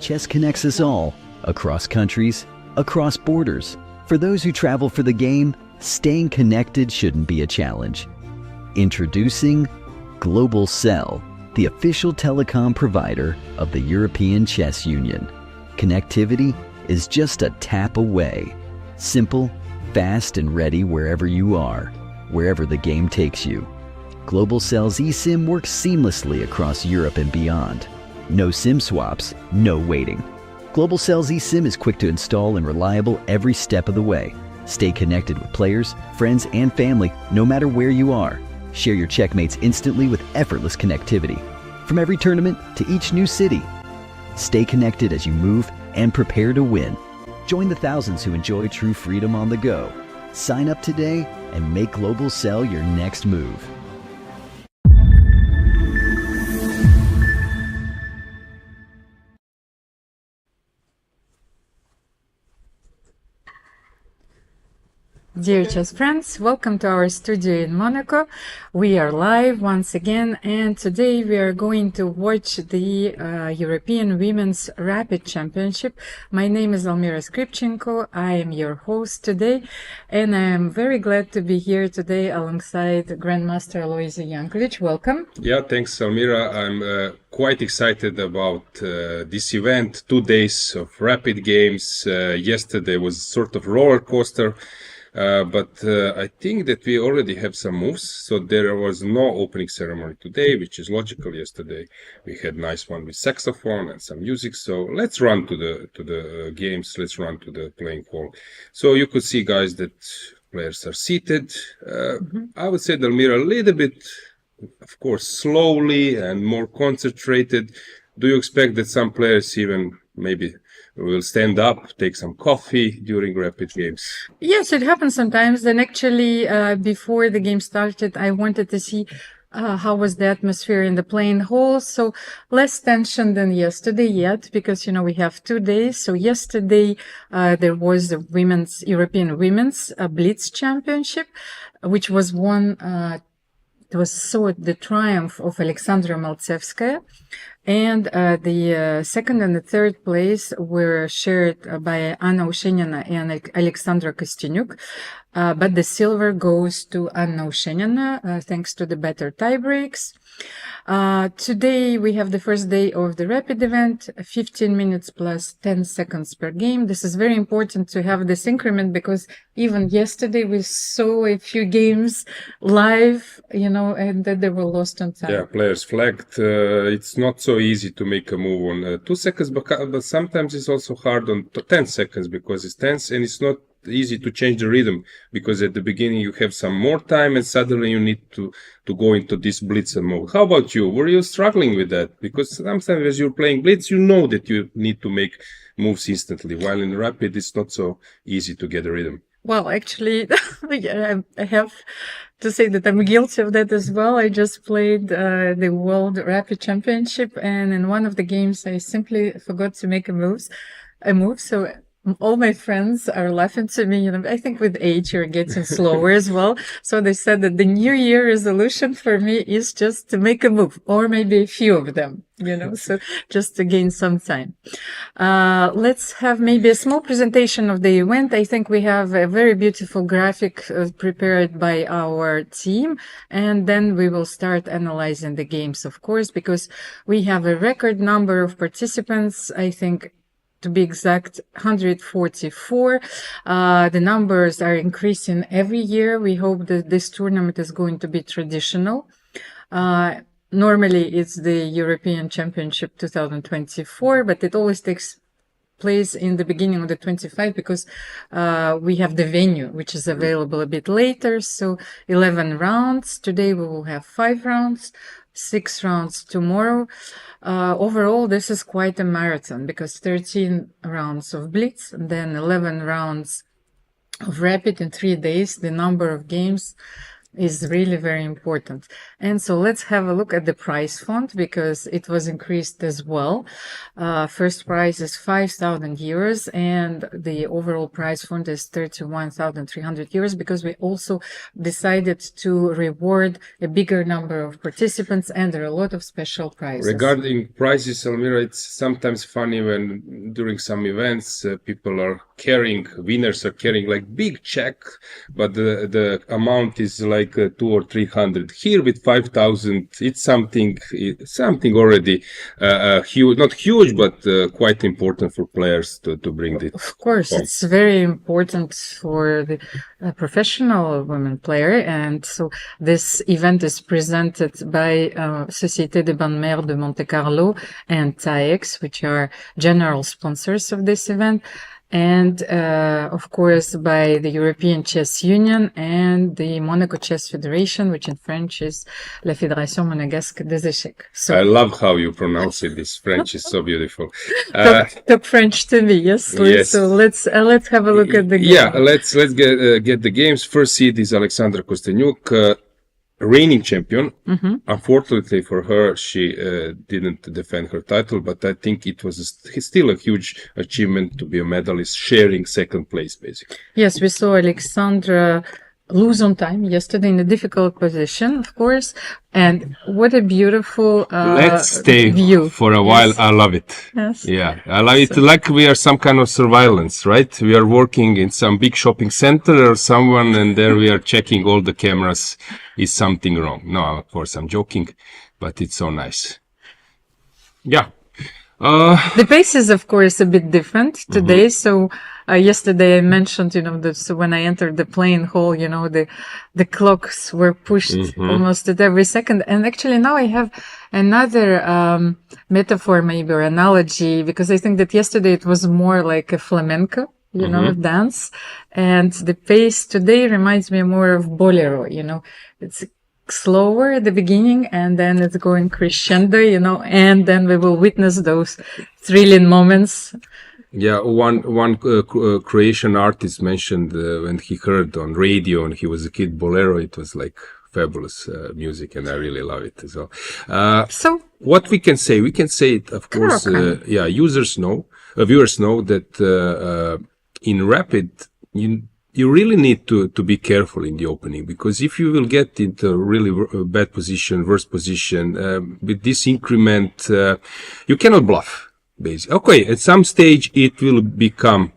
Chess connects us all, across countries, across borders. For those who travel for the game, staying connected shouldn't be a challenge. Introducing Global Cell, the official telecom provider of the European Chess Union. Connectivity is just a tap away. Simple, fast, and ready wherever you are, wherever the game takes you. Global Cell's eSIM works seamlessly across Europe and beyond. No SIM swaps, no waiting. Global Cell's eSIM is quick to install and reliable every step of the way. Stay connected with players, friends, and family no matter where you are. Share your checkmates instantly with effortless connectivity. From every tournament to each new city. Stay connected as you move and prepare to win. Join the thousands who enjoy true freedom on the go. Sign up today and make Global Cell your next move. Dear chess friends, welcome to our studio in Monaco. We are live once again, and today we are going to watch the European Women's Rapid Championship. My name is Almira Skripchenko. I am your host today, and I am very glad to be here today alongside Grandmaster Alojzije Jankovic. Welcome. Yeah, thanks, Almira. I'm quite excited about this event. 2 days of rapid games. Yesterday was sort of roller coaster. But I think that we already have some moves, so there was no opening ceremony today, which is logical. Yesterday we had nice one with saxophone and some music, so let's run to the games, let's run to the playing hall. So you could see, guys, that players are seated. I would say, Almira, a little bit, of course, slowly and more concentrated. Do you expect that some players even maybe will stand up, take some coffee during rapid games? Yes, it happens sometimes. And actually, before the game started, I wanted to see how was the atmosphere in the playing hall. So less tension than yesterday yet, because, you know, we have 2 days. So yesterday, there was the European Women's Blitz Championship, which was won, it was the triumph of Alexandra Maltsevskaya. And the second and the third place were shared by Anna Ushenina and Alexandra Kosteniuk. But the silver goes to Anna Ushenina, thanks to the better tie breaks. Today we have the first day of the rapid event, 15 minutes plus 10 seconds per game. This is very important to have this increment, because even yesterday we saw a few games live, you know, and that they were lost on time. Yeah, players flagged. It's not so easy to make a move on 2 seconds, but sometimes it's also hard on 10 seconds because it's tense, and it's not easy to change the rhythm, because at the beginning you have some more time and suddenly you need to go into this blitz mode. How about you? Were you struggling with that? Because sometimes as you're playing blitz, you know that you need to make moves instantly, while in rapid it's not so easy to get a rhythm. Well, actually, yeah, I have to say that I'm guilty of that as well. I just played the World Rapid Championship, and in one of the games I simply forgot to make a move. So all my friends are laughing to me. I think with age you're getting slower as well. So they said that the New Year resolution for me is just to make a move, or maybe a few of them, so just to gain some time. Let's have maybe a small presentation of the event. I think we have a very beautiful graphic prepared by our team, and then we will start analyzing the games, of course, because we have a record number of participants. I think, to be exact, 144. The numbers are increasing every year. We hope that this tournament is going to be traditional. Normally it's the European Championship 2024, but it always takes place in the beginning of the 25 because we have the venue, which is available a bit later. So 11 rounds. Today we will have 5 rounds. 6 rounds tomorrow. Overall, this is quite a marathon because 13 rounds of blitz, and then 11 rounds of rapid in 3 days. The number of games is really very important. And so let's have a look at the prize fund because it was increased as well. First prize is 5,000 euros and the overall prize fund is 31,300 euros because we also decided to reward a bigger number of participants and there are a lot of special prizes. Regarding prizes, Almira, it's sometimes funny when during some events winners are carrying like big check, but the amount is like 200 or 300. Here with 5,000, it's something already huge, not huge, but quite important for players to bring it. Of course, home. It's very important for the professional women player, and so this event is presented by Société des Bonnes Mères de Monte Carlo and TAEX, which are general sponsors of this event. And, of course, by the European Chess Union and the Monaco Chess Federation, which in French is La Fédération Monégasque des Échecs. So, I love how you pronounce it. This French is so beautiful. Talk French to me, yes. Yes. So let's have a look at the game. Yeah, let's get the games. First seed is Alexandra Kosteniuk, reigning champion. Mm-hmm. Unfortunately for her, she didn't defend her title, but I think it was still a huge achievement to be a medalist, sharing second place, basically. Yes, we saw Alexandra lose on time yesterday in a difficult position, of course. And what a beautiful Let's stay view. For a while. Yes. I love it. Yes. Yeah, I love it. Like we are some kind of surveillance, right? We are working in some big shopping center or someone, and there we are checking all the cameras. Is something wrong? No, of course I'm joking, but it's so nice. Yeah. The pace is, of course, a bit different today. So yesterday I mentioned, that when I entered the playing hall, the clocks were pushed almost at every second. And actually now I have another metaphor maybe or analogy because I think that yesterday it was more like a flamenco, dance. And the pace today reminds me more of bolero, it's slower at the beginning and then it's going crescendo, and then we will witness those thrilling moments. Yeah, one Croatian artist mentioned when he heard on radio and he was a kid bolero, it was like fabulous music and I really love it as well. So what we can say it, of course, viewers know that in rapid, you really need to be careful in the opening because if you will get into a really bad position, worse position, with this increment, you cannot bluff, basically. Okay, at some stage it will become,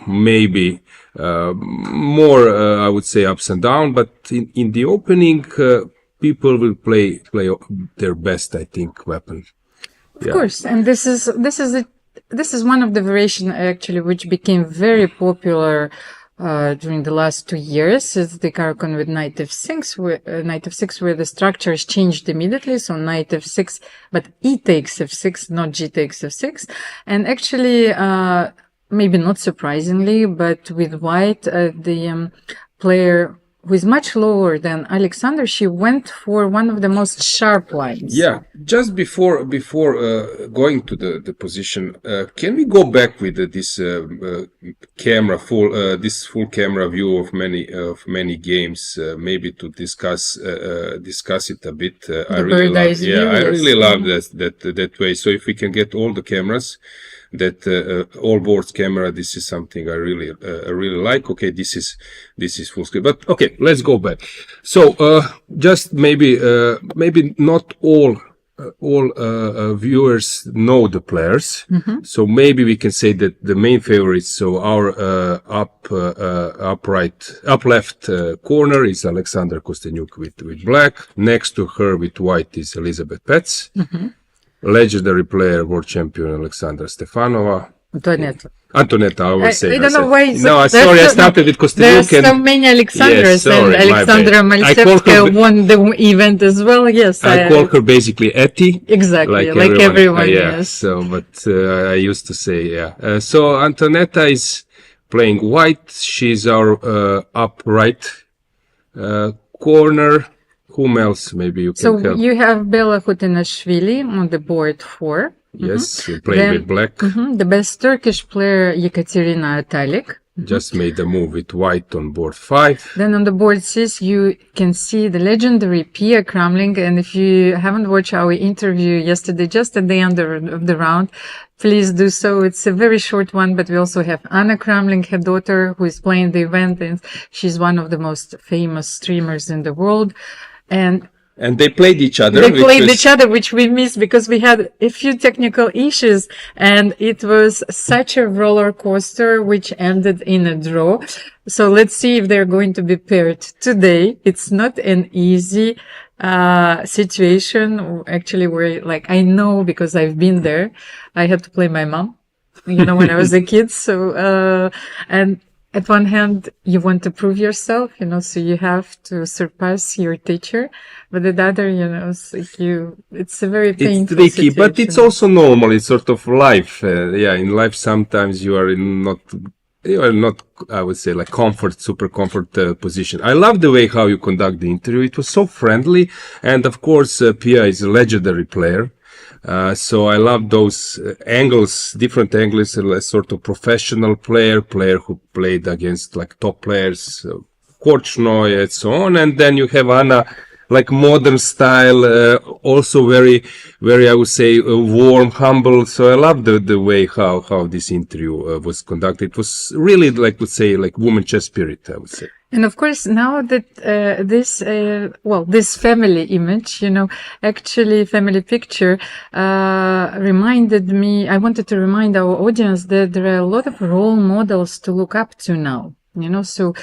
maybe, more, I would say ups and downs, but in the opening, people will play their best, I think, weapon. Of course, and this is one of the variations actually which became very popular during the last 2 years. Is the Caro-Kann with knight f6, where the structure is changed immediately. So knight f6, but e takes f6, not g takes f6. And actually, maybe not surprisingly, but with white, the player who is much lower than Alexander, she went for one of the most sharp lines. Yeah, just before going to the position, can we go back with this full camera view of many games, maybe to discuss it a bit? I really love that way. So if we can get all the cameras. all boards camera. This is something I really like. Okay, this is full screen. But okay, let's go back. So just maybe not all viewers know the players, so maybe we can say that the main favorites. So our up left corner is Alexandra Kosteniuk with black. Next to her with white is Elisabeth Paehtz. Legendary player, world champion Alexandra Stefanova. Antoaneta, I always say. I don't know why. I started with Kosteniuk. There's so many Alexandras, and Alexandra Malysevska won the event as well. Yes, I call her basically Etty. Exactly, like everyone. Yes. So, but I used to say, so Antoaneta is playing white. She's our upright corner. Whom else? Maybe you can help. So you have Bella Khotenashvili on the board 4. Yes, playing with black. The best Turkish player, Ekaterina Atalik. Just made a move with white on board 5. Then on the board 6, you can see the legendary Pia Cramling. And if you haven't watched our interview yesterday, just at the end of the round, please do so. It's a very short one, but we also have Anna Kramling, her daughter, who is playing the event. And she's one of the most famous streamers in the world. And they played each other. Which we missed because we had a few technical issues, and it was such a roller coaster, which ended in a draw. So let's see if they're going to be paired today. It's not an easy situation, actually, where, like, I know because I've been there. I had to play my mom, when I was a kid. So, and at one hand, you want to prove yourself, so you have to surpass your teacher. But at the other, it's a very painful It's tricky, situation. but it's also normal. It's sort of life. In life, sometimes you are not, I would say, like super comfort position. I love the way how you conduct the interview. It was so friendly. And of course, Pia is a legendary player. So I love those angles, different angles, a sort of professional player who played against like top players, Korchnoi and so on. And then you have Anna, like modern style, also very, very, I would say, warm, humble. So I love the way how this interview was conducted. It was really, like, like woman chess spirit, I would say. And of course, now that this family image, actually family picture, reminded me, I wanted to remind our audience that there are a lot of role models to look up to now, so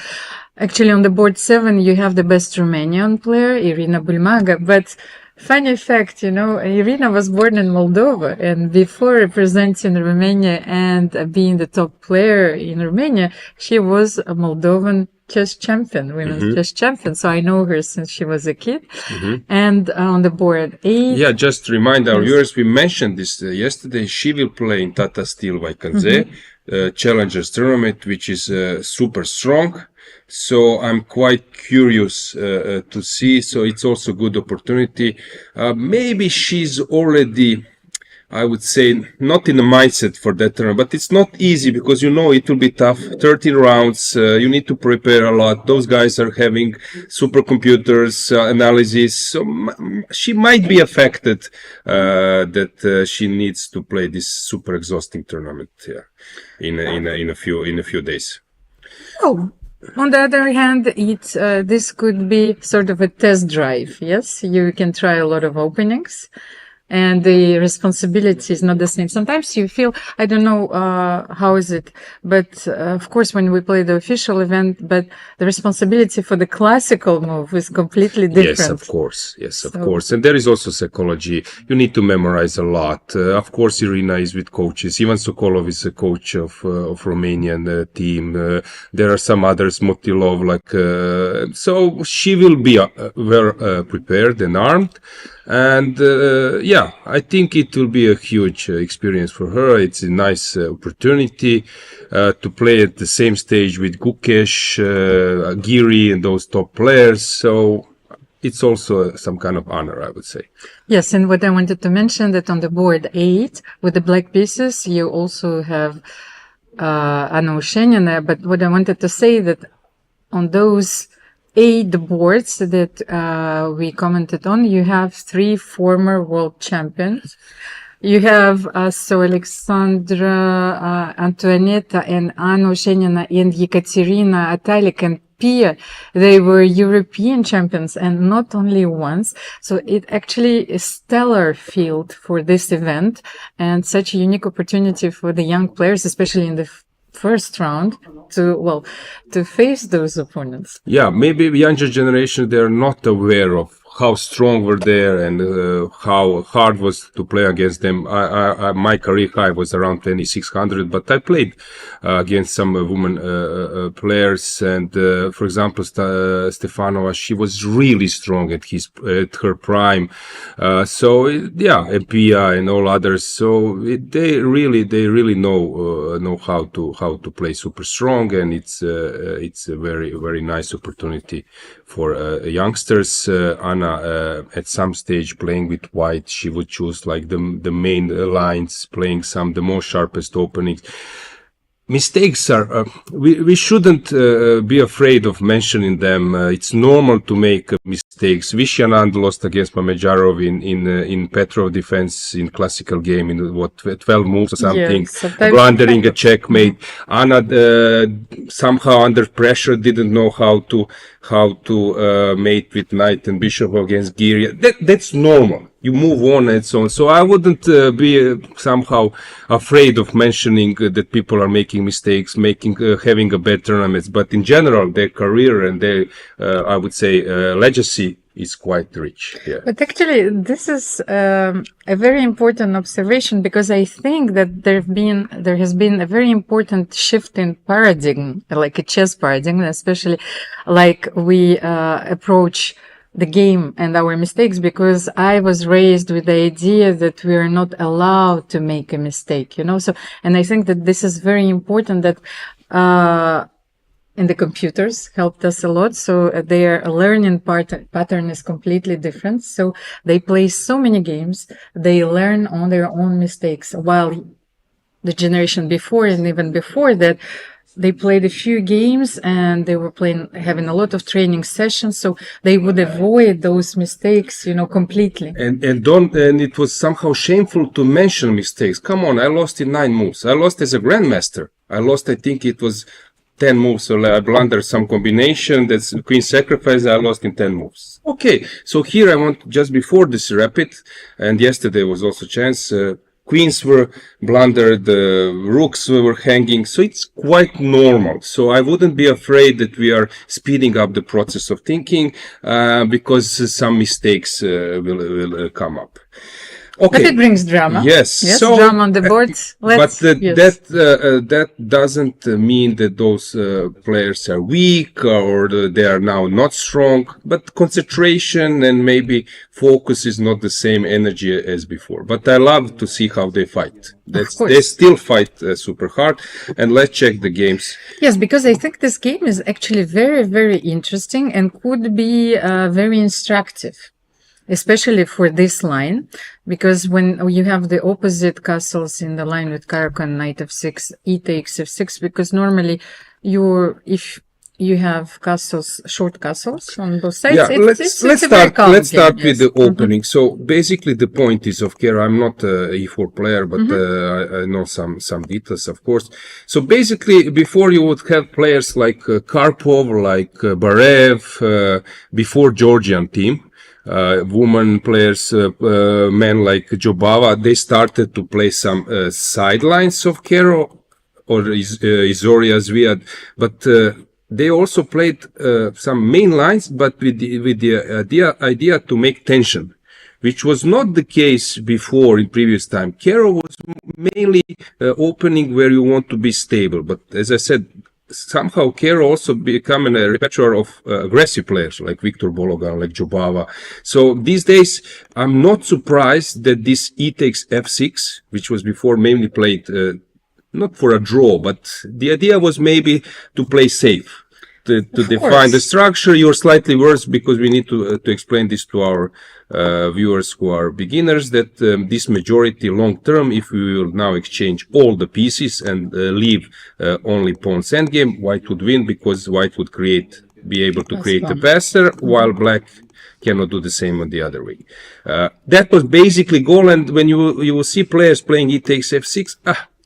actually on the board 7, you have the best Romanian player, Irina Bulmaga, but funny fact, Irina was born in Moldova, and before representing Romania and being the top player in Romania, she was a Moldovan chess champion, women's chess champion. So I know her since she was a kid. And on the board 8. Yeah, just to remind our viewers, we mentioned this yesterday. She will play in Tata Steel Vaikanze Challengers Tournament, which is super strong. So I'm quite curious to see. So it's also a good opportunity. Maybe she's already, I would say, not in the mindset for that tournament, but it's not easy because it will be tough. 13 rounds, you need to prepare a lot. Those guys are having supercomputers, analysis. So she might be affected that she needs to play this super exhausting tournament in a few days. Oh. On the other hand, this could be sort of a test drive. Yes, you can try a lot of openings. And the responsibility is not the same. Sometimes you feel, I don't know, how is it, but of course when we play the official event, but the responsibility for the classical move is completely different. Yes, of course. Of course. And there is also psychology. You need to memorize a lot. Of course, Irina is with coaches. Ivan Sokolov is a coach of Romanian team. There are some others, Motilov, so she will be well prepared and armed. And I think it will be a huge experience for her. It's a nice opportunity to play at the same stage with Gukesh, Bagheri, and those top players. So it's also some kind of honor, I would say. Yes, and what I wanted to mention that on the board 8 with the black pieces, you also have Anna Ushenina. But what I wanted to say that on those 8 boards that we commented on, you have 3 former world champions. You have so Alexandra, Antoaneta, and Anna Shenina, and Ekaterina Atalik and Pia. They were European champions, and not only once. So it actually is stellar field for this event, and such a unique opportunity for the young players, especially in the first round, to face those opponents. Yeah, maybe the younger generation, they're not aware of how strong were there and how hard was to play against them. My career high was around 2600, but I played against some women players, and for example, Stefanova, she was really strong at her prime. And Pia and all others. So they really know how to play super strong, and it's a very, very nice opportunity for youngsters. Anna, at some stage playing with white, she would choose like the main lines, playing the most sharpest openings. Mistakes are, we shouldn't be afraid of mentioning them. It's normal to make mistakes. Vishnanand lost against Mamedyarov in Petrov defense in classical game in 12 moves or something, blundering a checkmate. Anna somehow under pressure didn't know how to mate with knight and bishop against Giri. That's normal. You move on and so on. So I wouldn't be somehow afraid of mentioning that people are making mistakes, having a bad tournaments. But in general, their career and their, I would say, legacy is quite rich. Yeah. But actually, this is a very important observation, because I think that there has been a very important shift in paradigm, like a chess paradigm, especially like we approach the game and our mistakes, because I was raised with the idea that we are not allowed to make a mistake, So, and I think that this is very important, that and the computers helped us a lot. So their learning pattern is completely different. So they play so many games, they learn on their own mistakes, while the generation before and even before that, they played a few games and they were having a lot of training sessions, so they would avoid those mistakes, completely. And it was somehow shameful to mention mistakes. Come on, I lost in 9 moves. I lost as a grandmaster. I think it was 10 moves, so I blundered some combination. That's queen sacrifice. I lost in 10 moves. Okay, so here I want, just before this rapid, and yesterday was also chance, queens were blundered, rooks were hanging, so it's quite normal. So I wouldn't be afraid that we are speeding up the process of thinking, because some mistakes will come up. Okay. But it brings drama. Yes. So, drama on the board. That doesn't mean that those players are weak or they are now not strong. But concentration and maybe focus is not the same energy as before. But I love to see how they fight. They still fight super hard. And let's check the games. Yes, because I think this game is actually very, very interesting and could be very instructive, especially for this line, because when you have the opposite castles in the line with Caro-Kann, knight f6, e takes f6, because normally if you have castles, short castles on both sides, let's start with the opening. So basically the point is of Kara, I'm not a e4 player, but I know some details, of course. So basically before you would have players like Karpov, like Barev, before Georgian team, women players, men like Jobava, they started to play some sidelines of Kero or Izoria Zviad, but they also played some main lines, but with the idea to make tension, which was not the case before in previous time. Kero was mainly opening where you want to be stable, but as I said, somehow Kero also becoming a repertoire of aggressive players like Viktor Bologan, like Jobava. So these days, I'm not surprised that this e takes f6, which was before mainly played not for a draw, but the idea was maybe to play safe, to define the structure. You're slightly worse because we need to explain this to our viewers who are beginners, that this majority long term, if we will now exchange all the pieces and leave only pawns endgame, white would win because white would create be able to create the passer, while black cannot do the same on the other way. That was basically goal, and when you will see players playing e takes f6,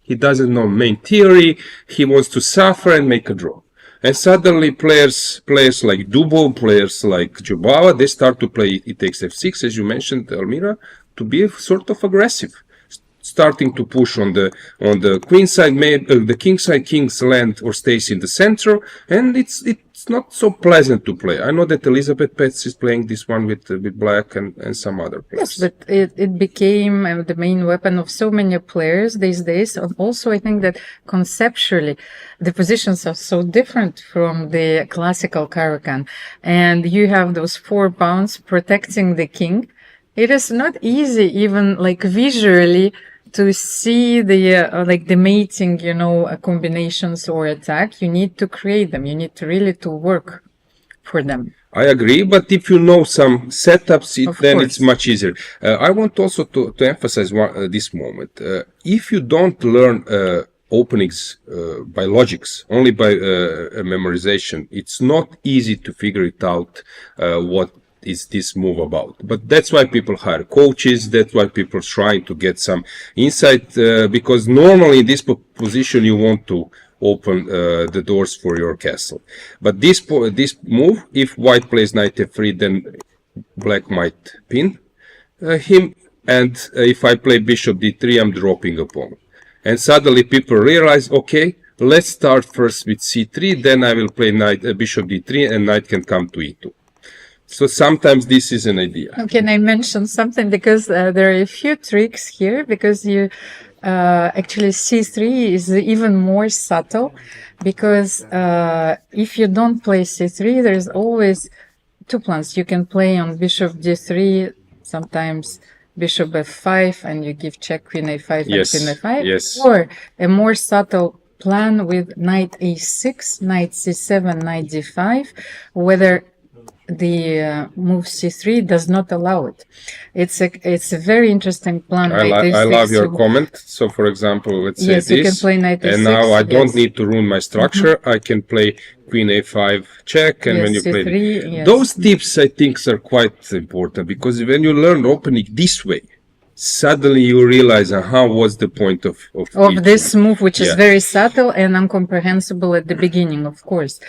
he doesn't know main theory, he wants to suffer and make a draw. And suddenly players like Dubov, players like Jubava, they start to play e takes f6, as you mentioned, Almira, to be sort of aggressive. Starting to push on the queen side, the king side, king's land or stays in the center, and it's not so pleasant to play. I know that Elisabeth Paehtz is playing this one with black and some other players. Yes, but it became the main weapon of so many players these days. And also, I think that conceptually, the positions are so different from the classical Caro-Kann, and you have those 4 pawns protecting the king. It is not easy, even like visually, to see the mating, combinations or attack. You need to create them. You need to really work for them. I agree, but if you know some setups, then it's much easier. I want also to emphasize this moment. If you don't learn openings by logics, only by memorization, it's not easy to figure it out what is this move about. But that's why people hire coaches, that's why people try to get some insight, because normally in this position you want to open the doors for your castle. But this move, if white plays knight f3, then black might pin him, and if I play bishop d3, I'm dropping a pawn. And suddenly people realize, okay, let's start first with c3, then I will play bishop d3, and knight can come to e2. So sometimes this is an idea. Can I mention something? Because there are a few tricks here, because you actually c3 is even more subtle, because if you don't play c3, there's always 2 plans. You can play on bishop d3, sometimes bishop f5, and you give check queen a5 and queen a5. Yes. Or a more subtle plan with knight a6, knight c7, knight d5, whether the move c3 does not allow it. It's a very interesting plan. I love your comment. So, for example, let's say this, you can play knight a6, and now I don't need to ruin my structure. I can play queen a5 check, and when you c3, play those tips, I think are quite important, because when you learn opening this way, suddenly you realize what's the point of this move, which is very subtle and incomprehensible at the beginning, of course.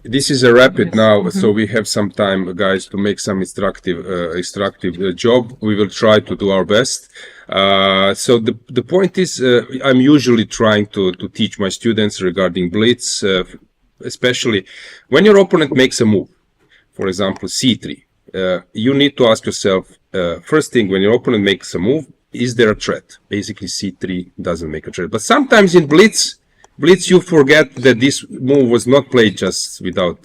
This is a rapid now, so we have some time, guys, to make some instructive job. We will try to do our best. So the point is, I'm usually trying to teach my students regarding blitz, especially when your opponent makes a move, for example, c3. You need to ask yourself, first thing, when your opponent makes a move, is there a threat? Basically, c3 doesn't make a threat. But sometimes in blitz, you forget that this move was not played just without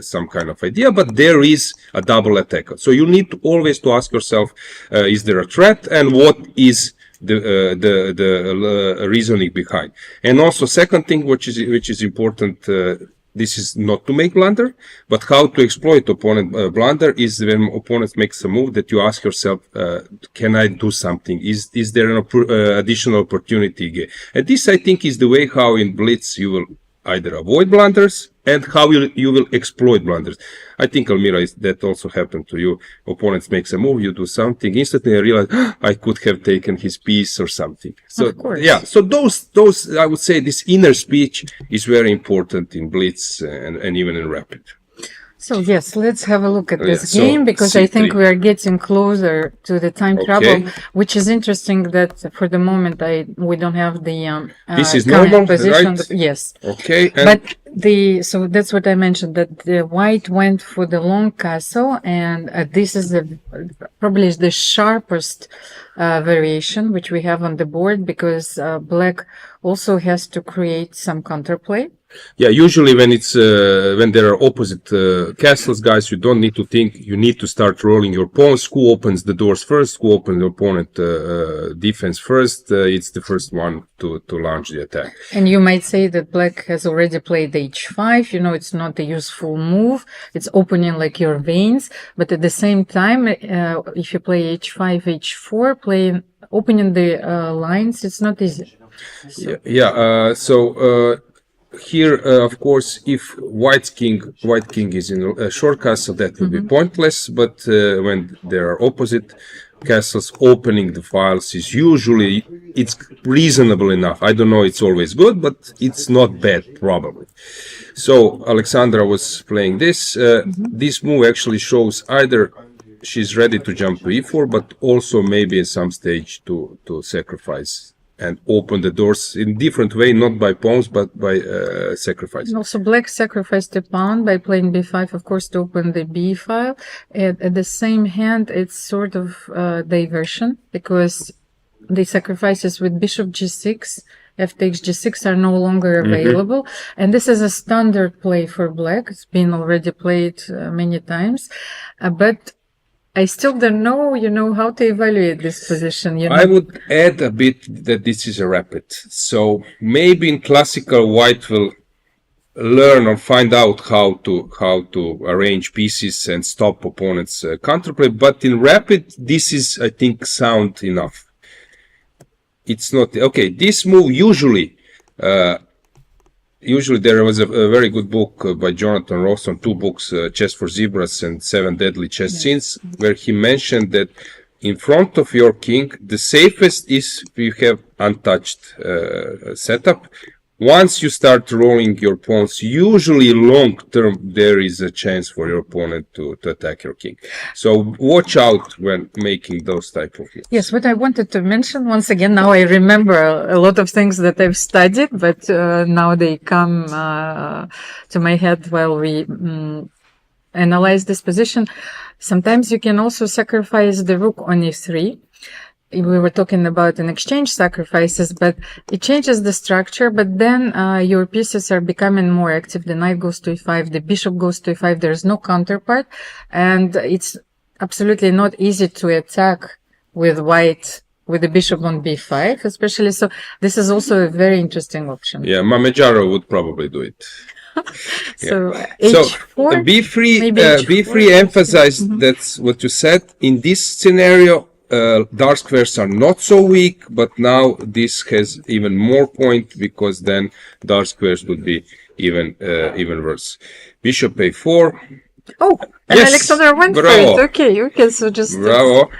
some kind of idea, but there is a double attack. So you need to always to ask yourself, is there a threat, and what is the reasoning behind? And also, second thing, which is important, this is not to make blunder, but how to exploit opponent blunder is when opponent makes a move that you ask yourself, can I do something? Is there an additional opportunity? And this, I think, is the way how in blitz you will either avoid blunders and how you will exploit blunders. I think, Almira, that also happened to you. Opponents makes a move, you do something, instantly I realize, I could have taken his piece or something. So, of course. Yeah, so those, I would say this inner speech is very important in blitz and even in rapid. So yes, let's have a look at this game, because I think we are getting closer to the time trouble, which is interesting that for the moment we don't have the this is normal, position. Right? Yes. Okay. But so that's what I mentioned, that the white went for the long castle, and this is probably the sharpest variation which we have on the board, because black also has to create some counterplay. Yeah, usually when it's when there are opposite castles, guys, you don't need to think. You need to start rolling your pawns. Who opens the doors first? Who opens the opponent defense first? It's the first one to launch the attack. And you might say that black has already played h5. You know, it's not a useful move. It's opening like your veins. But at the same time, if you play h5, h4, opening the lines, it's not easy. So, here, of course, if white king is in a short castle, that will be pointless. But when there are opposite castles, opening the files is usually it's reasonable enough. I don't know, it's always good, but it's not bad probably. So Alexandra was playing this. This move actually shows either she's ready to jump to e4, but also maybe at some stage to sacrifice and open the doors in different way, not by pawns, but by sacrifice. And also black sacrificed a pawn by playing b5, of course, to open the b file. At the same hand, it's sort of diversion, because the sacrifices with bishop g6, f takes g6 are no longer available. And this is a standard play for black. It's been already played many times. But I still don't know, how to evaluate this position. I would add a bit that this is a rapid. So maybe in classical, white will learn or find out how to arrange pieces and stop opponents' counterplay. But in rapid, this is, I think, sound enough. It's not okay. This move usually there was a very good book by Jonathan Rawson, 2 books, Chess for Zebras and 7 Deadly Chess Scenes, where he mentioned that in front of your king, the safest is if you have untouched setup. Once you start rolling your pawns, usually long term, there is a chance for your opponent to attack your king. So watch out when making those type of moves. Yes, what I wanted to mention, once again, now I remember a lot of things that I've studied, but now they come to my head while we analyze this position. Sometimes you can also sacrifice the rook on e3. We were talking about an exchange sacrifices, but it changes the structure, but then your pieces are becoming more active. The knight goes to e5, the bishop goes to e5, there's no counterpart, and it's absolutely not easy to attack with white with the bishop on b5, especially. So this is also a very interesting option. Yeah, Mamejaro would probably do it. So h4, b3 emphasized, that's what you said. In this scenario, dark squares are not so weak, but now this has even more point, because then dark squares would be even worse. Bishop a4. Oh, and yes, Alexandra went for it. Okay, so just bravo.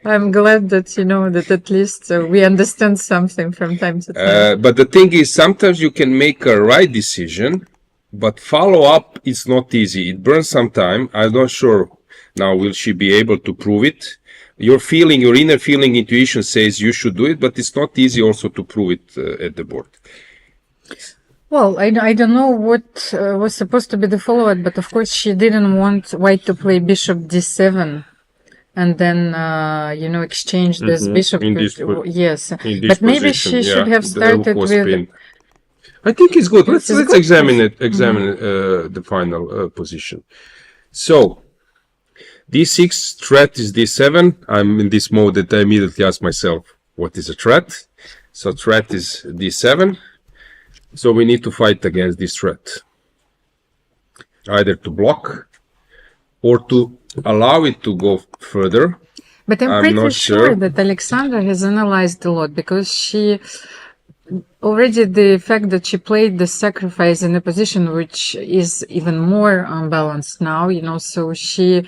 I'm glad that that at least we understand something from time to time. But the thing is, sometimes you can make a right decision, but follow up is not easy. It burns some time. I'm not sure now will she be able to prove it. Your inner feeling, intuition says you should do it, but it's not easy also to prove it at the board. Well, I don't know what was supposed to be the follow-up, but of course she didn't want white to play bishop d7 and then, exchange this bishop. Yes, but maybe she should have started with... I think it's good. Let's examine the final position. So, d6, threat is d7. I'm in this mode that I immediately ask myself, what is a threat? So threat is d7. So we need to fight against this threat. Either to block or to allow it to go further. But I'm pretty sure that Alexandra has analyzed a lot, because she... Already the fact that she played the sacrifice in a position which is even more unbalanced now, so she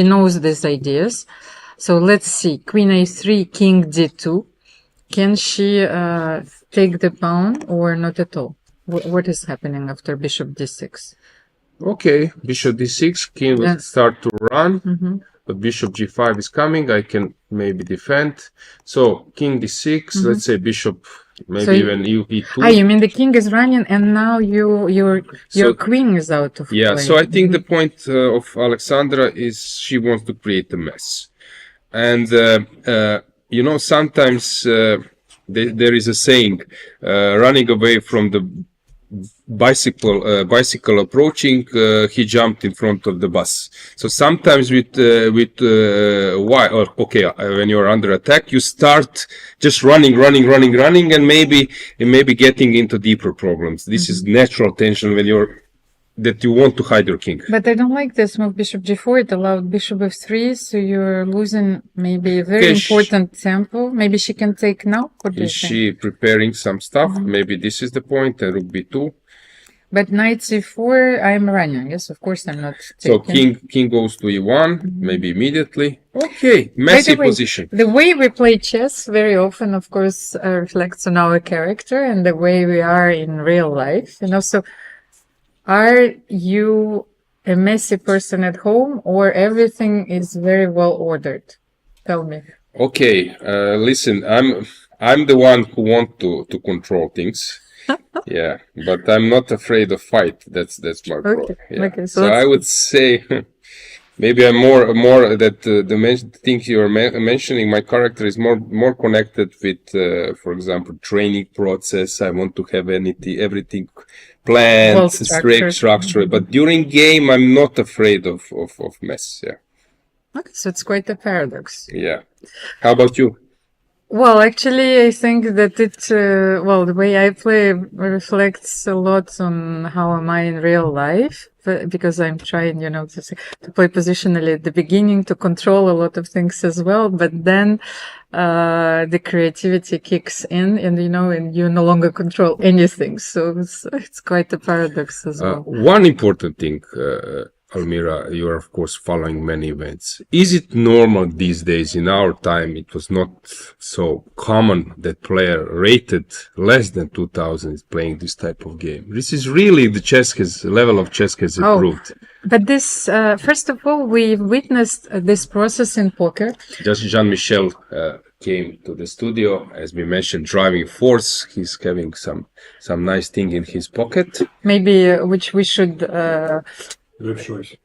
knows these ideas. So let's see, queen a3, king d2. Can she take the pawn or not at all? What is happening after bishop d6? Okay, bishop d6, king will start to run. But bishop g5 is coming, I can maybe defend. So king d6, let's say bishop... Maybe even e2. You mean the king is running and now your queen is out of play. Yeah, so I think the point of Alexandra is she wants to create a mess. And, sometimes there is a saying, running away from the bicycle approaching, he jumped in front of the bus. So sometimes when you're under attack, you start just running, and maybe getting into deeper problems. This is natural tension when that you want to hide your king. But I don't like this move, bishop g4. It allowed bishop f3, so you're losing maybe a very important tempo. Maybe she can take now. Is she preparing some stuff? Maybe this is the point, and rook b2. But knight c4, I'm running. Yes, of course, I'm not So taking. king goes to e1, maybe immediately. Okay, messy By the way, position. the way we play chess very often, of course, reflects on our character and the way we are in real life. So are you a messy person at home, or everything is very well ordered? Tell me. Okay, listen, I'm the one who want to control things. Yeah, but I'm not afraid of fight. That's my problem. Yeah. Okay, So I would say maybe I'm more that the thing you're mentioning. My character is more connected with, for example, training process. I want to have everything planned, Well structured. structured. But during game, I'm not afraid of mess. Yeah. Okay, so it's quite a paradox. Yeah. How about you? Well, actually, I think that the way I play reflects a lot on how am I in real life, because I'm trying, to play positionally at the beginning, to control a lot of things as well. But then, the creativity kicks in and, and you no longer control anything. So it's quite a paradox as well. One important thing, Almira, you are of course following many events. Is it normal these days? In our time, it was not so common that player rated less than 2000 is playing this type of game. This is really the level of chess has improved. But this, first of all, we witnessed this process in poker. Just Jean-Michel came to the studio, as we mentioned, driving force. He's having some nice thing in his pocket. Maybe which we should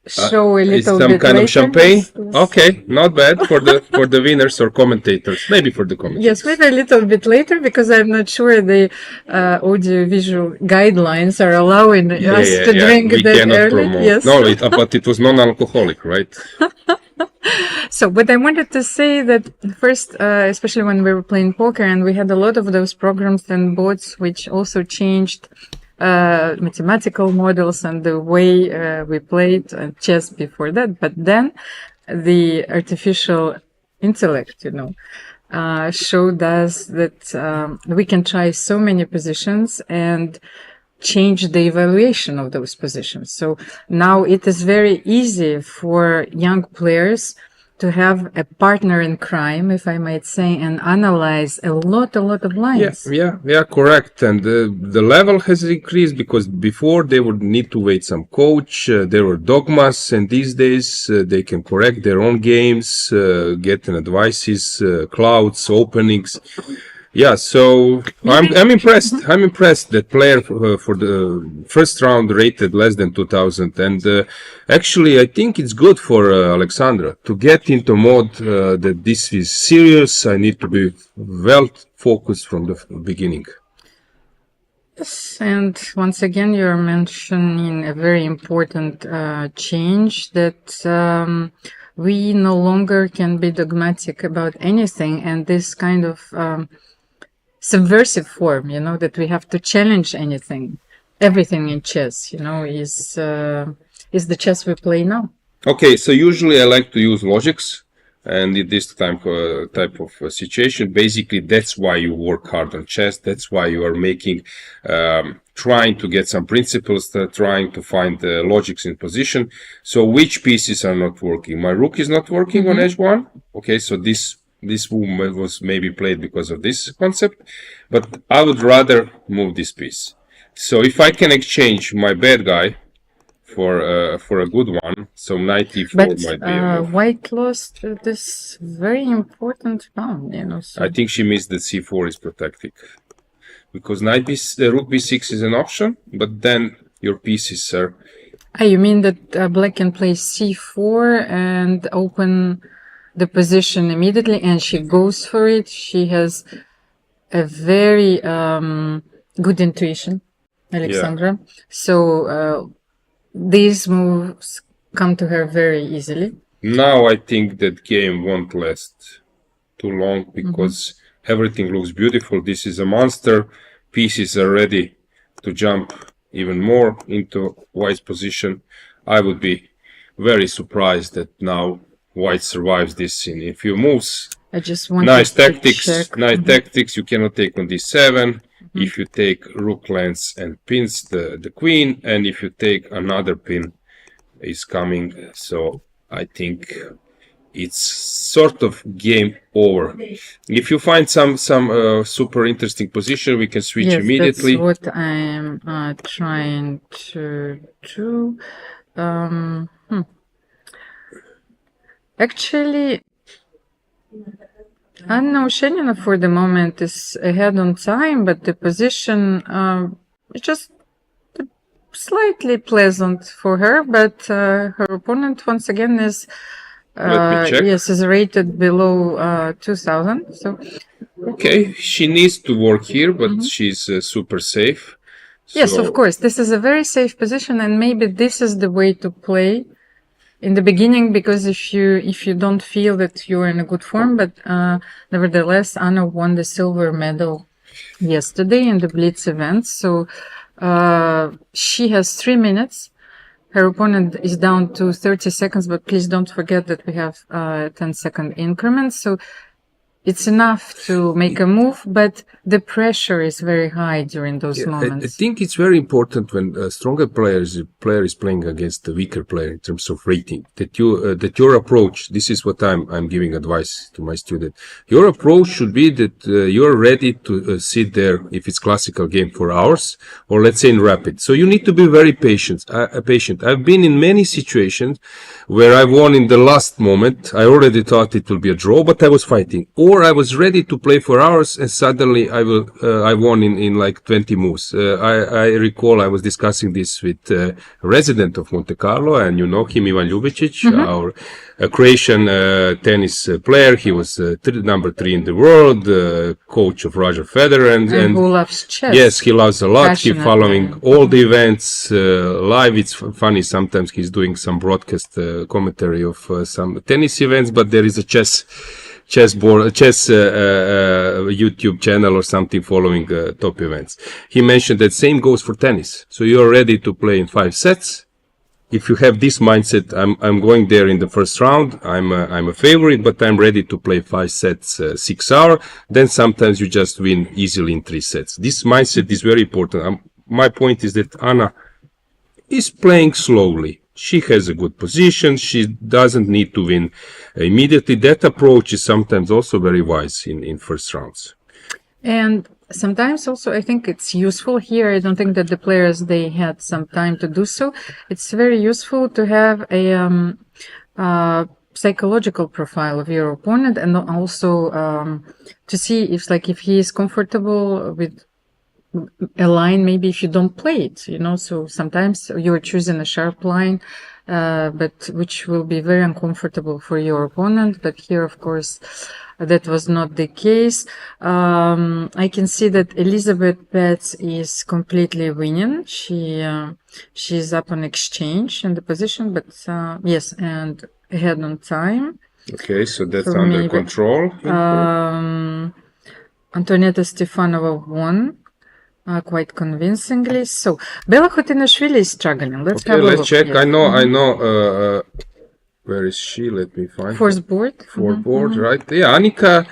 show a little some bit kind later. of champagne. Yes. Okay, not bad for the winners or commentators. Maybe for the commentators. Yes, maybe a little bit later, because I'm not sure the audio-visual guidelines are allowing us to drink we that cannot early. promote. Yes. No, but it was non-alcoholic, right? So, but I wanted to say that first, especially when we were playing poker, and we had a lot of those programs and bots which also changed mathematical models and the way we played chess before that. But then the artificial intellect, showed us that we can try so many positions and change the evaluation of those positions. So now it is very easy for young players to have a partner in crime, if I might say, and analyze a lot of lines. Yeah, correct. And the level has increased, because before they would need to wait some coach, there were dogmas, and these days they can correct their own games, get an advices, clouds, openings. Yeah, so I'm impressed. I'm impressed that player for the first round rated less than 2000, and actually I think it's good for Alexandra to get into mode that this is serious. I need to be well focused from the beginning. Yes, and once again you're mentioning a very important change, that we no longer can be dogmatic about anything, and this kind of subversive form, that we have to challenge everything in chess, is the chess we play now. Okay, so usually I like to use logics, and in this type of situation, basically that's why you work hard on chess. That's why you are making, trying to get some principles, trying to find the logics in position. So which pieces are not working? My rook is not working on h1. Okay, so this move was maybe played because of this concept, but I would rather move this piece. So if I can exchange my bad guy for a good one, so knight e4 might be a move. White lost this very important pawn, So. I think she missed that c4 is protected, because rook b6 is an option, but then your pieces are... You mean that black can play c4 and open the position immediately, and she goes for it. She has a very good intuition, Alexandra. Yeah. So these moves come to her very easily. Now I think that game won't last too long, because everything looks beautiful. This is a monster. Pieces are ready to jump even more into white's position. I would be very surprised that now white survives this in a few moves. I just want nice tactics. Nice tactics. You cannot take on d7. If you take rook lands and pins the queen, and if you take another pin is coming, so I think it's sort of game over. If you find some super interesting position, we can switch immediately. That's what I'm trying to do. Actually, Anna Ushenina for the moment is ahead on time, but the position is just slightly pleasant for her. But her opponent once again is is rated below 2000. So okay, she needs to work here, but she's super safe. Yes, of course, this is a very safe position, and maybe this is the way to play in the beginning, because if you don't feel that you're in a good form, but nevertheless, Anna won the silver medal yesterday in the Blitz event, so she has 3 minutes. Her opponent is down to 30 seconds, but please don't forget that we have 10-second increments, so it's enough to make a move, but the pressure is very high during those moments. I think it's very important when a stronger player is playing against a weaker player in terms of rating, that your approach, this is what I'm giving advice to my student. Your approach should be that you're ready to sit there if it's classical game for hours, or let's say in rapid. So you need to be very patient. I've been in many situations where I won in the last moment. I already thought it will be a draw, but I was fighting. Or I was ready to play for hours, and suddenly I won in like 20 moves. I recall I was discussing this with a resident of Monte Carlo, and you know him, Ivan Ljubicic, our Croatian tennis player. He was number 3 in the world, coach of Roger Federer, and who loves chess. Yes, he loves a lot. He's following all the events live. It's funny, sometimes he's doing some broadcast commentary of some tennis events, but there is a chess YouTube channel or something following top events. He mentioned that same goes for tennis. So you're ready to play in 5 sets. If you have this mindset, I'm going there in the first round. I'm a favorite, but I'm ready to play 5 sets, 6 hours. Then sometimes you just win easily in 3 sets. This mindset is very important. My point is that Anna is playing slowly. She has a good position. She doesn't need to win immediately. That approach is sometimes also very wise in first rounds. And sometimes also I think it's useful here. I don't think that the players, they had some time to do so. It's very useful to have a psychological profile of your opponent, and also to see if he is comfortable with a line, maybe if you don't play it, so sometimes you're choosing a sharp line, but which will be very uncomfortable for your opponent. But here, of course, that was not the case. I can see that Elisabeth Paehtz is completely winning. She's up on exchange in the position, but yes, and ahead on time. Okay, so that's under control. Antoaneta Stefanova won. Quite convincingly. So Bella Khotenashvili is struggling. Let's check. Yes. I know. Where is she? Let me find. Fourth board. Right? Yeah, Annika.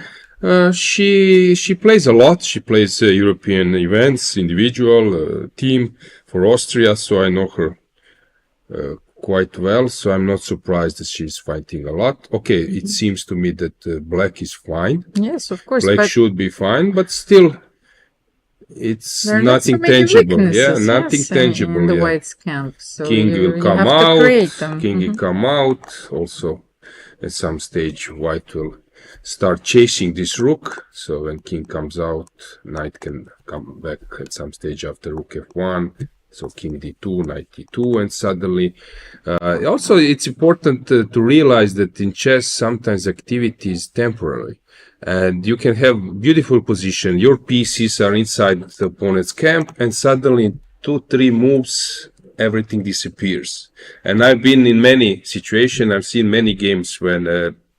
She plays a lot. She plays European events, individual, team for Austria. So I know her quite well. So I'm not surprised that she's fighting a lot. Okay, it seems to me that Black is fine. Yes, of course. Black should be fine, but still. It's nothing tangible, nothing tangible. In the white's camp. So King will come out. King will come out. Also, at some stage, White will start chasing this rook. So when King comes out, Knight can come back at some stage after Rook F1. So King D2, Knight D2, and suddenly. Also, it's important to realize that in chess, sometimes activity is temporary. And you can have beautiful position. Your pieces are inside the opponent's camp, and suddenly in 2-3 moves, everything disappears. And I've been in many situations. I've seen many games when,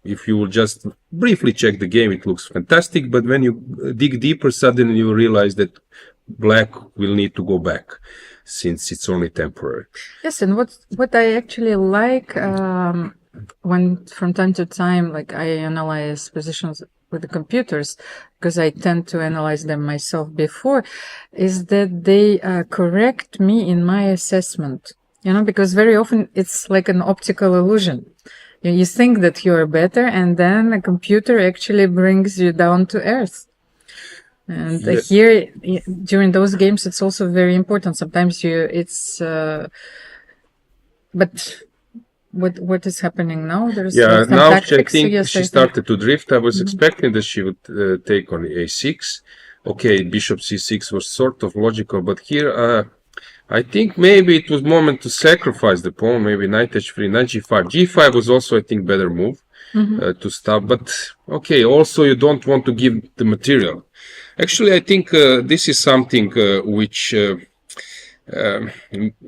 if you will just briefly check the game, it looks fantastic. But when you dig deeper, suddenly you realize that Black will need to go back, since it's only temporary. Yes, and what I actually like when from time to time, I analyze positions with the computers, because I tend to analyze them myself before, is that they correct me in my assessment. Because very often it's like an optical illusion. You think that you're better, and then a computer actually brings you down to earth. And here, during those games, it's also very important. Sometimes but what is happening now? There's some now tactics. I think she started to drift. I was expecting that she would take on a6. Okay, bishop c6 was sort of logical, but here I think maybe it was moment to sacrifice the pawn. Maybe knight h3, knight g5. g5 was also, I think, better move to stop. But okay, also you don't want to give the material. Actually, I think this is something which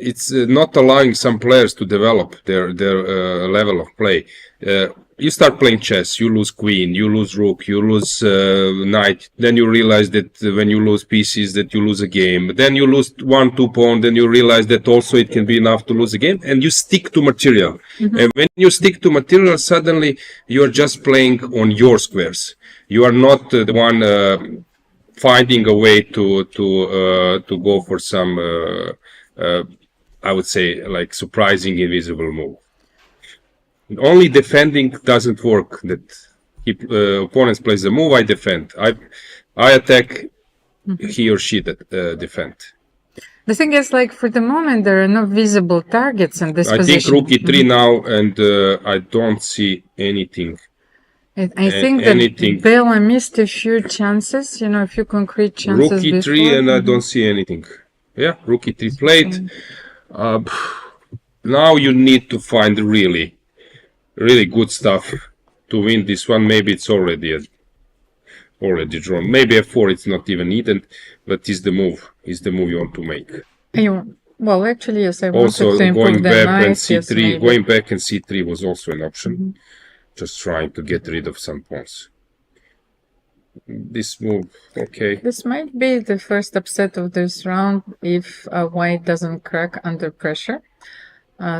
it's not allowing some players to develop their level of play. You start playing chess, you lose queen, you lose rook, you lose knight. Then you realize that when you lose pieces, that you lose a game. Then you lose 1-2 pawn. Then you realize that also it can be enough to lose a game. And you stick to material. And when you stick to material, suddenly you are just playing on your squares. You are not the one finding a way to go for some I would say like surprising invisible move. Only defending doesn't work. That opponents plays the move, I defend. I attack, he or she defend. The thing is, like, for the moment, there are no visible targets in this I position. think rook e3 now, and I don't see anything. I think that Bella missed a few chances, a few concrete chances. Rook e3 before. and I don't see anything. Yeah, rook e3 played. Now you need to find really good stuff to win this one. Maybe it's already drawn. Maybe f4 it's not even needed, but is the move you want to make. Well, actually, yes, I also wanted to improve going the back knight, and c3. yes, Going back and c3 was also an option. Just trying to get rid of some pawns. This move, okay. This might be the first upset of this round if white doesn't crack under pressure.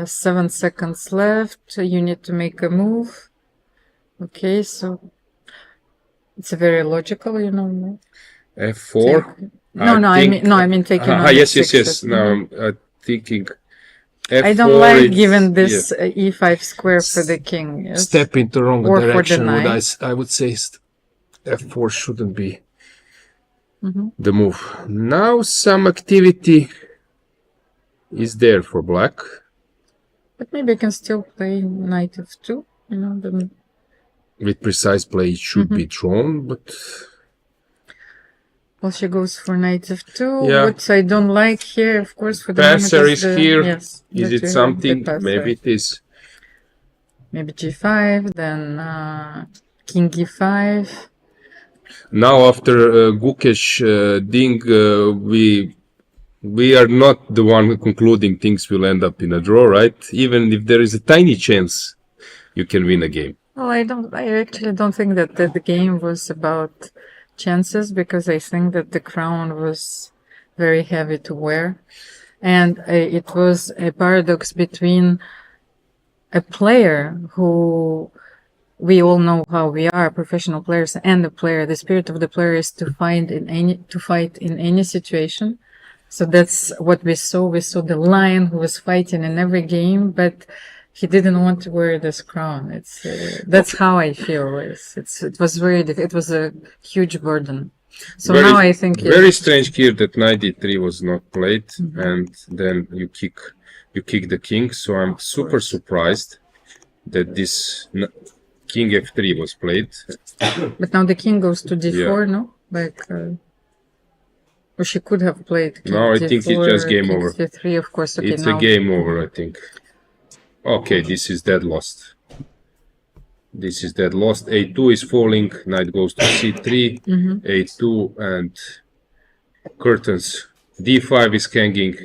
7 seconds left. You need to make a move. Okay, so it's very logical, f4. I mean taking on yes. Now I'm thinking. F4, I don't like giving this e5 square for the king. Yes. Step into wrong Or direction. for the I would say f4 shouldn't be the move. Now some activity is there for black. But maybe I can still play knight f2. With precise play, it should be drawn, but. Well, she goes for knight f2, which I don't like here, of course. For the passer is here. Yes, is it something? Maybe it is. Maybe g5, then king e5. Now after Gukesh Ding, we are not the one concluding things will end up in a draw, right? Even if there is a tiny chance you can win a game. Well, I actually don't think that the game was about chances, because I think that the crown was very heavy to wear, and it was a paradox between a player who, we all know how we are, professional players, and the player. The spirit of the player is to fight in any situation. So that's what we saw. We saw the lion who was fighting in every game, but he didn't want to wear this crown. That's how I feel. It was a huge burden. So now I think very strange here that knight d3 was not played, and then you kick the king. So I'm super surprised that this king f3 was played. But now the king goes to d4, no? Or she could have played king no, I d4, think it's just game over. d3, of course. Okay, it's a game over, I think. Okay, this is dead lost. A2 is falling. Knight goes to c3. A2 and curtains. d5 is hanging.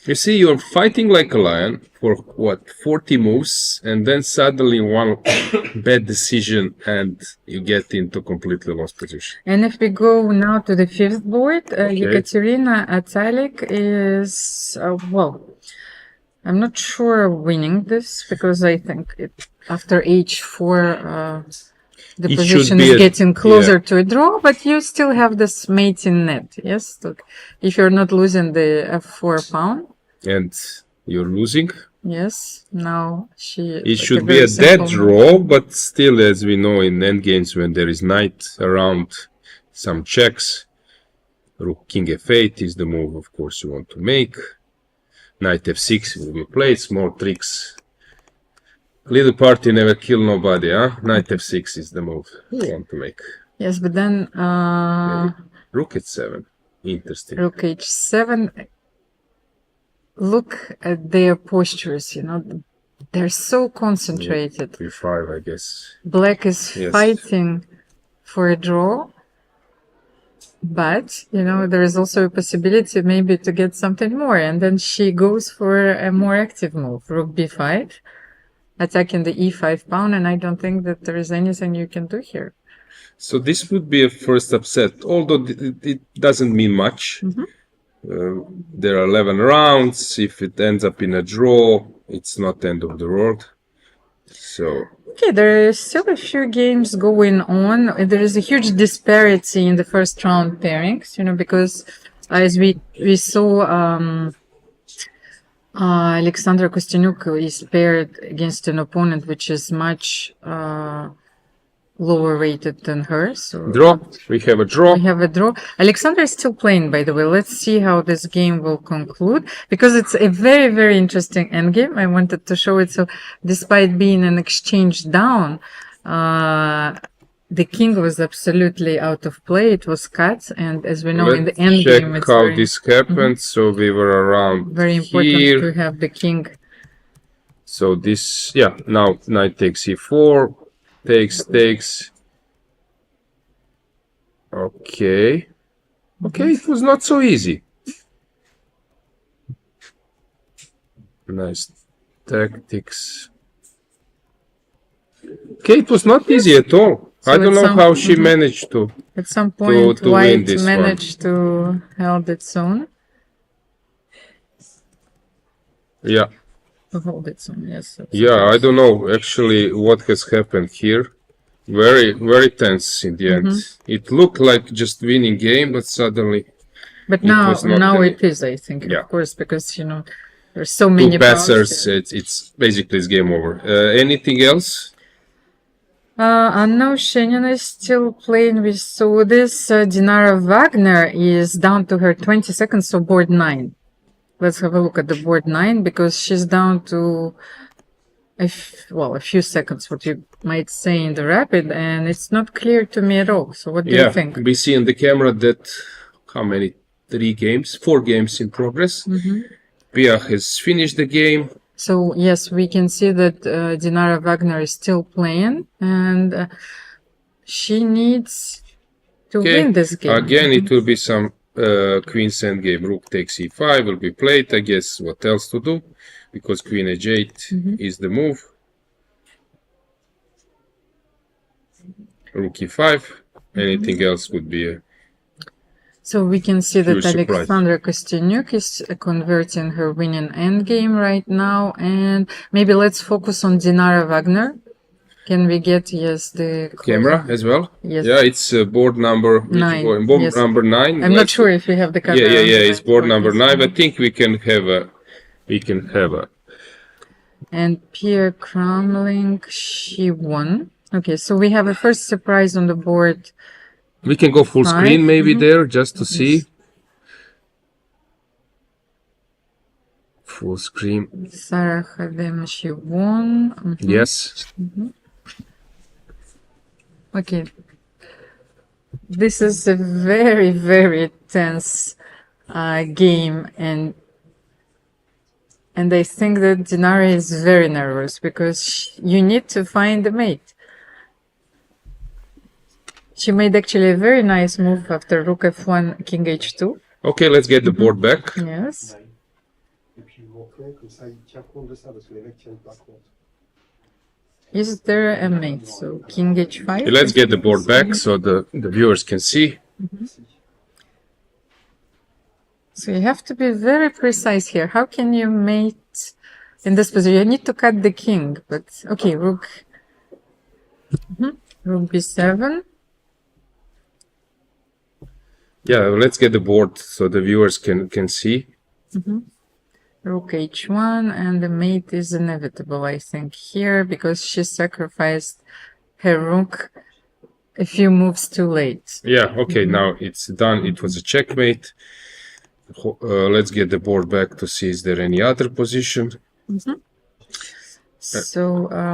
You see, you're fighting like a lion for 40 moves, and then suddenly one bad decision and you get into completely lost position. And if we go now to the fifth board, Ekaterina Atalik is I'm not sure winning this, because I think after h4 the It position should be is a- getting closer to a draw, but you still have this mate in net. Yes, look, if you're not losing the f4 pawn. And you're losing. Yes, now she. It like should be very a dead simple move. draw, but still, as we know in endgames, when there is knight around, some checks, rook king f8 is the move, of course, you want to make. Knight f6 will be played, small tricks. Little party never kill nobody, huh? Knight f6 is the move you want to make. Yes, but then Rook h7, interesting. rook h7. Look at their postures. You know, they're so concentrated. b5, I guess. Black is Yes. fighting for a draw, but you know there is also a possibility maybe to get something more, and then she goes for a more active move, rook b5, attacking the e5 pawn, and I don't think that there is anything you can do here. So this would be a first upset, although it doesn't mean much. There are 11 rounds. If it ends up in a draw, it's not the end of the world. So Okay, there are still a few games going on. There is a huge disparity in the first round pairings, you know, because as we saw, Alexandra Kosteniuk is paired against an opponent which is much lower rated than her. So Draw. We have a draw. we have a draw. Alexandra is still playing, by the way. Let's see how this game will conclude, because it's a very, very interesting endgame. I wanted to show it. So despite being an exchange down, the king was absolutely out of play. It was cut. And as we know, in the Let's endgame, check it's how very, this happened. So we were around very important here. to have the king. So this, yeah, now knight takes e4, takes. Okay. Okay, it was not so easy. Nice tactics. Okay, it was not easy at all. So I don't at know some- how she managed to. At some point, to win White this one. managed to hold its own. Yeah. To hold its own, yes. Yeah, I don't know actually what has happened here. Very, very tense in the end. It looked like just winning game, but suddenly But It now, was not now any- it is, I think, Yeah. of course, because, you know, there's so many two pawns passers, here. it's basically it's game over. Anything else? And now Shenin is still playing with, so this Dinara Wagner is down to her 20 seconds, so board 9. Let's have a look at the board 9, because she's down to a few seconds, what you might say in the rapid, and it's not clear to me at all. So what do you think? We see on the camera that how many? 4 games in progress. Pia has finished the game. So yes, we can see that Dinara Wagner is still playing, and she needs to win this game. Again, it will be some queen's endgame. Rook takes e5 will be played. I guess what else to do, because queen h8 is the move. Rook e5. Anything else would be a So we can see that Huge surprise. Alexandra Kosteniuk is converting her winning endgame right now, and maybe let's focus on Dinara Wagner. Can we get, yes, the camera as well? Yes. Yeah, it's board number 9, Board yes. number 9. I'm not sure if we have the camera. Yeah. It's board number 9. I Yes. think we can have a. And Pia Cramling, she won. Okay, so we have a first surprise on the board. We can go full 5, screen maybe there just to see. Full screen. Sarah Hadem, she won. Yes. Okay. This is a very, very tense game, and I think that Dinara is very nervous because you need to find a mate. She made actually a very nice move after rook f1, king h2. Okay, let's get the board back. Yes. Et puis montrer, comme ça il tient compte de ça parce que les mecs tiennent pas compte. Is there a mate? So king h5. Let's get the board back so the viewers can see. So you have to be very precise here. How can you mate in this position? You need to cut the king, but okay, rook. Rook b7. Yeah, let's get the board so the viewers can see. Rook h1, and the mate is inevitable, I think, here, because she sacrificed her rook a few moves too late. Yeah, okay, now it's done. It was a checkmate. Let's get the board back to see is there any other position. So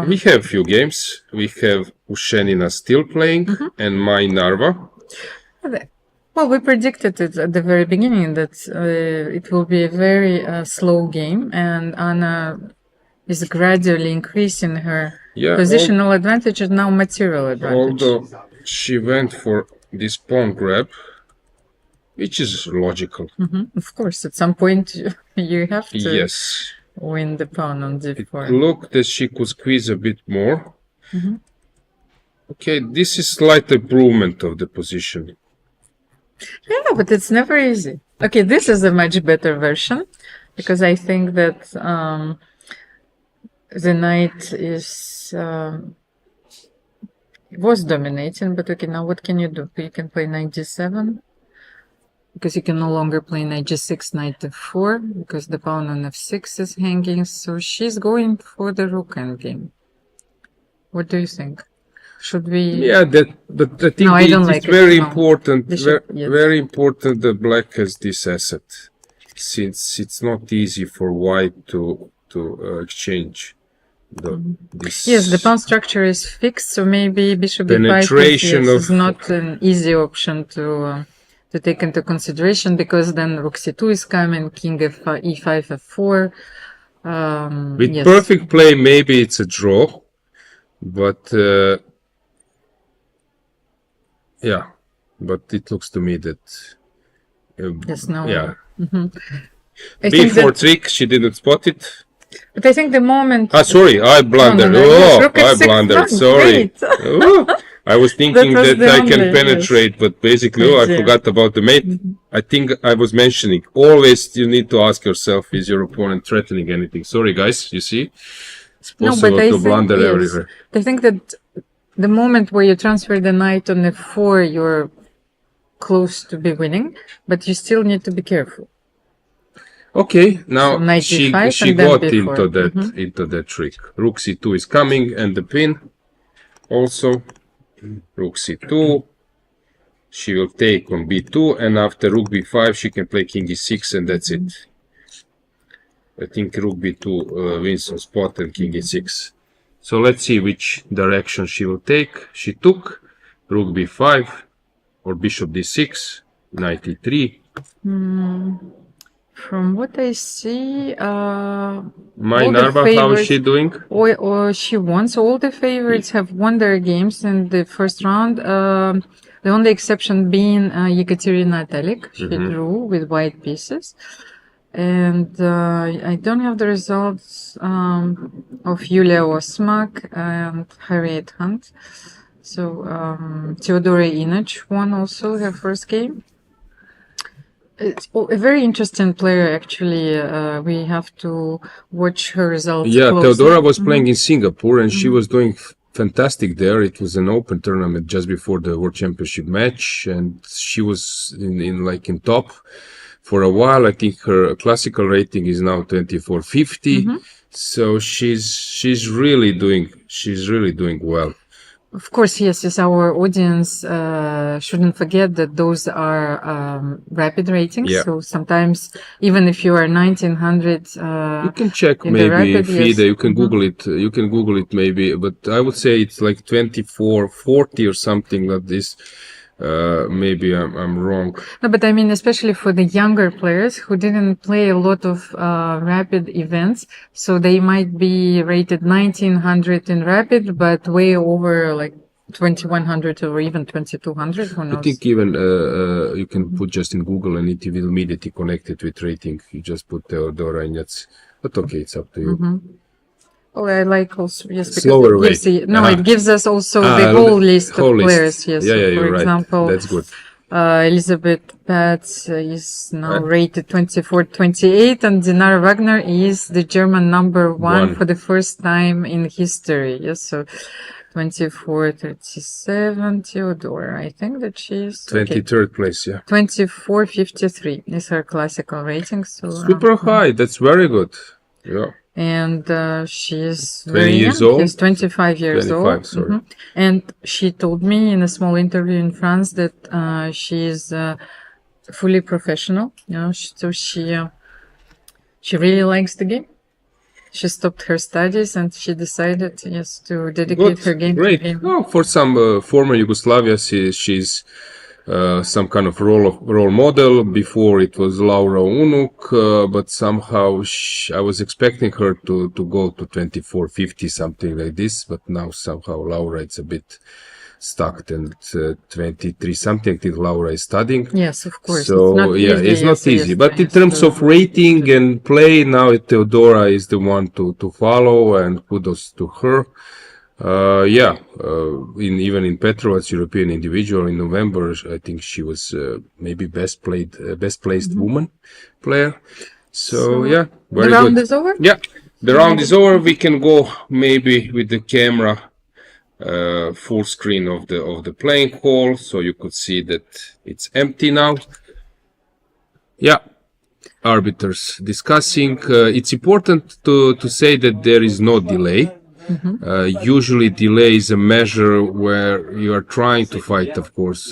We have few games. We have Ushenina still playing and my Narva. well, we predicted it at the very beginning that it will be a very slow game, and Anna is gradually increasing her Yeah, positional advantage and now material advantage. although she went for this pawn grab, which is logical. Of course, at some point you have to Yes. win the pawn on d4. Look that she could squeeze a bit more. Okay, this is slight improvement of the position. Yeah, but it's never easy. Okay, this is a much better version, because I think that the knight was dominating, but okay, now what can you do? You can play knight g7, because you can no longer play knight g6, knight f4, because the pawn on f6 is hanging, so she's going for the rook endgame. What do you think? Should we? Yeah, but I think No, I don't it's like it, very no. important, Bishop, yes. very important that black has this asset, since it's not easy for white to exchange this. Yes, the pawn structure is fixed, so maybe bishop b5 Penetration is of- not an easy option to take into consideration, because then rook c2 is coming, king e5, f4. With Yes. perfect play, maybe it's a draw, but yeah, but it looks to me that Yes, no. yeah. I think B4 that, trick, she didn't spot it. but I think the moment. Ah, sorry, I blundered. No, yes, Oh, rook I f6, blundered. no, Sorry. great. Oh, I was thinking was that the I can only, penetrate, but basically, I Yeah. forgot about the mate. I think I was mentioning, always you need to ask yourself, is your opponent threatening anything? Sorry, guys, you see? It's No, possible but I to think, blunder yes, everywhere. I think that the moment where you transfer the knight on f4, you're close to be winning, but you still need to be careful. Okay, now So knight she d5 and then got b4. into that trick. Rook c2 is coming, and the pin also. Rook c2. She will take on b2, and after rook b5, she can play king e6, and that's it. I think rook b2 wins on spot and king e6. So let's see which direction she will take. She took rook b5 or bishop d6, knight e3. From what I see, My all the Narva, how is favorites- she doing? or she won. So all the favorites have won their games in the first round. The only exception being Ekaterina Atalik. She drew with white pieces. And I don't have the results of Yulia Osmak and Harriet Hunt. So Theodora Inac won also her first game. It's a very interesting player, actually. We have to watch her results Yeah, closely. Theodora was playing in Singapore and she was doing fantastic there. It was an open tournament just before the World Championship match, and she was in top for a while. I think her classical rating is now 2450. So she's really doing well. Of course, yes, our audience shouldn't forget that those are rapid ratings. Yeah. So sometimes, even if you are 1900, You can check in the maybe rapid, FIDE, yes. you can Google it. You can Google it maybe, but I would say it's like 2440 or something like this. Maybe I'm wrong. No, but I mean, especially for the younger players who didn't play a lot of rapid events, so they might be rated 1900 in rapid, but way over like 2100 or even 2200. Who knows? I think even you can put just in Google and it will immediately connect it with rating. You just put Theodora and that's, but okay, it's up to you. Oh, I like also, yes, because Slower it gives way. it gives us also the whole list of whole list. players. Yes, Yeah, so you're for right. example, That's good. Elisabeth Paehtz is now rated 24-28, and Dinara Wagner is the German number one One. for the first time in history. Yes, so 24:37. Theodora, I think that she's 23rd place, yeah. 24:53 is her classical rating. So Super high. That's very good. Yeah. and she's 20 very years young. old? She's 25 years 25, old. sorry. And she told me in a small interview in France that she's fully professional. So she really likes the game. She stopped her studies and she decided, yes, to dedicate her game Great. to game. No, for some former Yugoslavia, she's some kind of role model. Before it was Laura Unuk, but somehow I was expecting her to go to 24:50, something like this. But now somehow Laura it's a bit stuck, and 23 something till Laura is studying. Yes, of course. So it's not easy, it's not easy. yes, But in yes, terms of rating and play, now Theodora is the one to follow, and kudos to her. Even in Petrovac's European individual in November, I think she was maybe best placed woman player. So yeah, very the round good. is over? Yeah, the round is over. We can go maybe with the camera full screen of the playing hall, so you could see that it's empty now. Yeah, arbiters discussing. It's important to say that there is no delay. Usually delay is a measure where you are trying to fight, of course,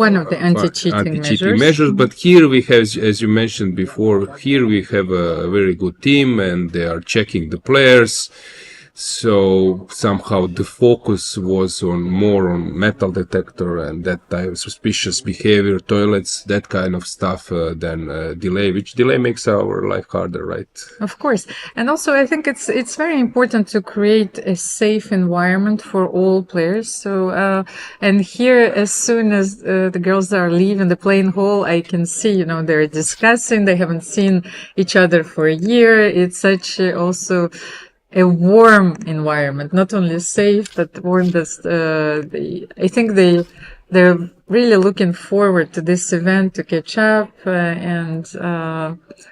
One of the anti-cheating measures. But here we have, as you mentioned before, here we have a very good team and they are checking the players. So somehow the focus was more on metal detector and that type of suspicious behavior, toilets, that kind of stuff than delay, which delay makes our life harder, right? Of course. And also I think it's very important to create a safe environment for all players. So and here as soon as the girls are leaving the playing hall, I can see, they're discussing, they haven't seen each other for a year. It's such also a warm environment, not only safe, but warm. I think they're really looking forward to this event to catch up, and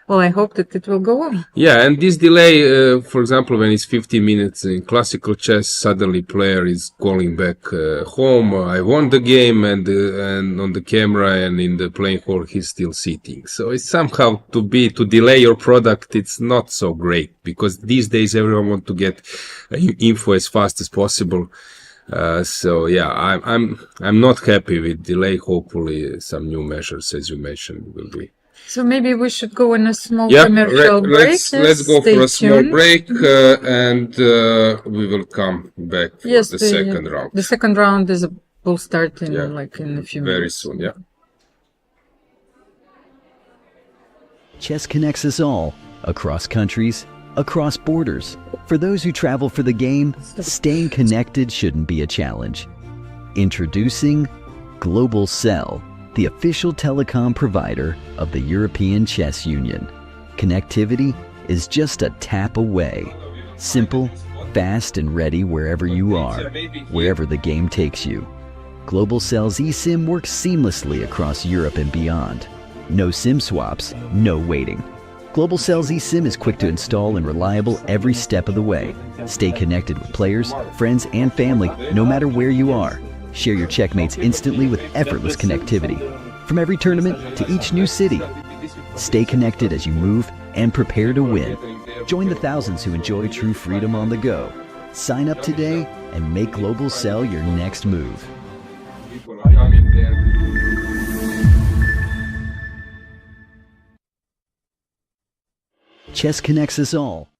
I hope that it will go on. Yeah, and this delay, for example, when it's 15 minutes in classical chess, suddenly player is calling back home. I won the game, and on the camera and in the playing hall, he's still sitting. So it's somehow to delay your product. It's not so great because these days everyone wants to get info as fast as possible. So yeah, I'm not happy with delay. Hopefully, some new measures, as you mentioned, will be. So maybe we should go on a small commercial break. Let's go for a small break, and we will come back for the second round. The second round will start in in a few minutes. Very soon, yeah. Chess connects us all, across countries, across borders. For those who travel for the game, staying connected shouldn't be a challenge. Introducing Global Cell, the official telecom provider of the European Chess Union. Connectivity is just a tap away. Simple, fast, and ready wherever you are, wherever the game takes you. Global Cell's eSIM works seamlessly across Europe and beyond. No SIM swaps, no waiting. Global Cell's eSIM is quick to install and reliable every step of the way. Stay connected with players, friends, and family, no matter where you are. Share your checkmates instantly with effortless connectivity. From every tournament to each new city. Stay connected as you move and prepare to win. Join the thousands who enjoy true freedom on the go. Sign up today and make Global Cell your next move. People are coming there. Chess connects us all.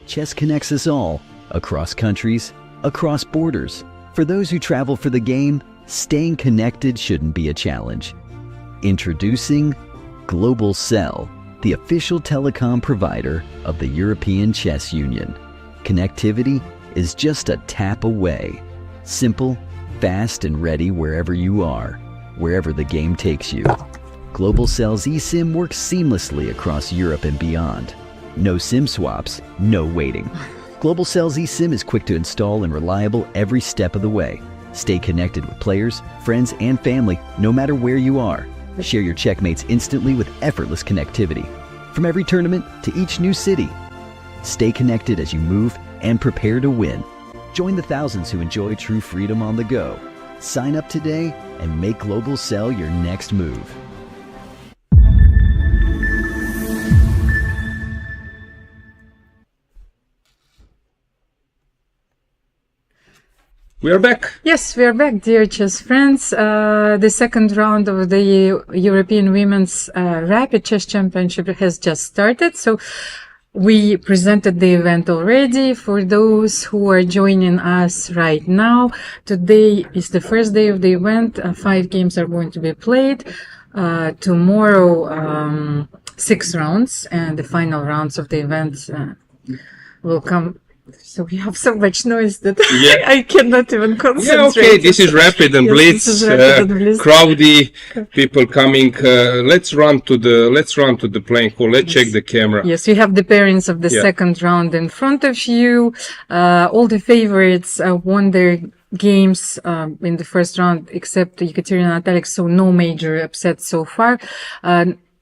Chess connects us all, across countries, across borders. For those who travel for the game, staying connected shouldn't be a challenge. Introducing Global Cell, the official telecom provider of the European Chess Union. Connectivity is just a tap away. Simple, fast, and ready wherever you are, wherever the game takes you. Global Cell's eSIM works seamlessly across Europe and beyond. No SIM swaps, no waiting. Global Cell's eSIM is quick to install and reliable every step of the way. Stay connected with players, friends, and family no matter where you are. Share your checkmates instantly with effortless connectivity. From every tournament to each new city. Stay connected as you move and prepare to win. Join the thousands who enjoy true freedom on the go. Sign up today and make Global Cell your next move. We are back. Yes, we are back, dear chess friends. The second round of the European Women's Rapid Chess Championship has just started. So we presented the event already. For those who are joining us right now, today is the first day of the event. 5 games are going to be played. Tomorrow, 6 rounds, and the final rounds of the event will come. So we have so much noise that I cannot even concentrate. Yeah, okay, this is Rapid and Blitz, crowdy, people coming. Let's run to the playing hall. Let's check the camera. Yes, you have the pairings of the second round in front of you. All the favorites won their games in the first round, except Ekaterina Atalik, so no major upsets so far.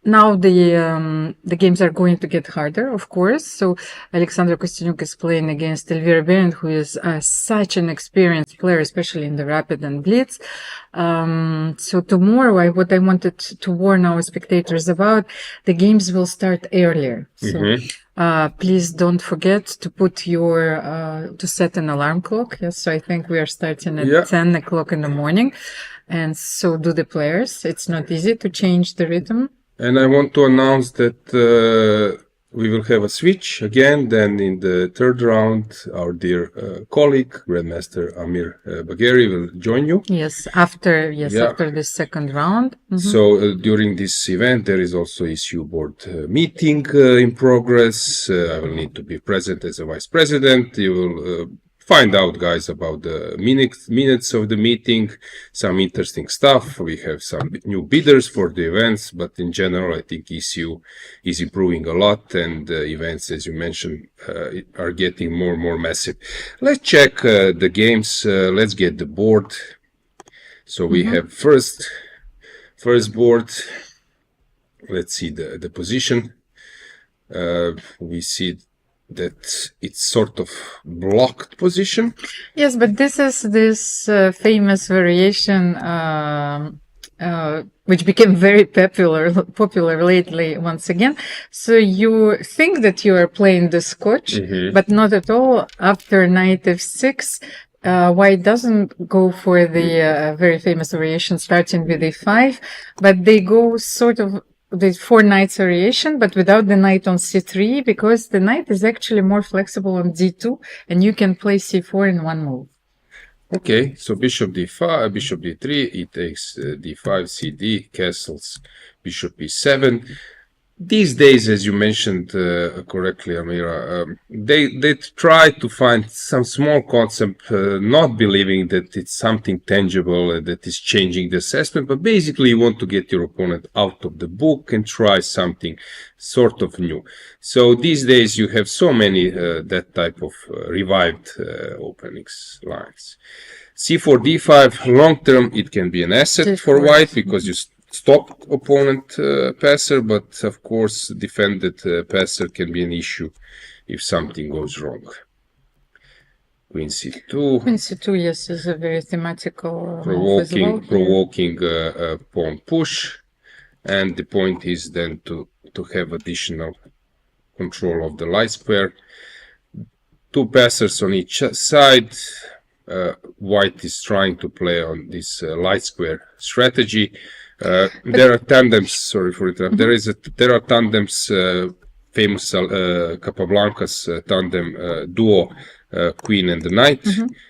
Now the games are going to get harder, of course. So Alexandra Kosteniuk is playing against Elvira Behrendt, who is such an experienced player, especially in the Rapid and Blitz. So tomorrow, what I wanted to warn our spectators about, the games will start earlier. So please don't forget to put to set an alarm clock. Yes, so I think we are starting at 10 o'clock in the morning. And so do the players. It's not easy to change the rhythm. And I want to announce that we will have a switch again. Then in the third round, our dear colleague, Grandmaster Amir Bagheri, will join you. Yes, after the second round. So during this event, there is also issue board meeting in progress. I will need to be present as a vice president. You will find out, guys, about the minutes of the meeting, some interesting stuff. We have some new bidders for the events, but in general, I think ECU is improving a lot, and events, as you mentioned, are getting more and more massive. Let's check the games. Let's get the board. So we have first board. Let's see the position. We see that it's sort of blocked position. Yes, but this is famous variation which became very popular lately once again. So you think that you are playing the Scotch, but not at all. After knight f6, white doesn't go for the very famous variation starting with a5, but they go sort of the 4 knights variation, but without the knight on c3, because the knight is actually more flexible on d2, and you can play c4 in one move. Okay, so bishop d5, bishop d3, e takes d5, cd, castles, bishop e7. These days, as you mentioned correctly, Amira, they try to find some small concept, not believing that it's something tangible that is changing the assessment, but basically you want to get your opponent out of the book and try something sort of new. So these days you have so many that type of revived openings lines. c4, d5, long term it can be an asset for white because you stop opponent passer, but of course defended passer can be an issue if something goes wrong. Queen c2. Queen c2, yes, is a very thematical provoking pawn push, and the point is then to have additional control of the light square. 2 passers on each side. White is trying to play on this light square strategy. There are tandems. Sorry for interrupting. There are tandems famous Capablanca's tandem duo, queen and the knight.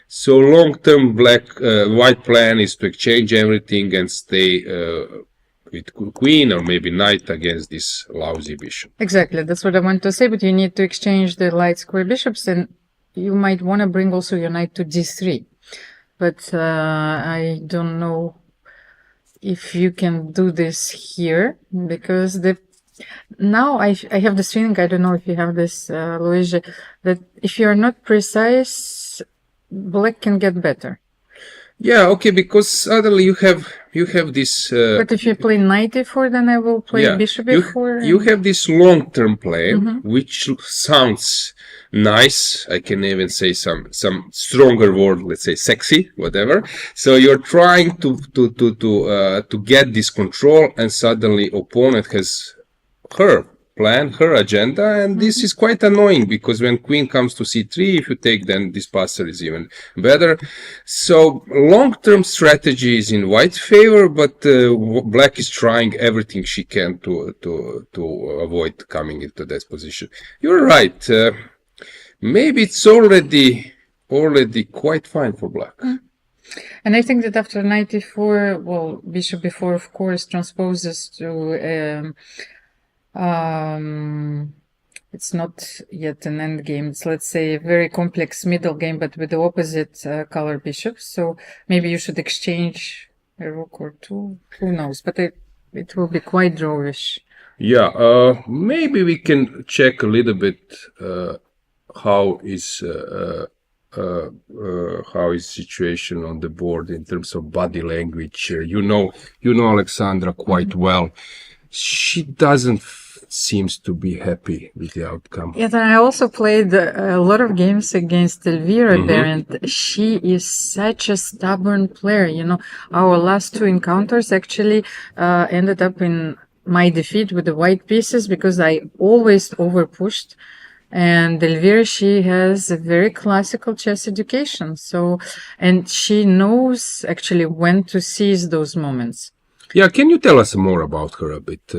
So long-term white plan is to exchange everything and stay with queen or maybe knight against this lousy bishop. Exactly, that's what I want to say, but you need to exchange the light square bishops, and you might want to bring also your knight to d3. But I don't know if you can do this here, because now I have this feeling, I don't know if you have this, Alojzije, that if you are not precise, black can get better. Yeah, okay, because suddenly you have this. But if you play knight e4, then I will play bishop e4. You have this long-term play, which sounds nice. I can even say some stronger word, let's say sexy, whatever. So you're trying to get this control, and suddenly opponent has her plan, her agenda, and this is quite annoying, because when queen comes to c3, if you take, then this passer is even better. So long-term strategy is in white favor, but black is trying everything she can to avoid coming into that position. You're right. Maybe it's already quite fine for black. And I think that after knight e4, well, bishop e4, of course, transposes to it's not yet an end game. It's, let's say, a very complex middle game, but with the opposite color bishops. So maybe you should exchange a rook or two. Who knows? But it will be quite drawish. Yeah, maybe we can check a little bit how is situation on the board in terms of body language. You know Alexandra quite well. She doesn't seems to be happy with the outcome. Yes, and I also played a lot of games against Elvira there, and she is such a stubborn player. You know, our last two encounters actually ended up in my defeat with the white pieces, because I always overpushed. And Elvira, she has a very classical chess education. So, and she knows actually when to seize those moments. Yeah, can you tell us more about her a bit?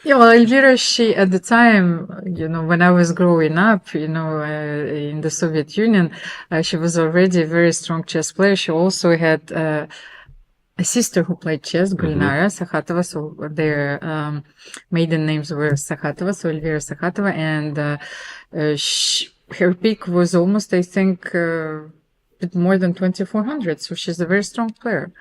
Yeah, well, Elvira, she, at the time, you know, when I was growing up, you know, in the Soviet Union, she was already a very strong chess player. She also had a sister who played chess, Gulnara Sakhatova, so their maiden names were Sakhatova, so Elvira Sakhatova, and her peak was almost, I think, a bit more than 2400, so she's a very strong player.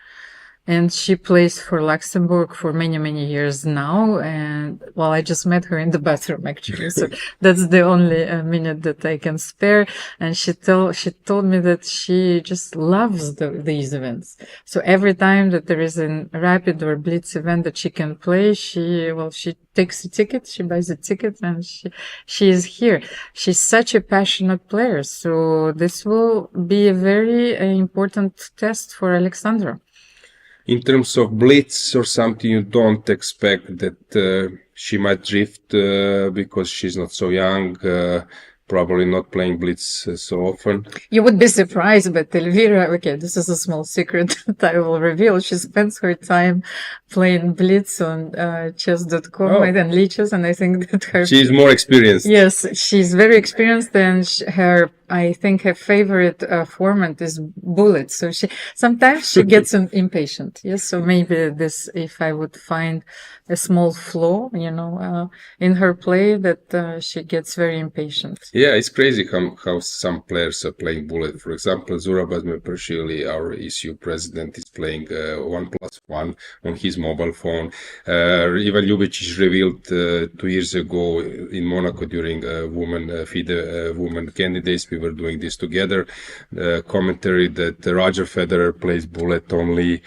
And she plays for Luxembourg for many, many years now. And well, I just met her in the bathroom actually. So that's the only minute that I can spare. And she told me that she just loves these events. So every time that there is a rapid or blitz event that she can play, she takes a ticket, she buys a ticket, and she is here. She's such a passionate player. So this will be a very important test for Alexandra. In terms of blitz or something, you don't expect that she might drift because she's not so young, probably not playing blitz so often. You would be surprised, but Elvira, okay, this is a small secret that I will reveal. She spends her time playing blitz on chess.com and Lichess, and I think that she's more experienced. Yes, she's very experienced, and I think her favorite format is bullet. So sometimes she gets impatient. Yes, so maybe if I would find a small flaw, in her play, that she gets very impatient. Yeah, it's crazy how some players are playing bullet. For example, Zurabaz Mepershvili, our ECU president, is playing 1+1 on his mobile phone. Ivan Ljubicic revealed 2 years ago in Monaco during FIDE women candidates. We were doing this together. Commentary that Roger Federer plays bullet only.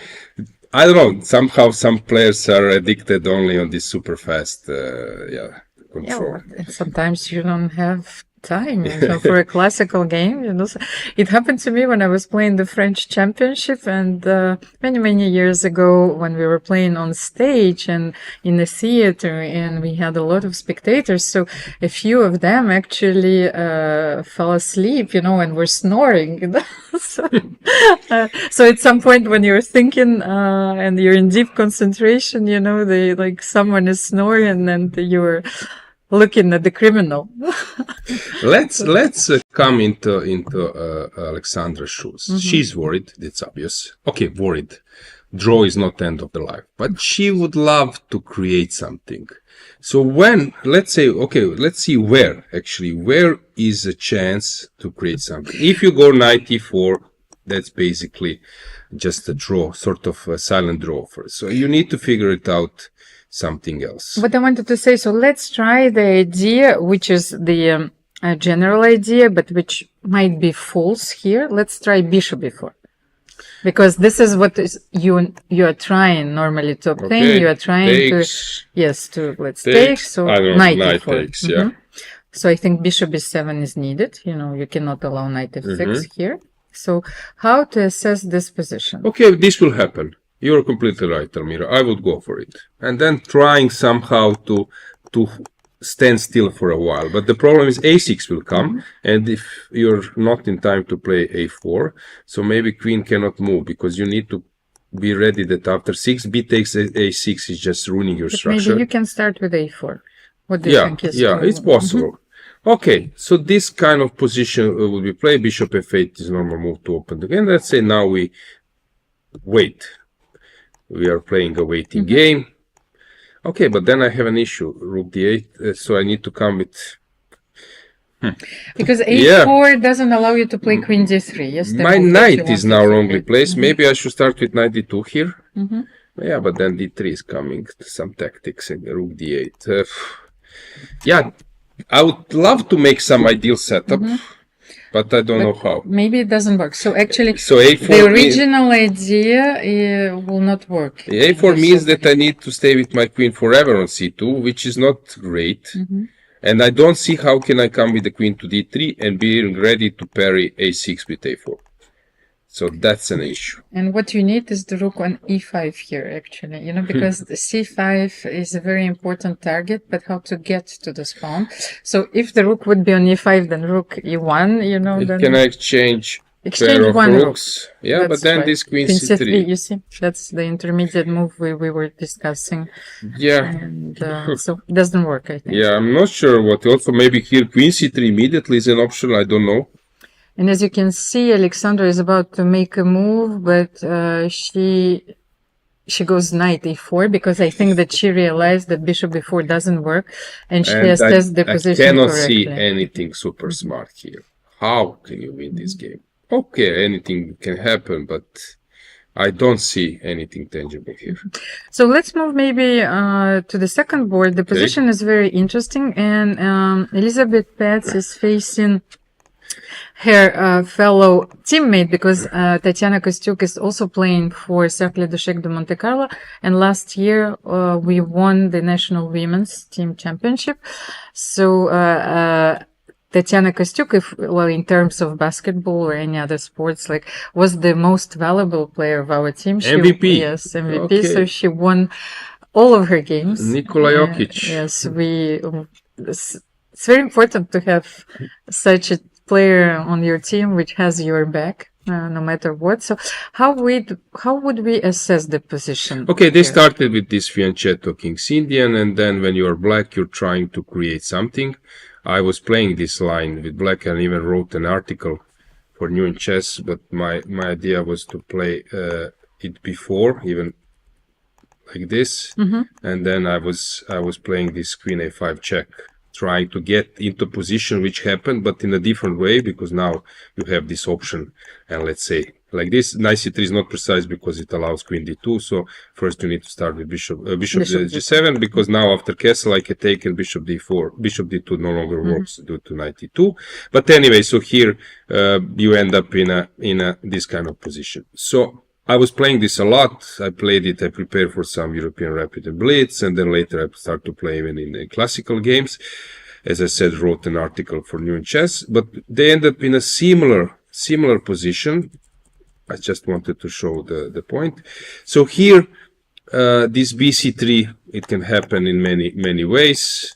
I don't know. Somehow some players are addicted only on this super fast control. Yeah, sometimes you don't have time for a classical game. It happened to me when I was playing the French Championship, and many years ago when we were playing on stage and in the theater, and we had a lot of spectators. So a few of them actually fell asleep, and were snoring. So at some point when you're thinking and you're in deep concentration, someone is snoring, and you're looking at the criminal. Let's come into Alexandra's shoes. She's worried. It's obvious. Okay, worried. Draw is not end of the life, but she would love to create something. So let's see where is a chance to create something. If you go knight e4, that's basically just a draw, sort of a silent draw for it. So you need to figure it out something else. What I wanted to say, so let's try the idea, which is the general idea, but which might be false here. Let's try bishop e4. Because this is what you are trying normally to obtain. Okay, you are trying takes, let's takes, take. So knight e4. takes, yeah. So I think bishop e7 is needed. You cannot allow knight f6 here. So how to assess this position? Okay, this will happen. You're completely right, Almira. I would go for it. And then trying somehow to stand still for a while. But the problem is a6 will come, and if you're not in time to play a4, so maybe queen cannot move, because you need to be ready that after 6, b takes a6 is just ruining your structure. Maybe you can start with a4. What do you think is it's possible. Okay, so this kind of position will be played. Bishop f8 is normal move to open again. Let's say now we wait. We are playing a waiting game. Okay, but then I have an issue. Rook d8, so I need to come with... Because a4 doesn't allow you to play queen d3. Yes, my knight is now wrongly placed. Maybe I should start with knight d2 here. Yeah, but then d3 is coming. Some tactics and rook d8. Yeah, I would love to make some ideal setup, but I don't know how. Maybe it doesn't work. So actually, a4 the original idea will not work. a4 means that I need to stay with my queen forever on c2, which is not great. And I don't see how can I come with the queen to d3 and being ready to parry a6 with a4. So that's an issue. And what you need is the rook on e5 here, actually, because the c5 is a very important target, but how to get to this pawn. So if the rook would be on e5, then rook e1, then... Can I exchange pair of one rooks? rook. Yeah, but then this queen c3. You see, that's the intermediate move we were discussing. Yeah. And so it doesn't work, I think. Yeah, I'm not sure what. Also, maybe here queen c3 immediately is an option. I don't know. And as you can see, Alexandra is about to make a move, but she goes knight e4, because I think that she realized that bishop e4 doesn't work, and she has tested the position I cannot correctly. see anything super smart here. How can you win this game? Okay, anything can happen, but I don't see anything tangible here. So let's move maybe to the second board. The position is very interesting, and Elisabeth Paehtz is facing her fellow teammate, because Tatiana Kosteniuk is also playing for Cercle d'Échecs de Monte Carlo, and last year we won the national women's team championship. So Tatiana Kosteniuk, in terms of basketball or any other sports, was the most valuable player of our team. MVP. Yes, MVP. Okay. So she won all of her games. Nikola Jokic. Yes, it's very important to have such a player on your team which has your back, no matter what. So how would we assess the position? Okay, they started with this fianchetto King's Indian, and then when you are black, you're trying to create something. I was playing this line with black and even wrote an article for New in Chess, but my idea was to play it before, even like this, and then I was playing this queen a5 check, trying to get into position, which happened, but in a different way, because now you have this option. And let's say like this, knight c3 is not precise because it allows queen d2. So first you need to start with bishop g7, because now after castle I can take and bishop d4. Bishop d2 no longer works due to knight d2. But anyway, so here you end up in a this kind of position. So I was playing this a lot. I played it. I prepared for some European Rapid and Blitz, and then later I started to play even in the classical games. As I said, wrote an article for New in Chess, but they end up in a similar position. I just wanted to show the point. So here, this bc3, it can happen in many ways.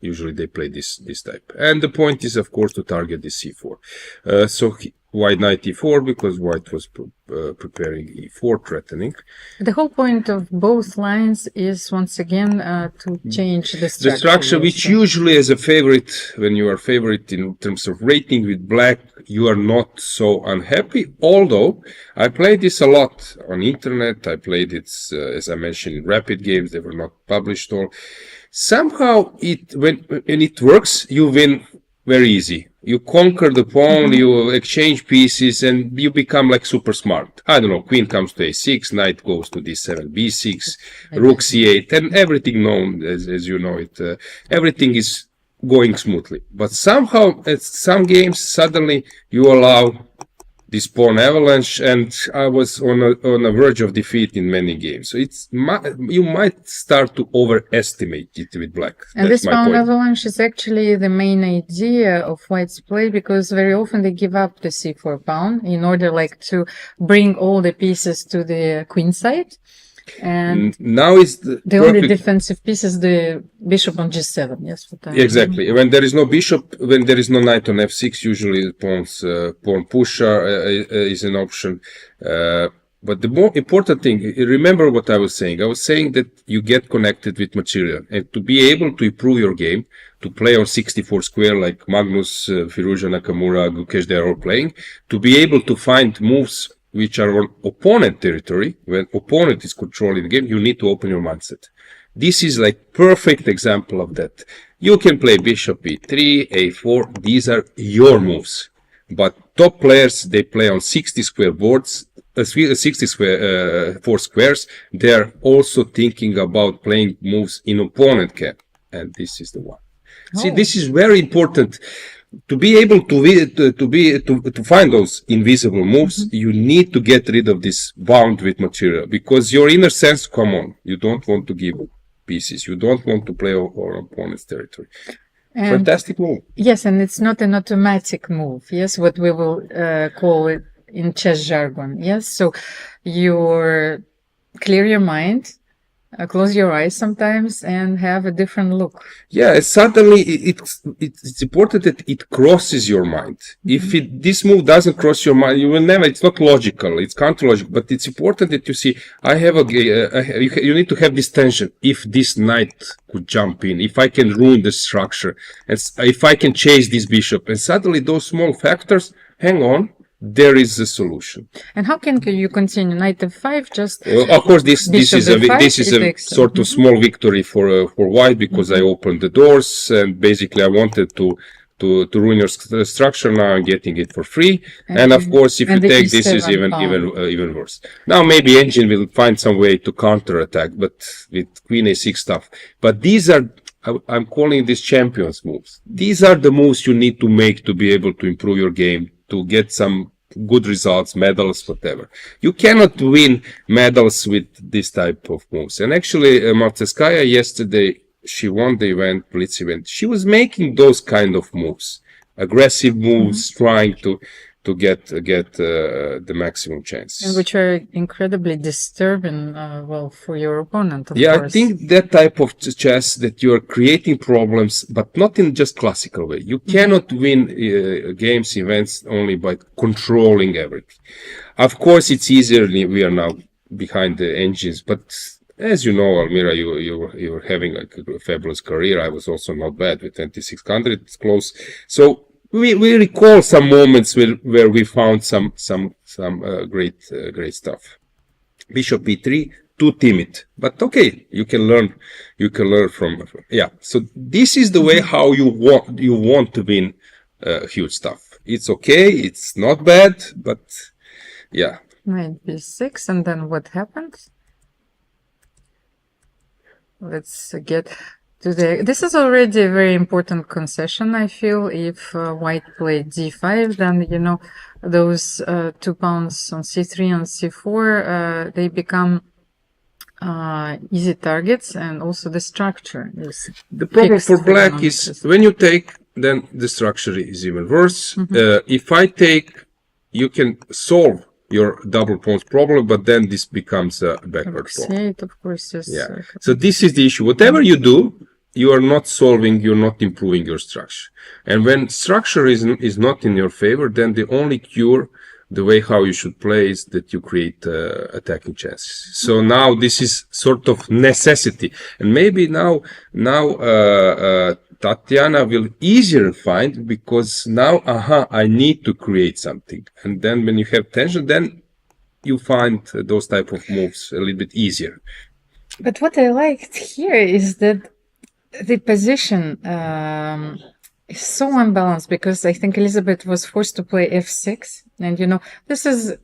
Usually they play this type, and the point is, of course, to target this c4. So white knight e4 because white was preparing e4, threatening. The whole point of both lines is once again to change the structure. The structure, which usually as a favorite, when you are favorite in terms of rating with black, you are not so unhappy. Although I played this a lot on internet, I played it, as I mentioned, in rapid games. They were not published all. Somehow, when it works, you win very easy. You conquer the pawn, you exchange pieces, and you become like super smart. I don't know, queen comes to a6, knight goes to d7, b6, rook c8, and everything known as you know it. Everything is going smoothly. But somehow, at some games, suddenly you allow this pawn avalanche, and I was on a verge of defeat in many games. So you might start to overestimate it with black. And this pawn avalanche is actually the main idea of white's play, because very often they give up the c4 pawn in order like to bring all the pieces to the queen side. And now is the only defensive piece is the bishop on g7. Yes, exactly. When there is no bishop, when there is no knight on f6, usually pawn pusher is an option. But the more important thing, remember what I was saying. I was saying that you get connected with material, and to be able to improve your game, to play on 64 square like Magnus, Firouzja Nakamura, Gukesh, they are all playing, to be able to find moves which are on opponent territory, when opponent is controlling the game, you need to open your mindset. This is like perfect example of that. You can play bishop e3, a4, these are your moves. But top players, they play on 60 square boards, 64 squares. They are also thinking about playing moves in opponent camp. And this is the one. See, this is very important. To be able to find those invisible moves, you need to get rid of this bound with material, because your inner sense, come on, you don't want to give pieces, you don't want to play on opponent's territory. And fantastic move. Yes, and it's not an automatic move. Yes, what we will call it in chess jargon. Yes, so you clear your mind. Close your eyes sometimes and have a different look. Yeah, suddenly it's important that it crosses your mind. If this move doesn't cross your mind, you will never. It's not logical. It's counter-logical. But it's important that you see. You need to have this tension. If this knight could jump in, if I can ruin the structure, and if I can chase this bishop, and suddenly those small factors, hang on. There is a solution. And how can you continue? Knight f5, just of course this is a sort of small victory for white, because I opened the doors, and basically I wanted to ruin your structure. Now I'm getting it for free. And of course, if you take this, is even worse. Now maybe engine will find some way to counterattack, but with queen a6 stuff. But these are, I'm calling these champions moves. These are the moves you need to make to be able to improve your game, to get some good results, medals, whatever. You cannot win medals with this type of moves. And actually, Martevskaya yesterday, she won the event, Blitz event. She was making those kind of moves, aggressive moves, trying to get the maximum chance. And which are incredibly disturbing, for your opponent, of course. I think that type of chess, that you are creating problems, but not in just classical way. You cannot win games, events only by controlling everything. Of course, it's easier. We are now behind the engines, but as you know, Almira, you were having like a fabulous career. I was also not bad with 2600. It's close. So we recall some moments where we found some great stuff. Bishop e3, too timid, but okay, you can learn from. Yeah. So this is the way how you want to win huge stuff. It's okay. It's not bad, but yeah. Knight b6, and then what happened? Let's get to this is already a very important concession, I feel. If white played d5, then, those 2 pawns on c3 and c4, they become easy targets, and also the structure is the problem for black is when you take, then the structure is even worse. If I take, you can solve your double pawns problem, but then this becomes a backward pawn. Of course, yes. Yeah. So this is the issue. Whatever you do, you are not solving, you're not improving your structure. And when structure is not in your favor, then the only cure, the way how you should play, is that you create attacking chances. So now this is sort of necessity, and maybe now Tatiana will easier find, because now I need to create something, and then when you have tension, then you find those type of moves a little bit easier. But what I liked here is that the position is so unbalanced, because I think Elisabeth was forced to play f6, and this is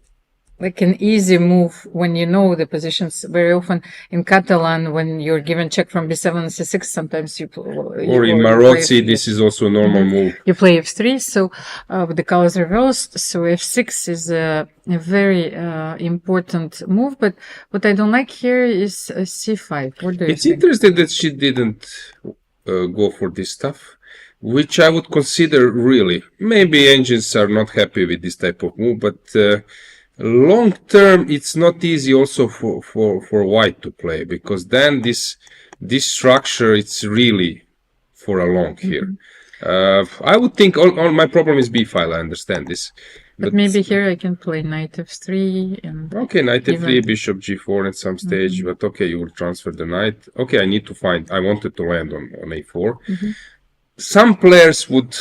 like an easy move when you know the positions. Very often in Catalan, when you're given check from b7 and c6, sometimes or in Marozzi, this is also a normal move. You play f3, so with the colors reversed. So f6 is a very important move. But what I don't like here is c5. What do you It's think? interesting that she didn't go for this stuff, which I would consider really. Maybe engines are not happy with this type of move, but long term it's not easy also for white to play, because then this structure, it's really for a long here. I would think all my problem is b file. I understand this, but maybe here I can play knight f3 and okay, knight f3, bishop g4 at some stage. But okay, you will transfer the knight. Okay, I wanted to land on a4. Some players would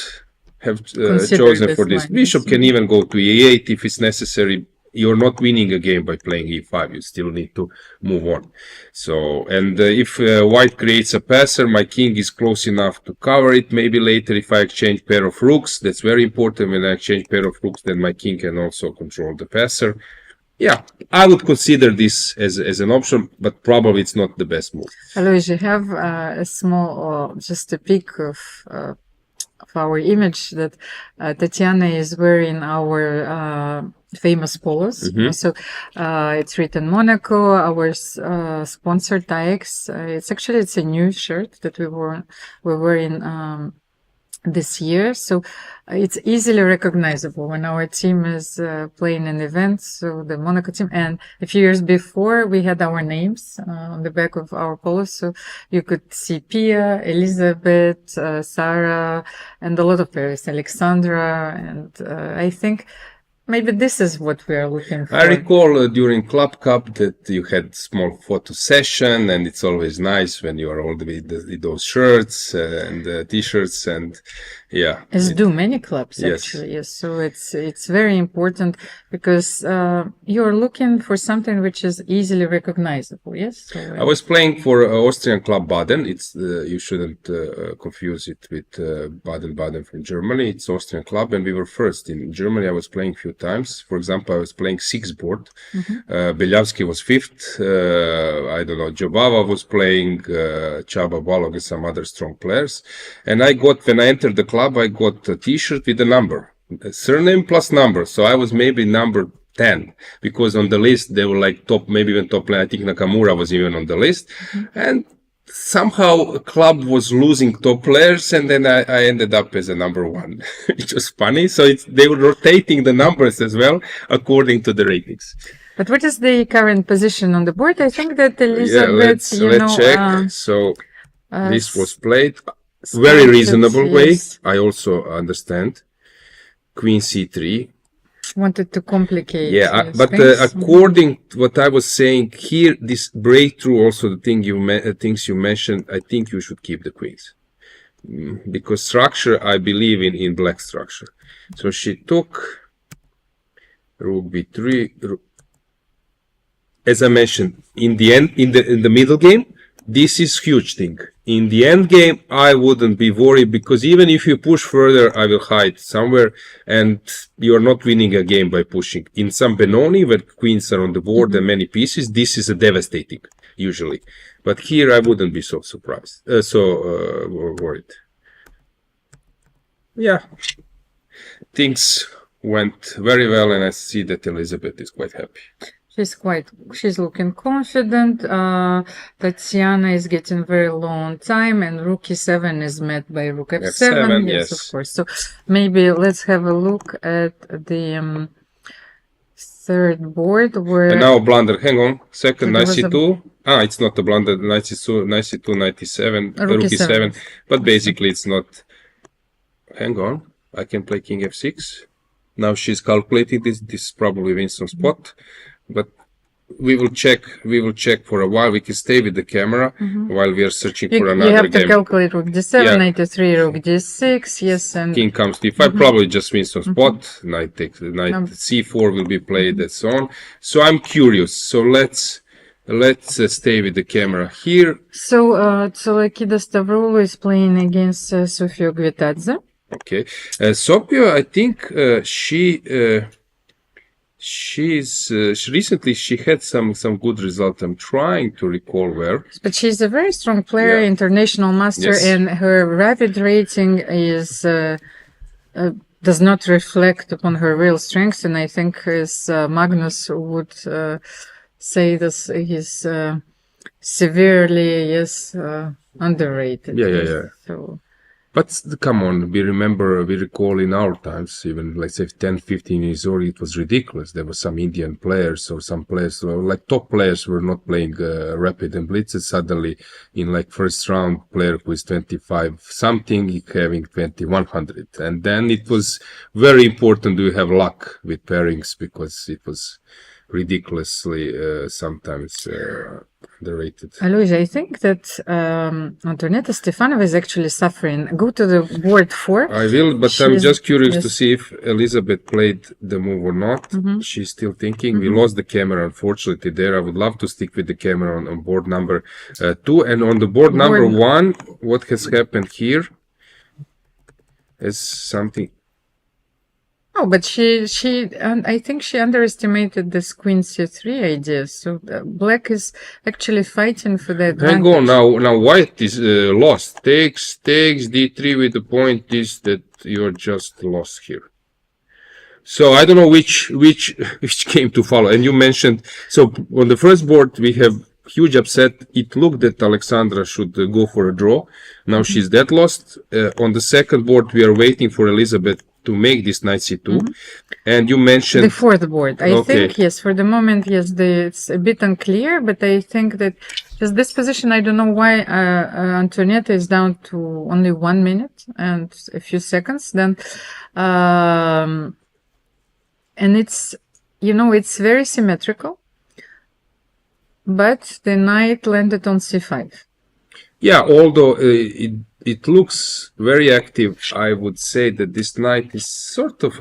have chosen for this. Bishop can even go to e8 if it's necessary. You're not winning a game by playing e5. You still need to move on. So, and if white creates a passer, my king is close enough to cover it. Maybe later, if I exchange pair of rooks, that's very important. When I exchange pair of rooks, then my king can also control the passer. Yeah, I would consider this as an option, but probably it's not the best move. Alojzije, you have a small, just a pic of our image that Tatiana is wearing our famous polos. So it's written Monaco, our sponsor TAEX. It's a new shirt that we're wearing this year, so it's easily recognizable when our team is playing an event. So the Monaco team, and a few years before we had our names on the back of our polos, so you could see Pia, Elisabeth, Sarah, and a lot of players, Alexandra, and I think maybe this is what we are looking for. I recall during Club Cup that you had small photo session, and it's always nice when you are all with those shirts and t-shirts, and yeah. As do many clubs, Yes. actually. Yes. So it's very important, because you're looking for something which is easily recognizable. Yes. So, I was playing for Austrian club Baden. It's you shouldn't confuse it with Baden-Baden from Germany. It's Austrian club, and we were first in Germany. I was playing a few times. For example, I was playing 6th board. Belyavsky was 5th. I don't know. Jobava was playing, Csaba Balog and some other strong players. And when I entered the club, I got a t-shirt with a number, a surname plus number. So I was maybe number 10, because on the list they were like top, maybe even top player. I think Nakamura was even on the list. And somehow a club was losing top players, and then I ended up as a number 1. It was funny. So they were rotating the numbers as well according to the ratings. but what is the current position on the board? I think that Elisabeth, let's check. So this was played very reasonable way. I also understand. Queen c3. Wanted to complicate. Yeah, but things. according to what I was saying here, this breakthrough, also the things you mentioned, I think you should keep the queens, because structure, I believe in black structure. So she took rook b3. As I mentioned, in the end, in the middle game, this is huge thing. In the end game, I wouldn't be worried, because even if you push further, I will hide somewhere, and you're not winning a game by pushing. In some Benoni, where queens are on the board and many pieces, this is a devastating, usually. But here, I wouldn't be so surprised, worried. Yeah, things went very well, and I see that Elisabeth is quite happy. She's looking confident. Tatiana is getting very low on time, and rook e7 is met by rook f7. Yes, of course. So maybe let's have a look at the third board where And now a blunder. Hang on. Second, there knight was a- c2. It's not a blunder. Knight c2, knight c2, knight e7, Rook rook e7. e7. But basically, it's not. Hang on. I can play king f6. Now she's calculating this. This probably wins some spot. But we will check. We will check for a while. We can stay with the camera while we are searching for you another have to game. calculate rook d7, Yeah. knight e3, rook d6, yes, and King comes to e5, probably just wins some spot. Knight takes knight c4 will be played and so on. So I'm curious. So let's stay with the camera here. so Tsolakidou Stavroula is playing against Sofia Gvitadze. Okay, Sofia, I think she recently she had some good result. I'm trying to recall where. But she's a very strong player, Yeah. international master, Yes. and her rapid rating is does not reflect upon her real strengths. And I think, as Magnus would say, this he's severely underrated. Yeah. So But come on, we recall in our times, even let's say 10, 15 years old, it was ridiculous. There were some Indian players or some players, like top players were not playing rapid and blitzes. Suddenly, in like first round, player who is 25 something, having 2100. And then it was very important to have luck with pairings because it was ridiculously sometimes underrated. Alojzije, I think that Antoaneta Stefanova is actually suffering. Go to the board 4. I will, but I'm She's- just curious to yes. see if Elisabeth played the move or not. She's still thinking. We lost the camera, unfortunately, there. I would love to stick with the camera on board number 2. And on the board number 1, what has happened here is something. Oh, but I think she underestimated this queen c3 idea. So black is actually fighting for that. Hang on, now white is lost. Takes d3 with the point is that you're just lost here. So I don't know which game to follow. And you mentioned, so on the first board we have huge upset. It looked that Alexandra should go for a draw. Now she's dead lost. On the second board we are waiting for Elisabeth to make this knight c2. And you mentioned The fourth board. I Okay. think, yes, for the moment, yes, it's a bit unclear, but I think that just this position, I don't know why Antoaneta is down to only 1 minute and a few seconds. Then, and it's, it's very symmetrical, but the knight landed on c5. Yeah, although it looks very active, I would say that this knight is sort of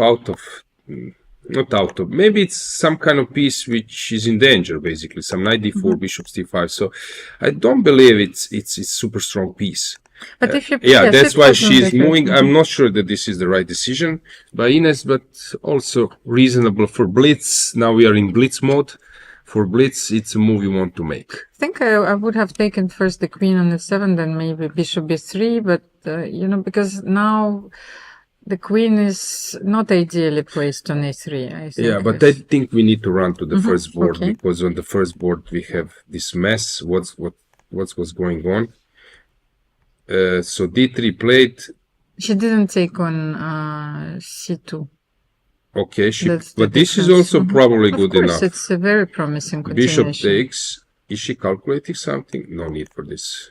maybe it's some kind of piece which is in danger, basically, some knight d4, bishop c5. So I don't believe it's super strong piece. But if you, Yeah, yes, that's it why was not she's that moving. good. I'm not sure that this is the right decision by Ines, but also reasonable for blitz. Now we are in blitz mode. For blitz, it's a move you want to make. I think I would have taken first the queen on f7, then maybe bishop b3, but, because now the queen is not ideally placed on a3, I think. Yeah, but I think we need to run to the first board, okay. because on the first board we have this mess. What's going on? So d3 played. She didn't take on c2. Okay, That's the but this is difference. also probably Of good course, enough. it's a very promising continuation. Bishop takes. Is she calculating something? No need for this.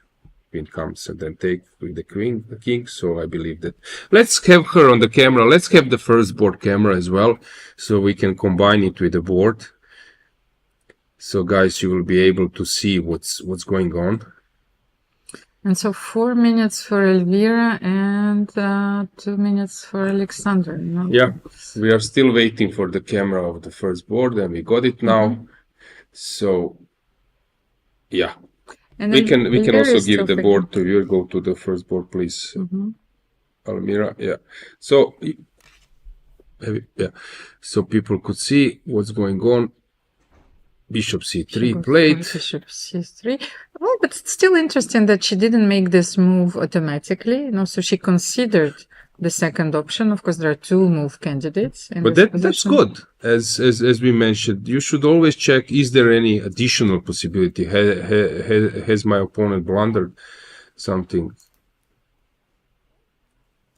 Queen comes and then take with the king. So I believe that. Let's have her on the camera. Let's have the first board camera as well, so we can combine it with the board. So guys, you will be able to see what's going on. And so 4 minutes for Elvira and 2 minutes for Alexandra. No? Yeah, we are still waiting for the camera of the first board, and we got it now. So yeah, And we then can Elvira also is give still the board to you. Go to the first board, please. Almira, yeah. So yeah, so people could see what's going on. Bishop c3 played. Bishop c3. Well, but it's still interesting that she didn't make this move automatically. So she considered the second option. Of course, there are 2 move candidates. In But this that's position. good. As we mentioned, you should always check, is there any additional possibility? Has my opponent blundered something?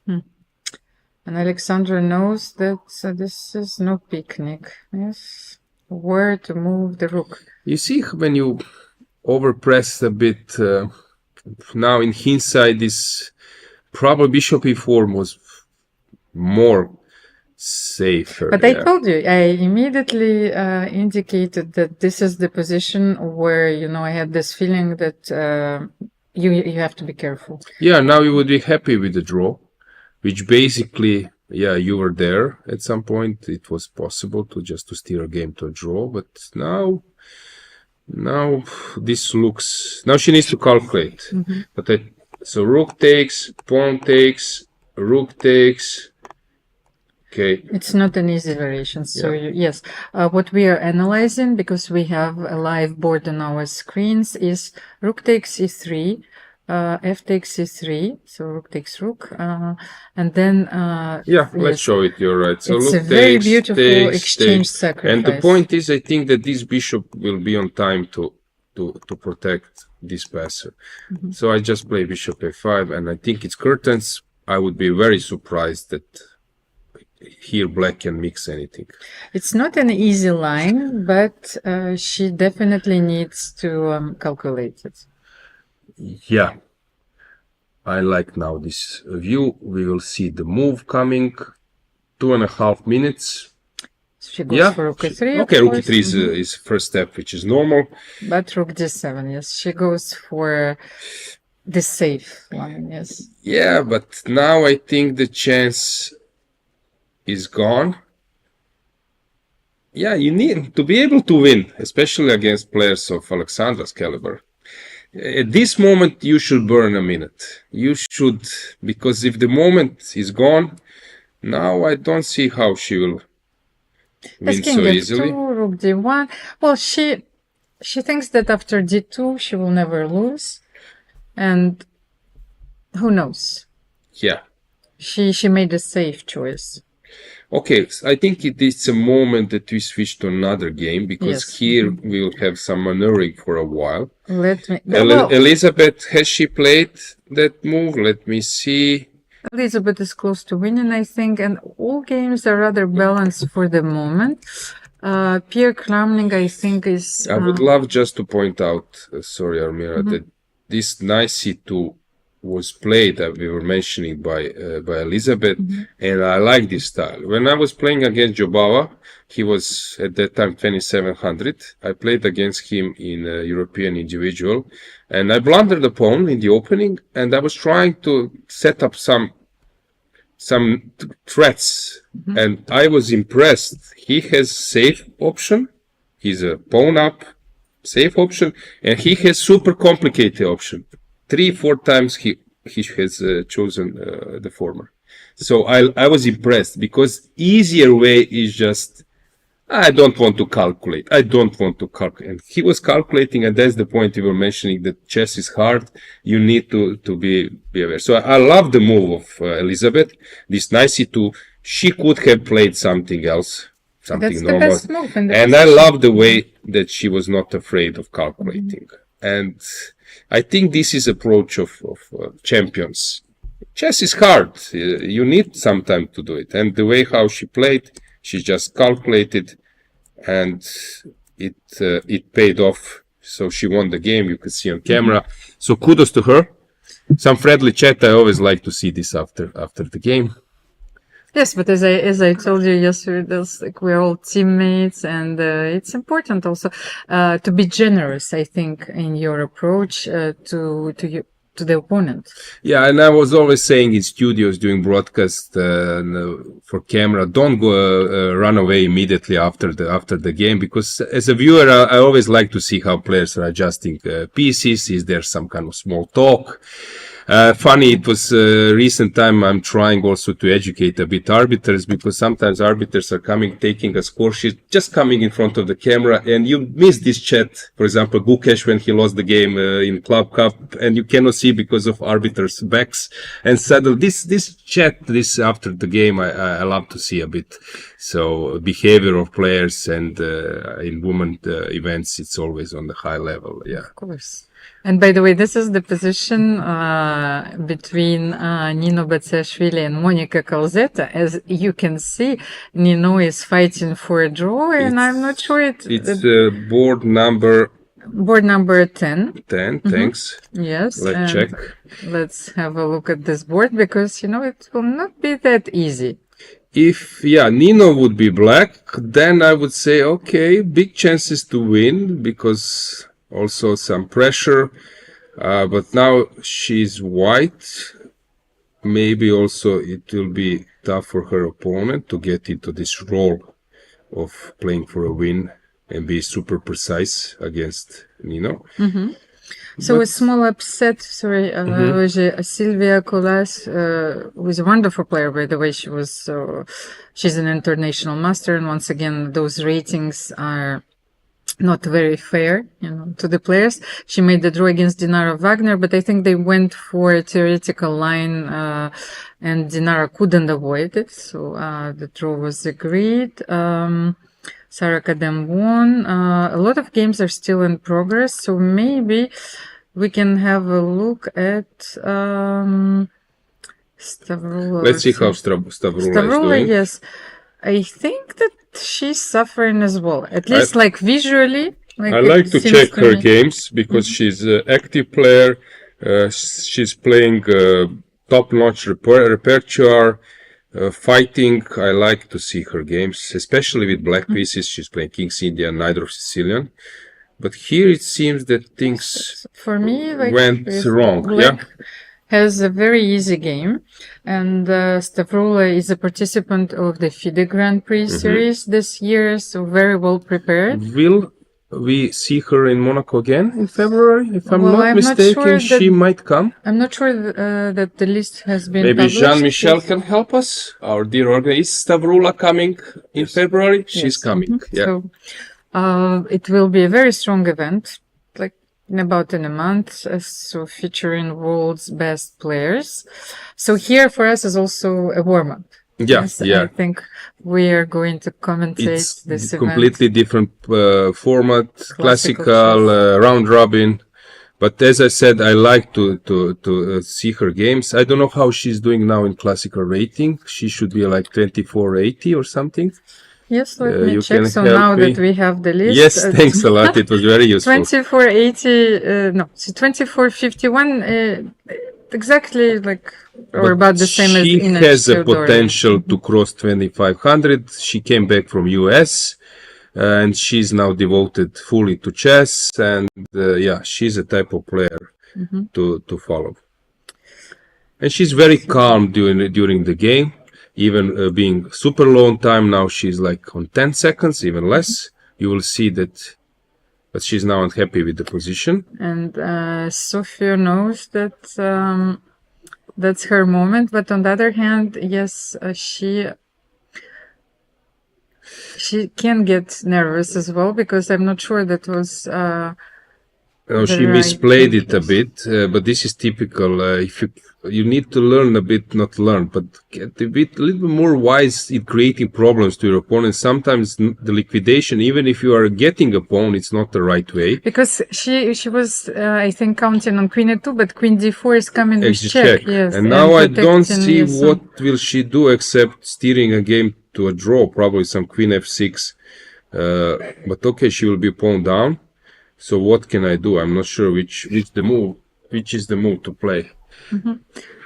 And Alexandra knows that this is no picnic. Yes. where to move the rook. You see, when you overpress a bit, now in hindsight, this probably bishop e4 was more safer. But I told you, I immediately indicated that this is the position where, I had this feeling that you have to be careful. Yeah, now you would be happy with the draw, which basically, you were there at some point. It was possible to steer a game to a draw, but now this looks. Now she needs to calculate. Mm-hmm. But so rook takes, pawn takes, rook takes. Okay. It's not an easy variation. So yes, what we are analyzing, because we have a live board on our screens, is rook takes e3, f takes e3, so rook takes rook, and then let's show it. You're right. So it's rook a very takes, beautiful exchange sacrifice. And the point is, I think that this bishop will be on time to protect this passer. Mm-hmm. So I just play bishop a5, and I think it's curtains. I would be very surprised that here black can mix anything. It's not an easy line, but she definitely needs to calculate it. Yeah, I like now this view. We will see the move coming. 2.5 minutes. She goes for rook e3. Okay, rook e3 is first step, which is normal. But rook d7, yes. She goes for the safe line, yes. Yeah, but now I think the chance is gone. Yeah, you need to be able to win, especially against players of Alexandra's caliber. At this moment, you should burn a minute. You should, because if the moment is gone, now I don't see how she will win so easily. King f2, rook d1. Well, she thinks that after d2 she will never lose, and who knows? Yeah. She made a safe choice. Okay, I think it is a moment that we switch to another game, because here we'll have some maneuvering for a while. Let me. Elisabeth, has she played that move? Let me see. Elisabeth is close to winning, I think, and all games are rather balanced for the moment. Pia Cramling, I think, is. I would love just to point out, sorry, Almira, that this nice c2 was played, that we were mentioning by Elisabeth, and I like this style. When I was playing against Jobava, he was at that time 2700. I played against him in a European individual, and I blundered the pawn in the opening, and I was trying to set up some threats, and I was impressed. He has safe option, he's a pawn up, safe option, and he has super complicated option. 3-4 times he has chosen the former. So I was impressed, because easier way is just, I don't want to calculate. And he was calculating, and that's the point you were mentioning, that chess is hard. You need to be aware. So I love the move of Elisabeth. This nice c2, she could have played something else, something That's normal. the best move in the And I love the way that she was not afraid of calculating. And I think this is approach of champions. Chess is hard. You need some time to do it. And the way how she played, she just calculated, and it paid off. So she won the game. You could see on camera. So kudos to her. Some friendly chat. I always like to see this after the game. Yes, but as I told you yesterday, we're all teammates, and it's important also to be generous, I think, in your approach to the opponent. Yeah, and I was always saying in studios doing broadcast for camera, don't go run away immediately after the game, because as a viewer, I always like to see how players are adjusting pieces. Is there some kind of small talk? Funny, it was recent time I'm trying also to educate a bit arbiters, because sometimes arbiters are taking a score sheet, just coming in front of the camera, and you miss this chat. For example, Gukesh, when he lost the game in Club Cup, and you cannot see because of arbiters' backs. And suddenly this chat, after the game, I love to see a bit. So behavior of players, and in women events, it's always on the high level. Yeah. Of course. And by the way, this is the position between Nino Batsashvili and Monica Calzetta. As you can see, Nino is fighting for a draw, and I'm not sure it's board number 10. 10. Thanks. Yes. Let's check. Let's have a look at this board because, it will not be that easy. If Nino would be black, then I would say, okay, big chances to win because also some pressure. But now she's white. Maybe also it will be tough for her opponent to get into this role of playing for a win and be super precise against Nino. So a small upset, Sylvia Colas, who is a wonderful player, by the way. She's an international master, and once again, those ratings are not very fair, to the players. She made the draw against Dinara Wagner, but I think they went for a theoretical line, and Dinara couldn't avoid it, so the draw was agreed. Sarah Kadem won. A lot of games are still in progress, so maybe we can have a look at Stavroula. Let's see how Stavroula is doing. Yes. I think that she's suffering as well, at least visually. I like to check her games because she's an active player. She's playing top-notch repertoire. Fighting, I like to see her games, especially with black pieces. She's playing King's Indian, Knight of Sicilian. But here it seems that things for me went wrong. Black has a very easy game, and Stavroula is a participant of the FIDE Grand Prix series this year, so very well prepared. Will we see her in Monaco again in February? If I'm not mistaken, she might come. I'm not sure that the list has been Maybe published. Jean-Michel can help us. Our dear organizer. Is Stavroula coming in February? She's coming. So it will be a very strong event, in about a month, so featuring world's best players. So here for us is also a warm-up. Yes, I think we are going to commentate this event. Completely different format, classical round robin. But as I said, I like to see her games. I don't know how she's doing now in classical rating. She should be like 2480 or something. Yes, let me check. So now that we have the list. Yes, thanks a lot. It was very useful. 2451, exactly or about the same as Ines. She has a potential to cross 2500. She came back from US and she's now devoted fully to chess. And she's a type of player to follow. And she's very calm during the game. Even being super low on time, now she's on 10 seconds, even less. You will see that she's now unhappy with the position. And Sofia knows that that's her moment. But on the other hand, yes, she can get nervous as well, because I'm not sure that was... she misplayed it a bit, but this is typical. If you need to learn a bit, not learn, but get a little bit more wise in creating problems to your opponent. Sometimes the liquidation, even if you are getting a pawn, it's not the right way. Because she was, I think, counting on Queen A2, but Queen D4 is coming with check. Yes, and now I don't see what will she do except steering a game to a draw, probably some Queen F6. But okay, she will be pawn down. So what can I do? I'm not sure which is the move to play.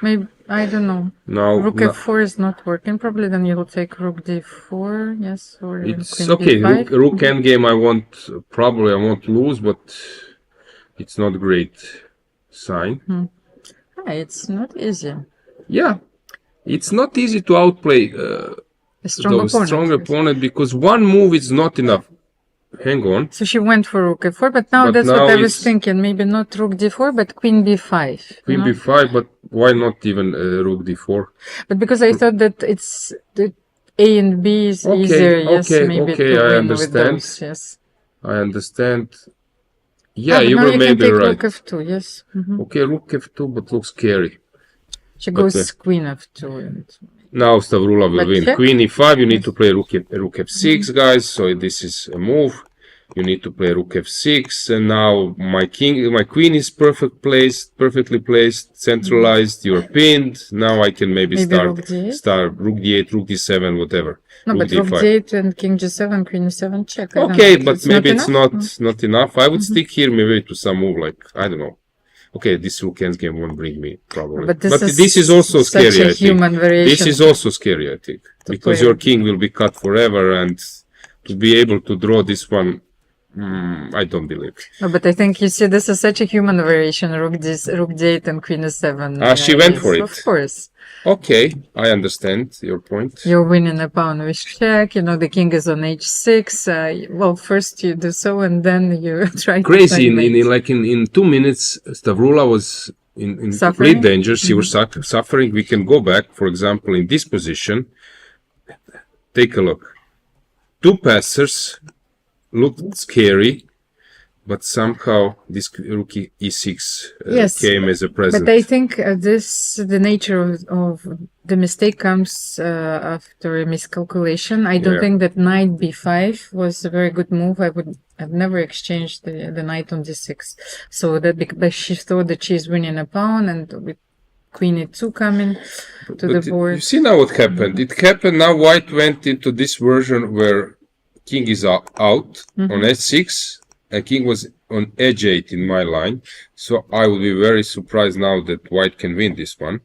Maybe, I don't know. Now Rook F4 is not working. Probably then you'll take Rook D4. Yes, or it's Queen okay. D5. Rook endgame. I won't lose, but it's not a great sign. It's not easy. Yeah, it's not easy to outplay A strong opponent because one move is not enough. Hang on. So she went for Rook F4, but now that's what I was thinking. Maybe not Rook D4, but Queen B5. Queen B5, but why not even Rook D4? But because I thought that it's the A and B is easier. Yes, maybe to I win understand. with those. Yes. I understand. Yeah, you now were you maybe can take right. Rook F2. Yes. Okay, Rook F2, but looks scary. She goes Queen F2. Now Stavroula will win. Check. Queen E5, you need to play Rook F6, guys. So this is a move. you need to play rook f6, and now my queen is perfectly placed, centralized. You're pinned. Now I can maybe rook d8? start rook d8, rook d7, whatever. No, rook but rook d5. d8 and king g7, queen e7 check. I don't Okay, know. but maybe it's enough? not enough. I would stick here maybe to some move like, I don't know. Okay, this rook endgame won't bring me probably. But This is also such scary, a I think. human variation. This is also scary, I think, because play. your king will be cut forever, and to be able to draw this one, I don't believe. No, but I think you see this is such a human variation. Rook d8 and queen e7. She went for it. Of course. Okay, I understand your point. You're winning a pawn with check. You know, the king is on h6. Well, first you do so, and then you try Crazy. to In 2 minutes, Stavroula was in Suffering? complete danger. She was suffering. We can go back, for example, in this position. Take a look. 2 passers looked scary, but somehow this rook e6 came as a present. But I think the nature of the mistake comes after a miscalculation. I don't think that knight b5 was a very good move. I've never exchanged the knight on d6. So that because she thought that she's winning a pawn, and with queen e2 coming to the board. You see now what happened. It happened now. White went into this version where king is out on h6, and king was on h8 in my line. So I would be very surprised now that white can win this one,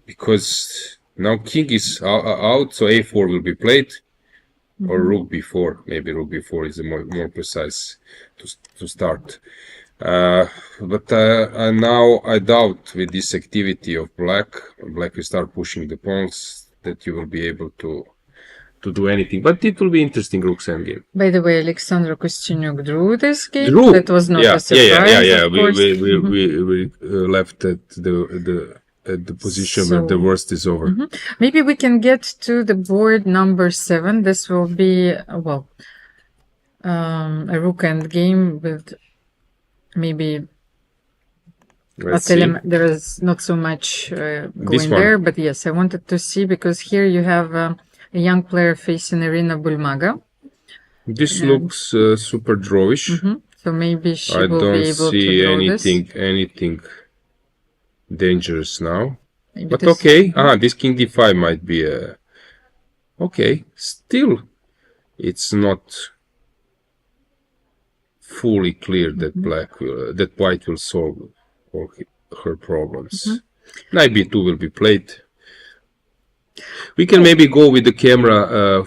because now king is out, so a4 will be played, or rook b4. Maybe rook b4 is more precise to start. But now I doubt with this activity of black will start pushing the pawns that you will be able to do anything. But it will be interesting rook's endgame. By the way, Alexandra Kosteniuk drew this game. Drew. That was not a surprise. Yeah. Of course. We left at the position where the worst is over. Maybe we can get to the board number 7. This will be a rook endgame with maybe there is not so much going there, but yes, I wanted to see, because here you have a young player facing Irina Bulmaga. This looks super drawish. So maybe she will be able to draw this. anything dangerous now. Maybe but okay, this king d5 might be a... Okay, still, it's not fully clear that that white will solve all her problems. Knight b2 will be played. We can maybe go with the camera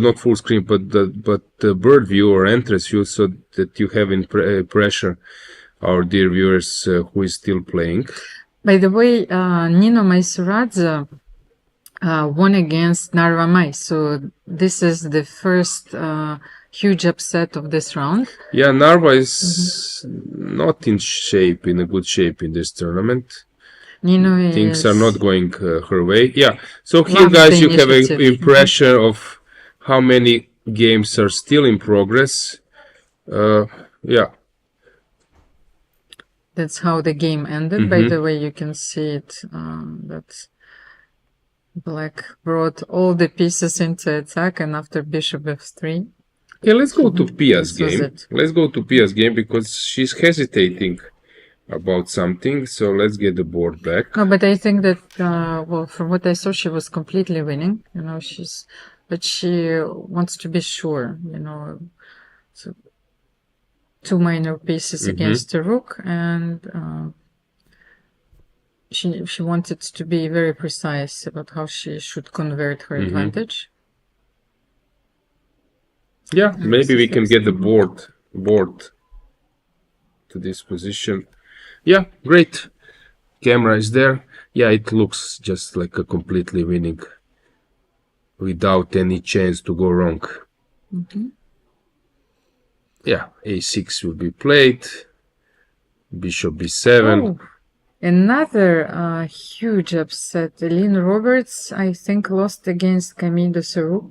not full screen, but the bird view or entrance view, so that you have in pressure our dear viewers who is still playing. By the way, Nino Maisuradze won against Narva Mai, so this is the first huge upset of this round. Yeah, Narva is not in a good shape in this tournament. Things are not going her way. Yeah, so here, guys, you have an impression of how many games are still in progress. Yeah. That's how the game ended. By the way, you can see it, that black brought all the pieces into attack, and after bishop f3. Yeah, let's go to Pia's game. Let's go to Pia's game, because she's hesitating about something, so let's get the board back. No, but I think that, well, from what I saw, she was completely winning, you know, but she wants to be sure, you know, so 2 minor pieces against the rook, and she wanted to be very precise about how she should convert her advantage. Yeah, maybe we can get the board to this position. Yeah, great. Camera is there. Yeah, it looks just like a completely winning, without any chance to go wrong. Yeah, a6 will be played. Bishop b7. Oh, another huge upset. Lynn Roberts, I think, lost against Camille de Serroux.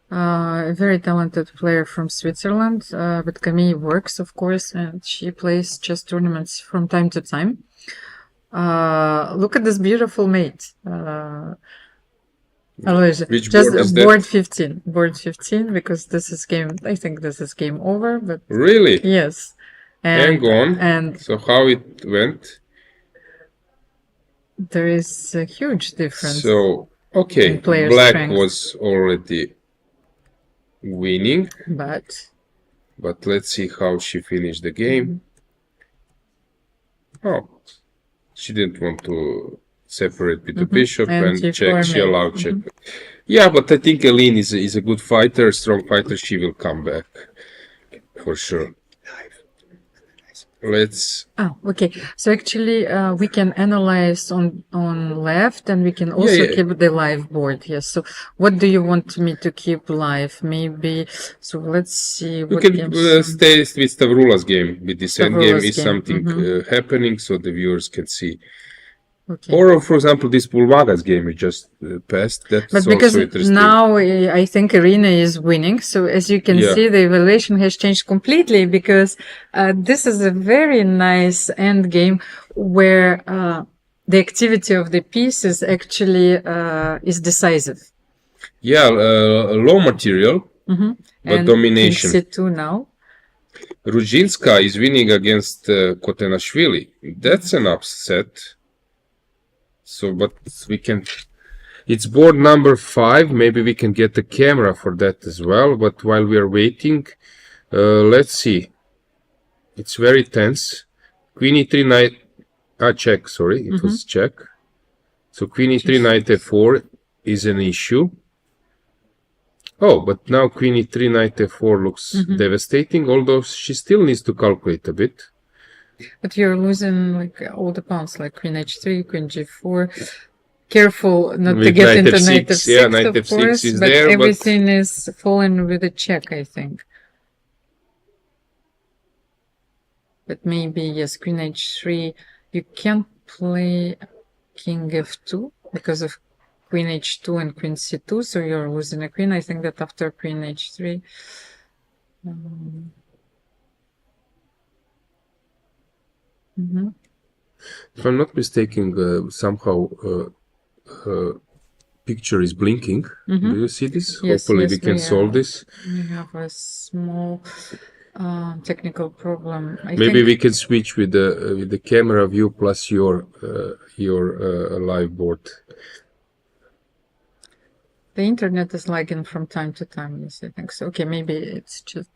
A very talented player from Switzerland, but Camille works, of course, and she plays chess tournaments from time to time. Look at this beautiful mate. Alojzije, Which just board is that? board 15. Board 15, because this is game, I think this is game over, but Really? yes. Hang on. And So how it went? there is a huge difference. So, okay, in player black strength. was already winning, But but let's see how she finished the game. Oh, she didn't want to separate with the bishop And and G4 check. She mate. allowed check. Yeah, but I think Aline is a good fighter, strong fighter. She will come back for sure. Let's. okay. So actually, we can analyze on left, and we can also yeah. keep the live board. Yes. So what do you want me to keep live? Maybe. So let's see. You What can games- stay with Stavroula's game. With this end game Stavroula's is game, something happening, so the viewers can see. Okay. Or, for example, this Bulmaga's game we just passed. That's But because also interesting. now I think Irina is winning. So as you can Yeah. see, the evaluation has changed completely because this is a very nice end game where the activity of the piece is actually is decisive. Yeah, low material, but And domination. C2 now. Ruzhinska is winning against Khotenashvili. That's an upset. So, but we can. It's board number 5. Maybe we can get the camera for that as well. But while we are waiting, let's see. It's very tense. Queen e3 knight. Check. Sorry, it was check. So Queen e3 knight f4 is an issue. Oh, but now Queen e3 knight f4 looks devastating. Although she still needs to calculate a bit. But you're losing like all the pawns, like Queen h3, Queen g4. Careful not to With get knight into f6, knight f6, yeah, knight of f6 course, is but there, but- everything is falling with a check, I think. But maybe, yes, Queen h3, you can't play King f2 because of Queen h2 and Queen c2, so you're losing a queen. I think that after Queen h3, If I'm not mistaken, somehow picture is blinking. Do you see this? Yes, Hopefully yes, we can we solve this. we have a small technical problem. I Maybe think we can switch with the camera view plus your live board. the internet is lagging from time to time. Yes, I think so. Okay, maybe it's just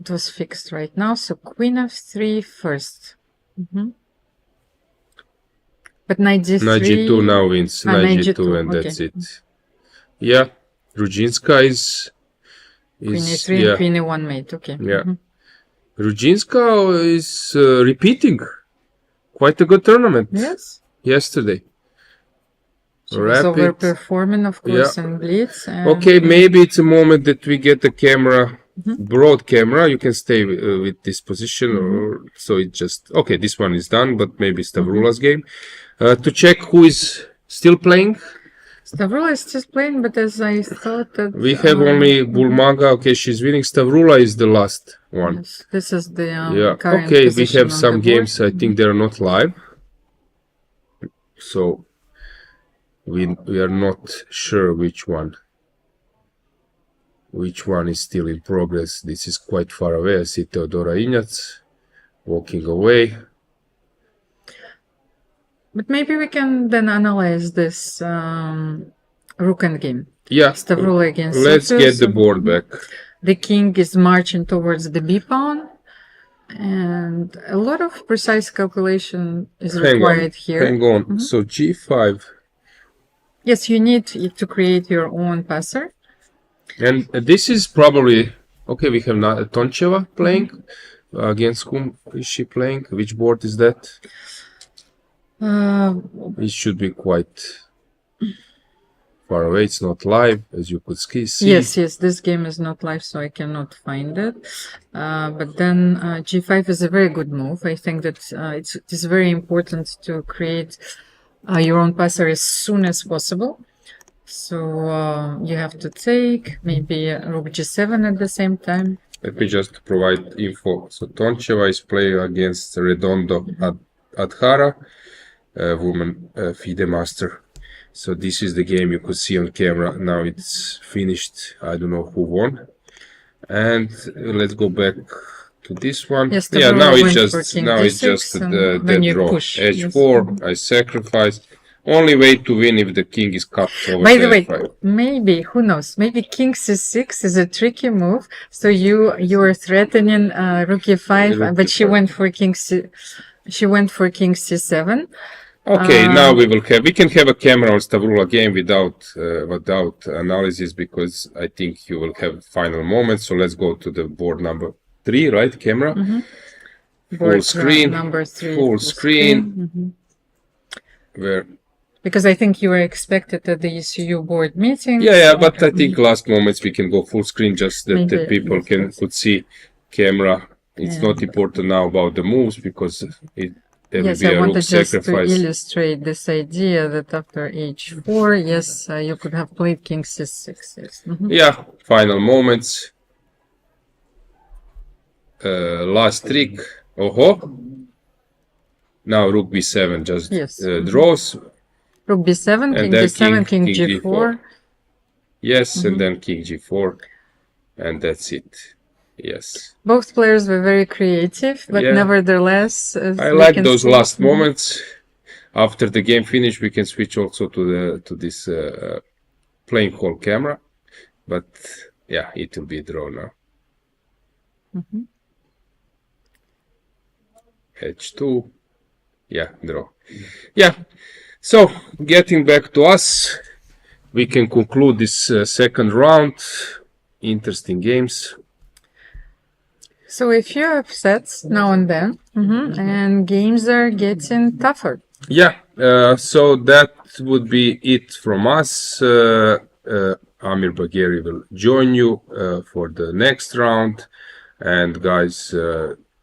it was fixed right now. So Queen f3 first. But knight g3. Knight g2 now wins. Knight knight g2 g2, and that's okay. it. Yeah, Ruzhinska is Queen e3 yeah. and Queen e1 mate. Okay. Yeah. Ruzhinska is repeating quite a good tournament Yes. yesterday. She was Rapid. overperforming, of course, Yeah. in Blitz. And Okay, maybe it's a moment that we get the camera, broad camera. You can stay with this position, or so it just okay. This one is done, but maybe Stavroula's game to check who is still playing. Stavroula is just playing, but as I thought that We have only Bulmaga. Okay, she's winning. Stavroula is the last one. yes, this is the Yeah. current Okay, we position have on some the board. games. I think they're not live, so we are not sure which one. Which one is still in progress? This is quite far away. I see Teodora Injac walking away. But maybe we can then analyze this rook end game. Yeah, Stavroula against let's Sophia, get the so board back. The king is marching towards the b pawn, and a lot of precise calculation is required here. Hang on. So g5, Yes, you need to create your own passer. and this is probably okay. We have Toncheva playing. Against whom is she playing? Which board is that? It should be quite far away. It's not live, as you could see. Yes, this game is not live, so I cannot find it. But then g5 is a very good move. I think that it is very important to create your own passer as soon as possible. So you have to take maybe rook g7 at the same time. Let me just provide info. So Toncheva is playing against Redondo Adhara, woman FIDE master. So this is the game you could see on camera. Now it's finished. I don't know who won. And let's go back to this one. Yes, Yeah, Stavroula now went for king it's d6, just and the then you draw. push. Yes. H4. I sacrifice. Only way to win if the king is cut over By the way, f5. maybe, who knows, maybe king c6 is a tricky move. So you are threatening rook e5, Rook but she e5. went for king c7. Okay, now we can have a camera on Stavroula game without analysis, because I think you will have final moments. So let's go to the board number 3, right? Camera. Full Board screen. number 3. Full screen. Where? Because I think you were expected at the ECU board meeting. Yeah, but I think last moments we can go full screen, just that the people could see camera. It's not important now about the moves, because there will be I a rook wanted just to sacrifice. illustrate this idea that after h4, you could have played king c6. Yes. Yeah, final moments. Last trick. Now rook b7 just draws. Rook b7, king d7, king g4. Yes, and then king g4. And that's it. Yes. Both players were very creative, but nevertheless, I like those last moments. After the game finished, we can switch also to this playing hall camera. But yeah, it will be a draw now. H2. Yeah, draw. Yeah. So, getting back to us, we can conclude this second round. Interesting games. So a few upsets now and then, and games are getting tougher. Yeah, so that would be it from us. Amir Bagheri will join you for the next round. And guys,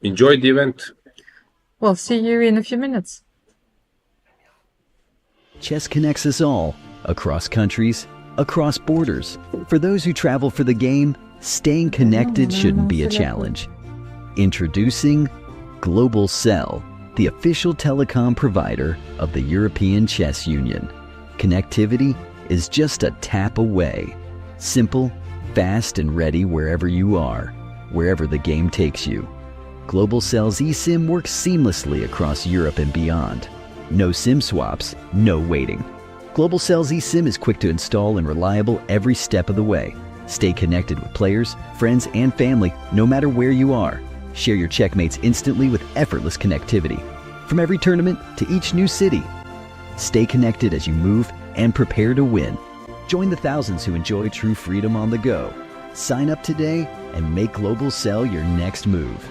enjoy the event. We'll see you in a few minutes. Chess connects us all, across countries, across borders. For those who travel for the game, staying connected shouldn't be a challenge. Introducing Global Cell, the official telecom provider of the European Chess Union. Connectivity is just a tap away. Simple, fast, and ready wherever you are, wherever the game takes you. Global Cell's eSIM works seamlessly across Europe and beyond. No SIM swaps, no waiting. Global Cell's eSIM is quick to install and reliable every step of the way. Stay connected with players, friends, and family no matter where you are. Share your checkmates instantly with effortless connectivity. From every tournament to each new city. Stay connected as you move and prepare to win. Join the thousands who enjoy true freedom on the go. Sign up today and make Global Cell your next move.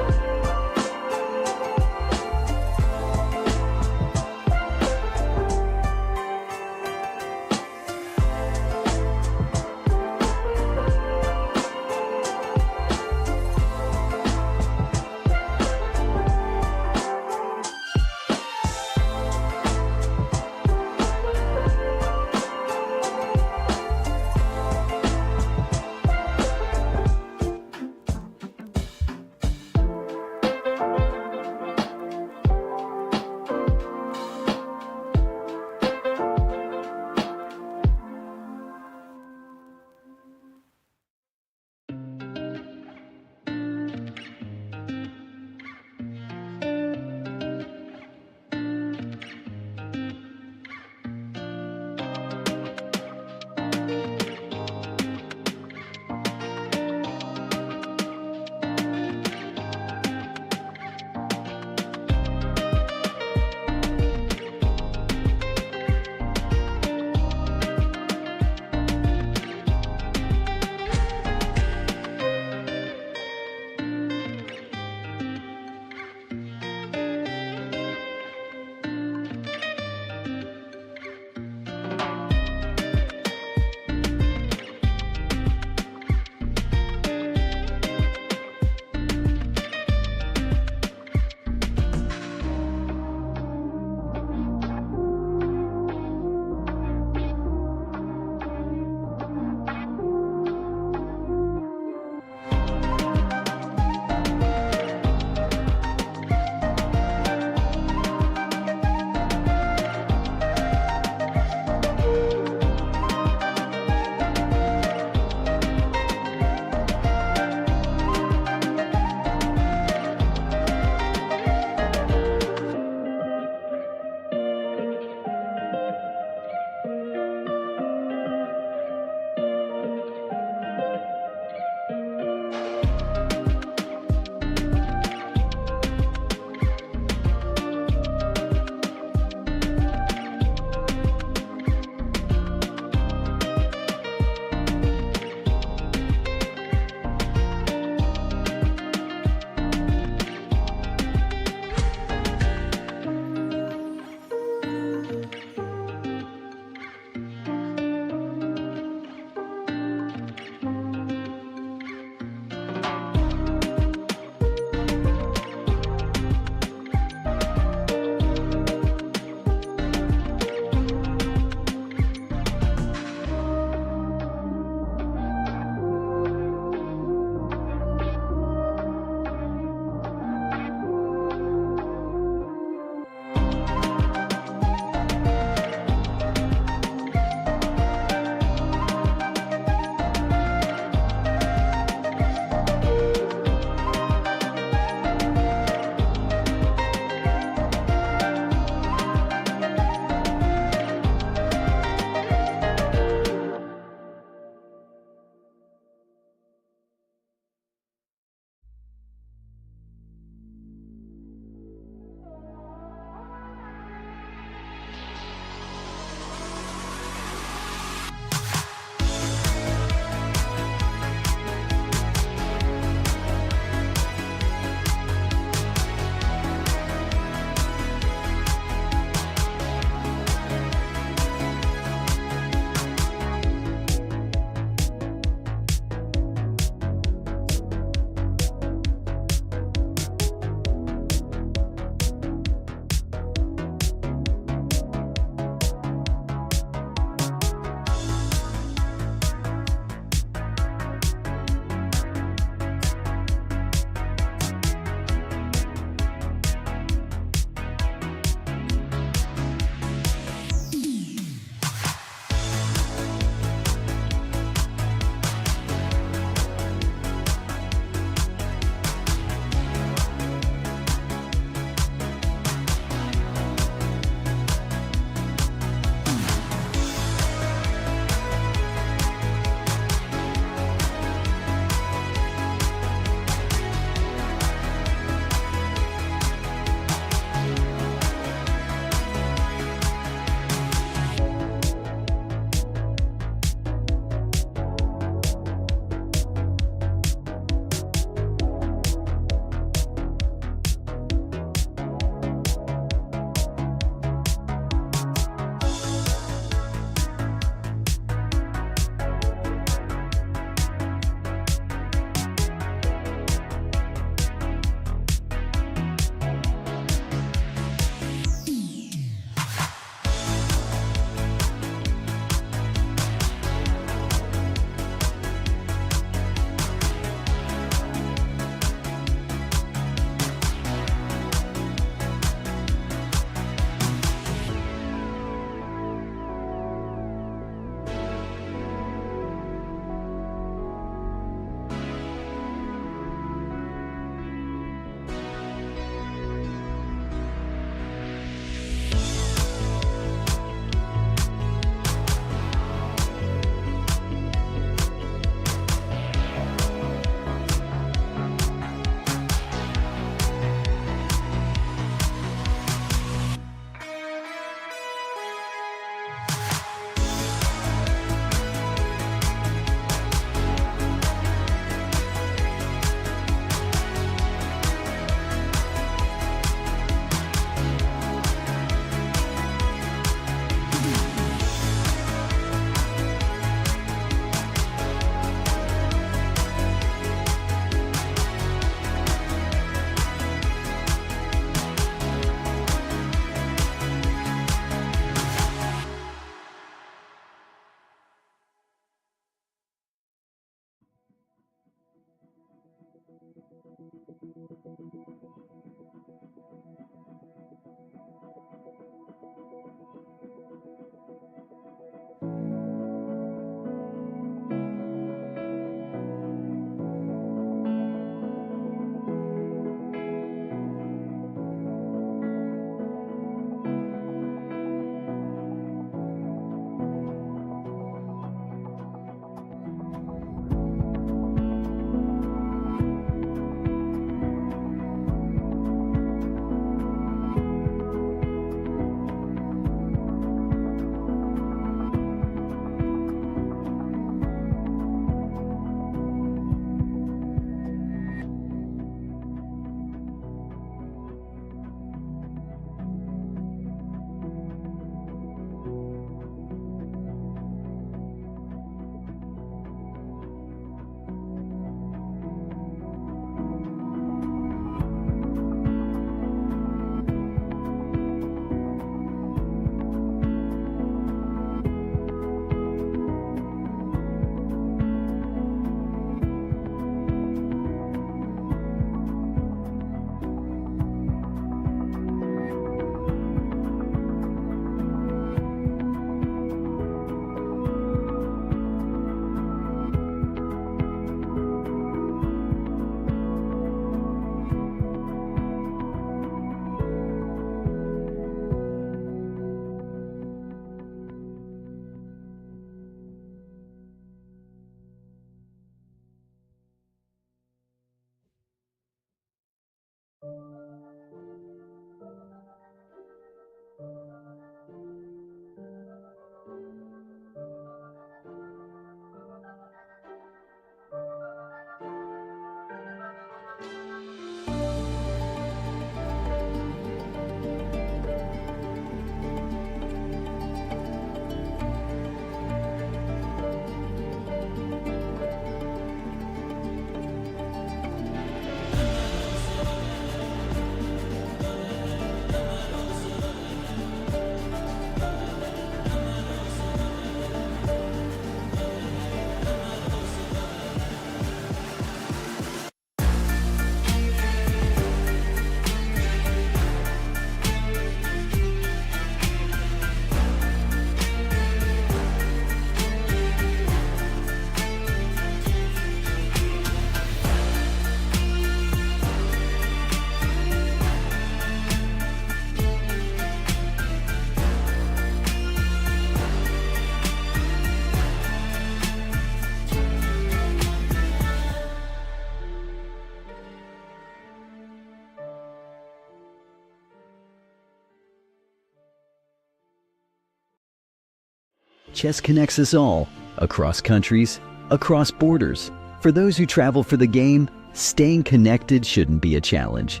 Chess connects us all, across countries, across borders. For those who travel for the game, staying connected shouldn't be a challenge.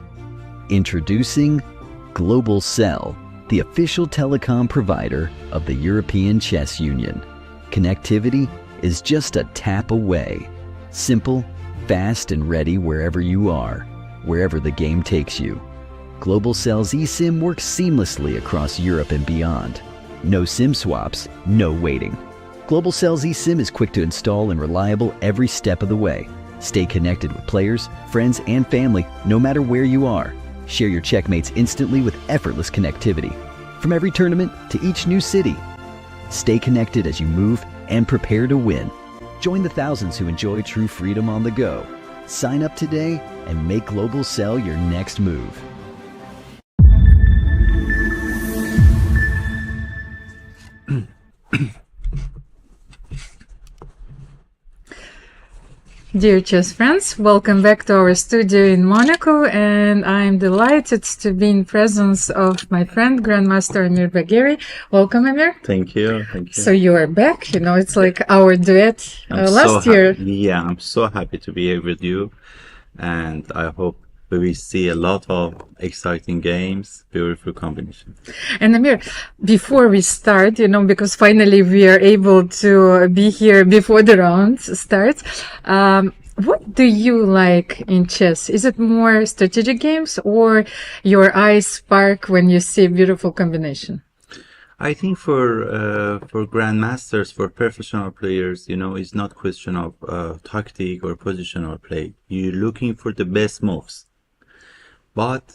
Introducing Global Cell, the official telecom provider of the European Chess Union. Connectivity is just a tap away. Simple, fast, and ready wherever you are, wherever the game takes you. Global Cell's eSIM works seamlessly across Europe and beyond. No SIM swaps, no waiting. Global Cell's eSIM is quick to install and reliable every step of the way. Stay connected with players, friends, and family no matter where you are. Share your checkmates instantly with effortless connectivity. From every tournament to each new city. Stay connected as you move and prepare to win. Join the thousands who enjoy true freedom on the go. Sign up today and make Global Cell your next move. Dear chess friends, welcome back to our studio in Monaco, and I'm delighted to be in presence of my friend Grandmaster Amir Bagheri. Welcome, Amir. Thank you. So you are back. It's like our duet last year. Yeah, I'm so happy to be here with you, and I hope we will see a lot of exciting games, beautiful combinations. And Amir, before we start, because finally we are able to be here before the round starts, what do you like in chess? Is it more strategic games or your eyes spark when you see a beautiful combination? I think for grandmasters, for professional players, it's not question of tactic or positional play. You're looking for the best moves. But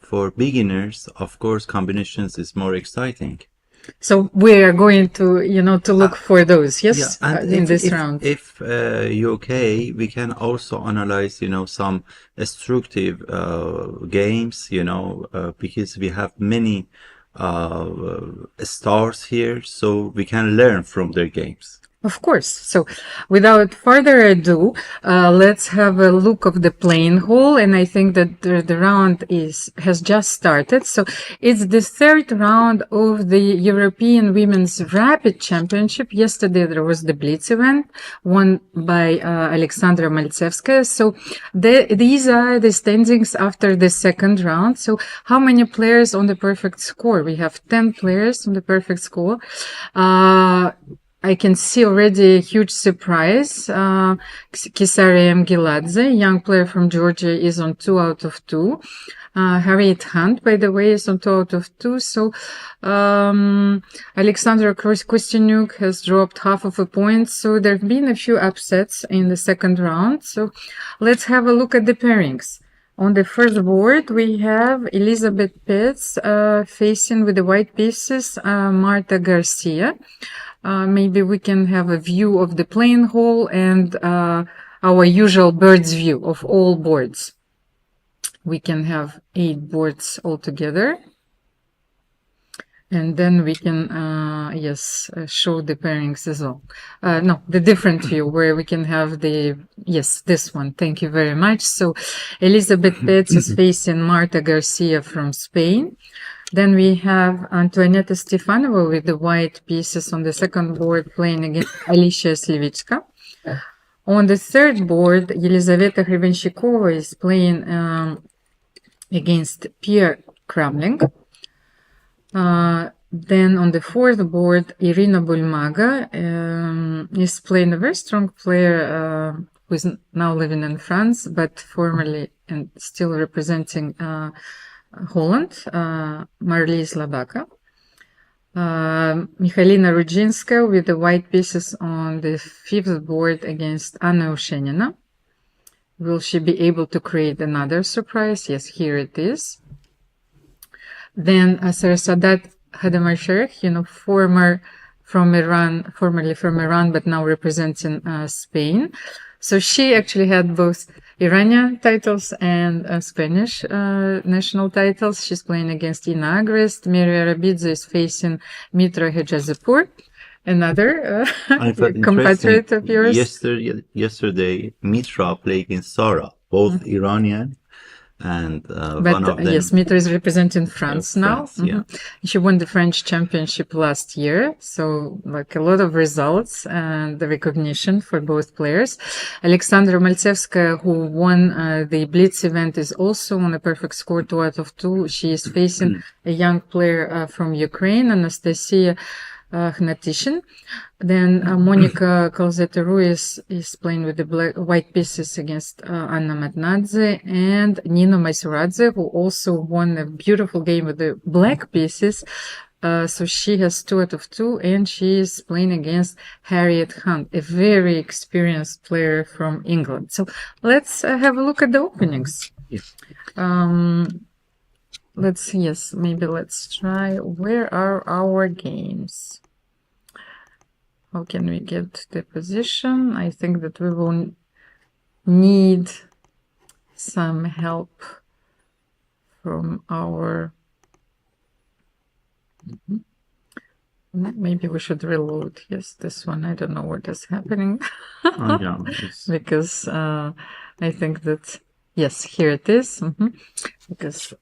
for beginners, of course, combinations is more exciting. So we are going to, to look for those, yes, yeah, and in this round. If you're okay, we can also analyze, some destructive games, because we have many stars here, so we can learn from their games. Of course. So without further ado, let's have a look of the playing hall. And I think that the round has just started. So it's the third round of the European Women's Rapid Championship. Yesterday there was the Blitz event won by Alexandra Maltsevskaya. So these are the standings after the second round. So how many players on the perfect score? We have 10 players on the perfect score. I can see already a huge surprise. Kisariam Giladze, young player from Georgia, is on 2 out of 2. Harriet Hunt, by the way, is on 2 out of 2. So, Alexandra Kosteniuk has dropped half of a point. So there have been a few upsets in the second round. So let's have a look at the pairings. On the first board, we have Elisabeth Paehtz, facing with the white pieces, Marta Garcia. Maybe we can have a view of the playing hall and our usual bird's view of all boards. We can have 8 boards altogether. And then we can, show the pairings as well. No, the different view where we can have this one. Thank you very much. So Elisabeth Paehtz is facing Marta Garcia from Spain. Then we have Antoaneta Stefanova with the white pieces on the second board playing against Alicia Slivitska. On the third board, Yelizaveta Hribenshikova is playing against Pia Cramling. Then on the fourth board, Irina Bulmaga is playing a very strong player who is now living in France, but formerly and still representing Holland, Marlies Labaka. Mikhailina Rudzinska with the white pieces on the fifth board against Anna Ushenina. Will she be able to create another surprise? Yes, here it is. Then Sarasadat Khadamarshekh, formerly from Iran, but now representing Spain. So she actually had both Iranian titles and Spanish national titles. She's playing against Ina Agrest. Miri Arabidze is facing Mitra Hejazepur, another compatriot of yours. Yesterday, Mitra played against Sara, both Iranian and But one of them. yes, Mitra is representing France now. France, yeah. She won the French championship last year. So like a lot of results and the recognition for both players. Alexandra Maltsevskaya, who won the Blitz event, is also on a perfect score, 2 out of 2. She is facing a young player from Ukraine, Anastasia Khnatishin. Then Monica Calzetta-Ruiz is playing with the white pieces against Anna Matnadze, and Nina Maisuradze, who also won a beautiful game with the black pieces. So she has 2 out of 2, and she is playing against Harriet Hunt, a very experienced player from England. So let's have a look at the openings. Yes. Let's try. Where are our games? How can we get the position? I think that we will need some help from our... Maybe we should reload. Yes, this one. I don't know what is happening. Because I think that... Yes, here it is. Because...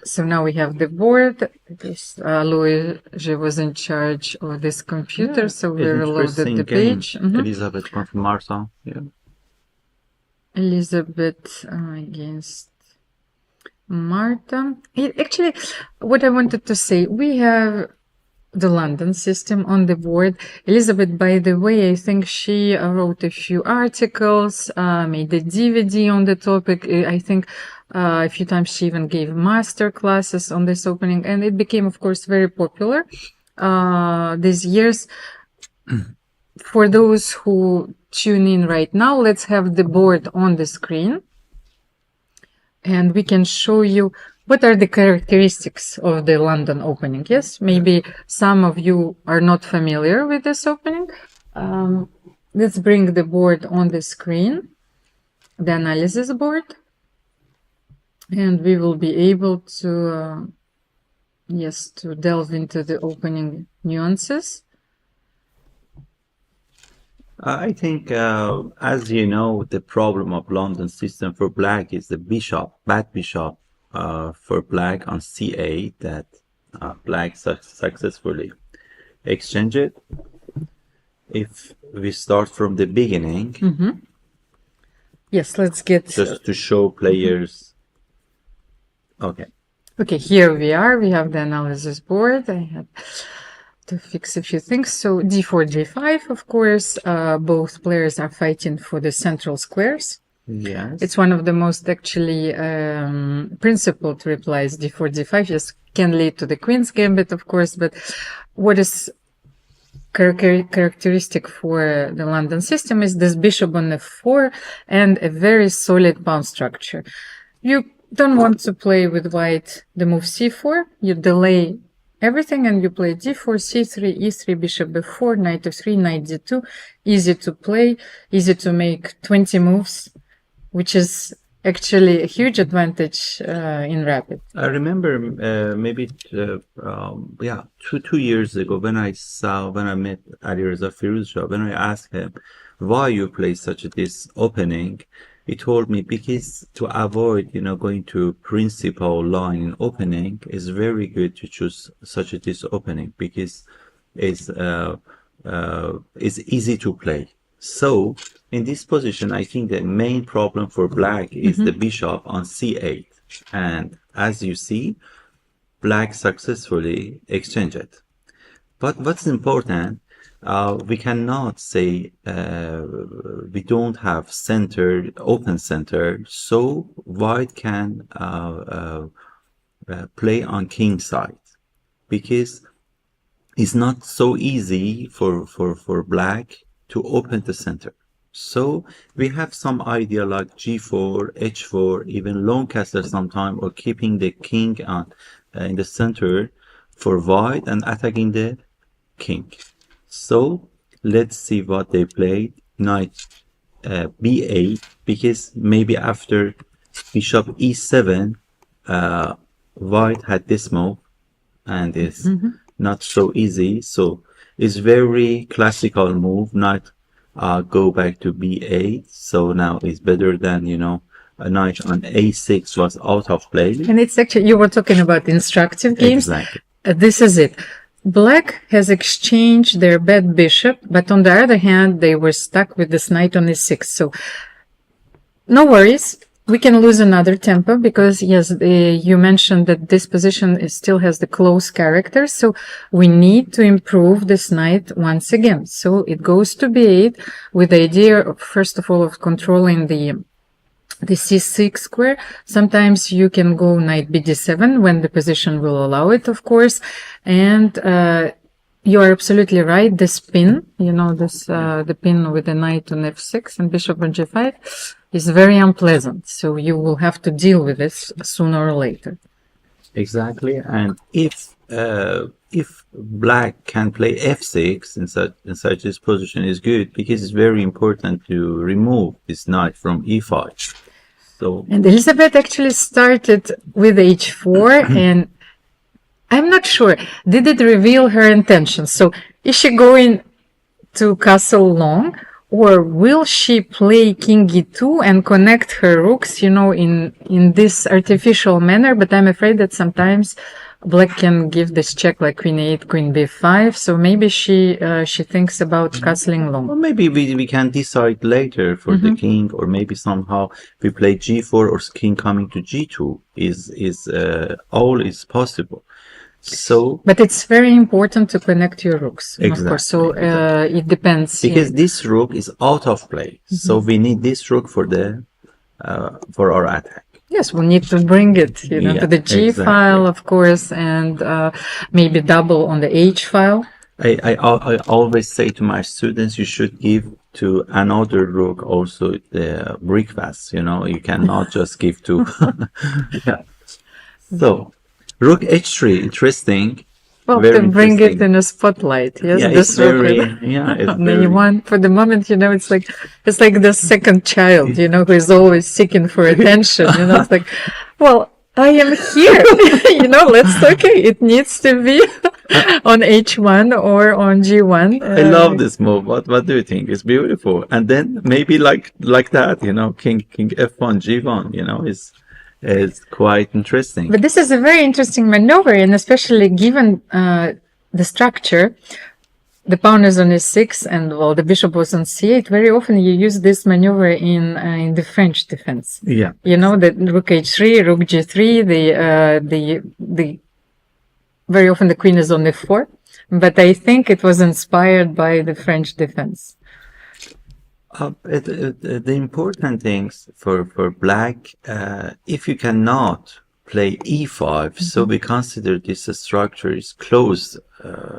So now we have the board, because Alojzije was in charge of this computer, so we reloaded the page. Elisabeth contra Marta. Yeah. Elisabeth against Marta. Actually, what I wanted to say, we have the London system on the board. Elisabeth, by the way, I think she wrote a few articles, made a DVD on the topic. I think a few times she even gave master classes on this opening, and it became, of course, very popular these years. For those who tune in right now, let's have the board on the screen, and we can show you what are the characteristics of the London opening. Yes, maybe some of you are not familiar with this opening. Let's bring the board on the screen, the analysis board, and we will be able to, to delve into the opening nuances. I think, as you know, the problem of London system for black is the bad bishop for black on c8 that black successfully exchanged it. If we start from the beginning, yes, let's get just to show players. Okay, here we are. We have the analysis board. I had to fix a few things. So d4, g5, of course, both players are fighting for the central squares. Yes. It's one of the most actually principled replies. d4, d5 just can lead to the queen's gambit, of course, but what is characteristic for the London system is this bishop on f4 and a very solid pawn structure. You don't want to play with white the move c4. You delay everything and you play d4, c3, e3, bishop b4, knight f3, knight d2. Easy to play, easy to make 20 moves, which is actually a huge advantage in rapid. I remember maybe 2 years ago when I met Alireza Firuzshah, when I asked him why you play this opening, he told me because to avoid going to principal line in opening is very good to choose this opening because it's easy to play. So in this position, I think the main problem for black is the bishop on c8. And as you see, black successfully exchanged it. But what's important, we cannot say we don't have open center, so white can play on king side because it's not so easy for black to open the center. So we have some idea like g4, h4, even long castle sometime, or keeping the king on in the center for white and attacking the king. So let's see what they played. Knight b8, because maybe after bishop e7, white had this move, and it's not so easy. So it's very classical move. Knight go back to b8. So now it's better than knight on a6 was out of play. And it's actually, you were talking about instructive games. Exactly. This is it. Black has exchanged their bad bishop, but on the other hand, they were stuck with this knight on e6. So, no worries. We can lose another tempo because, yes, you mentioned that this position still has the close character. So, we need to improve this knight once again. So, it goes to b8 with the idea of, first of all, of controlling the c6 square. Sometimes you can go knight bd7 when the position will allow it, of course. And you are absolutely right. This pin, the pin with the knight on f6 and bishop on g5 is very unpleasant. So you will have to deal with this sooner or later. Exactly. And if black can play f6 in such this position is good because it's very important to remove this knight from e5. So, and Elisabeth actually started with h4 and I'm not sure, did it reveal her intentions? So is she going to castle long, or will she play king e2 and connect her rooks, in this artificial manner? But I'm afraid that sometimes black can give this check like queen e8, queen b5. So maybe she thinks about castling long. Or maybe we can decide later for the king, or maybe somehow we play g4 or king coming to g2 is all is possible. So, but it's very important to connect your rooks, exactly, of course. So it depends because this rook is out of play. So we need this rook for for our attack. Yes, we need to bring it, to the G file, of course, and maybe double on the H file. I always say to my students, you should give to another rook also the breakfast. You cannot just give to. Yeah. So, rook H3, interesting. Well, to bring it in a spotlight, yes. Yeah, this it's very, it's very... You want, for the moment, it's like the second child, who is always seeking for attention, it's like, well, I am here, it needs to be on H1 or on G1. I love this move. What do you think? It's beautiful. And then maybe like that, king F1, G1, is quite interesting. But this is a very interesting maneuver, and especially given the structure, the pawn is on e6 and the bishop was on c8. Very often you use this maneuver in the French defense. Yeah. The rook h3, rook g3, the very often the queen is on f4. But I think it was inspired by the French defense. The important things for black, if you cannot play e5, so we consider this structure is closed,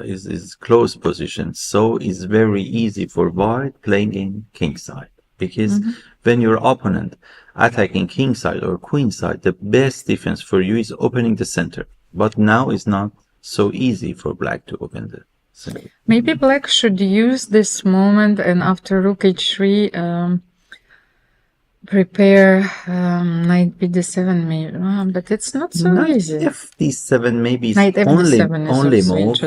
is closed position. So it's very easy for white playing in king side, because when your opponent attacking king side or queen side, the best defense for you is opening the center. But now it's not so easy for black to open the center. Maybe black should use this moment and after rook h3 prepare knight bd7 maybe, but it's not so knight easy. fd7 maybe is knight only is move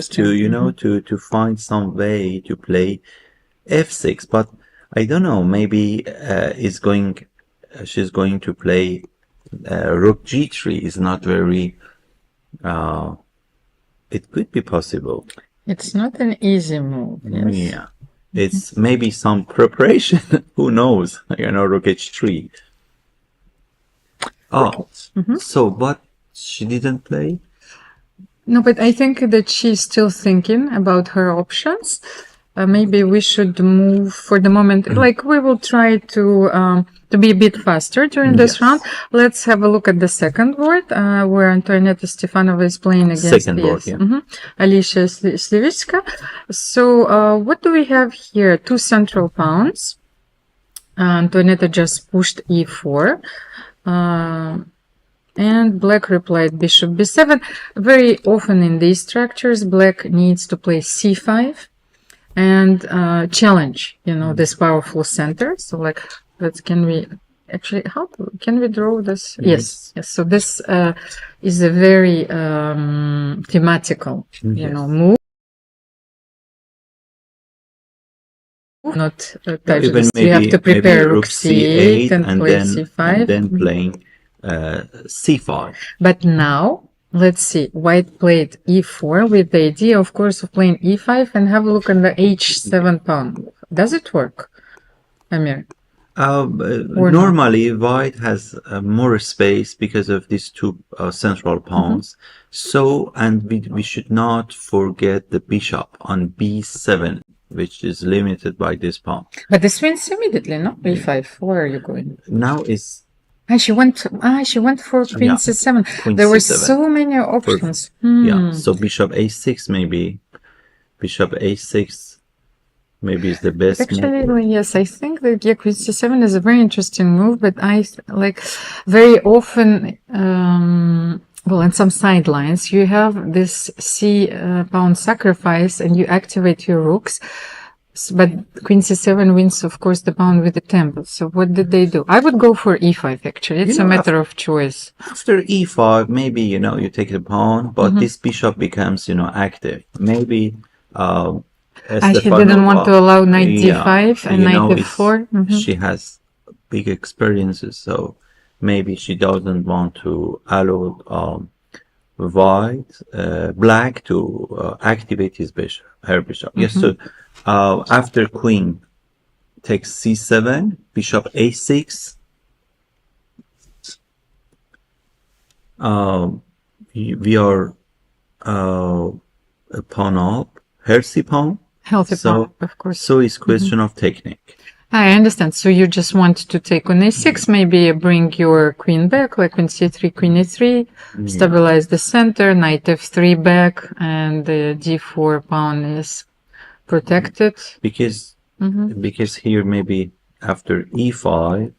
to find some way to play f6, but I don't know, maybe she's going to play rook g3 is not very it could be possible. It's not an easy move. Yes. Yeah, it's maybe some preparation. Who knows? Rook h3. Oh, so but she didn't play. No, but I think that she's still thinking about her options. Maybe we should move for the moment. Like we will try to be a bit faster during this round. Let's have a look at the second board, where Antoaneta Stefanova is playing against Alojzije Slivicka. So, what do we have here? Two central pawns. Antoaneta just pushed e4. And black replied bishop b7. Very often in these structures, black needs to play c5. And challenge, this powerful center. So, like, can we draw this? Yes. So this is a very thematical, move. not touch Even this. maybe, You have to prepare maybe rook c8 and play c5. and then playing c5. But now, let's see, white played e4 with the idea, of course, of playing e5 and have a look on the h7 pawn. Does it work, Amir? Normally, white has more space because of these two central pawns. So, and we should not forget the bishop on b7, which is limited by this pawn. But this wins immediately, no? e5. Where are you going? Now is She went for queen c7. Queen There were c7. so many options. Yeah, so bishop a6 maybe, bishop a6 maybe is the best Actually, move. yes, I think that queen c7 is a very interesting move, but I like very often, well, in some sidelines, you have this c pawn sacrifice and you activate your rooks. But queen c7 wins, of course, the pawn with the temple. So what did they do? I would go for e5, actually. It's a matter of choice. After e5, maybe, you take the pawn, but this bishop becomes, active. Maybe, She didn't want to allow knight d5 and knight f4. She has big experiences, so maybe she doesn't want to allow black to activate her bishop. Yes, so after queen takes c7, bishop a6, we are a pawn up, healthy pawn. Healthy pawn, of course. So it's question of technique. I understand. So you just want to take on a6, maybe bring your queen back, like queen c3, queen e3, stabilize the center, knight f3 back, and the d4 pawn is protected. Because here maybe after e5,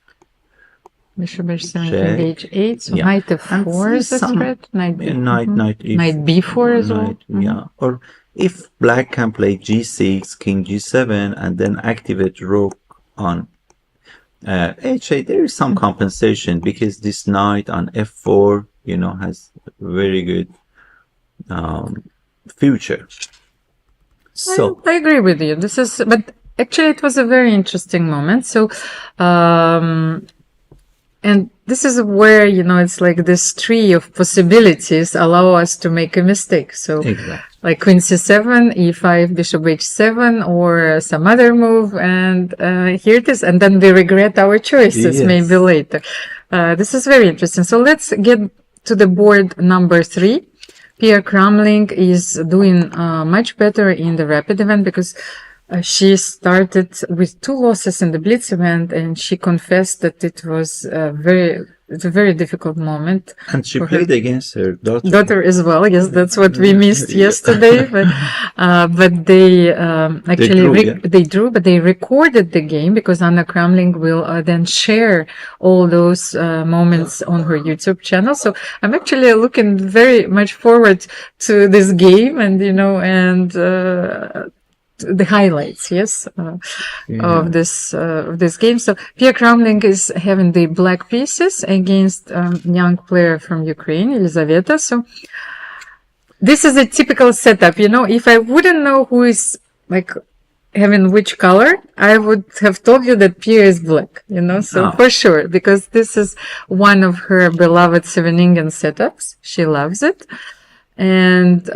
bishop h7, king h8, so knight f4 is a threat, knight b4 as well. Yeah, or if black can play g6, king g7, and then activate rook on h8, there is some compensation because this knight on f4, has very good future. So I agree with you. But actually it was a very interesting moment. So, and this is where, it's like this tree of possibilities allow us to make a mistake. So, like queen c7, e5, bishop h7, or some other move, and here it is. And then we regret our choices maybe later. This is very interesting. So let's get to the board number 3. Pia Cramling is doing much better in the rapid event because she started with 2 losses in the Blitz event, and she confessed that it was a very difficult moment. And she played against her daughter as well. Yes, that's what we missed yesterday. But they actually they drew, but they recorded the game because Anna Kramling will then share all those moments on her YouTube channel. So I'm actually looking very much forward to this game, and the highlights, of this game. So Pia Cramling is having the black pieces against young player from Ukraine, Elisabeth. So this is a typical setup. If I wouldn't know who is like having which color, I would have told you that Pia is black. So for sure, because this is one of her beloved Seveningen setups. She loves it, and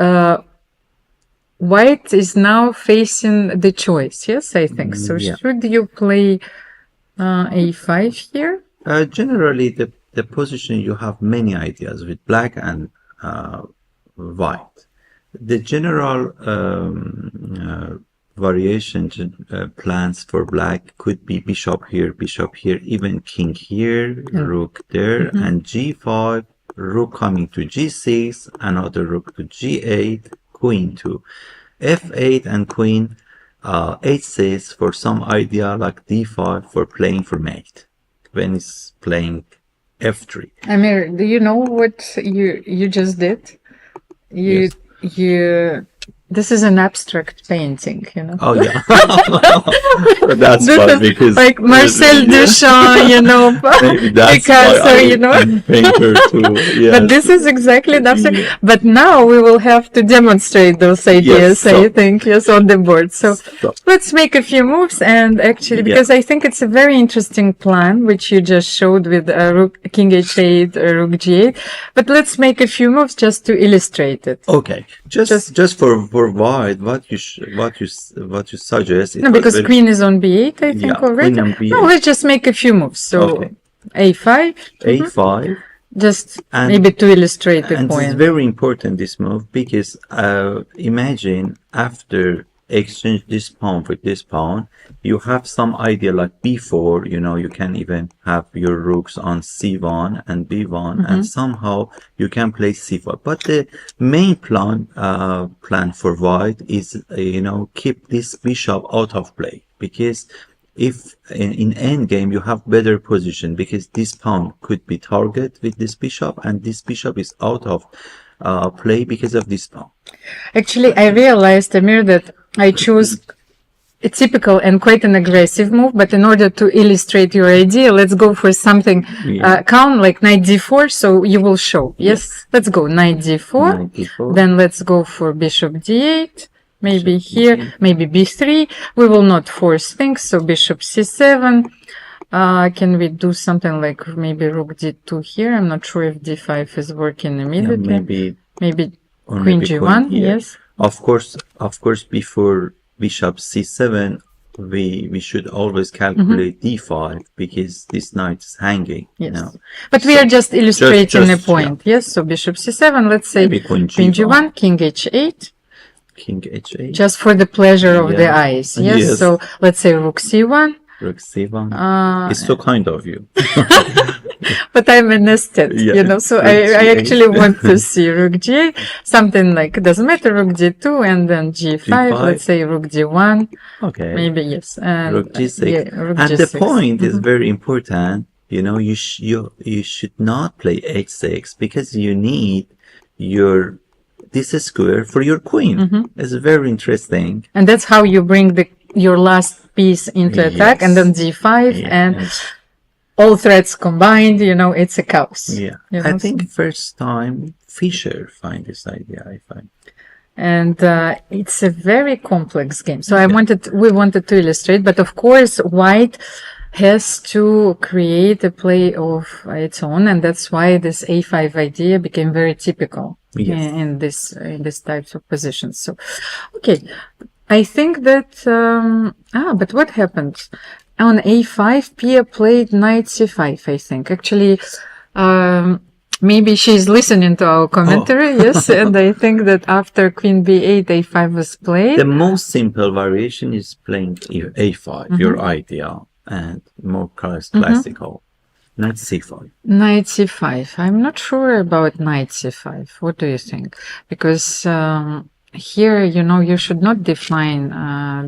white is now facing the choice. Yes, I think so. Should you play a5 here? Generally, the position, you have many ideas with black and white. The general variation plans for black could be bishop here, even king here, rook there, and g5, rook coming to g6, another rook to g8, queen to f8, and queen h6 for some idea like d5 for playing for mate when it's playing f3. Amir, do you know what you just did? You This is an abstract painting, you know. Oh yeah, that's This why is because like Marcel Duchamp, you know, maybe that's Picasso, why you know. I'm a painter too. Yeah. But this is exactly the abstract. But now we will have to demonstrate those ideas, so- I think, yes, on the board. So So- let's make a few moves, and actually, Yeah. because I think it's a very interesting plan, which you just showed with Rook, King H8, Rook G8. But let's make a few moves just to illustrate it. Okay, just for white, what you suggest? No, because Queen is on B8, I think Yeah, already. Queen on B8. No, let's just make a few moves. So Okay. A5, A5, just And- maybe to illustrate the and point. it's very important this move because imagine after exchange this pawn with this pawn, you have some idea like b4. You know, you can even have your rooks on c1 and b1, and somehow you can play c5. But the main plan for white is keep this bishop out of play, because if in endgame you have better position, because this pawn could be target with this bishop, and this bishop is out of play because of this pawn. Actually, I realized, Amir, that I chose a typical and quite an aggressive move, but in order to illustrate your idea, let's go for something calm, like knight d4, so you will show. Yes. Let's go knight d4. Knight d4. Then let's go for bishop d8. Maybe here, maybe b3. We will not force things, so bishop c7. Can we do something like maybe rook d2 here? I'm not sure if d5 is working immediately. Maybe Or queen maybe g1, here. yes. Of course, before bishop c7, we should always calculate d5 because this knight is hanging. Yes. Now. But we are just illustrating a just, point. Yes. So bishop c7, let's say Maybe queen queen g1. g1, king h8, King h8, just for the pleasure of the Yeah. eyes. Yes. Yes. So let's say rook c1. rook c1. Uh, It's so kind of you. But I'm a nested, Yeah, you know, so rook I g8. actually want to see rook g8, something like, it doesn't matter, rook g2, and then g5, G5. let's say rook g1, Okay. maybe, yes. And, Rook g6. rook And g6. the point is very important. You know, you should not play h6 because you need this square for your queen. It's very interesting. And that's how you bring your last piece into attack, and then d5, and Yes. all threats combined, you know, it's a chaos. Yeah, You I know, think first time Fischer find this idea. I find. And it's a very complex game. So we wanted to illustrate, but of course, white has to create a play of its own, and that's why this a5 idea became very typical Yes. in this types of positions. So, okay, I think that but what happened on a5? Pia played knight c5. I think actually. Maybe she's listening to our commentary, yes, and I think that after queen b8, a5 was played. The most simple variation is playing a5, your idea, and more classical. Knight c5. Knight c5. I'm not sure about knight c5. What do you think? Because here, you know, you should not define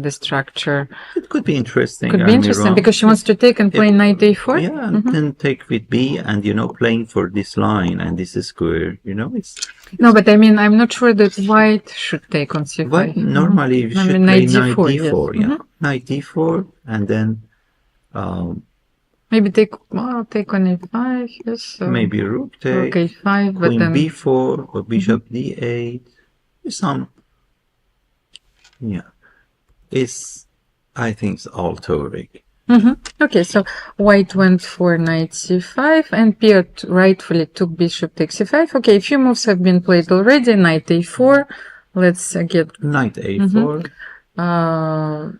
the structure. It could be interesting. Could be interesting because she wants to take and play knight a4. Yeah, and then take with b, and playing for this line and this square. It's No, but I mean, I'm not sure that white should take on c5. well, normally you should play knight d4. Yeah, knight d4, and then Maybe take on a5. Yes. So maybe rook take, rook a5, but queen then b4 or bishop d8. Some, I think it's all Turing. Okay, so white went for knight c5, and Pia rightfully took bishop takes c5. Okay, a few moves have been played already. Knight a4. Let's get Knight a4.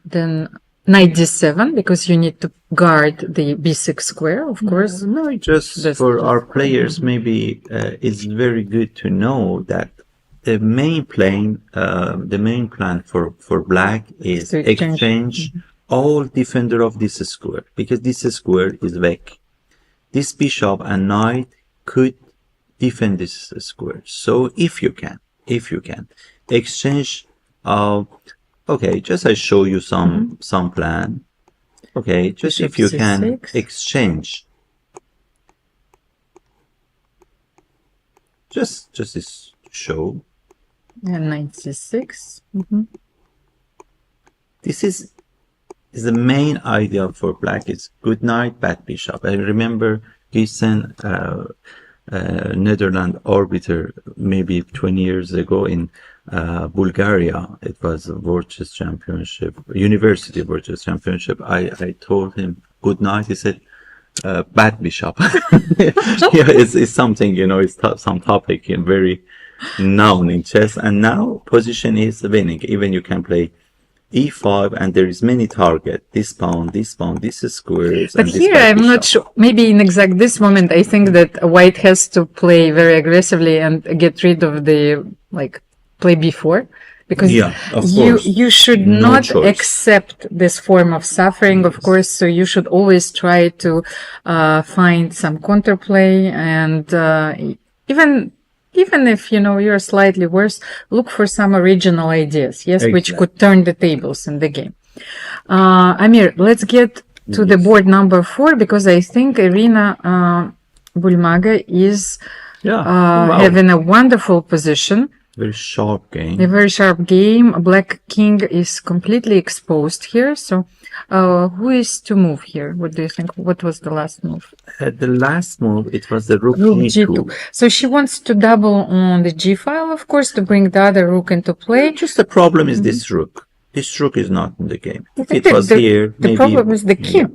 then knight d7, because you need to guard the b6 square, of course. No, just That's- for our players, maybe it's very good to know that the main plan for black is To exchange all defender of this square, because this square is weak. This bishop and knight could defend this square. So if you can exchange, okay, just I show you some plan. Okay, just Bishop if you can c6. exchange, just this show. And 96. Mm-hmm. This is the main idea for black. It's good knight, bad bishop. I remember Giessen, Netherlands arbiter, maybe 20 years ago in Bulgaria. It was a World Chess Championship, University World Chess Championship. I told him good knight. He said bad bishop. Yeah, it's something, it's some topic and very known in chess. And now position is winning. Even you can play e5 and there is many target, this pawn, this squares. But and this here I'm not bishop. sure, maybe in exact this moment I think that white has to play very aggressively and get rid of the play before, because of course. you should No not choice. accept this form of suffering, of course, so you should always try to find some counterplay, and even if, you're slightly worse, look for some original ideas, yes, which Exactly. could turn the tables in the game. Amir, let's get to the board number 4, because I think Irina Bulmaga is Wow. having a wonderful position. Very sharp game. A very sharp game. Black king is completely exposed here. So, who is to move here? What do you think? What was the last move? The last move, it was the rook Rook g2. g2. So she wants to double on the g file, of course, to bring the other rook into play. Just the problem is this rook. This rook is not in the game. If it The- was the- here, The maybe. problem is the king.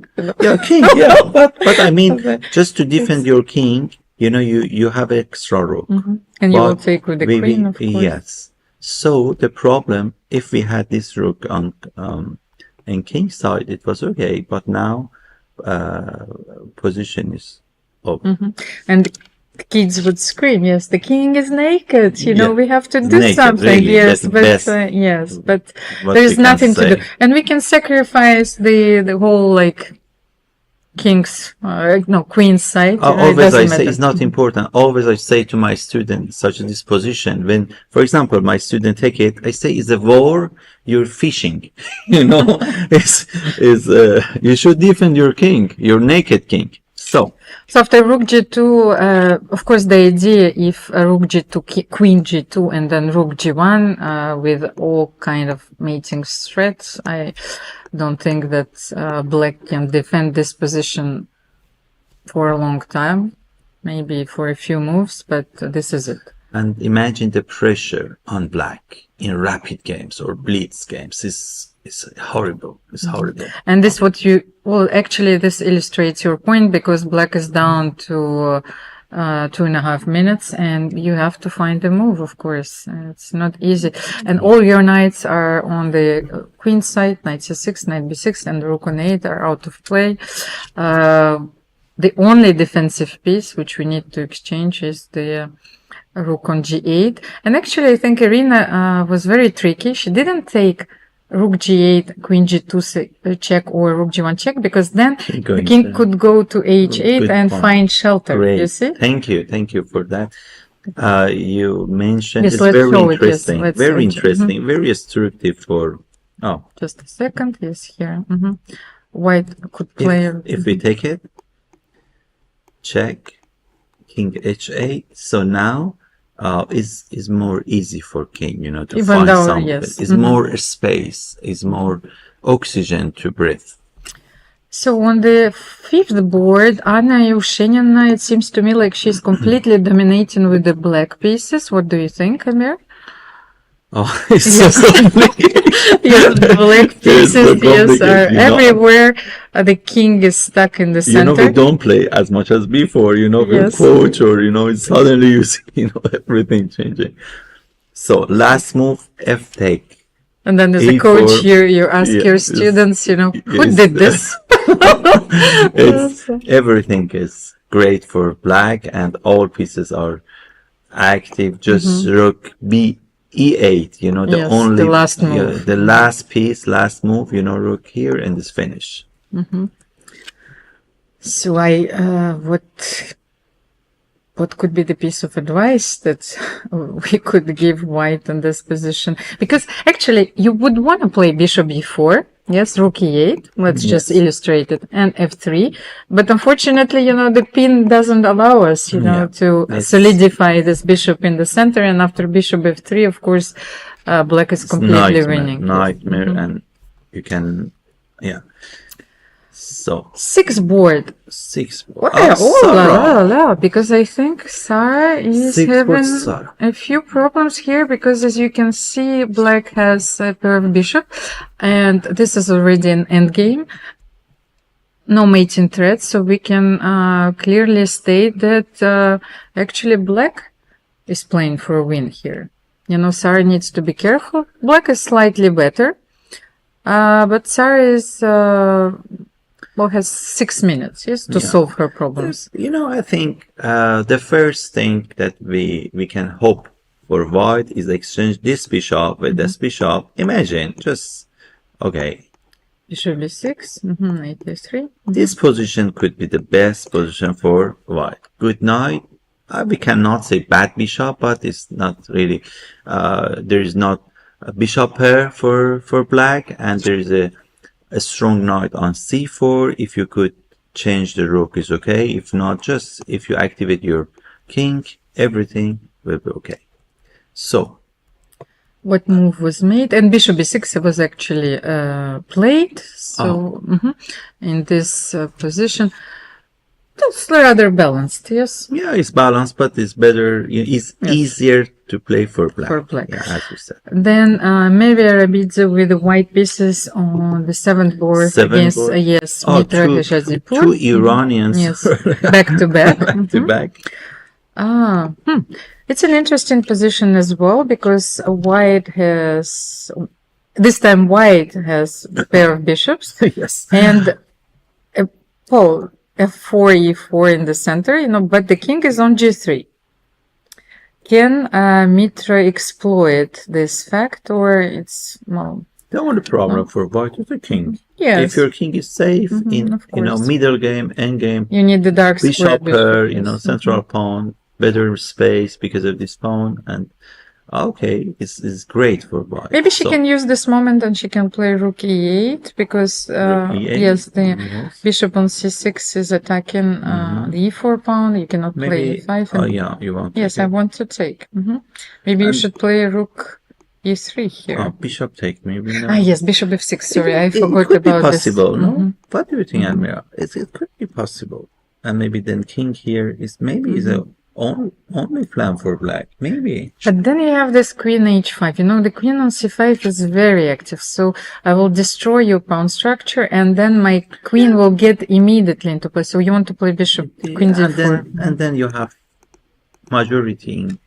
Yeah, king, yeah. But I mean, Okay. just to defend your king, you have extra rook. And you will But take with the we- queen, of course. Yes. So the problem, if we had this rook on king side, it was okay. But now, position is over. And the kids would scream, yes, the king is naked. Yeah. We have to do Naked, something. really, Yes, that's the but best. yes, but What there's we can nothing to do. say. And we can sacrifice the whole king's queen's side. It Always I doesn't say matter. it's not important. Always I say to my student such a disposition. When, for example, my student take it, I say it's a war. You're fishing. You should defend your king, your naked king. So after rook g2, of course, the idea if rook g2, queen g2, and then rook g1 with all kind of mating threats, I don't think that black can defend this position for a long time, maybe for a few moves, but this is it. And imagine the pressure on black in rapid games or blitz games. It's horrible. It's horrible. And this actually this illustrates your point, because black is down to 2.5 minutes, and you have to find a move, of course. It's not easy. And all your knights are on the queen side, knight c6, knight b6, and rook on 8 are out of play. The only defensive piece which we need to exchange is the rook on g8. And actually, I think Irina was very tricky. She didn't take rook g8, queen g2 check, or rook g1 check, because then the king could go to h8 Good and point. find shelter. Great. You see? Thank you for that. You mentioned Yes, it's let's very show it, yes, interesting, let's very see. interesting, very instructive for. Just a second. Yes, here. White could play. If we take it, check, king h8. So now is more easy for king, to Even find though, something. yes. It's more space, is more oxygen to breathe. So on the 5th board, Anna Yevshenina, it seems to me like she's completely dominating with the black pieces. What do you think, Amir? Oh, it's Yes. so complicated. Yes, the black It's pieces, so yes, are complicated, everywhere. The king is stuck in the center. We don't play as much as before, we Yes. coach or, it's suddenly you see, everything changing. So last move, F take. And then as a A4, coach, you ask your yes, students, who yes. did this? Everything is great for black and all pieces are active. Just rook B E8, Yes, the last move. The last piece, last move, rook here and it's finished. So what could be the piece of advice that we could give white in this position? Because actually you would want to play bishop b4, Yes, rook e8. Let's just Yes. illustrate it. And f3. But unfortunately, the pin doesn't allow us, Yeah. to It's- solidify this bishop in the center. And after bishop f3, of course, black is It's completely winning. Yes. nightmare, and you can, yeah. So Six board. 6. Wow, Oh, oh, la, Sarah. la, la, because I think Sarah is 6 for having Sarah. a few problems here, because as you can see, black has a pair of bishop, and this is already an endgame. No mating threat, so we can clearly state that actually black is playing for a win here. Sarah needs to be careful. Black is slightly better, but Sarah is has 6 minutes, yes, to Yeah. solve her problems. I think the first thing that we can hope for white is exchange this bishop with this bishop. Imagine, just, okay, Bishop b6, knight a3. this position could be the best position for white. Good knight. We cannot say bad bishop, but it's not really. There is not a bishop pair for black, and there is a strong knight on c4. If you could change the rook, is okay. If not, just if you activate your king, everything will be okay. So What move was made? And bishop b6 was actually played. So in this position, that's rather balanced, yes. yeah, it's balanced, but it's better. It's easier to play for black. For black. Yeah, as you said. Then maybe Arabidze with the white pieces on the seventh board Seventh against board. yes, Oh, Mitra two Ghazipur. Iranians. Yes, back to back. To back. It's an interesting position as well, because white has this time white has a pair of bishops Yes. and Paul f4 e4 in the center, but the king is on g3. Can Mitra exploit this fact, or it's The only problem for white is the king. yes, If your king is safe in of course. middle game, end game, you need the dark square bishop pair, yes. central pawn, better space because of this pawn, and okay, it's great for white. Maybe she So, can use this moment and she can play rook e8, because E8, yes, the yes. bishop on c6 is attacking the e4 pawn. You cannot play Maybe, e5. oh yeah, you want Yes, to I want to take. Maybe you And- should play rook e3 here. oh, bishop take, maybe no. Yes, bishop f6. Sorry, I It forgot could be about possible, this. no? What do you think, Almira? It could be possible. And maybe then king here is maybe is a only plan for black. Maybe. But then you have this queen h5. The queen on c5 is very active. So I will destroy your pawn structure, and then my queen will get immediately into play. So you want to play bishop queen and d4. then you have majority in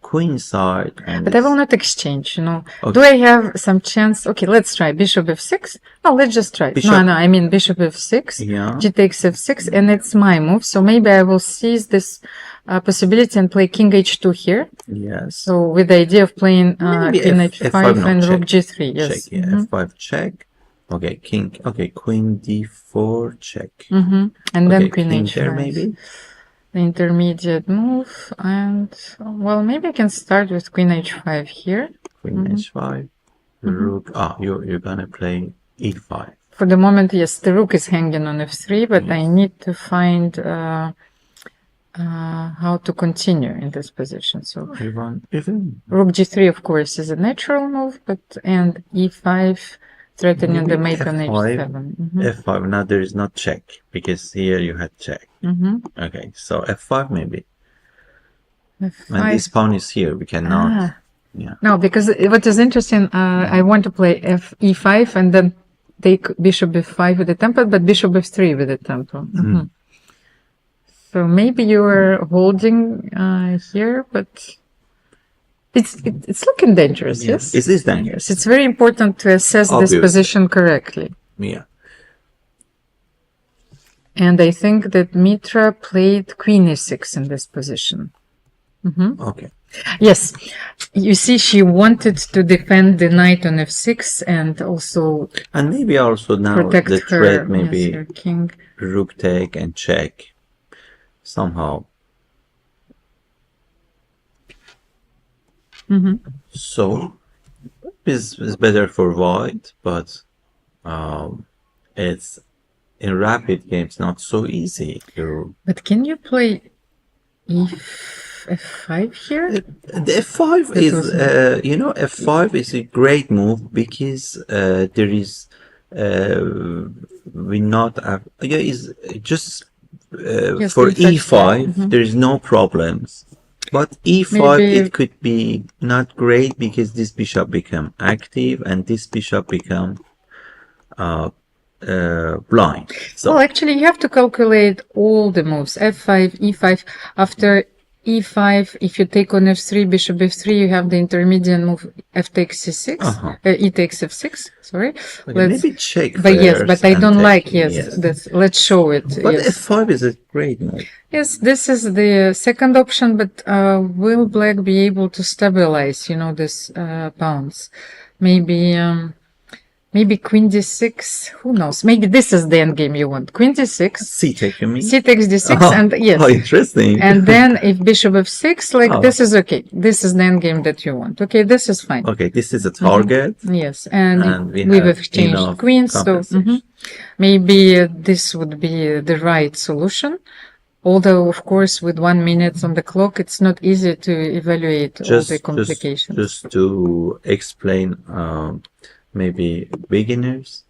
queen side. And But I will not exchange, Okay. Do I have some chance? Okay, let's try bishop f6. No, let's just try. Bishop- No, I mean bishop f6. Yeah. G takes f6, and it's my move. So maybe I will seize this possibility and play king h2 here. Yes. So with the idea of playing Maybe queen F5 h5 no, and check. rook g3. Yes. Check. Yeah. F5 check. Okay. King. Okay. Queen d4 check. And then Okay, queen king h5. there maybe. The intermediate move, and well, maybe I can start with queen h5 here. Queen h5. Rook. You're gonna play e5. For the moment, yes, the rook is hanging on f3, but I need to find how to continue in this position. So Even rook g3, of course, is a natural move, and e5 threatening the mate on h7. F5. Now there is not check because here you had check. Okay, so F5 maybe. And this pawn is here. We cannot. Yeah. No, because what is interesting, I want to play e5 and then take bishop f5 with the tempo, but bishop f3 with the tempo. So maybe you are holding here, but it's looking dangerous. Yes, Is this dangerous? yes. It's very important to assess Obviously. this position correctly. Yeah. And I think that Mitra played queen e6 in this position. Okay. Yes, you see, she wanted to defend the knight on f6 and also And maybe also now protect the her, threat maybe yes, her king. rook take and check somehow. So is better for white, but it's in rapid games not so easy. But can you play f5 here? The f5 is, f5 is a great move because there is, we not have, is just Yes, for in fact, e5 there is no problems. But e5 Maybe- it could be not great because this bishop become active and this bishop become blind. So Well, actually, you have to calculate all the moves. F5, E5. After E5, if you take on F3, bishop F3, you have the intermediate move F takes C6, E takes F6. Sorry. okay, maybe check But yes, first but I and don't take- like, yes. Let's show it. But Yes. f5 is a great move. Yes, this is the second option, but will black be able to stabilize, this pawns? Maybe queen d6, who knows? Maybe this is the endgame you want. Queen d6, C take, you mean? c takes d6, Oh, and yes. Oh, interesting. And then if bishop f6, Oh. this is okay. This is the endgame that you want. Okay, this is fine. Okay, this is a target. Yes, and And we we've have exchanged enough queens, so compensation. maybe this would be the right solution. Although, of course, with 1 minute on the clock, it's not easy to evaluate all the complications. Just to explain, maybe beginners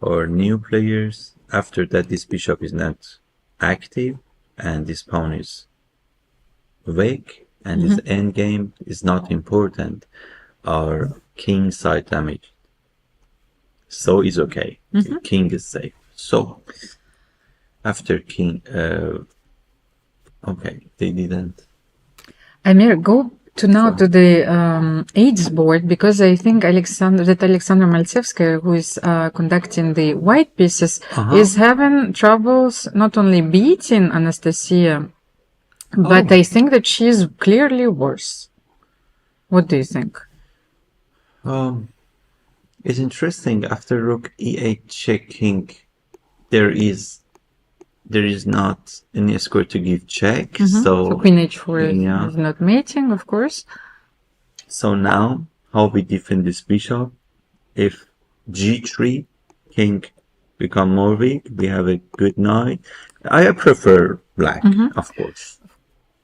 or new players, after that this bishop is not active and this pawn is awake and this endgame is not important, or king side damage. So it's okay. King is safe. So after king, okay, they didn't. Amir, go to the aids board, because I think Alexandra Maltsevskaya, who is conducting the white pieces, is having troubles not only beating Anastasia, but I think that she is clearly worse. What do you think? It's interesting. After rook e8 checking, there is not any square to give check. So queen h4 yeah. is not mating, of course. So now, how we defend this bishop? If g3, king become more weak, we have a good knight. I prefer black, of course.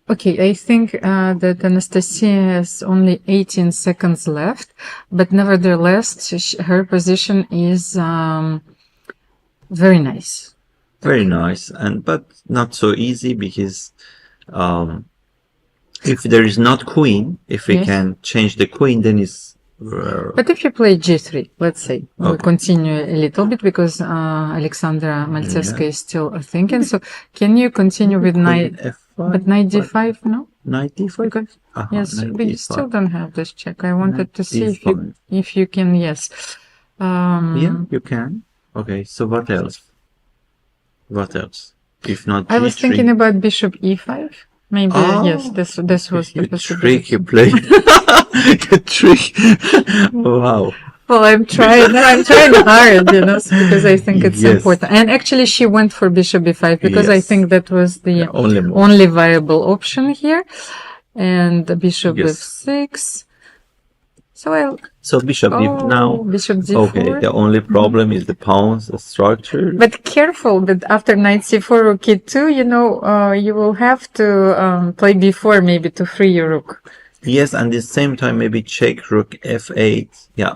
Okay, I think that Anastasia has only 18 seconds left, but nevertheless, her position is very nice. Very nice, but not so easy because if there is not queen, if we can change the queen, then it's. But if you play g3, let's say, we'll continue a little bit because Alexandra Maltsevskaya is still thinking. So can you continue with knight? F5, But knight d5, no? Knight d5. Because yes, knight but you d5. still don't have this check. I wanted Knight to see d5. if you can. Yes. Yeah, you can. Okay, so what else? What else? If not G3. I was thinking about bishop e5. Maybe yes. This was the You possibility. trick, you play. You trick. Wow. Well, I'm trying hard, because I think it's Yes. important. And actually, she went for bishop b5 because I Yes. think that was the only move. only viable option here. And the bishop Yes. f6. So So bishop d now. bishop d4. Okay, the only problem is the pawn's structure. But careful that after knight c4, rook e2, you will have to play b4 maybe to free your rook. Yes, and at the same time maybe check rook f8. Yeah,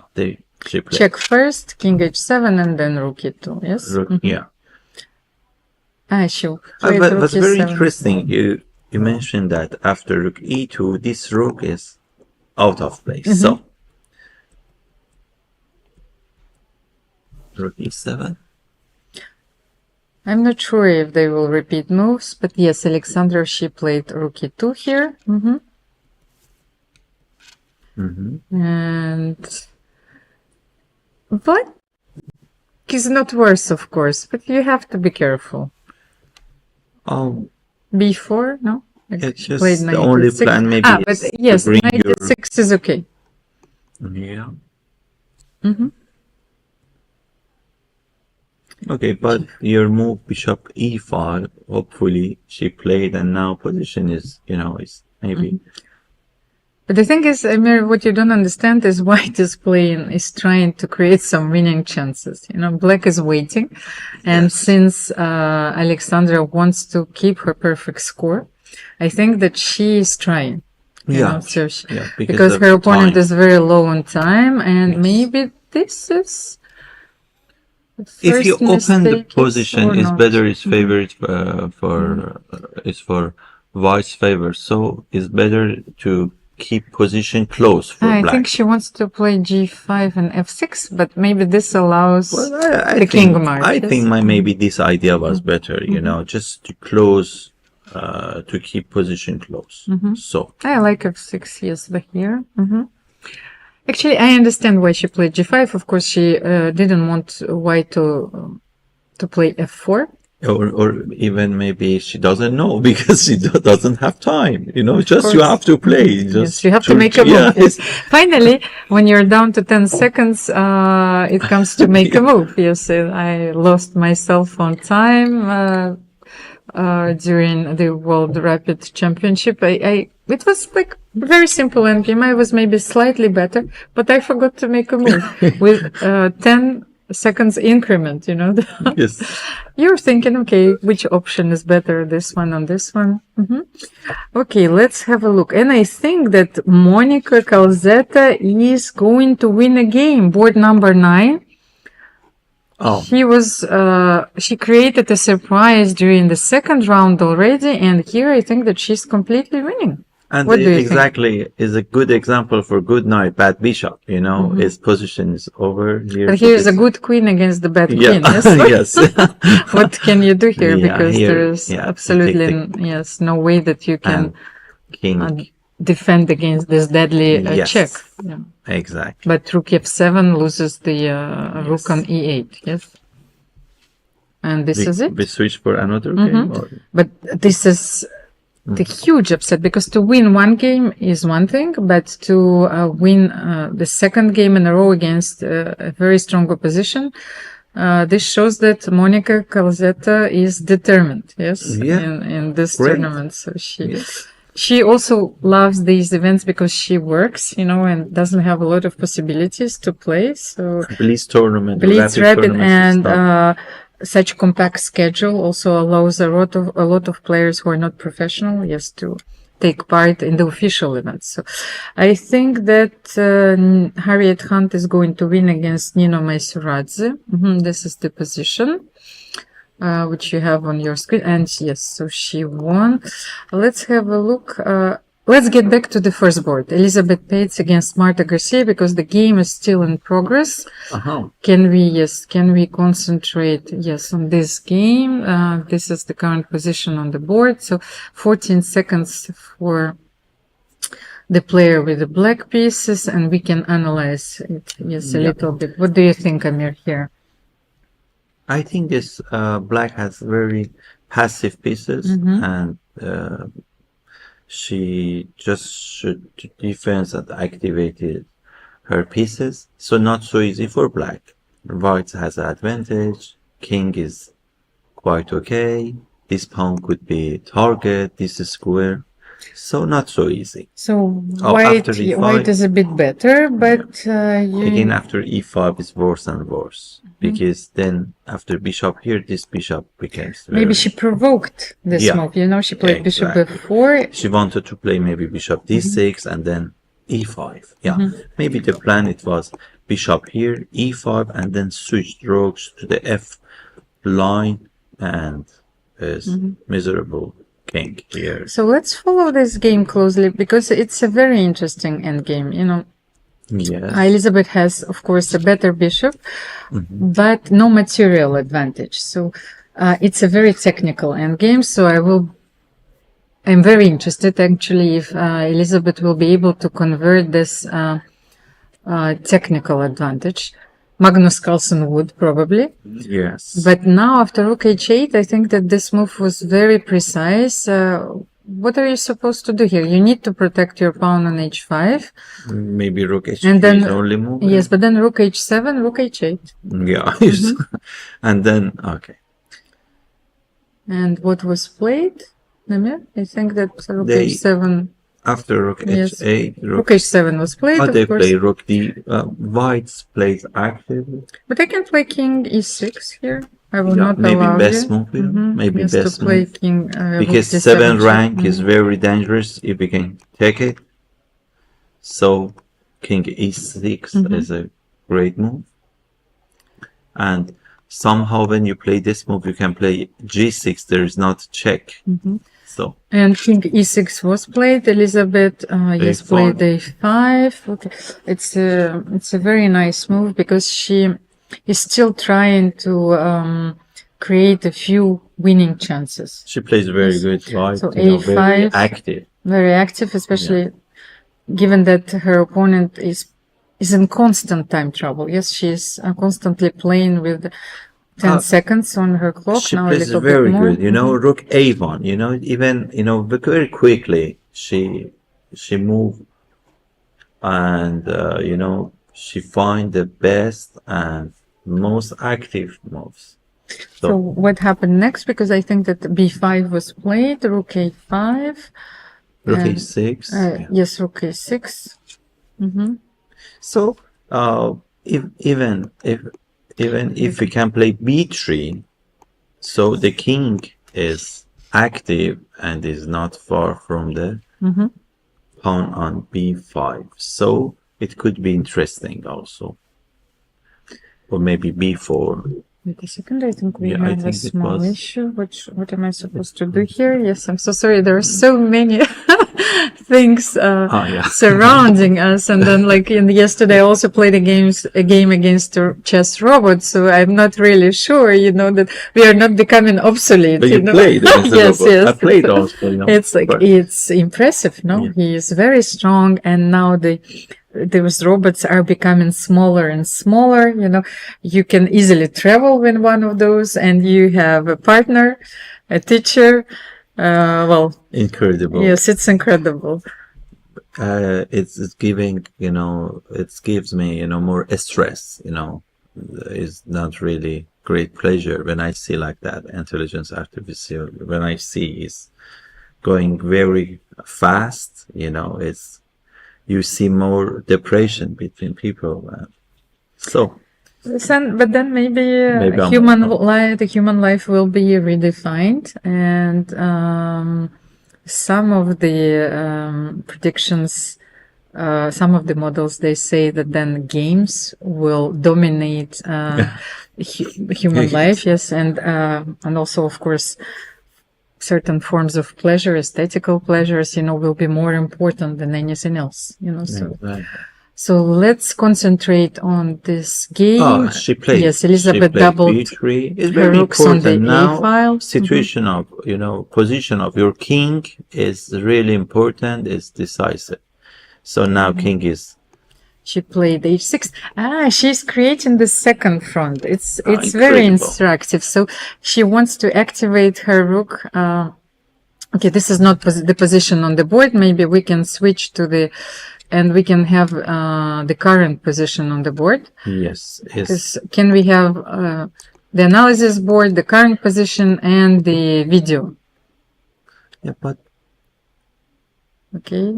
she played. Check first, king h7, and then rook e2. Yes. Rook, yeah. She played But rook very e7. interesting. You mentioned that after rook e2, this rook is out of place. So rook e7. I'm not sure if they will repeat moves, but yes, Alexandra, she played rook e2 here. And but it's not worse, of course, but you have to be careful. Oh, b4, no? it's just Played the knight only d6. plan maybe but is yes, to bring knight your... d6 is okay. Yeah. Okay, but your move bishop e5, hopefully she played, and now position is, is maybe But the thing is, Amir, what you don't understand is white is trying to create some winning chances. Black is waiting. And since Alexandra wants to keep her perfect score, I think that she is trying. Because her opponent is very low on time, and maybe this is. If you open the position, it's better. It's favored it's for white's favor. So it's better to keep position close for black. I think she wants to play g5 and f6, but maybe this allows the king march. I think maybe this idea was better. Just to close. To keep position close. So I like f6, yes, here. Actually, I understand why she played g5. Of course, she didn't want white to play f4. Or even maybe she doesn't know because she doesn't have time. Just you have to play. Yes, you have to make a move. Yes. Finally, when you're down to 10 seconds, it comes to make a move. Yes, I lost myself on time. During the World Rapid Championship, it was like very simple endgame. I was maybe slightly better, but I forgot to make a move with 10 seconds increment. Yes. You're thinking, okay, which option is better, this one or this one? Okay, let's have a look. And I think that Monica Calzetta is going to win a game. Board number 9. Oh. She created a surprise during the second round already, and here I think that she's completely winning. And what do you exactly think? Is a good example for good knight, bad bishop. His position is over here. But here's a good queen against the bad queen. Yes. Yes. What can you do here? Because there's absolutely no way that you can defend against this deadly check. Yeah. Exactly. But rook f7 loses the rook on e8. Yes. And this is it. We switch for another game. But this is the huge upset, because to win one game is one thing, but to win the second game in a row against a very strong opposition, this shows that Monica Calzetta is determined. Yes. In this tournament. So she also loves these events because she works, and doesn't have a lot of possibilities to play. So Blitz tournament, rapid, and such compact schedule also allows a lot of players who are not professional, to take part in the official events. So I think that Harriet Hunt is going to win against Nino Maisuradze. This is the position. Which you have on your screen. And yes, so she won. Let's have a look. Let's get back to the first board. Elisabeth Paehtz against Marta Garcia, because the game is still in progress. Can we concentrate, on this game? This is the current position on the board. So 14 seconds for the player with the black pieces, and we can analyze it, a little bit. What do you think, Amir, here? I think this black has very passive pieces, and she just should defense and activated her pieces. So not so easy for black. White has an advantage. King is quite okay. This pawn could be target. This is square. So not so easy. So white is a bit better, but again after e5 is worse and worse, because then after bishop here, this bishop becomes maybe she provoked this move. She played bishop b4. She wanted to play maybe bishop d6 and then e5. Maybe the plan it was bishop here, e5, and then switch rooks to the f line, and is miserable king here. So let's follow this game closely, because it's a very interesting endgame. Yes. Elisabeth has, of course, a better bishop, but no material advantage. So it's a very technical endgame. So I'm very interested actually if Elisabeth will be able to convert this technical advantage. Magnus Carlsen would probably. Yes. But now after rook h8, I think that this move was very precise. What are you supposed to do here? You need to protect your pawn on h5. Maybe rook h3 is the only move. Yes, but then rook h7, rook h8. Yeah. And then, okay. And what was played, Amir? I think that rook h7 after rook Yes. h8, Rook h7 was played, oh, of they course. play rook d. White's plays active. But I can play king e6 here. I will Yeah, not maybe allow best you. move here. Maybe yes, best to play move. king Because rook d7 7 check. rank is very dangerous if we can take it. So king e6 is a great move. And somehow when you play this move, you can play g6. There is not check. So And king e6 was played. Elisabeth yes A5. played a5. Okay, it's a very nice move because she is still trying to create a few winning chances. she plays very good, right? So You know, very a5. active. Very active, especially given that her opponent is in constant time trouble. Yes, she is constantly playing with 10 seconds on her clock. She now a plays little very bit more. good. You know, rook a1. You know, even but very quickly she moved, and she find the best and most active moves. So what happened next? Because I think that b5 was played, rook a5. Rook and, a6. Yes, rook a6. So even if we can play b3, so the king is active and is not far from the pawn on b5. So it could be interesting also. Or maybe b4. Wait a second, I think we Yeah, I have a think it small was- issue. What am I supposed to do here? Yes, I'm so sorry. There are so many things Yeah. surrounding us. And then, like yesterday, I also played a game against a chess robot. So I'm not really sure, that we are not becoming obsolete. But you played against the yes, robot. yes. I played also. It's like but- it's impressive, no? Yeah. He is very strong, and now those robots are becoming smaller and smaller. You can easily travel with one of those, and you have a partner, a teacher. Incredible. Yes, it's incredible. It's giving, it gives me, more stress, it's not really great pleasure when I see like that intelligence artificial, when I see it's going very fast, you see more depression between people. But then maybe the human life will be redefined, and some of the predictions, some of the models, they say that then games will dominate human life. Yes, and also, of course, certain forms of pleasure, aesthetical pleasures, will be more important than anything else. So let's concentrate on this game. She played. Yes, Elisabeth she played doubled b3. It's her very rooks on the important now. A-file. Situation of position of your king is really important. It's decisive. So now king is. She played h6. She's creating the second front. It's very incredible. instructive. So she wants to activate her rook. Okay, this is not the position on the board. Maybe we can switch to and we can have the current position on the board. Yes. Can we have the analysis board, the current position, and the video? Yeah, but. Okay,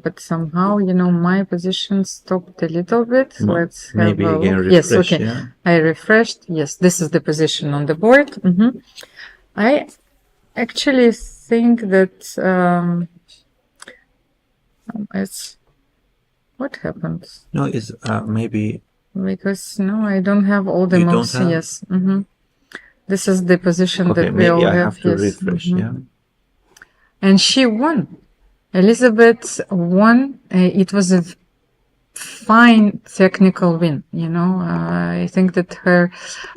but somehow, my position stopped a little bit. Let's have maybe a again look. refresh. Yes, okay. Yeah. I refreshed. Yes, this is the position on the board. I actually think that what happened? No, it's maybe. Because no, I don't have all the You don't moves. have? Yes. This is the position Okay, that we maybe all I have. have to Yes. refresh. Yeah. And she won. Elisabeth won. It was a fine technical win. I think that her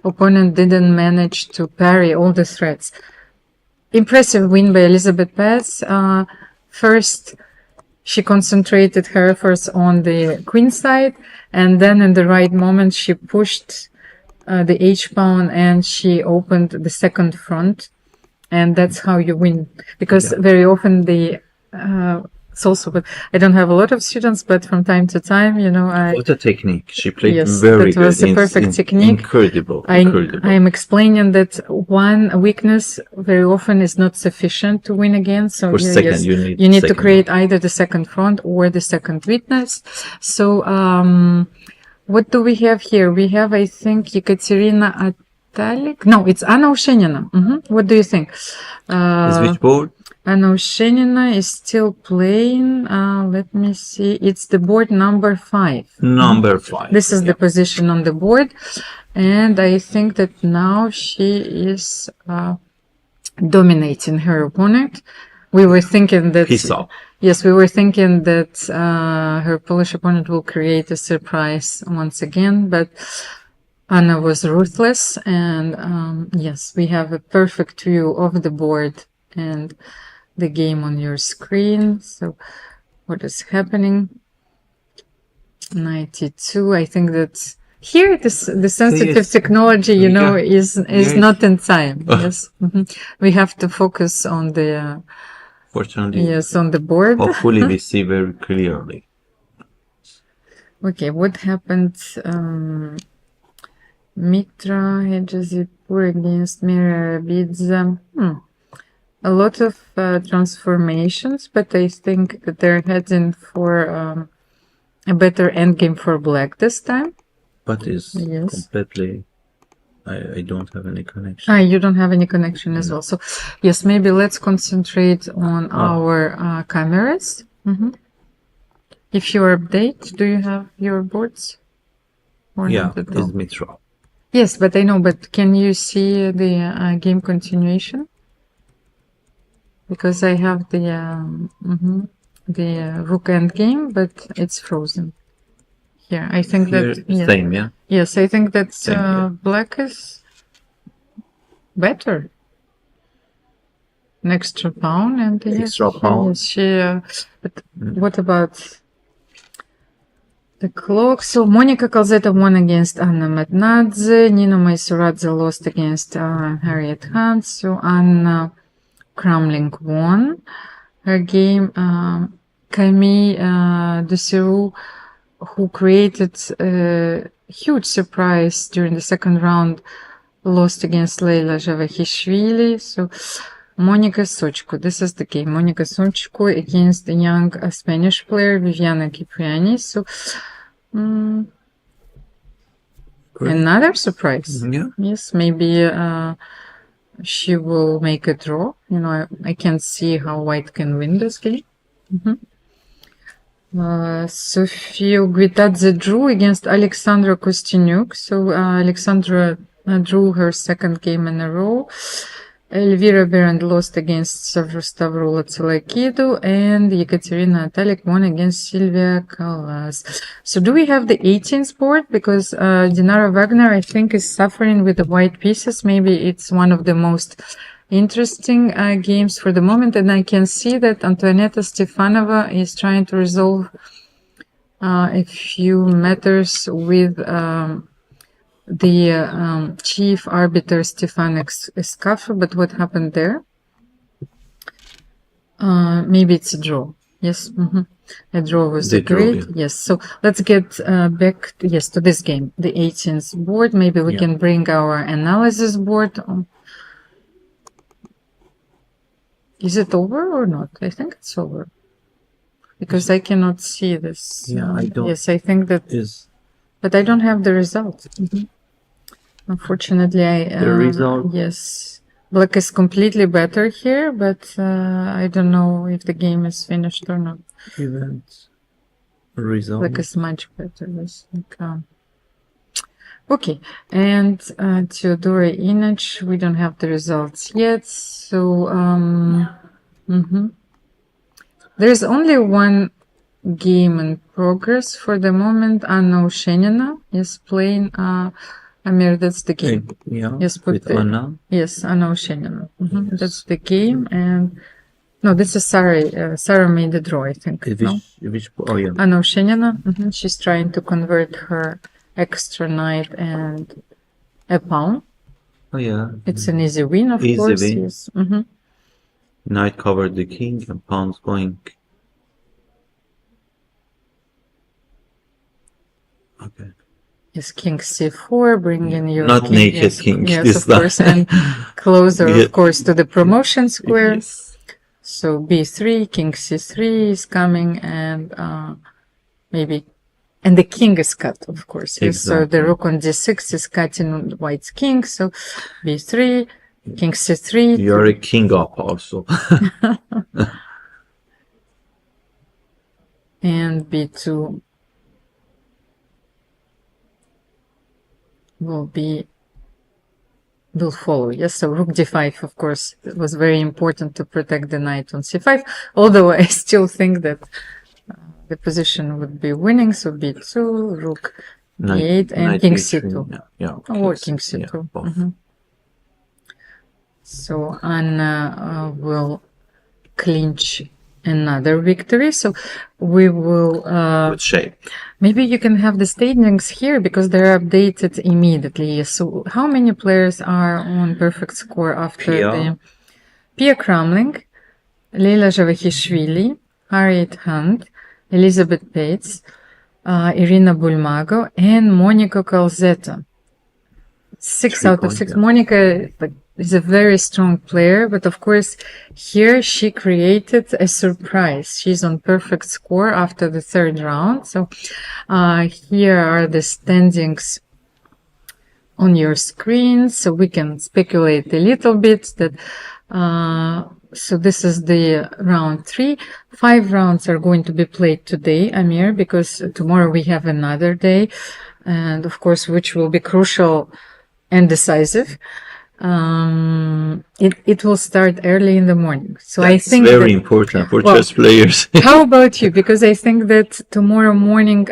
opponent didn't manage to parry all the threats. Impressive win by Elisabeth Paehtz. First, she concentrated her efforts on the queen side, and then in the right moment, she pushed the h-pawn and she opened the second front. And that's how you win. Because very often the it's also, but I don't have a lot of students, but from time to time, What a technique. She played Yes, very that was good. a perfect technique. Incredible. I Incredible. am explaining that one weakness very often is not sufficient to win again. So For second, you need to second create either the second front or the second weakness. So what do we have here? We have, I think, Ekaterina Atalik. No, it's Anna Oshenina. What do you think? Is which board? Anna Oshenina is still playing. Let me see. It's the board number 5. Number 5. This is the position on the board. And I think that now she is dominating her opponent. We were thinking that... Peace out. Yes, we were thinking that her Polish opponent will create a surprise once again, but Anna was ruthless. And yes, we have a perfect view of the board and the game on your screen. So what is happening? 92. I think that here the sensitive technology, is not in time. Yes. We have to focus on the Fortunately, yes, on the board. hopefully we see very clearly. Okay, what happened? Mitra Hedgezipur against Mira Bidza. A lot of transformations, but I think that they're heading for a better endgame for black this time. But it's Yes. completely... I don't have any connection. You don't have any connection as well. So, yes, maybe let's concentrate on our cameras. If you update, do you have your boards? Or Yeah, not at all? it's Mitra. Yes, but I know, but can you see the game continuation? Because I have the Rook end game, but it's frozen. Here, I think that... Here, same, yeah? Yes, I think that Same here. black is better. An extra pawn and Extra pawn. Yes, but what about the clock? So Monica Calzetta won against Anna Mednadze. Nina Maisuradze lost against Harriet Hunt. So Anna Cramling won her game. Camille Ducerou, who created a huge surprise during the second round, lost against Leila Javahishvili. So Monica Sochko, this is the game. Monica Sochko against the young Spanish player Viviana Kipriani. So another surprise. Yeah. Yes, maybe she will make a draw. I can't see how white can win this game. Sofia Guitadze drew against Alexandra Kosteniuk. So Alexandra drew her second game in a row. Elvira Berend lost against Stavroula Tsolakidou, and Ekaterina Atalik won against Silvia Kalas. So do we have the 18th board? Because Dinara Wagner, I think, is suffering with the white pieces. Maybe it's one of the most interesting games for the moment, and I can see that Antoaneta Stefanova is trying to resolve a few matters with the chief arbiter Stefan Eskaffer. But what happened there? Maybe it's a draw. Yes, a draw was agreed. Yes, so let's get back to this game, the 18th board. Maybe we can bring our analysis board on. Is it over or not? I think it's over. Because I cannot see this. Yeah, I don't. Yes, I think that is. But I don't have the result. Unfortunately, the result? Yes. Black is completely better here, but I don't know if the game is finished or not. Event result. Black is much better. Yes. Okay, and Theodora Inac, we don't have the results yet, so there's only one game in progress for the moment. Anna Oshenina is playing Amir, that's the game. Yeah, yes, with Anna? Yes, Anna Oshenina. That's the game, and no, this is Sarah. Sarah made the draw, I think. Oh, yeah. Anna Oshenina, she's trying to convert her extra knight and a pawn. Oh, yeah. It's an easy win, of course. Win. Yes. Knight covered the king and pawns going Okay. Yes, king c4, bringing your Not king. naked Yes, king yes, this of course, time. and closer, Yeah. of course, to the promotion square. Yes. So b3, king c3 is coming, and maybe, and the king is cut, of course. Yes, so the Exactly. rook on d6 is cutting white's king. So b3, king c3. You're a king up also. And b2 will follow. Yes, so rook d5, of course, it was very important to protect the knight on c5, although I still think that the position would be winning. So b2, rook d8, and Knight king b3. c2. Yeah. Or King king c2. Yeah, both. So Anna will clinch another victory. So we will Good shape. maybe you can have the standings here because they're updated immediately. So how many players are on perfect score after Pia. the Pia Cramling, Leila Javahishvili, Harriet Hunt, Elisabeth Paehtz, Irina Bulmago, and Monica Calzetta. 6 out of 6. Yeah. Monica is a very strong player, but of course, here she created a surprise. She's on perfect score after the third round. So here are the standings on your screen, so we can speculate a little bit that. So this is the round 3. 5 rounds are going to be played today, Amir, because tomorrow we have another day, and of course, which will be crucial and decisive. It will start early in the morning. So That's I think very important for chess players. How about you? Because I think that tomorrow morning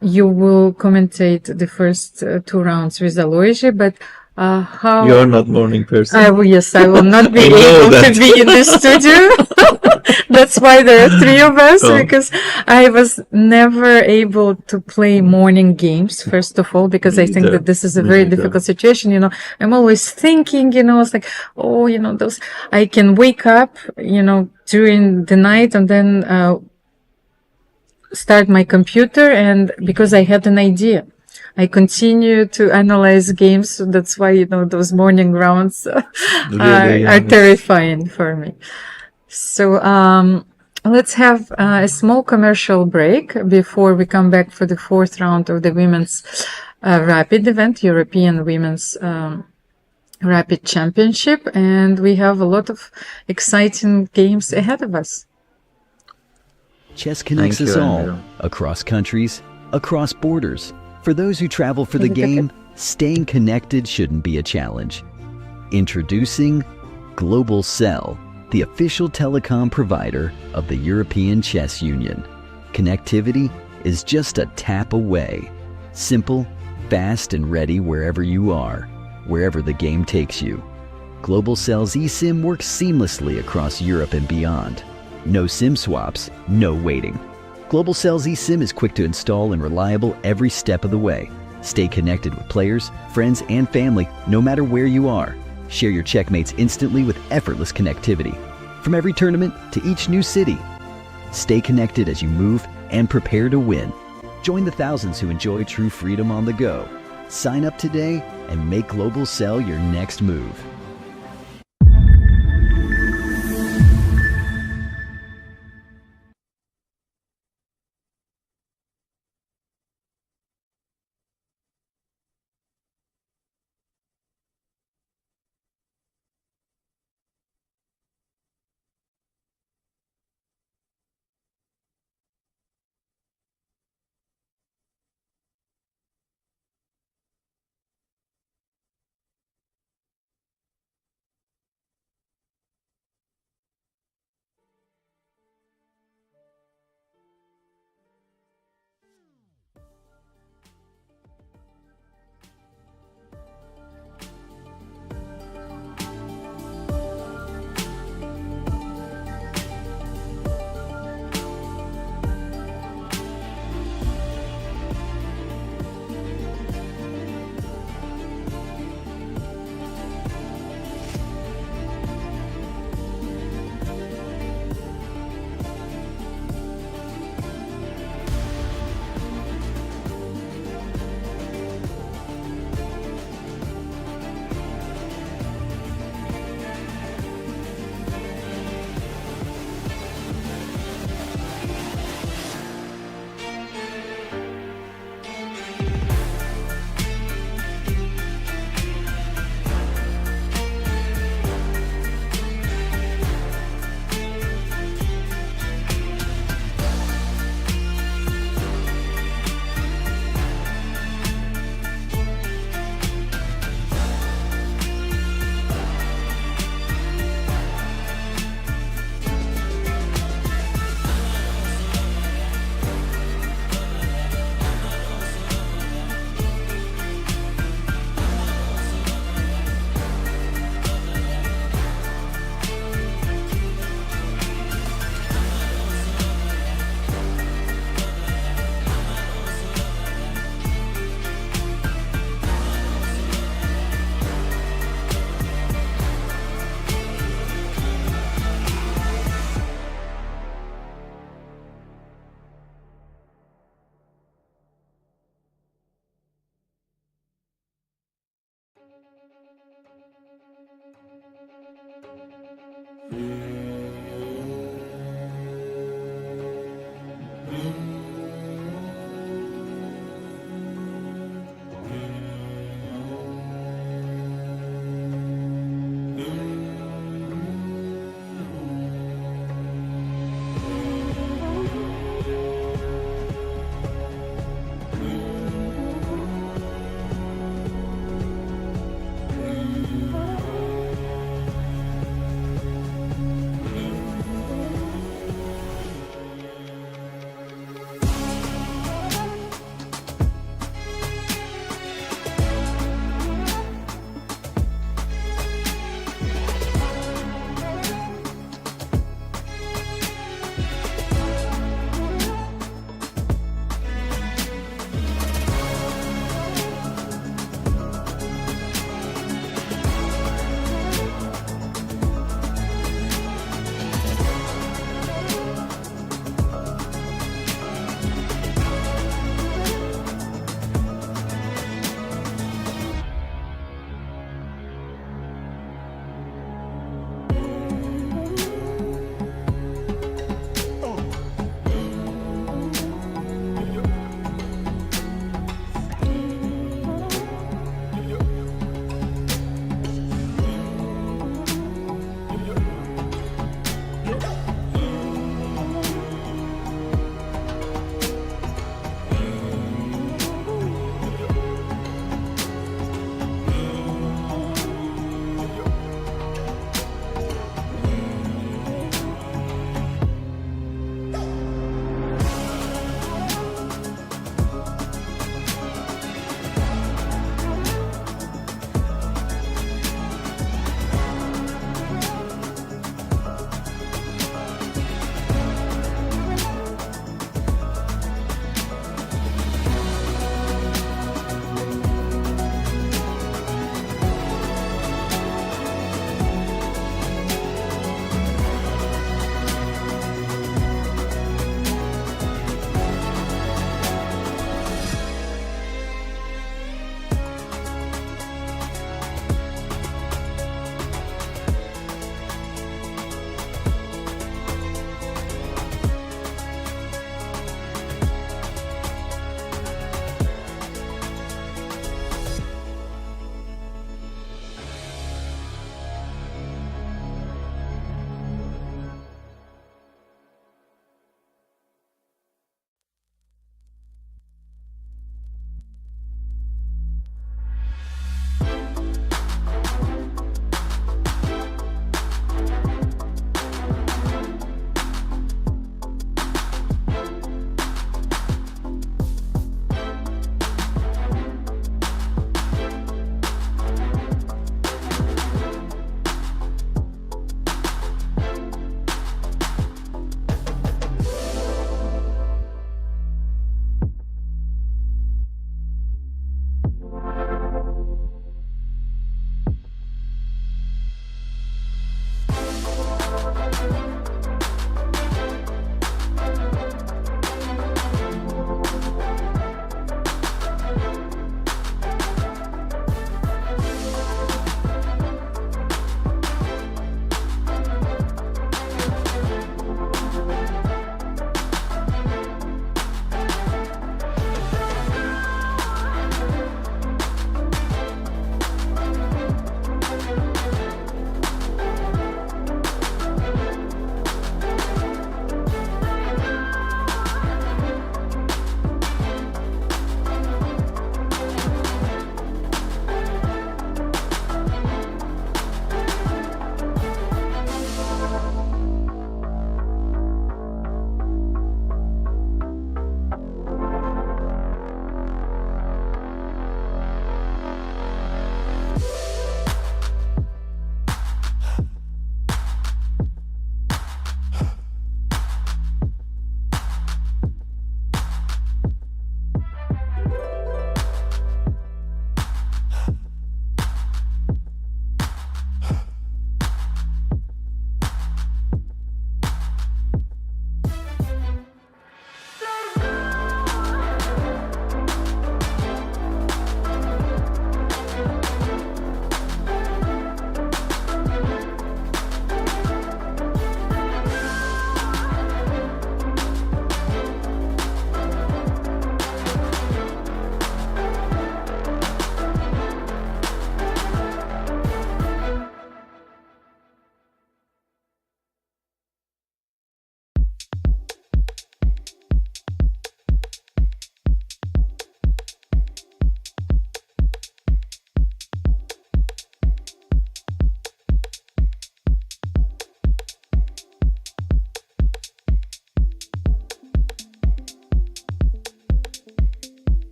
you will commentate the first 2 rounds with Alojzije, but how... You're not morning person. Yes, I will not be know able that. to be in the studio. That's why there are 3 of us, because I was never able to play morning games, first of all, because I think that this is a very difficult situation. I'm always thinking, it's like, those, I can wake up, during the night and then start my computer, and because I had an idea, I continue to analyze games. So that's why, those morning rounds are terrifying for me. So let's have a small commercial break before we come back for the 4th round of the women's rapid event, European Women's Rapid Championship. And we have a lot of exciting games ahead of us. Chess connects us all, across countries, across borders. For those who travel for the game, staying connected shouldn't be a challenge. Introducing Global Cell, the official telecom provider of the European Chess Union. Connectivity is just a tap away. Simple, fast, and ready wherever you are, wherever the game takes you. Global Cell's eSIM works seamlessly across Europe and beyond. No SIM swaps, no waiting. Global Cell's eSIM is quick to install and reliable every step of the way. Stay connected with players, friends, and family no matter where you are. Share your checkmates instantly with effortless connectivity. From every tournament to each new city. Stay connected as you move and prepare to win. Join the thousands who enjoy true freedom on the go. Sign up today and make Global Cell your next move.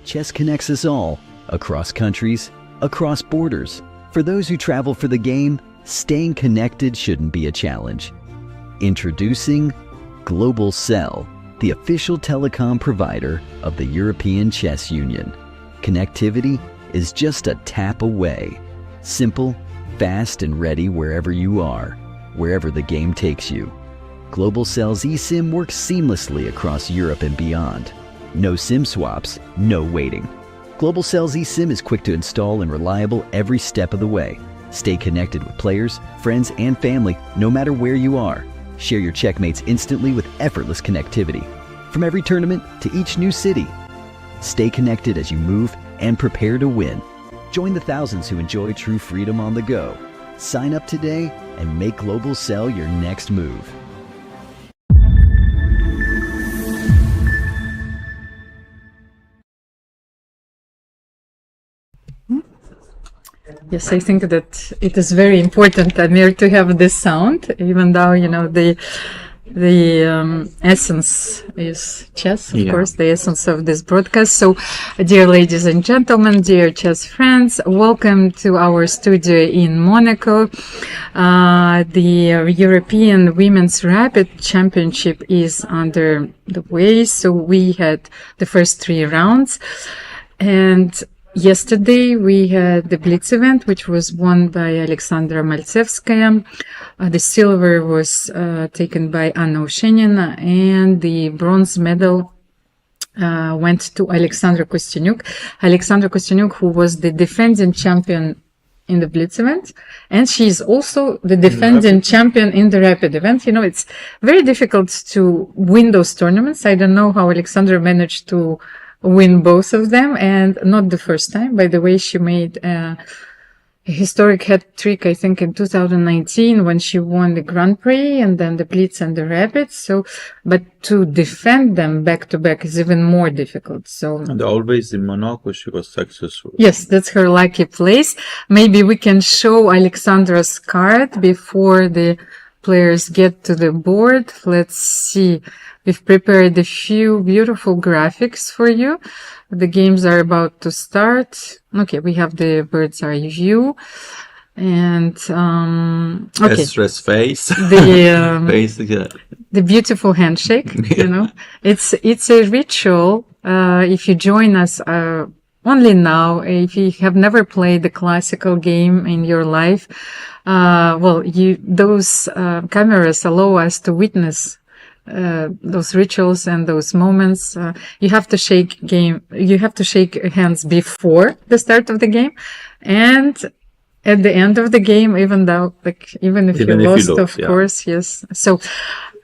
Chess connects us all, across countries, across borders. For those who travel for the game, staying connected shouldn't be a challenge. Introducing Global Cell, the official telecom provider of the European Chess Union. Connectivity is just a tap away. Simple, fast, and ready wherever you are, wherever the game takes you. Global Cell's eSIM works seamlessly across Europe and beyond. No SIM swaps, no waiting. Global Cell's eSIM is quick to install and reliable every step of the way. Stay connected with players, friends, and family no matter where you are. Share your checkmates instantly with effortless connectivity. From every tournament to each new city. Stay connected as you move and prepare to win. Join the thousands who enjoy true freedom on the go. Sign up today and make Global Cell your next move. Yes, I think that it is very important, Amir, to have this sound, even though, the essence is chess, of course, the essence of this broadcast. So, dear ladies and gentlemen, dear chess friends, welcome to our studio in Monaco. The European Women's Rapid Championship is under the way. So we had the first 3 rounds, and yesterday we had the Blitz event, which was won by Alexandra Maltsevskaya. The silver was taken by Anna Oshenina, and the bronze medal went to Alexandra Kosteniuk. Alexandra Kosteniuk, who was the defending champion in the Blitz event, and she is also the defending champion in the Rapid event. It's very difficult to win those tournaments. I don't know how Alexandra managed to win both of them, and not the first time. By the way, she made a historic hat trick, I think, in 2019 when she won the Grand Prix and then the Blitz and the Rapid. So, but to defend them back to back is even more difficult. So, and always in Monaco, she was successful. Yes, that's her lucky place. Maybe we can show Alexandra's card before the players get to the board. Let's see. We've prepared a few beautiful graphics for you. The games are about to start. Okay, we have the bird's eye view. And, okay. Stress face. The beautiful handshake, It's a ritual. If you join us, only now, if you have never played the classical game in your life, those cameras allow us to witness those rituals and those moments. You have to shake hands before the start of the game, and at the end of the game, even if you lost, of course, yes. So,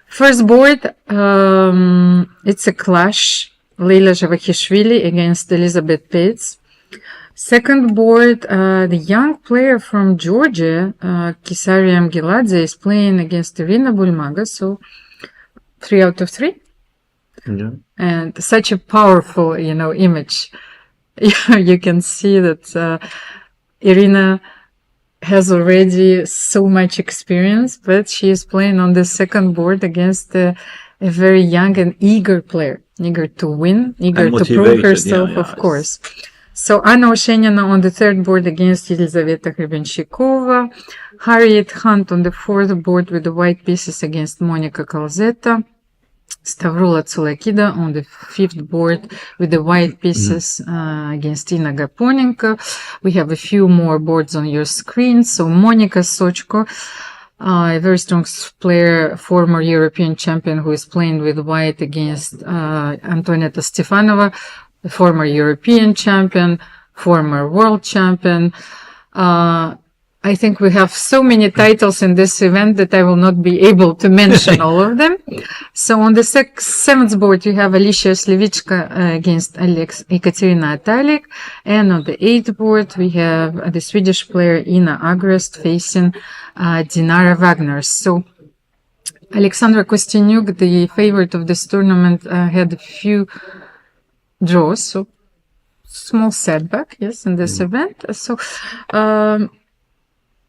first board, it's a clash. Leila Javakhishvili against Elisabeth Paehtz. Second board, the young player from Georgia, Kisariam Giladze, is playing against Irina Bulmaga. So, 3 out of 3. Yeah. And such a powerful, image. You can see that Irina has already so much experience, but she is playing on the second board against a very young and eager player, eager to win, eager to prove herself, of course. So Anna Oshenina on the third board against Elizaveta Hrebenshikova, Harriet Hunt on the fourth board with the white pieces against Monica Calzetta, Stavroula Tsolakidou on the fifth board with the white pieces against Ina Gaponenko. We have a few more boards on your screen. So Monica Sochko, a very strong player, former European champion who is playing with white against Antoaneta Stefanova, the former European champion, former world champion. I think we have so many titles in this event that I will not be able to mention all of them. So on the seventh board, you have Alicia Slivichka against Ekaterina Atalik. And on the eighth board, we have the Swedish player Ina Agrest facing Dinara Wagner. So Alexandra Kosteniuk, the favorite of this tournament, had a few draws. So small setback, yes, in this event. So,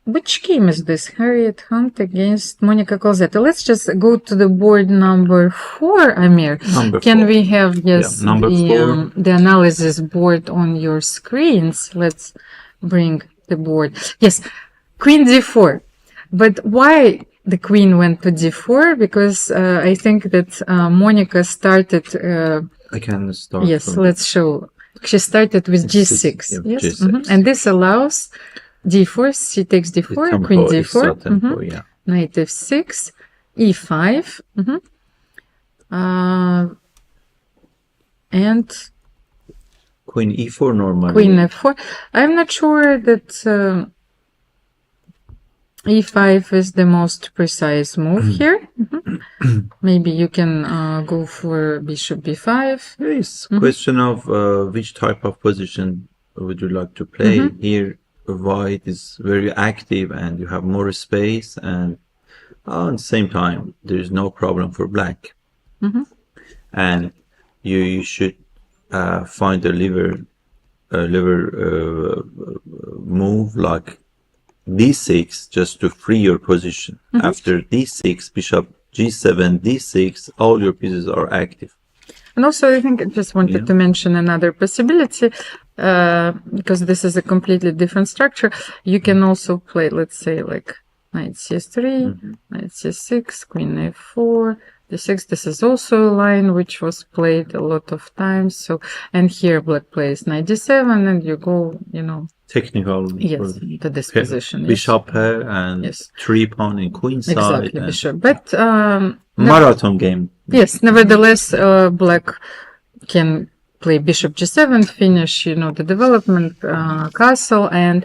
which game is this? Harriet Hunt against Monica Calzetta. Let's just go to the board number 4, Amir. Number Can 4. we have, yes, Yeah, number 4. the analysis board on your screens? Let's bring the board. Yes, Queen d4. But why the Queen went to d4? Because I think that Monica started... I can start. yes, from let's show. She started with g6. Yeah, Yes, G6. And this allows d4. She takes the d4, tempo, Queen extra d4. tempo, yeah. Knight f6, e5, and Queen e4 normally. Queen f4. I'm not sure that e5 is the most precise move here. Maybe you can go for bishop b5. It's question of which type of position would you like to play. Here, white is very active and you have more space, and at the same time, there is no problem for black. And you should find a lever move like d6 just to free your position. After d6, bishop g7, d6, all your pieces are active. And also, I think I just wanted to mention another possibility, because this is a completely different structure. You can also play, let's say, like knight cs3, knight c6, queen f4, d6. This is also a line which was played a lot of times. So, and here black plays knight d7, and you go, Technical. yes, to this position. Yes. Bishop pair and 3 pawn in queen side. Exactly, and bishop. But marathon game. yes, nevertheless, black can play bishop g7, finish, the development castle, and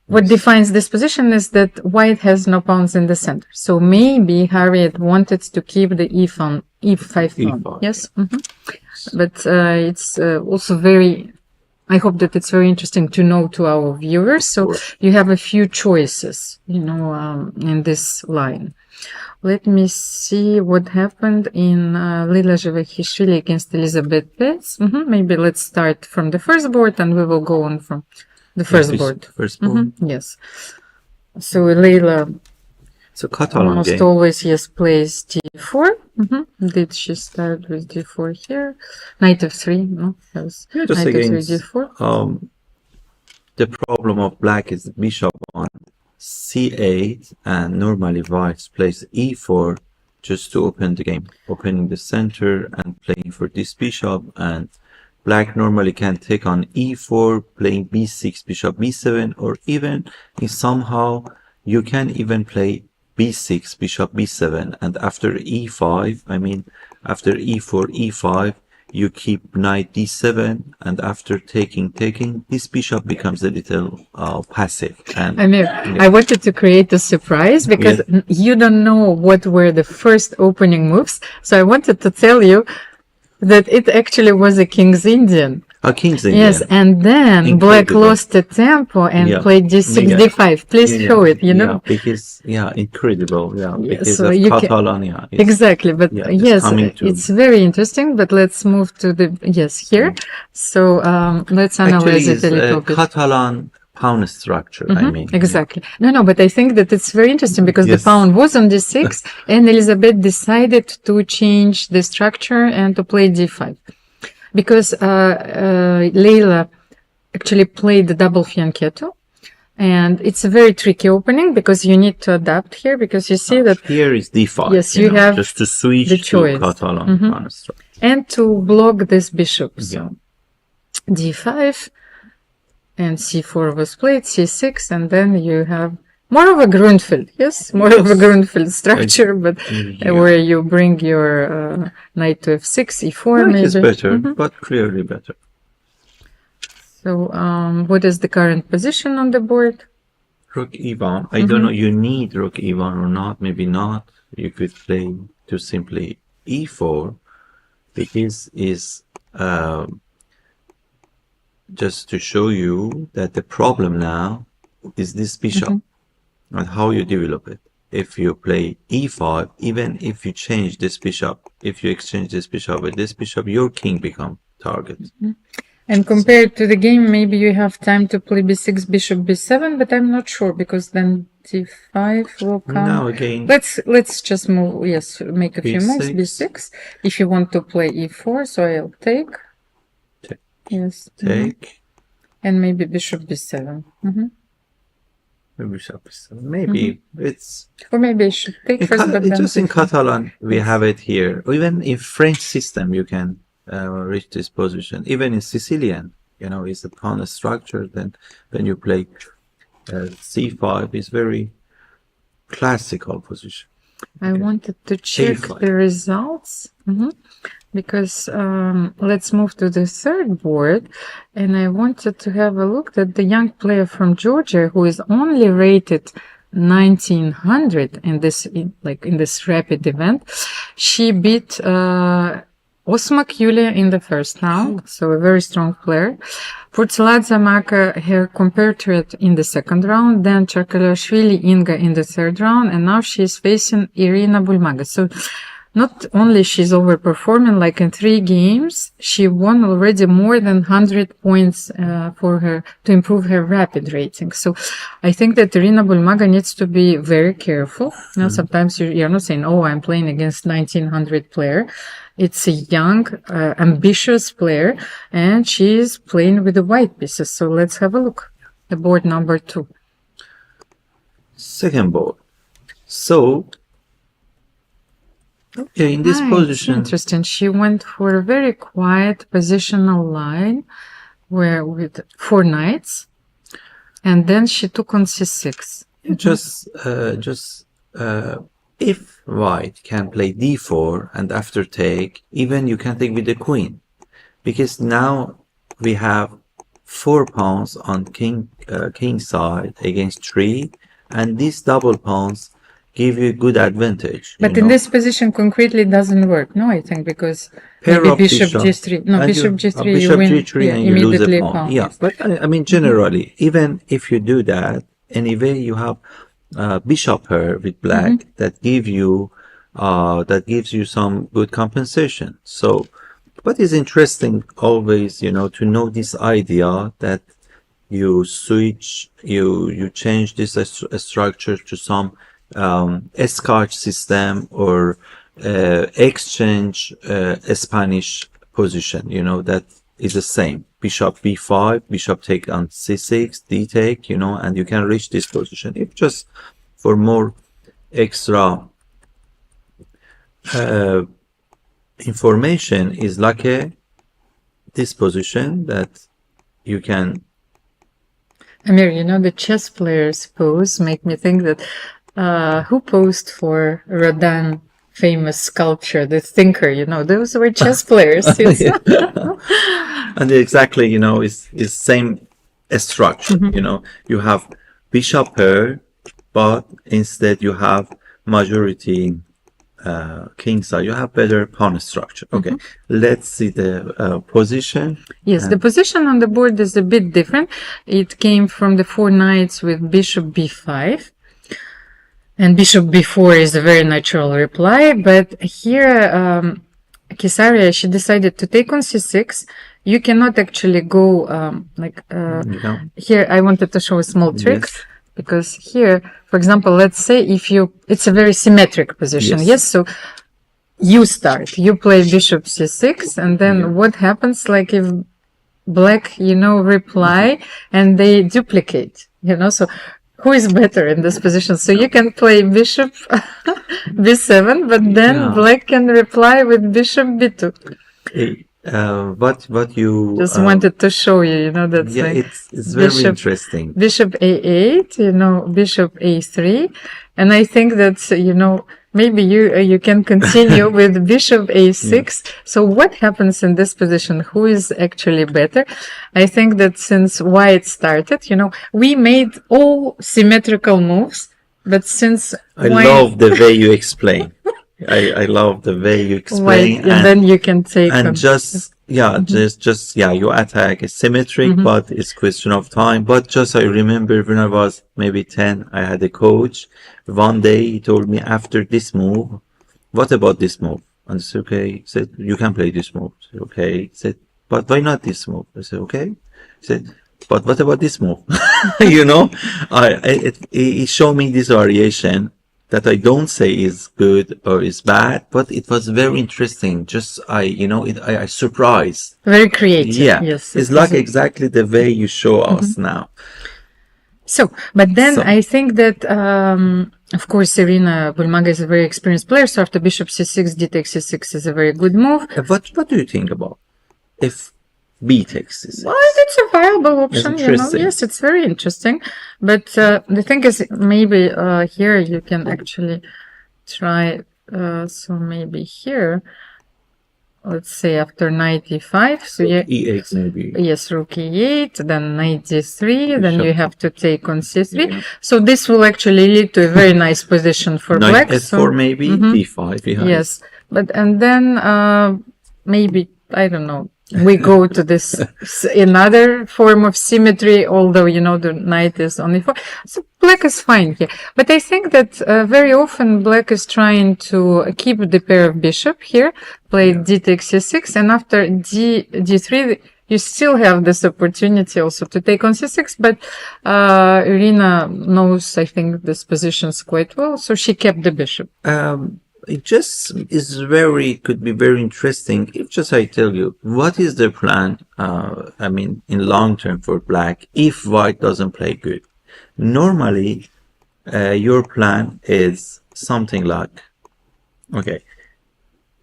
what defines this position is that white has no pawns in the center. So maybe Harriet wanted to keep the e5 pawn. Yes, but it's also very. I hope that it's very interesting to know to our viewers. So you have a few choices, in this line. Let me see what happened in Lila Zhevahishvili against Elisabeth Paehtz. Maybe let's start from the first board and we will go on from the first board. First board. Yes. So Leila It's a Catalan almost game. always, yes, plays d4. Did she start with d4 here? Knight f3, no? Yes. Yeah, just Knight f3, against, d4. the problem of black is bishop on c8, and normally white plays e4 just to open the game, opening the center and playing for this bishop, and black normally can take on e4, playing b6, bishop b7, or even somehow you can even play b6, bishop b7, and after e5, after e4, e5, you keep knight d7, and after taking, this bishop becomes a little passive. And Amir, I wanted to create a surprise because you don't know what were the first opening moves. So I wanted to tell you that it actually was a King's Indian. A King's Indian. Yes, and then Incredible. black lost the tempo and played d6, d5. Please show it, Yeah, because, incredible. Yeah, because so of you Catalonia. Exactly, but yes, it's very interesting. But let's move to the, here. So let's analyze it a little bit. Catalan pawn structure, Exactly. No, but I think that it's very interesting because the pawn was on d6 and Elisabeth decided to change the structure and to play d5. Because Leila actually played the double fianchetto, and it's a very tricky opening because you need to adapt here because you see that here is d5. Yes, you have just to switch the choice. to Catalan pawn structure. And to block this bishop. So d5 and c4 was played, c6, and then you have more of a Grunfeld, more of a Grunfeld structure, but where you bring your knight to f6, e4 maybe. It's better, but clearly better. So, what is the current position on the board? Rook e1. I don't know, you need rook e1 or not, maybe not. You could play to simply e4, because is just to show you that the problem now is this bishop. And how you develop it. If you play e5, even if you change this bishop, if you exchange this bishop with this bishop, your king become target. And compared to the game, maybe you have time to play b6, bishop b7, but I'm not sure because then d5 will come. Now again, Let's just move. Yes, make a few moves. b6. b6. If you want to play e4, so I'll take. Take. Yes. take. And maybe bishop b7. Bishop b7. Maybe it's. Or maybe I should take first, but then Just in Catalan, we have it here. Even in French system, you can reach this position. Even in Sicilian, it's a pawn structure. Then when you play c5, is very classical position. I wanted to check A5. the results because let's move to the third board, and I wanted to have a look at the young player from Georgia who is only rated 1900 in this rapid event. She beat Osmak Yulia in the first round, so a very strong player. Purtseladze Maka, her compatriot in the second round, then Charkalashvili Inga in the third round, and now she is facing Irina Bulmaga. So not only she's overperforming, like in 3 games, she won already more than 100 points for her to improve her rapid rating. So I think that Irina Bulmaga needs to be very careful. Sometimes you're not saying, oh, I'm playing against 1900 player. It's a young, ambitious player, and she is playing with the white pieces. So let's have a look at board number 2. Second board. So, okay, in this position, Interesting. She went for a very quiet positional line where with 4 knights, and then she took on c6. If white can play d4 and after take, even you can take with the queen, because now we have 4 pawns on king side against 3, and these double pawns give you good advantage. But in this position concretely it doesn't work, no, I think, because Pair maybe of bishop bishop. g3. No, And bishop you- g3 bishop you win g3 and you lose immediately a pawn. pawn. Yeah, but I mean generally, even if you do that, anyway, you have bishop pair with black that gives you some good compensation. So, what is interesting always, to know this idea that you switch, you change this structure to some escort system or exchange Spanish position, that is the same. Bishop b5, bishop take on c6, d take, and you can reach this position. If just for more extra information is like this position that you can. Amir, the chess players pose make me think that who posed for Rodin famous sculpture, the thinker, those were chess players. And exactly, is same structure, you have bishop pair, but instead you have majority king side, you have better pawn structure. Okay, let's see the position. Yes, the position on the board is a bit different. It came from the 4 knights with bishop b5. And bishop b4 is a very natural reply, but here Kisaria, she decided to take on c6. You cannot actually go here I wanted to show a small trick. Yes. Because here, for example, let's say it's a very symmetric position. Yes, so you start, you play bishop c6, and then what happens, like if black, reply, and they duplicate, so who is better in this position? So you can play bishop b7, but then black can reply with bishop b2. What you just wanted to show you, that's it's very interesting. Bishop a8, bishop a3, and I think that maybe you can continue with bishop a6. So what happens in this position? Who is actually better? I think that since white started, we made all symmetrical moves, but since I love the way you explain. I love the way you explain, and then you can take and you attack. It's symmetric, but it's question of time. But I remember when I was maybe 10, I had a coach. One day he told me, after this move, what about this move? And I said, okay. He said, you can play this move. I said, okay. He said, but why not this move? I said, okay. He said, but what about this move? You know, it showed me this variation that I don't say is good or is bad, but it was very interesting. Just I surprised. Very creative. Yeah, Yes. it's like exactly the way you show us now. So, but then I think that, of course, Irina Bulmaga is a very experienced player. So after bishop c6, d takes c6 is a very good move. What do you think about if b takes c6? Well, it's a viable option, It's you know. interesting. Yes, it's very interesting. But the thing is, maybe here you can actually try. So maybe here, let's say after knight e5. So yeah, e8 maybe. yes, rook e8, then knight d3, then Bishop. you have to take on c3. So this will actually lead to a very nice position for Knight black. f4 So, maybe, d5. Yeah. yes, but and then maybe, I don't know, we go to this another form of symmetry, although, you know, the knight is on e4. So black is fine here. But I think that very often black is trying to keep the pair of bishop here, play d takes c6, and after d3, you still have this opportunity also to take on c6, but Irina knows, I think, this positions quite well, so she kept the bishop. It just could be very interesting if just I tell you, what is the plan, in long term for black if white doesn't play good? Normally, your plan is something like, okay,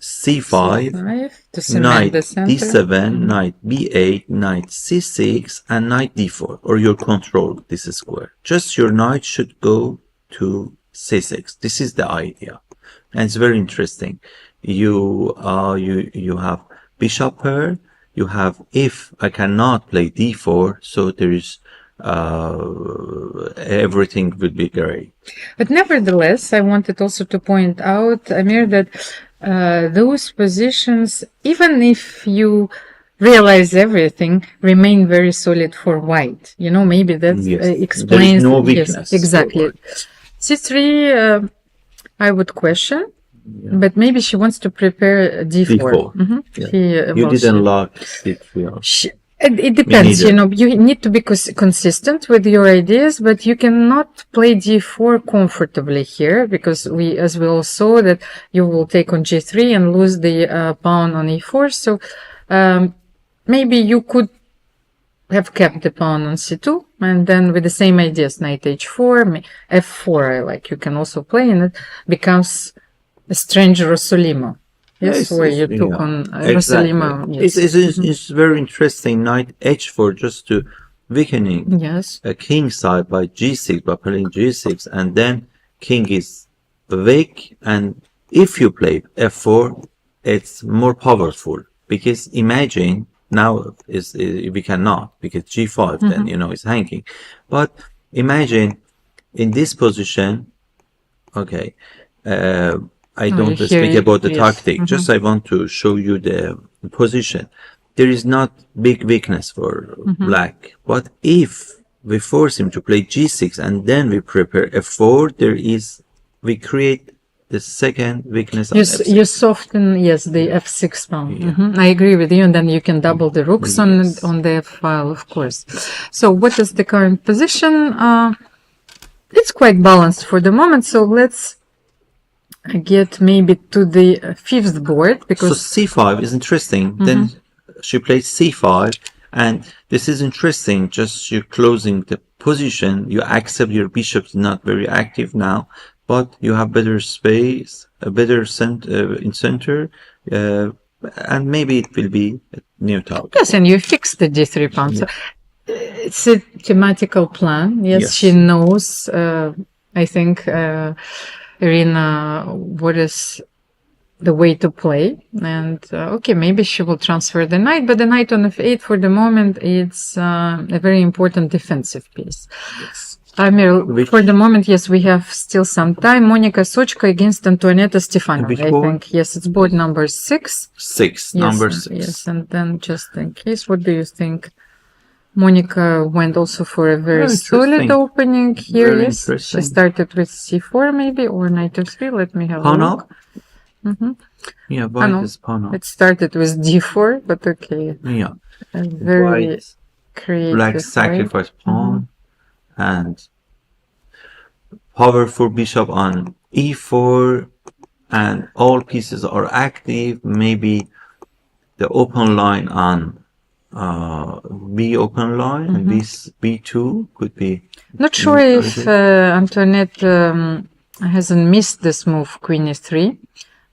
c5, to cement knight the center. d7, knight b8, knight c6, and knight d4, or you control this square. Just your knight should go to c6. This is the idea. And it's very interesting. You have bishop pair. You have, if I cannot play d4, so there is everything will be great. But nevertheless, I wanted also to point out, Amir, that those positions, even if you realize everything, remain very solid for white. You know, maybe that explains. There is no weakness. Yes, exactly. C3. I would question, but maybe she wants to prepare d4. Yeah. You didn't lock c3. It depends, you know, you need to be consistent with your ideas, but you cannot play d4 comfortably here, because as we all saw, that you will take on g3 and lose the pawn on e4. So maybe you could have kept the pawn on c2, and then with the same ideas, knight h4, f4, you can also play, and it becomes a strange Rossolimo. Yes, where you took on Rossolimo. Yes. It's very interesting. Knight h4 just to weakening a king side by g6, by playing g6, and then king is weak, and if you play f4, it's more powerful, because imagine now we cannot, because g5 then, you know, is hanging. But imagine in this position, okay, I don't speak about the tactic, just I want to show you the position. There is not big weakness for black, but if we force him to play g6 and then we prepare f4, we create the second weakness. You soften, the f6 pawn. I agree with you, and then you can double the rooks on the f file, of course. So what is the current position? It's quite balanced for the moment, so let's get maybe to the fifth board, because so c5 is interesting. Then she plays c5, and this is interesting. Just you're closing the position. You accept your bishop is not very active now, but you have better space, a better in center, and maybe it will be a new target. Yes, and you fix the d3 pawn. So it's a thematical plan. Yes, she knows. I think Irina, what is the way to play, and okay, maybe she will transfer the knight, but the knight on f8 for the moment, it's a very important defensive piece. Amir, for the moment, we have still some time. Monika Sochka against Antoaneta Stefanova, I think. Yes, it's board number 6. Number 6. Yes, and then just in case, what do you think? Monika went also for a very solid opening here. She started with c4 maybe, or knight f3. Let me have a look. Yeah, I white know. is pawn off. It started with d4, but okay. Yeah, A very white, creative black way. sacrifice pawn and powerful bishop on e4, and all pieces are active. Maybe the open line on B open line and this B2 could be. Not sure if Antoinette hasn't missed this move, queen e3.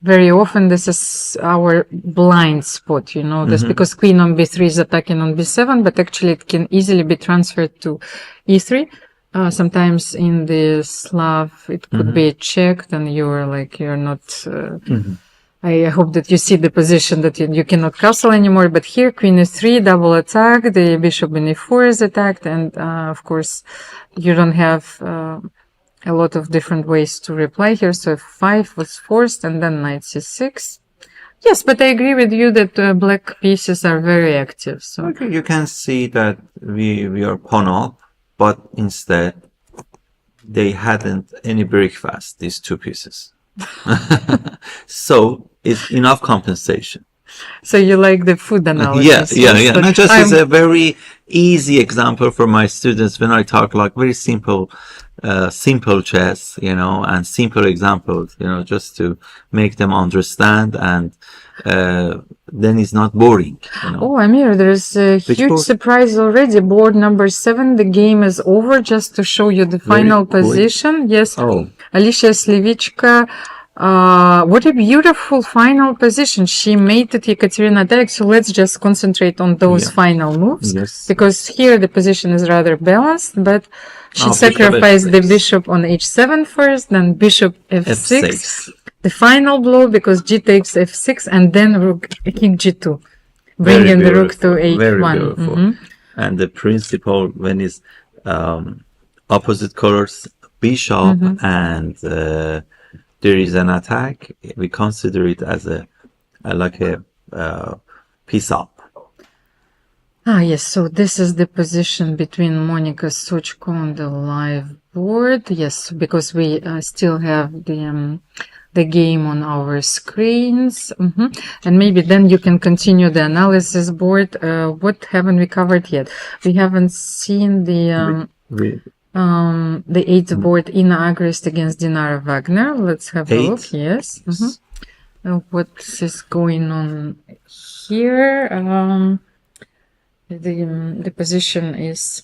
Very often this is our blind spot, you know, this because queen on b3 is attacking on b7, but actually it can easily be transferred to e3. Sometimes in the Slav, it could be checked and you're not, I hope that you see the position that you cannot castle anymore, but here queen e3, double attack, the bishop in e4 is attacked, and of course you don't have a lot of different ways to reply here. So f5 was forced and then knight c6. Yes, but I agree with you that black pieces are very active. So Okay, you can see that we are pawn up, but instead they hadn't any breakfast, these two pieces. So it's enough compensation. So you like the food analysis? Yeah. So Not just as a very easy example for my students when I talk like very simple chess, you know, and simple examples, you know, just to make them understand, and then it's not boring, you know. Oh, Amir, there's a huge board? surprise already. Board number 7, the game is over. Just to show you the final position. Yes. Oh. Alicia Slivichka. What a beautiful final position. She made it Ekaterina Atalik. So let's just concentrate on those final moves. Yes. Because here the position is rather balanced, but she Bishop sacrificed the F6. bishop on h7 first, then bishop f6. F6. The final blow because g takes f6 and then rook king g2. Bringing the rook to h1. Very beautiful. And the principle when it's opposite colors bishop and there is an attack, we consider it as a piece up. Yes, so this is the position between Monica Sochko on the live board. Yes, because we still have the game on our screens. And maybe then you can continue the analysis board. What haven't we covered yet? We haven't seen the 8th board, Ina Agrest against Dinara Wagner. Let's have a look. Yes. What is going on here? The position is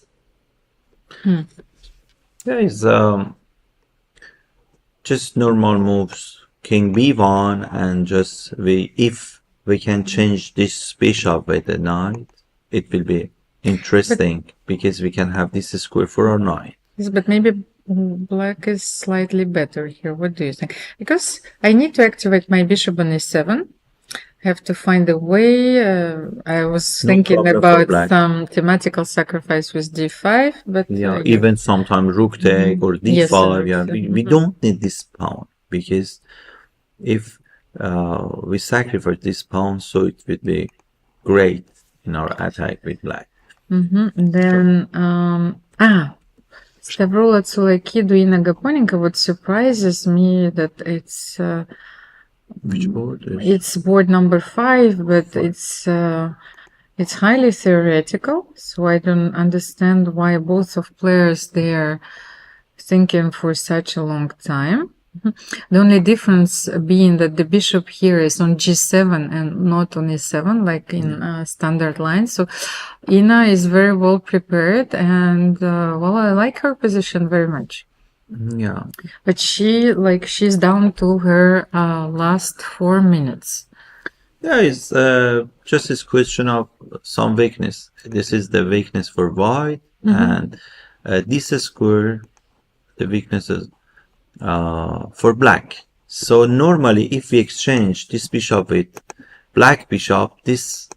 There is just normal moves, king b1, and just if we can change this bishop with the knight, it will be interesting because we can have this square for our knight. Yes, but maybe black is slightly better here. What do you think? Because I need to activate my bishop on e7. Have to find a way. I was thinking about some thematical sacrifice with d5, but even sometimes rook take or d5. Yes, We don't need this pawn because if we sacrifice this pawn, so it would be great in our attack with black. Then Stavroula Tsolakidou, Ina Gaponinka. What surprises me that it's which board is? It's board number 5, but it's highly theoretical. So I don't understand why both of players they are thinking for such a long time. The only difference being that the bishop here is on g7 and not on e7 like in standard lines. So Ina is very well prepared, and I like her position very much. Yeah, but she's down to her last 4 minutes. It's just this question of some weakness. This is the weakness for white, and this square, the weaknesses for black. So normally, if we exchange this bishop with black bishop, this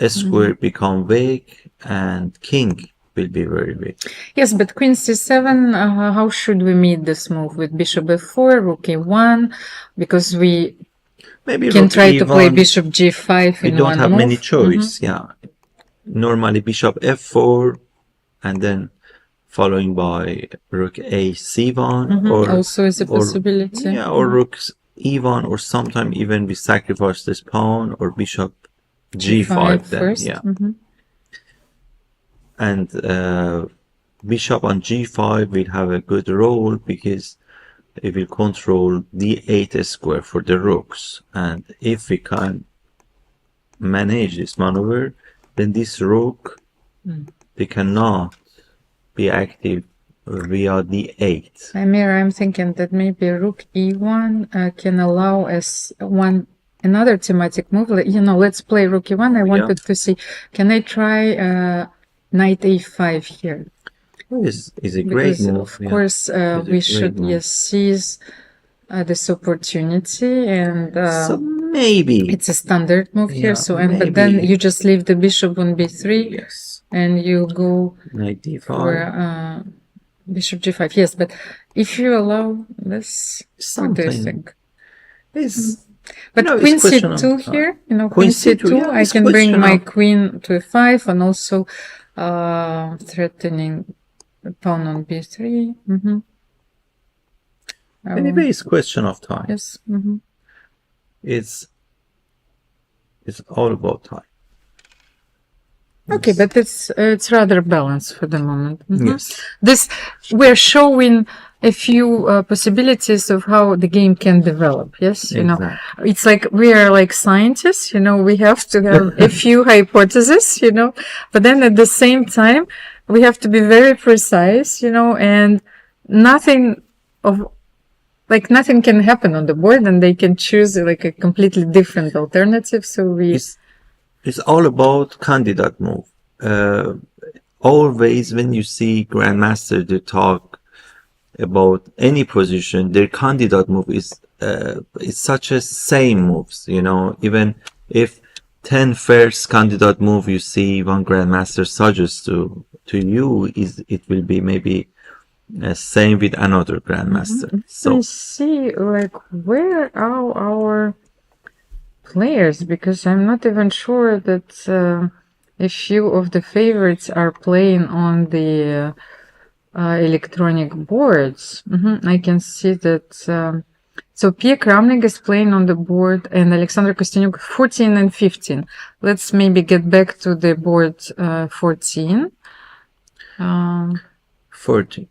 square become weak, and king will be very weak. Yes, but queen c7, how should we meet this move? With bishop f4, rook e1, because we can try to play bishop g5 we don't have many choice. Normally bishop f4 and then following by rook a c1 or also is a possibility. Or rook e1, or sometime even we sacrifice this pawn or bishop g5 then. first. Yeah. And bishop on g5 will have a good role because it will control d8 square for the rooks. And if we can manage this maneuver, then this rook, they cannot be active via d8. Amir, I'm thinking that maybe rook e1 can allow us another thematic move. Let's play rook e1. I wanted to see, can I try knight a5 here? Is a great Because move. of course we should seize this opportunity, and So maybe. it's a standard move here. Yeah, So but then maybe. you just leave the bishop on b3, Yes. and you go Knight d5. for bishop g5. Yes, but if you allow this, what do you Something. think? It's, But it's queen question of c2 time. here, Queen queen c2, c2, yeah, I it's can bring question my of- queen to f5 and also threatening the pawn on b3. Anyway, it's question of time. Yes. It's all about time. Okay, but it's rather balanced for the moment. Yes. This we're showing a few possibilities of how the game can develop. Yes, Exactly. it's like we are like scientists. We have to have a few hypotheses. But then at the same time we have to be very precise. And nothing can happen on the board, and they can choose like a completely different alternative. So It's all about candidate move. Always when you see grandmaster they talk about any position, their candidate move is such a same moves. Even if 10 first candidate move you see one grandmaster suggests to you, it will be maybe same with another grandmaster. So I see, like, where are our players? Because I'm not even sure that a few of the favorites are playing on the electronic boards. I can see that. So Pia Cramling is playing on the board, and Alexandra Kosteniuk 14 and 15. Let's maybe get back to the board 14. 14.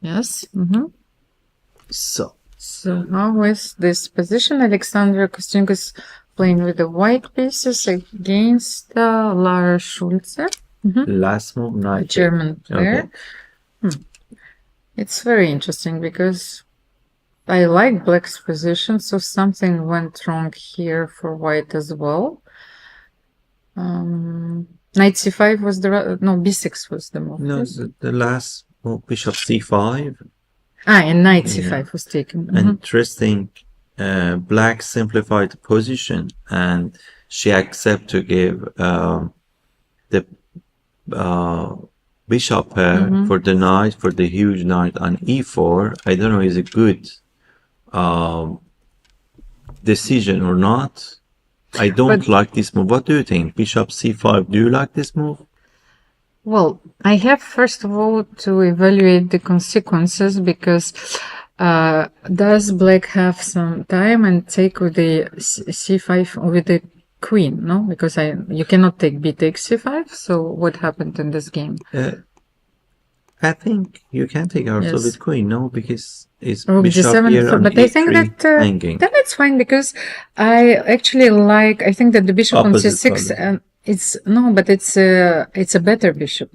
Yes. So So how is this position? Alexandra Kosteniuk is playing with the white pieces against Lara Schulze, last move, a knight. German player. Okay. It's very interesting because I like black's position, so something went wrong here for white as well. Knight c5 was b6 was the move. No, yes? the last move, bishop c5. And knight c5 was taken. Interesting. Black simplified the position, and she accepted to give the bishop pair for the knight, for the huge knight on e4. I don't know, is it good decision or not? I don't like this move. What do you think? Bishop c5. Do you like this move? Well, I have first of all to evaluate the consequences, because does black have some time and take with the c5 with the queen? No, because you cannot take b takes c5. So what happened in this game? I think you can take also Yes. with queen, no, because it's Rook bishop g7, here on but I think e3 that hanging. then it's fine, because I actually I think that the bishop on Opposite c6 color. it's a better bishop,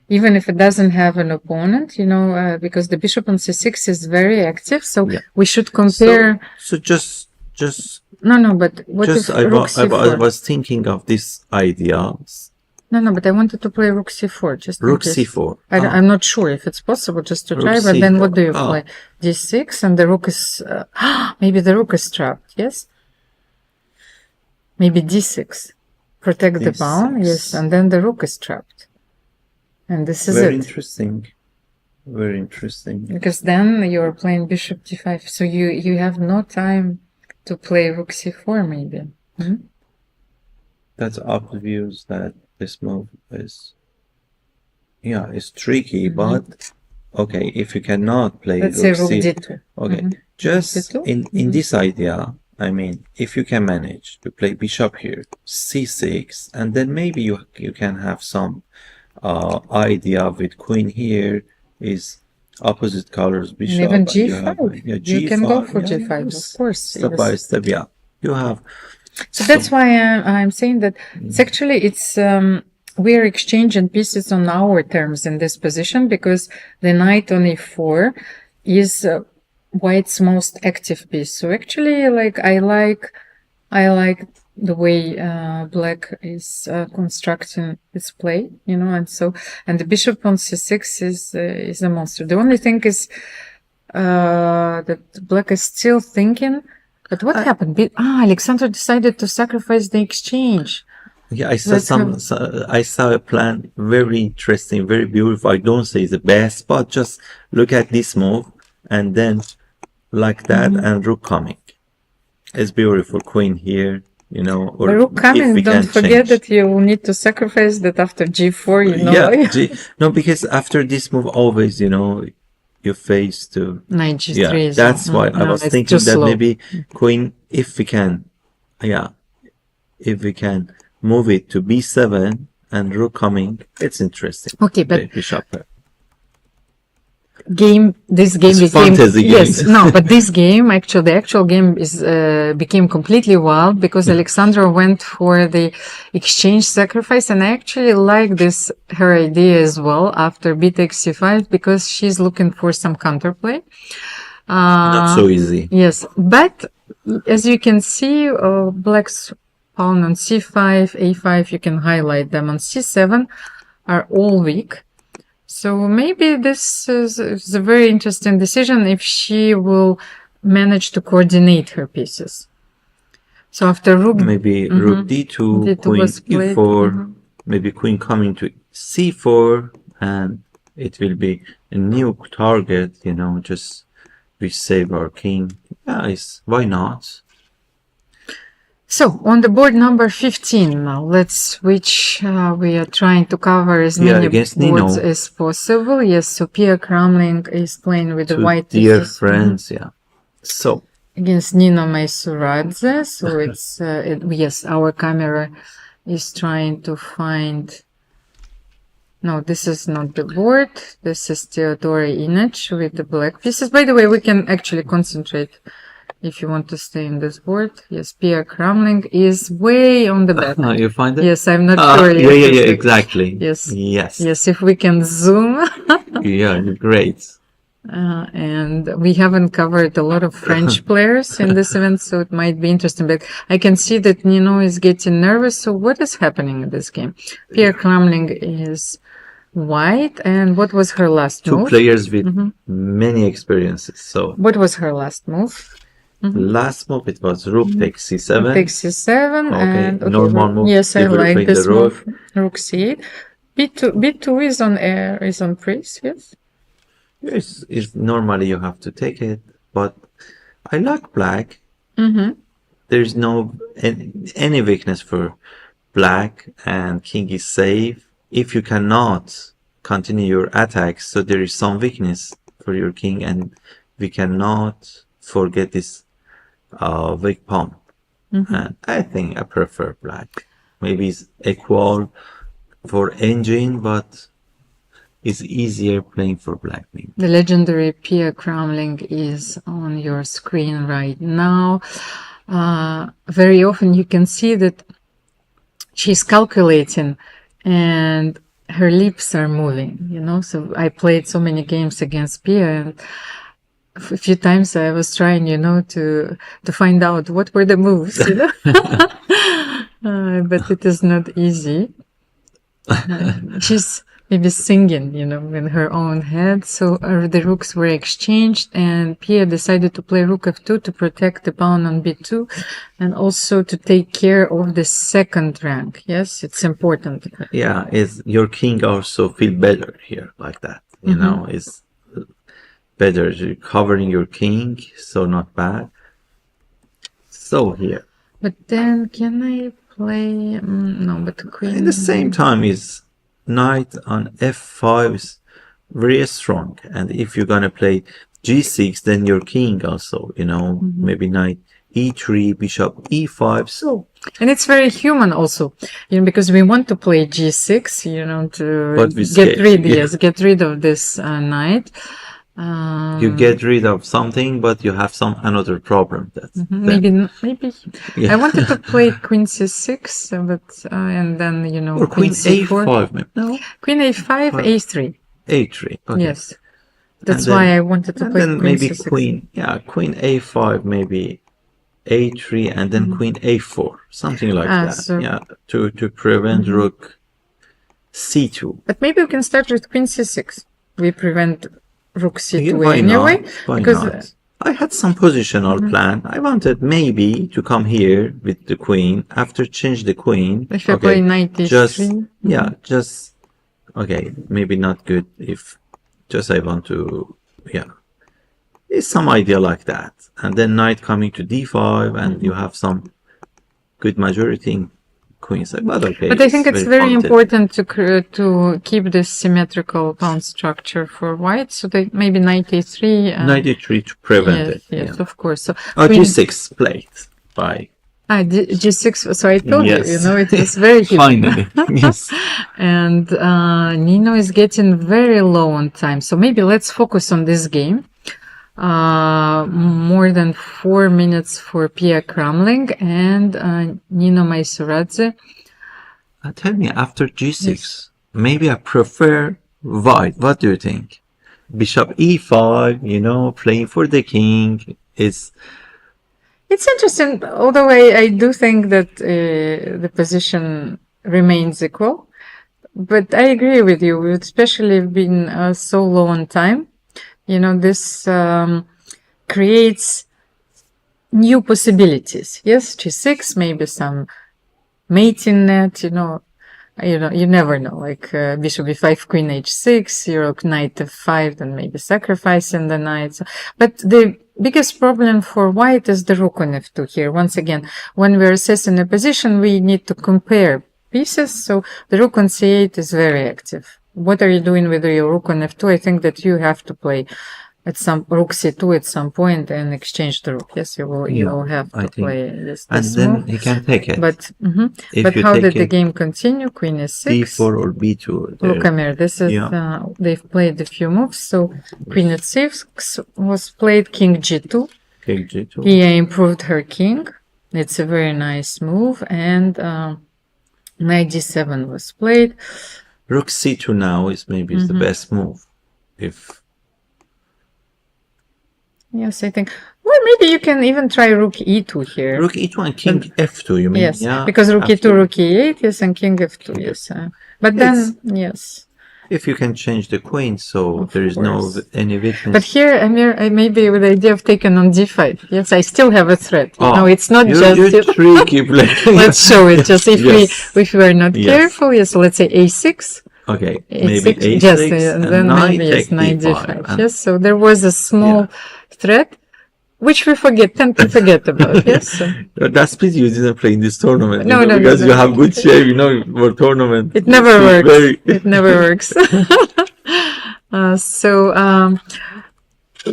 even if it doesn't have an opponent, because the bishop on c6 is very active. So Yeah. we should compare. So just No, but what just if I rook c4? was thinking of this idea. No, but I wanted to play rook c4. Just in Rook case. c4. I'm not sure if it's possible just to Rook try, but then c4. what do you Ah. play? d6, and the rook is maybe the rook is trapped. Yes, maybe d6, protect the pawn. D6. Yes, and then the rook is trapped, and this is Very it. interesting. Very interesting. Because then you're playing bishop d5, so you have no time to play rook c4 maybe. That's obvious that this move is tricky, but okay, if you cannot play Let's say rook c, d2. okay, Just B2? in this idea, I mean, if you can manage to play bishop here, c6, and then maybe you can have some idea with queen here is opposite colors And bishop. even and you G5. have, yeah, You can go G5, for yeah, G5, yes. of course. Step by Yes. step, yeah. You have. So that's why I'm saying that it's actually we're exchanging pieces on our terms in this position because the knight on e4 is white's most active piece. So actually, like I like the way black is constructing its play, you know, and the bishop on c6 is a monster. The only thing is that black is still thinking. But what happened? Alexandra decided to sacrifice the exchange. Yeah, I saw I saw a plan, very interesting, very beautiful. I don't say it's the best, but just look at this move and then like that and rook coming. It's beautiful. Queen here, you know. Or But rook coming, don't forget that you will need to sacrifice that after g4, you know. Yeah, no, because after this move, always, you know, you face to knight g3. Yeah, that's why I was thinking that maybe queen, if we can, yeah, if we can move it to b7 and rook coming, it's interesting. Okay, but bishop. This game it's became fantasy yes game. no, but this game actually the actual game is became completely wild because Alexandra went for the exchange sacrifice, and I actually like this her idea as well after b takes c5 because she's looking for some counterplay. Not so easy. Yes, but as you can see, black's pawn on c5, a5, you can highlight them. On c7 are all weak. So maybe this is a very interesting decision if she will manage to coordinate her pieces. So after rook, maybe rook d2, queen e4, maybe queen coming to c4, and it will be a new target. You know, just we save our king. Yes, why not? So on the board number 15 now, let's switch. We are trying to cover as many boards as possible. Yes, so Pia Cramling is playing with the white dear friends, yeah. So against Nino Maisuradze. So it's yes, our camera is trying to find. No, this is not the board. This is Theodore Inech with the black pieces. By the way, we can actually concentrate. If you want to stay in this board, yes, Pia Cramling is way on the back. You find it? Yes, I'm not sure. Yeah, exactly. Yes, yes. If we can zoom. Yeah, great. And we haven't covered a lot of French players in this event, so it might be interesting. But I can see that Nino is getting nervous. So what is happening in this game? Pia Cramling is white, and what was her last move? Two players with many experiences. So what was her last move? Last move, it was rook takes c7. Rook takes c7, okay, and normal move. Yes, I like this move. Rook c8. B2 is on praise. Yes. Yes, it's normally you have to take it, but I like black. There's no any weakness for black, and king is safe. If you cannot continue your attacks, so there is some weakness for your king, and we cannot forget this weak pawn. And I think I prefer black. Maybe it's equal for engine, but it's easier playing for black. Maybe. The legendary Pia Cramling is on your screen right now. Very often you can see that she's calculating and her lips are moving, you know. So I played so many games against Pia, and a few times I was trying, you know, to find out what were the moves, you know. But it is not easy. She's maybe singing, you know, in her own head. So the rooks were exchanged, and Pia decided to play rook f2 to protect the pawn on b2, and also to take care of the second rank. Yes, it's important. Yeah, is your king also feel better here like that? You know, is better covering your king, so not bad. So here. But then can I play? No, but the queen. At the same time, is knight on f5 is very strong, and if you're gonna play g6, then your king also, you know, maybe knight e3, bishop e5. So, and it's very human also, you know, because we want to play g6, you know, to But we get scared, rid, yeah. yes, get rid of this knight. you get rid of something, but you have some another problem. That's Maybe. Yeah. I wanted to play queen c6, but and then, you know, or queen c4. a5, maybe. No, Queen a5, a3. a3. Okay. Yes, that's And why then- I wanted to and play then queen maybe c6. queen a5, maybe a3, and then queen a4, something like that. So- Yeah, to prevent rook c2. But maybe we can start with queen c6. We prevent rook c2 Yeah, why anyway. not? Why because not? I had some positional plan. I wanted maybe to come here with the queen. After change the queen. if I play knight e3. Just just okay. Maybe not good if just I want to it's some idea like that. And then knight coming to d5, and you have some good majority in queen side. But okay. But I think it's very haunted. important to keep this symmetrical pawn structure for white. So they maybe knight e3. Knight e3 to prevent Yes, it. yes, Yeah. of course. So Oh, queen- g6 played by g6. So I told Yes. you, you know, it was very huge. finally. Yes. And Nino is getting very low on time. So maybe let's focus on this game. More than 4 minutes for Pia Cramling and Nino Maisuradze. Tell me, after g6, maybe I prefer white. What do you think? Bishop e5, you know, playing for the king. It's interesting, although I do think that the position remains equal. But I agree with you, especially being so low on time. You know, this creates new possibilities. Yes, g6, maybe some mating net, you you never know, like bishop e5, queen h6, your knight f5, then maybe sacrificing the knight. But the biggest problem for white is the rook on f2 here. Once again, when we're assessing a position, we need to compare pieces. So the rook on c8 is very active. What are you doing with your rook on f2? I think that you have to play at some rook c2 at some point and exchange the rook. Yes, you will have to play this And then move. he can take it. But If you how take did the it, game continue? Queen is6. d4 or b2. there. Look, Amir, this is they've played a few moves. So queen h6 was played, king g2. King g2. Pia improved her king. It's a very nice move, and knight d7 was played. Rook c2 now is maybe the best move. Yes, I think. Well, maybe you can even try rook e2 here. Rook e2 and king f2, you mean? Yes, Yeah, because rook after- e2, rook e8, yes, and king f2, yes. But then, yes. If you can change the queen, so there is course. any weakness. But here, Amir, I maybe with the idea of taking on d5. Yes, I still have a threat. No, it's not you're just. tricky player. Let's show it. Just if Yes. we are not Yes. careful. Yes, so let's say a6. Okay, maybe a6, a6, yes, and then knight maybe yes, take knight d5. d5. and- Yes, so there was a small threat, which we tend to forget about. Yes. So That's pity you didn't play in this tournament. No, you know, no, because no. you have good shape, you know, for tournament. it never It's works. very- It never works.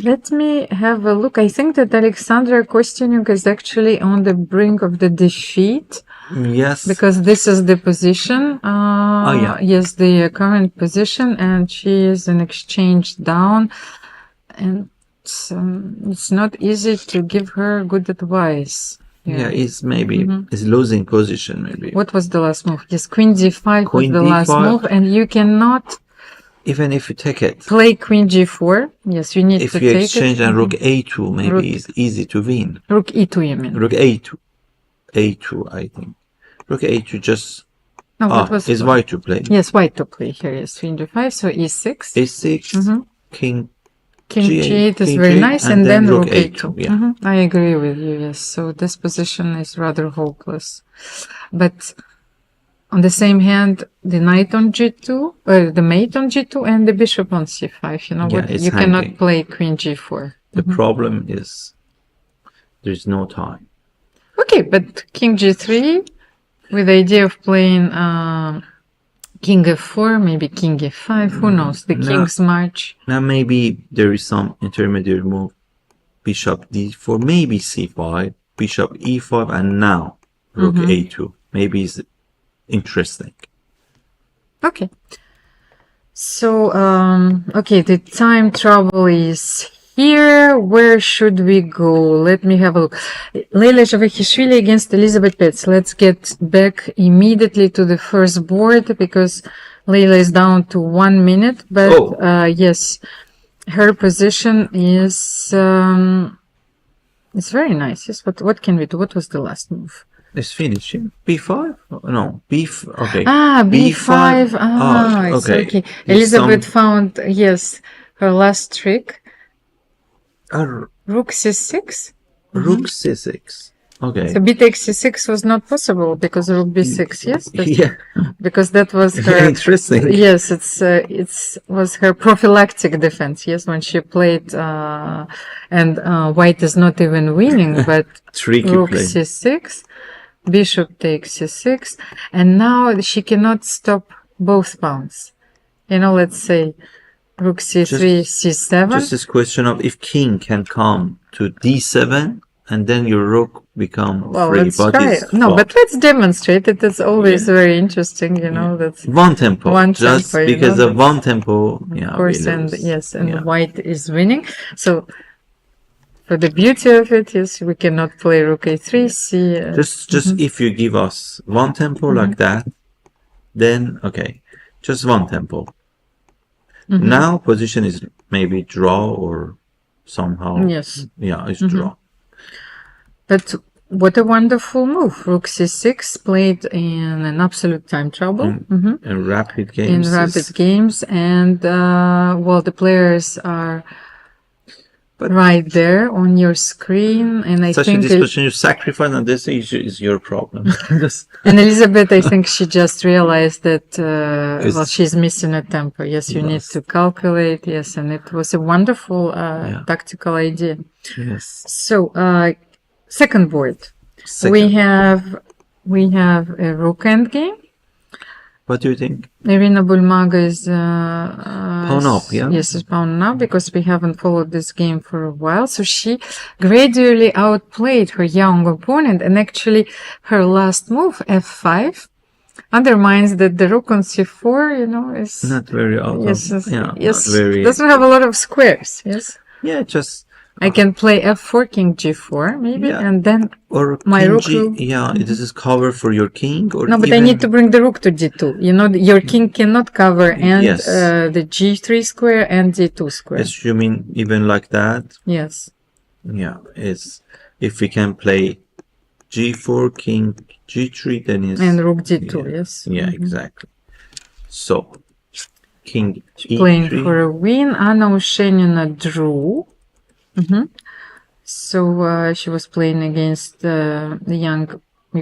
Let me have a look. I think that Alexandra Kosteniuk is actually on the brink of the defeat. Yes. Because this is the position. yeah. Yes, the current position, and she is in exchange down. And it's not easy to give her good advice. Yeah, it's maybe it's losing position maybe. What was the last move? Yes, queen d5 Queen was the last d5. move, and you cannot Even if you take it, play queen g4. Yes, you need if to you take exchange it. and rook a2, maybe Rook- it's easy to win. Rook e2, you mean? Rook a2, a2, I think. Rook a2 just No, what was is white to play. Yes, white to play here. Yes, queen d5, so e6. a6, king King G8, g8 is king very G8, nice, and and then then rook rook a2. yeah. I agree with you, yes. So this position is rather hopeless. But on the same hand, the knight on g2, the mate on g2, and the bishop on c5. You know Yeah, what? it's You hanging. cannot play queen g4. The problem is there's no time. Okay, but king g3, with the idea of playing King f4, maybe king f5, who knows? The No. king's march. Now maybe there is some intermediate move. Bishop d4, maybe c5, bishop e5, and now rook a2. Maybe it's interesting. Okay. So, okay, the time trouble is here. Where should we go? Let me have a look. Leila Javahishvili against Elisabeth Paehtz. Let's get back immediately to the first board because Leila is down to 1 minute. But yes, her position is it's very nice. Yes. What can we do? What was the last move? Let's finish it. b5? No, okay. B5. Okay. Elizabeth found, yes, her last trick. Rook c6. Rook c6. Okay. So b takes c6 was not possible because rook b6. Yes. Yeah. Because that was her. Interesting. Yes, it's was her prophylactic defense. Yes, when she played, and white is not even winning, but Tricky rook play. c6. Bishop takes c6, and now she cannot stop both pawns. You know, let's say rook c3, c7. Just this question of if king can come to d7 and then your rook become Well, free. let's But try it's it. No, but let's demonstrate it. It's always very interesting, you know. That's one tempo. One just tempo, you because know, of one tempo. Yeah, of course, we and lose. yes, and Yeah. white is winning. So for the beauty of it, yes, we cannot play rook a3, c. Just if you give us one tempo like that, then okay, just one tempo. Now position is maybe draw or somehow. Yes. Yeah, it's draw. But what a wonderful move. Rook c6 played in an absolute time trouble. In rapid games. In rapid games. And, well, the players are right there on your screen. And I Such think a discussion you sacrifice, and this is your problem. and Elizabeth, I think she just realized that, well, she's missing a tempo. Yes, you need to calculate. Yes, and it was a wonderful tactical idea. Yes. So, second board. Second. We have a rook endgame. What do you think? Irina Bulmaga is Pawn up, yeah? Yes, it's pawn up because we haven't followed this game for a while. So she gradually outplayed her young opponent, and actually her last move, f5, undermines that the rook on c4, you know, is Not very out yes, of, yeah, yes, not very. doesn't have a lot of squares. Yes, Yeah, just I can play f4, king g4, maybe, Yeah. and then or my king rook G, will- yeah, this is cover for your king, or no, but I even- need to bring the rook to d2. You know, your king cannot cover and Yes. the g3 square and d2 square. Yes, you mean even like that? Yes. Yeah, it's if we can play g4, king g3, then it's And rook d2, yes. yeah, exactly. So king Playing e3. for a win. Anna Ushenina drew. So she was playing against the young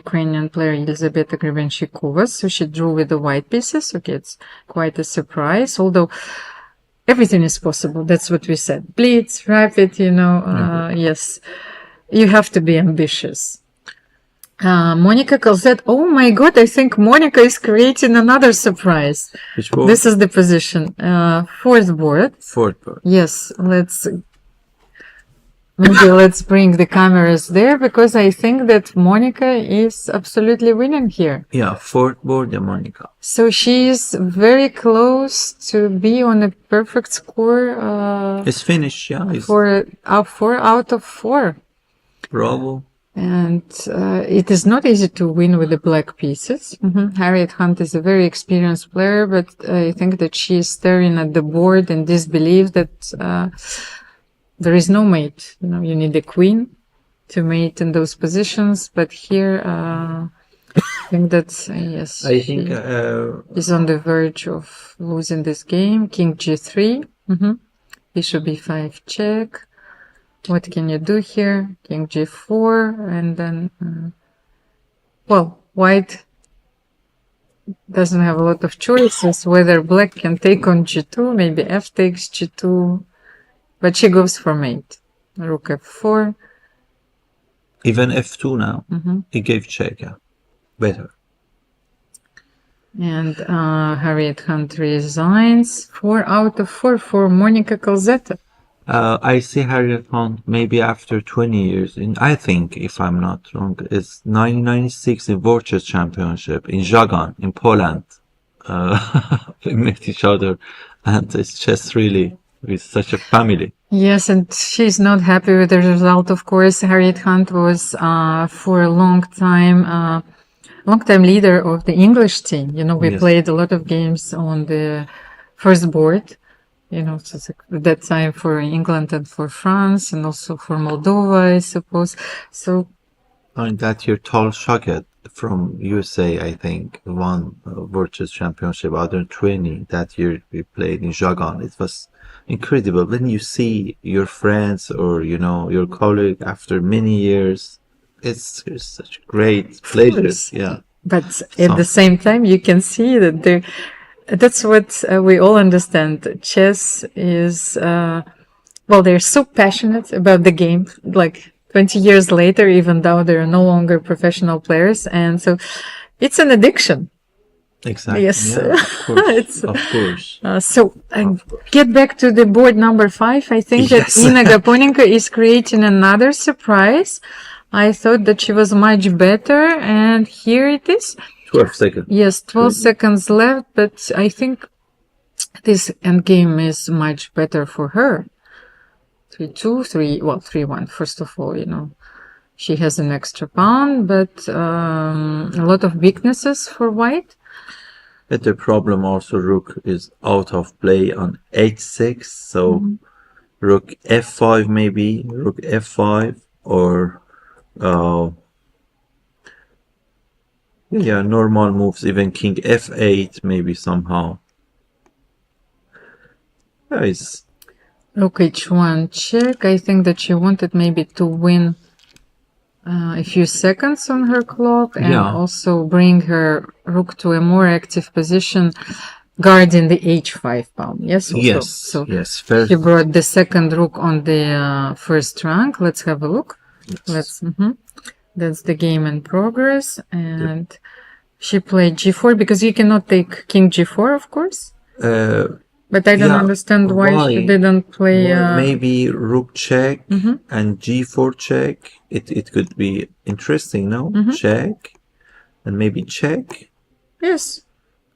Ukrainian player Elisabeth Paehtz. So she drew with the white pieces. Okay, it's quite a surprise. Although everything is possible. That's what we said. Blitz, rapid, you know. Yes, you have to be ambitious. Monica said, "Oh my God, I think Monica is creating another surprise." Which board? This is the position. Fourth board. Fourth board. Yes, let's bring the cameras there because I think that Monica is absolutely winning here. Yeah, fourth board, the Monica. So she is very close to be on a perfect score It's finished, yeah. It's for 4 out of 4. bravo. And it is not easy to win with the black pieces. Harriet Hunt is a very experienced player, but I think that she is staring at the board in disbelief that there is no mate. You know, you need a queen to mate in those positions. But here, I think that yes, I think is on the verge of losing this game. King g3, bishop b5 check. What can you do here? King g4, and then, well, white doesn't have a lot of choices whether black can take on g2, maybe f takes g2, but she goes for mate. Rook f4. even f2 now, it gave check, yeah. Better. And Harriet Hunt resigns. 4 out of 4 for Monica Calzetta. I see Harriet Hunt maybe after 20 years. I think, if I'm not wrong, it's 1996 in Worcester Championship in Żagań in Poland. We met each other, and it's just really, it's such a family. Yes, and she's not happy with the result, of course. Harriet Hunt was for a long time leader of the English team. You know, we Yes. played a lot of games on the first board. You know, so it's at that time for England and for France, and also for Moldova, I suppose. So And that year, Tal Shaket from USA, I think, won Worcester Championship under 20. That year we played in Żagań. It was incredible when you see your friends or, you know, your colleague after many years. It's such a great pleasure. course. Yeah. but at the same time, you can see that that's what we all understand. Chess is, well, they're so passionate about the game, like 20 years later, even though they're no longer professional players. And so it's an addiction. Exactly. Yes. Yeah, of course. It's, of course. So get back to the board number 5. I think that Yes. Ina Gaponenko is creating another surprise. I thought that she was much better, and here it is. 12 seconds. Yes, 12 seconds left, but I think this endgame is much better for her. 3-2, 3-1. First of all, you know, she has an extra pawn, but a lot of weaknesses for white. But the problem also, rook is out of play on h6, so rook f5 maybe, rook f5, or yeah, normal moves, even king f8 maybe somehow. Nice. Rook h1 check. I think that she wanted maybe to win a few seconds on her clock, and Yeah. also bring her rook to a more active position, guarding the h5 pawn. Yes. Also. Yes. So Yes. First. she brought the second rook on the first rank. Let's have a look. Yes. That's the game in progress, and she played g4 because you cannot take king g4, of course. But I don't Yeah, understand why she why? didn't play. Maybe rook check and g4 check. It could be interesting, no? Check and maybe check. Yes.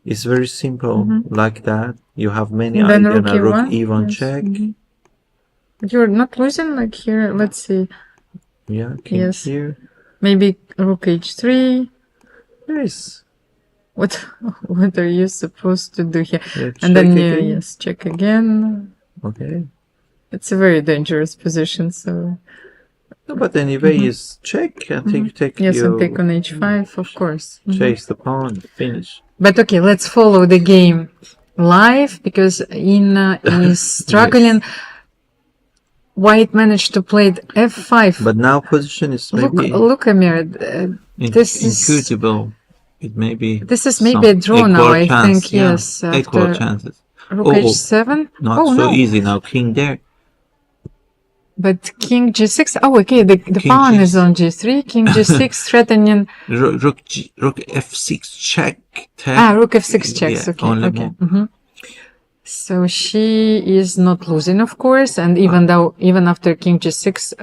It's very simple, like that. You have many And then ideas. rook Rook e1. e1 Yes. check. But you're not losing, like here. Let's see. Yeah, king Yes. here. Maybe rook h3. Yes. What are you supposed to do here? Yeah, And then check you, again. yes, check again. Okay. It's a very dangerous position. So No, but anyway, is check. I think you take yes, your and take on h5, of course. chase the pawn, finish. But okay, let's follow the game live because Ina is struggling. White managed to play f5. But now position is maybe Look, Amir. This is incredible. It may be. this is maybe a some draw now. equal I chance, think yeah. yes. Equal After chances. rook Oh, h7. Not Oh so no. easy now. King there. But king g6. Oh, okay. The King pawn G6. is on g3. King g6 threatening. Rook f6 check. Rook f6 checks. Yeah, Okay. only Okay. move. So she is not losing, of course, and even after king g6,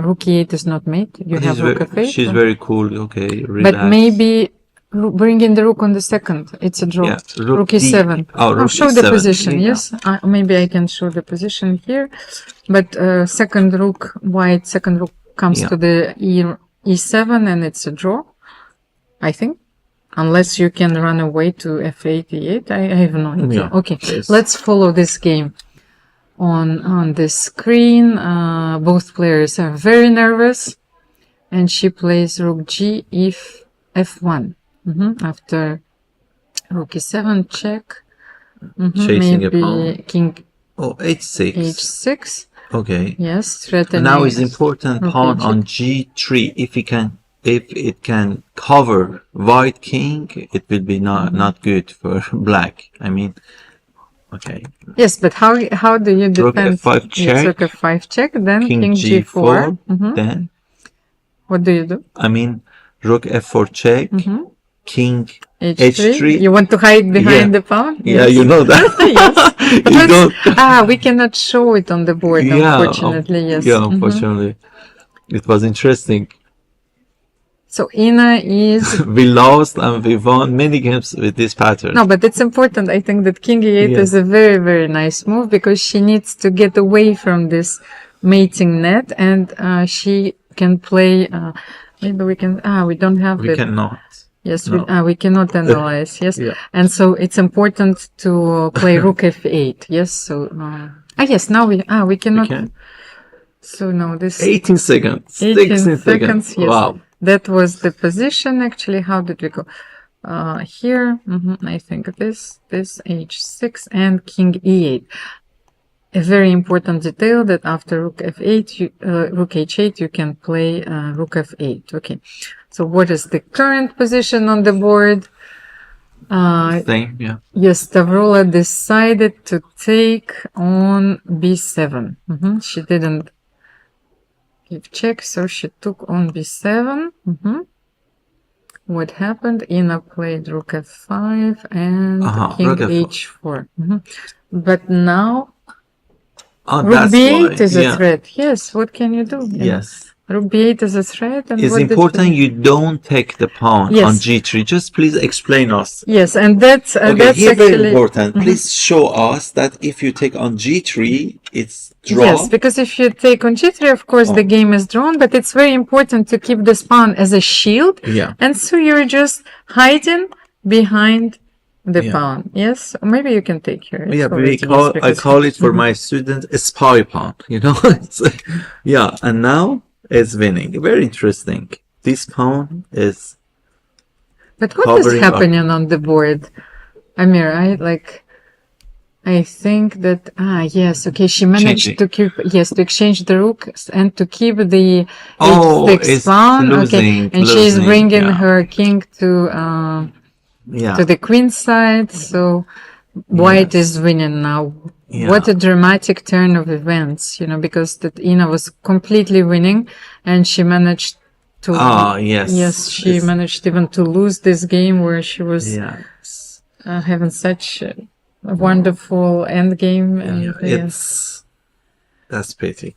rook e8 is not made. You have rook f8. She's very cool. Okay, relax. But maybe bringing the rook on the second, it's a draw. Yeah, rook e7. rook Show the e7. position. Yeah. Yes, maybe I can show the position here. But second rook, white second rook comes Yeah. to the e7, and it's a draw. I think. Unless you can run away to f8, e8. I have no idea. Yeah. Okay, Yes. let's follow this game on the screen. Both players are very nervous, and she plays rook g, f1. After rook e7 check. Chasing a Maybe pawn. king Oh, h6. h6. Okay. Yes, threatening. Now is important rook pawn e8. on g3. If it can cover white king, it will be not good for black. I mean, okay. Yes, but how do you Rook defend? f5 Yes, check. rook f5 check. Then King g4. Then What do you do? I mean, rook f4 check. king H3. H3. You want to hide behind Yeah. the pawn? Yeah, Yes. you know that. Yes. But You don't. we cannot show it on the board, unfortunately. Yes. Yeah, Mhm. unfortunately. It was interesting. So Ina is We lost and we won many games with this pattern. no, but it's important. I think that King E8 Yeah. is a very, very nice move because she needs to get away from this mating net, and she can play. Maybe we can. We don't have We the. cannot. Yes, No. we cannot analyze. Yes, Yeah. and so it's important to play Rook F8. Yes, so yes. Now we cannot. can. So no, this 18 seconds. 18 16 seconds. Yes. Wow. That was the position actually. How did we go? Here, I think this H6 and King E8. A very important detail that after Rook F8, Rook H8, you can play Rook F8. Okay. So what is the current position on the board? Same, yeah. Yes, Stavroula decided to take on B7. She didn't give check, so she took on B7. What happened? Ina played Rook F5 and King Rook F4. H4. But now Rook That's B8 why. is Yeah. a threat. Yes, what can you do? Yes. Rook B8 is a threat. And It's what did important you don't take the pawn Yes. on G3. Just please explain us. Yes, and that's Okay, here very actually important. Please show us that if you take on G3, it's draw. Yes, because if you take on G3, of course, the game is drawn, but it's very important to keep this pawn as a shield. Yeah. And so you're just hiding behind the Yeah. pawn. Yes, or maybe you can take here. It's Yeah, already- I because- call it for my student a spy pawn, you know? It's, yeah, and now it's winning. Very interesting. This pawn is But what is covering up. happening on the board? Amir, I think that, yes, okay, she managed Changing. to keep, yes, to exchange the rooks and to keep the Oh, H6 it's pawn. Okay, losing, and she's losing, bringing yeah. her king to yeah. the queen side, so white is winning now. Yeah. What a dramatic turn of events, because that Ina was completely winning and she managed to, Yes. yes, she It's- managed even to lose this game where she was Yeah. having such a wonderful end game. And yes. That's pity.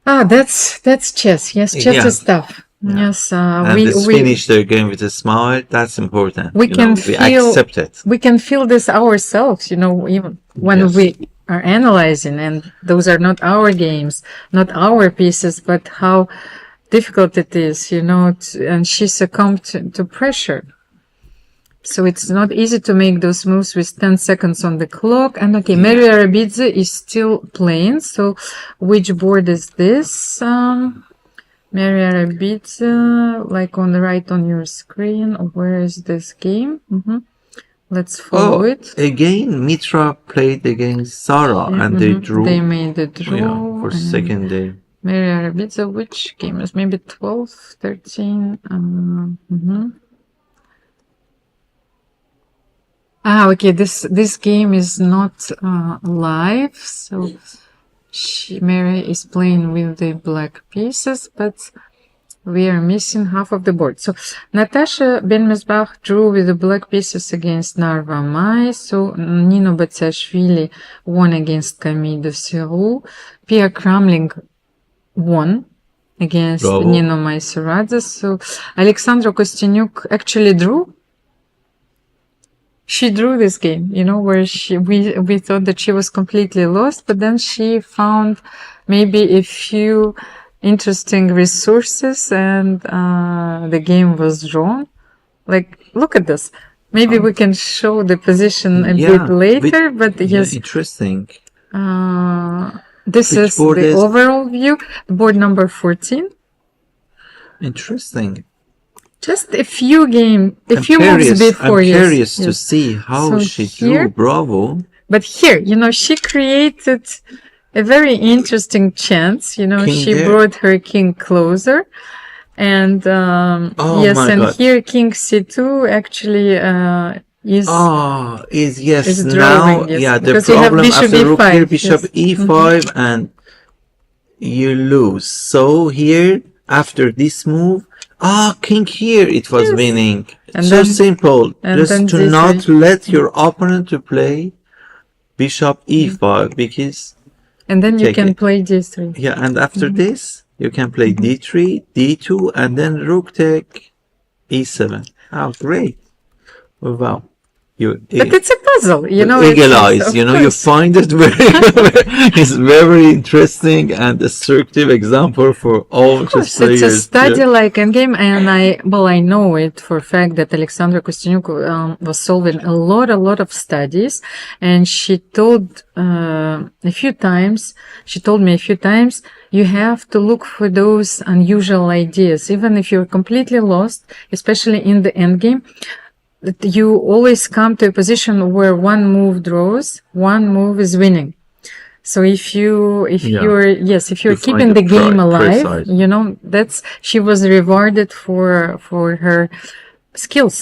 That's chess. Yes, chess Yeah. is tough. Yes, And we finish their game with a smile. That's important. We can we feel- accept it. we can feel this ourselves, even when Yes. we are analyzing, and those are not our games, not our pieces, but how difficult it is, and she succumbed to pressure. So it's not easy to make those moves with 10 seconds on the clock. And okay, Maria Rabidze is still playing. So which board is this? Maria Rabidze, like on the right on your screen. Where is this game? Let's follow it. Again, Mitra played against Sarah and they drew. They made the draw. Yeah, for and second day. Maria Rabidze, which game is maybe 12, 13? Okay. This game is not live, so Mary is playing with the black pieces, but we are missing half of the board. So Natasha Ben-Mesbach drew with the black pieces against Narva Mai. So Nino Batsiashvili won against Camille de Serou. Pia Cramling won against Bravo. Nino Maisaradze. So Alexandra Kosteniuk actually drew. She drew this game, where we thought that she was completely lost, but then she found maybe a few interesting resources and the game was drawn. Like, look at this. Maybe we can show the position a bit later, but yes. Interesting. This Which is board the is- overall view. Board number 14. Interesting. Just a few moves before. I'm yes, curious to yes. see how So she here- drew. Bravo. But here, she created a very interesting chance. King She there. brought her king closer. And Oh yes, my and God. here King C2 actually is Yes, is now, drawing, yes, yeah, the because you have problem bishop after rook here, E5, bishop yes. E5, and you lose. So here, after this move, king here, it was Yes. winning. And So then- simple. and Just then to this not way. let your opponent to play bishop e5 because And then you Take can it. play d3. yeah, and after Mm-hmm. this you can play d3, d2, and then rook take e7. Oh, great! Oh, wow, you But it's a puzzle, you know. eagle it's- eyes. of You know, you course. find it very, it's very interesting and instructive example for all Of chess course, players. it's a study Yeah. like endgame, and I know it for a fact that Alexandra Kosteniuk was solving a lot of studies, and she told she told me a few times, you have to look for those unusual ideas, even if you're completely lost, especially in the endgame. That you always come to a position where one move draws, one move is winning. So if you're To keeping find the the game alive, precise. you know, she was rewarded for her skills,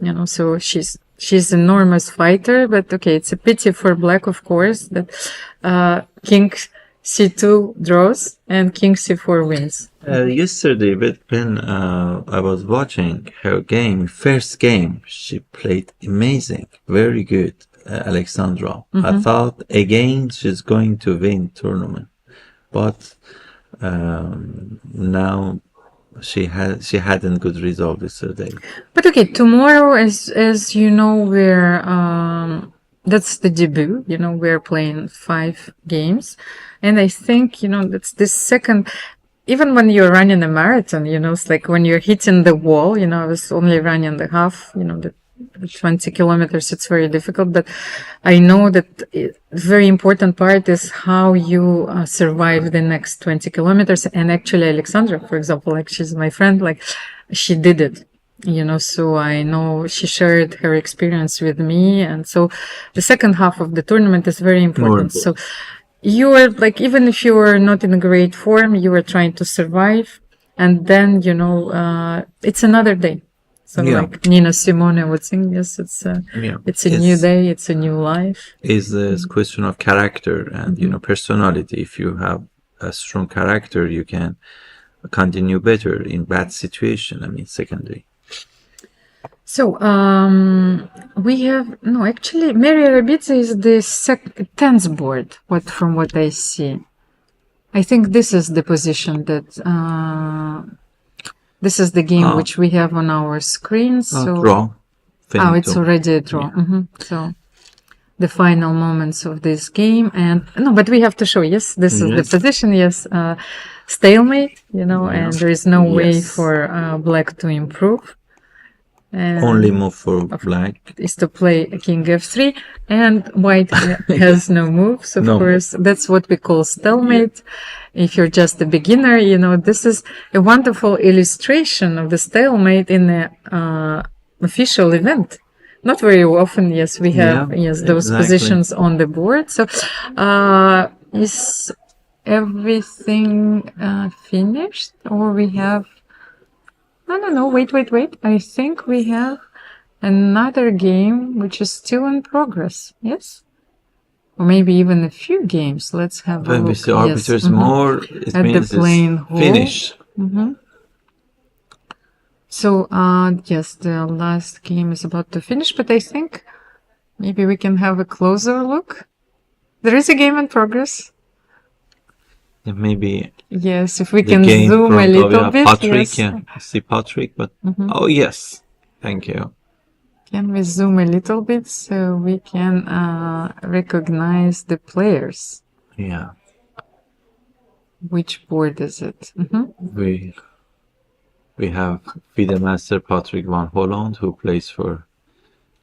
you know. So she's enormous fighter, but okay, it's a pity for black, of course, that king c2 draws and king c4 wins. Yesterday, when I was watching her game, first game, she played amazing, very good, Alexandra. I thought again she's going to win tournament, but now she hadn't good result yesterday. But okay, tomorrow, as you know, that's the debut. You know, we're playing 5 games, and I think, you know, that's the second. Even when you're running a marathon, you know, it's like when you're hitting the wall. You know, I was only running the half. You know, the 20 kilometers. It's very difficult, but I know that the very important part is how you survive the next 20 kilometers. And actually, Alexandra, for example, like she's my friend, like she did it. You know, so I know she shared her experience with me, and so the second half of the tournament is very important. So you are like, even if you are not in a great form, you are trying to survive, and then, you know, it's another day. So Yeah. like Nina Simone would sing, yes, it's a new day, it's a new life. Is this question of character and you know personality. If you have a strong character, you can continue better in bad situation. I mean, secondary. So we have actually Mary Rabidze is the 10th board. From what I see, I think this is the position that this is the game which we have on our screen. So Draw. Finito. it's already a draw. So the final moments of this game, and but we have to show. Yes, this is the position. Yes, stalemate. You know, and there is no way for black to improve. And Only move for black is to play king f3, and white has no moves. Of course, that's what we call stalemate. If you're just a beginner, you know, this is a wonderful illustration of the stalemate in a official event. Not very often, yes, we have those positions on the board. So, is everything finished, or we have? No, wait. I think we have another game which is still in progress. Yes? Or maybe even a few games. Let's have a when look. we see arbiters more, it At means the playing hall. finish. So, yes, the last game is about to finish, but I think maybe we can have a closer look. There is a game in progress. And maybe Yes, if we the can game zoom a from little bit. Patrick, Yes. I see Patrick, but oh yes, thank you. Can we zoom a little bit so we can recognize the players? Yeah, Which board is it? we have FIDE Master Patrick Van Holland, who plays for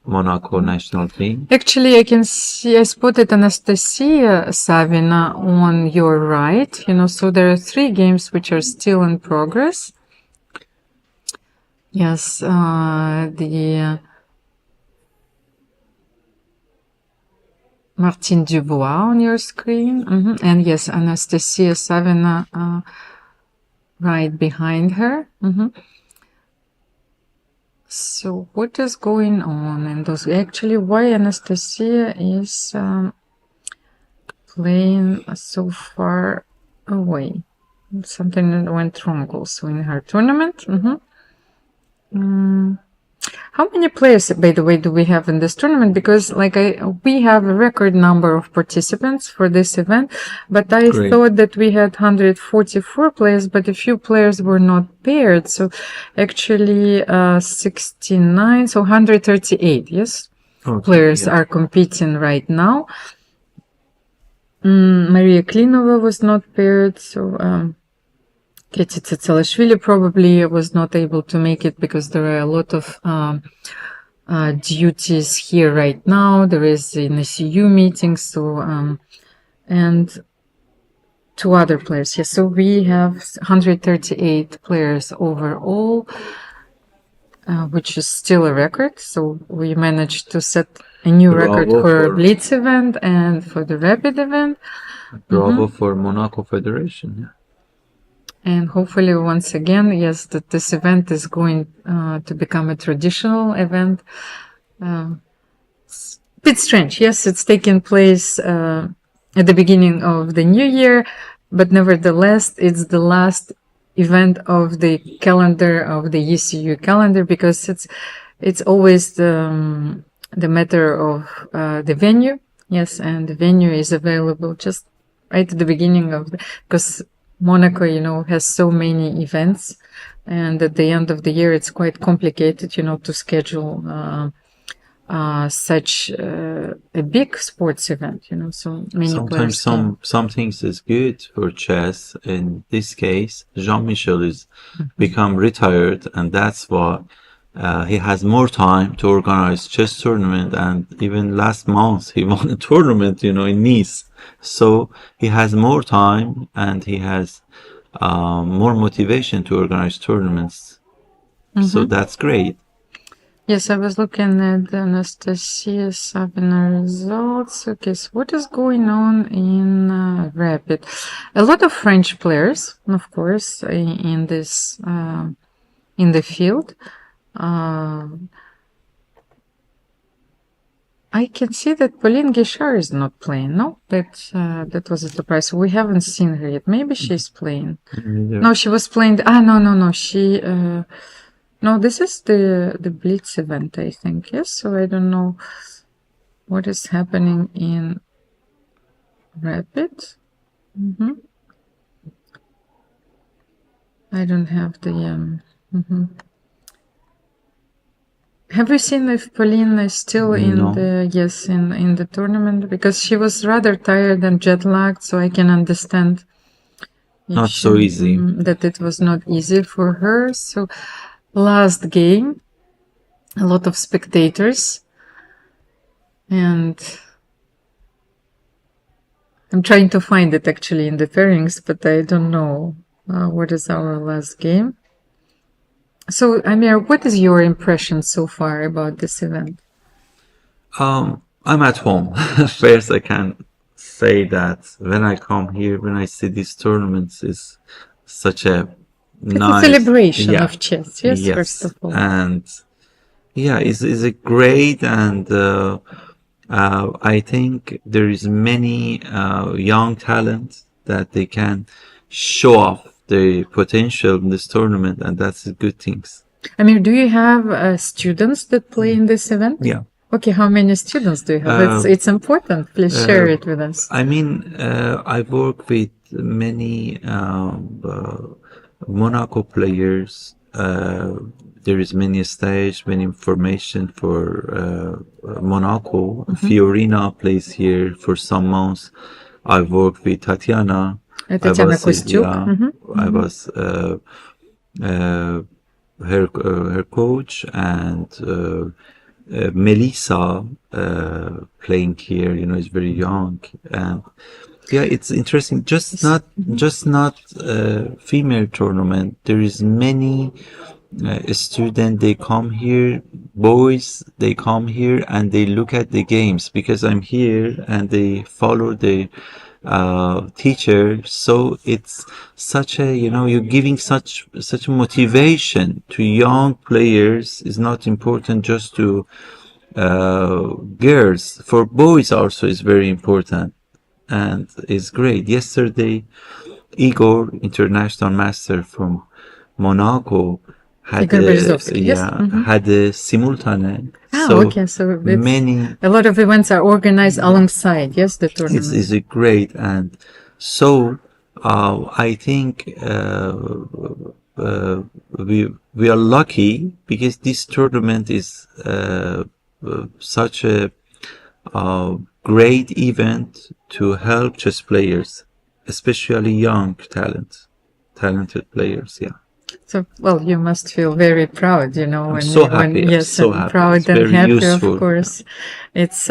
Monaco national team. Actually, I can see, I spotted Anastasia Savina on your right. You know, so there are 3 games which are still in progress. Yes, the Martine Dubois on your screen. And yes, Anastasia Savina right behind her. So what is going on in those? Actually, why Anastasia is playing so far away? Something went wrong also in her tournament. How many players, by the way, do we have in this tournament? Because we have a record number of participants for this event, but I Great. thought that we had 144 players, but a few players were not paired. So actually, 69, so 138, yes? Okay, Players yeah. are competing right now. Maria Klinova was not paired, so Ekaterina Atalik probably was not able to make it because there are a lot of duties here right now. There is an ECU meeting, so and two other players. Yes, so we have 138 players overall, which is still a record. So we managed to set a new record Bravo for for- Blitz event and for the Rapid event. Bravo for Monaco Federation. Yeah. And hopefully, once again, yes, that this event is going to become a traditional event. It's a bit strange. Yes, it's taking place at the beginning of the new year, but nevertheless, it's the last event of the calendar of the ECU calendar because it's always the matter of the venue. Yes, and the venue is available just right at the beginning of because Monaco, has so many events, and at the end of the year, it's quite complicated, to schedule such a big sports event, so many Sometimes players came. some things is good for chess. In this case, Jean-Michel is become retired, and that's why he has more time to organize chess tournament. And even last month he won a tournament, in Nice. So he has more time and he has more motivation to organize tournaments. So that's great. Yes, I was looking at Anastasia Sabina results. Okay, so what is going on in Rapid? A lot of French players, of course, in this in the field. I can see that Pauline Guichard is not playing. No, that was a surprise. We haven't seen her yet. Maybe she's playing. No, she was playing. No. She. No, this is the Blitz event, I think. Yes, so I don't know what is happening in Rapid. I don't have the. Have you seen if Pauline is still in No. in the tournament? Because she was rather tired and jet lagged, so I can understand. if Not so easy. That it was not easy for her. So last game, a lot of spectators, and I'm trying to find it actually in the pairings, but I don't know what is our last game. So, Amir, what is your impression so far about this event? I'm at home. First, I can say that when I come here, when I see these tournaments, is such a It's nice a celebration yeah. of chess, yes, Yes, first of all. and yeah, it's a great, and I think there is many young talent that they can show off the potential in this tournament, and that's a good things. Amir, do you have students that play in this event? Yeah. Okay, how many students do you have? It's important. Please share it with us. I mean, I work with many Monaco players. There is many stage, many information for Monaco. Fiorina plays here for some months. I work with Tatiana. Tatiana Kosteniuk. I was her coach, and Melissa playing here. Is very young, and yeah, it's interesting. Just not female tournament. There is many students. They come here, boys. They come here and they look at the games because I'm here, and they follow the teacher. So it's such a you're giving such a motivation to young players. Is not important just to girls. For boys also is very important, and it's great. Yesterday, Igor, international master from Monaco, had Igor Berezovsky, yes. had a simultane. Okay, so many a lot of events are organized alongside, yes, the tournament. is great, and so I think we are lucky because this tournament is such a great event to help chess players, especially young talented players. Yeah. So, well, you must feel very proud, when so happy. yes, so happy. proud It's and very happy, useful. of course. It's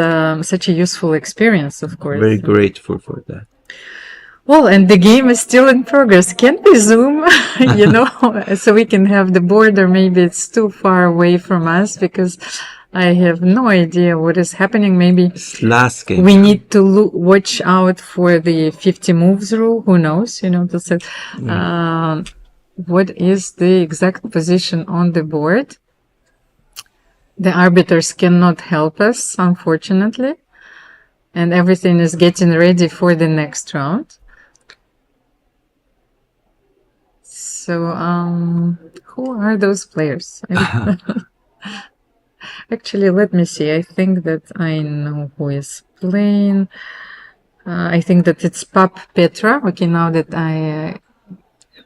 such a useful experience, of course. Very grateful for that. Well, and the game is still in progress. Can we zoom, so we can have the board, or maybe it's too far away from us because I have no idea what is happening. Maybe It's last game. we need to watch out for the 50 moves rule. Who knows? That's it. What is the exact position on the board? The arbiters cannot help us, unfortunately. And everything is getting ready for the next round. So, who are those players? Actually, let me see. I think that I know who is playing. I think that it's Pap Petra. Okay, now that I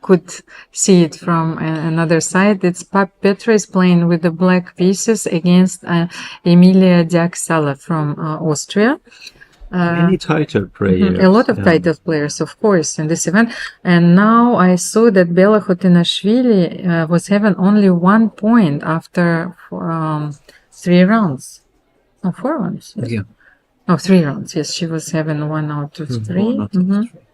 could see it from another side, it's Pap Petra is playing with the black pieces against Emilia Diaksala from Austria. Many title players. A lot of title players, of course, in this event. And now I saw that Bella Khotenashvili was having only 1 point after 3 rounds. No, 4 rounds. Yes. Yeah. No, 3 rounds. Yes, she was having 1 out of 3. One out of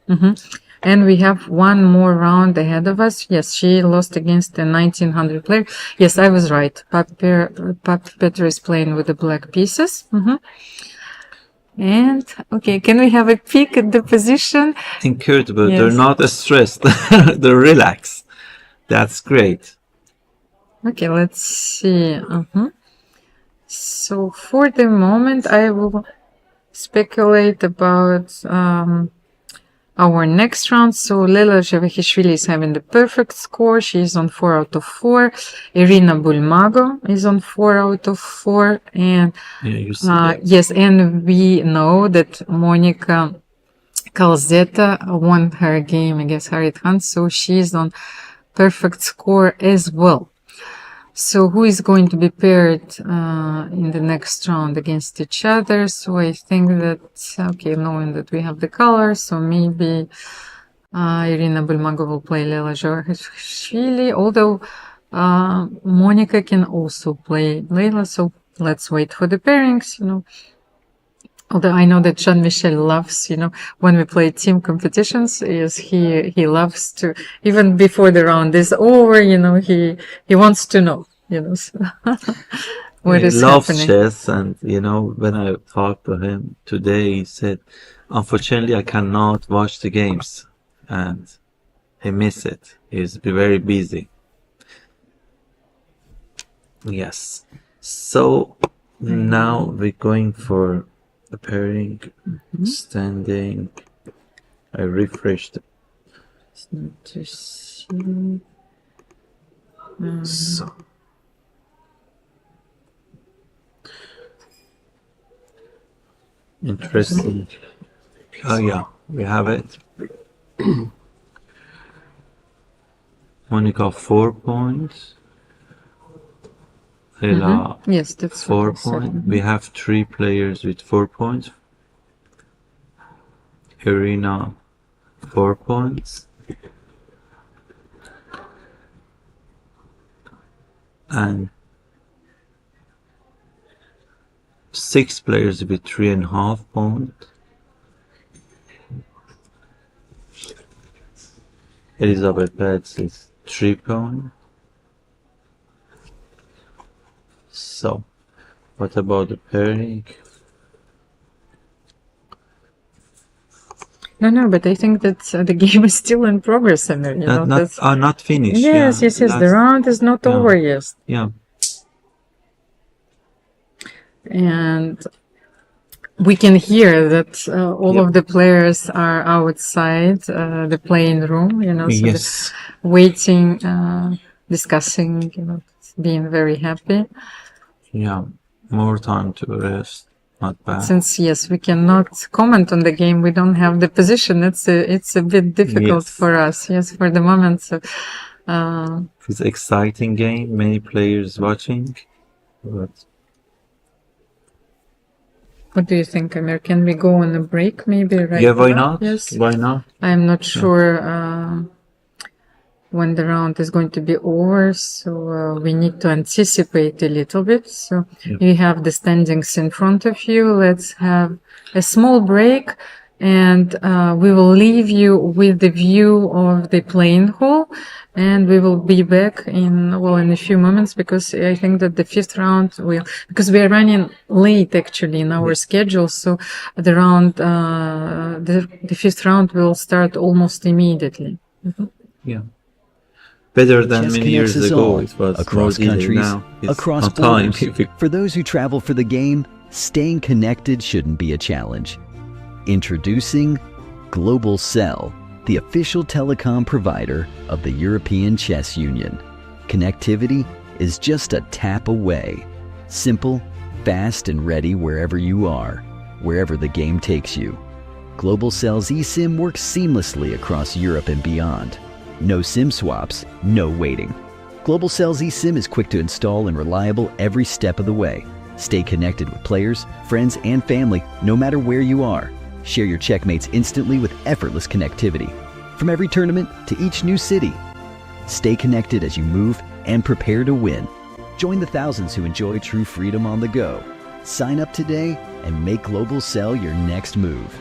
3. And we have 1 more round ahead of us. Yes, she lost against the 1900 player. Yes, I was right. Pap Petra is playing with the black pieces. And, okay, can we have a peek at the position? Incredible. Yes. They're not stressed. They're relaxed. That's great. Okay, let's see. So for the moment, I will speculate about our next round. So Lela Zhevahishvili is having the perfect score. She is on 4 out of 4. Irina Bulmago is on 4 out of 4. And Yeah, you see that. yes, and we know that Monica Calzetta won her game against Harriet Hunt, so she's on perfect score as well. So who is going to be paired in the next round against each other? So I think that, okay, knowing that we have the colors, so maybe Irina Bulmago will play Lela Zhevahishvili, although Monica can also play Lela, so let's wait for the pairings, Although I know that Jean-Michel loves, when we play team competitions, yes, he loves to, even before the round is over, he wants to know, what is loves happening. chess, and when I talked to him today, he said, unfortunately, I cannot watch the games, and he miss it. He's very busy. Yes. So now we're going for the pairing, standing. I refreshed. To see. So. Interesting. Oh yeah, we have it. Monica 4 points. Lela Yes, that's 4 what I said. points. We have 3 players with 4 points. Irina 4 points. And 6 players with 3.5 points. Elisabeth Paehtz is 3 points. So, what about the pairing? No, but I think that the game is still in progress, Amir. Not finished. Yes, yeah. yes. The round is not over yet. Yeah. And we can hear that all of the players are outside the playing room, so Yes. waiting discussing, being very happy. Yeah, more time to rest. Not bad. Since yes, we cannot comment on the game, we don't have the position. It's a bit difficult Yes. for us. Yes, for the moment. So, It's an exciting game. Many players watching. But what do you think, Amir? Can we go on a break maybe right yeah, why now? not? Yes. Why not? I'm not sure when the round is going to be over, so we need to anticipate a little bit. So you have the standings in front of you. Let's have a small break, and we will leave you with the view of the playing hall, and we will be back in a few moments, because I think that the fifth round because we are running late actually in our schedule, so the round, the fifth round will start almost immediately. Yeah. Better than Chess many years connects us ago. all, It was across more delayed. countries, Now it's across on time. borders. For those who travel for the game, staying connected shouldn't be a challenge. Introducing Global Cell, the official telecom provider of the European Chess Union. Connectivity is just a tap away. Simple, fast, and ready wherever you are, wherever the game takes you. Global Cell's eSIM works seamlessly across Europe and beyond. No SIM swaps, no waiting. Global Cell's eSIM is quick to install and reliable every step of the way. Stay connected with players, friends, and family, no matter where you are. Share your checkmates instantly with effortless connectivity. From every tournament to each new city. Stay connected as you move and prepare to win. Join the thousands who enjoy true freedom on the go. Sign up today and make Global Cell your next move.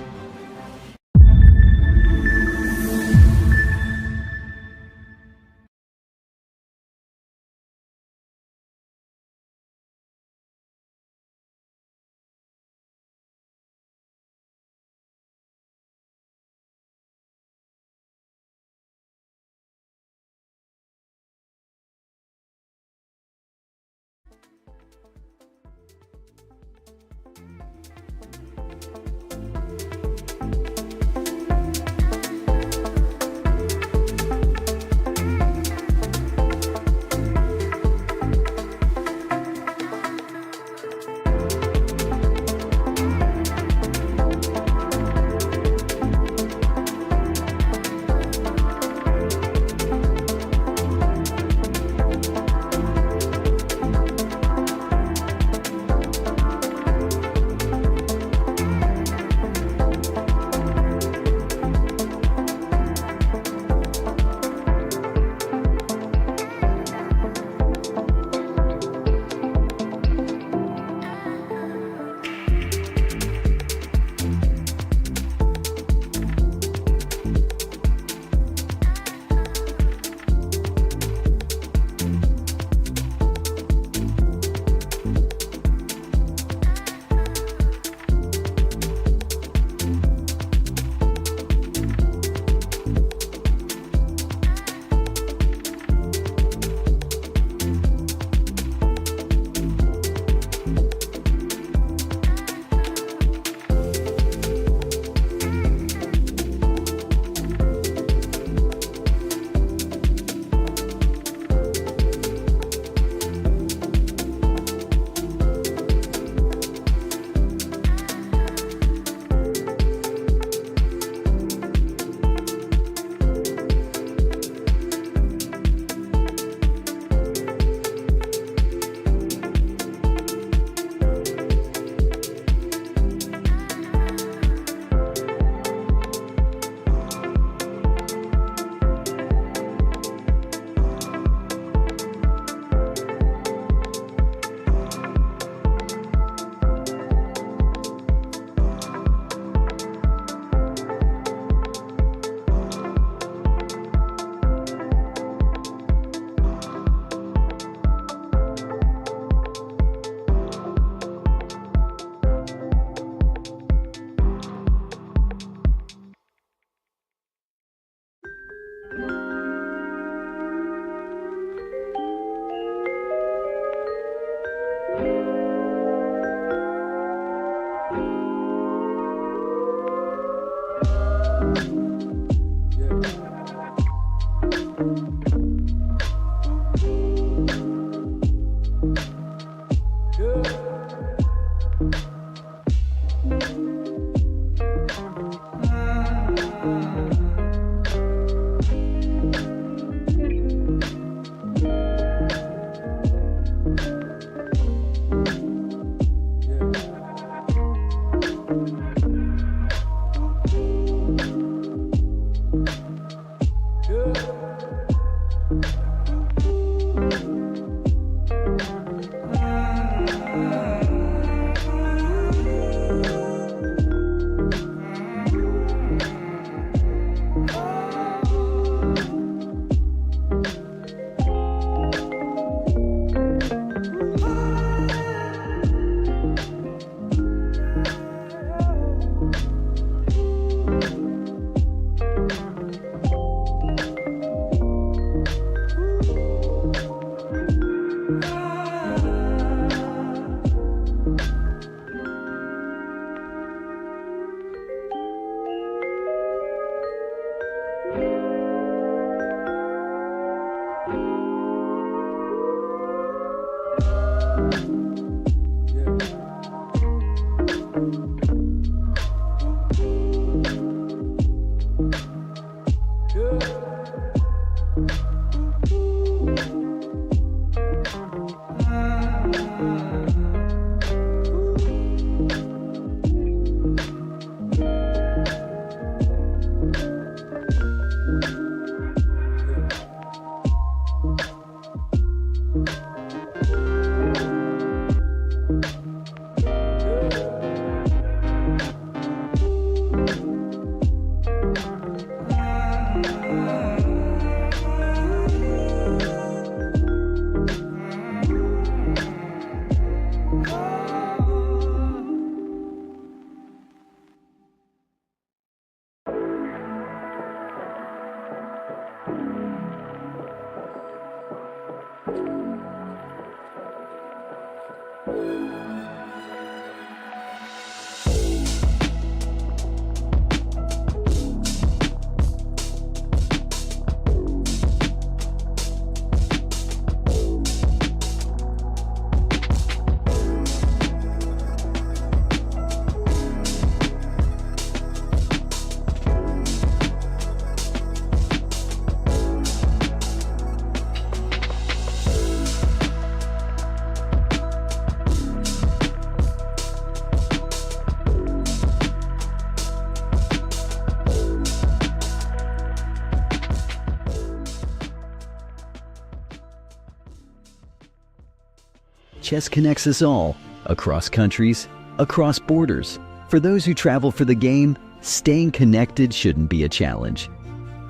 Chess connects us all, across countries, across borders. For those who travel for the game, staying connected shouldn't be a challenge.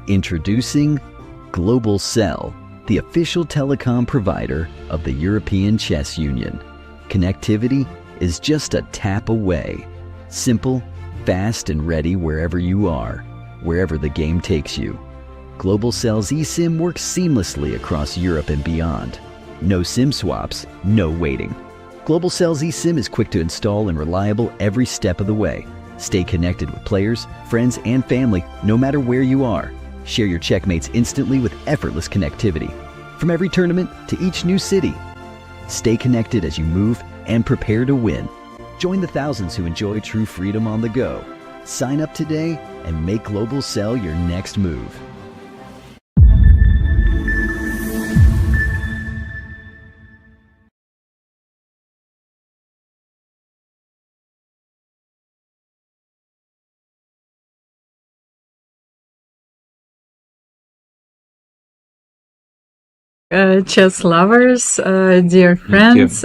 Introducing Global Cell, the official telecom provider of the European Chess Union. Connectivity is just a tap away. Simple, fast, and ready wherever you are, wherever the game takes you. Global Cell's eSIM works seamlessly across Europe and beyond. No SIM swaps, no waiting. Global Cell's eSIM is quick to install and reliable every step of the way. Stay connected with players, friends, and family no matter where you are. Share your checkmates instantly with effortless connectivity. From every tournament to each new city. Stay connected as you move and prepare to win. Join the thousands who enjoy true freedom on the go. Sign up today and make Global Cell your next move. Chess lovers, dear friends,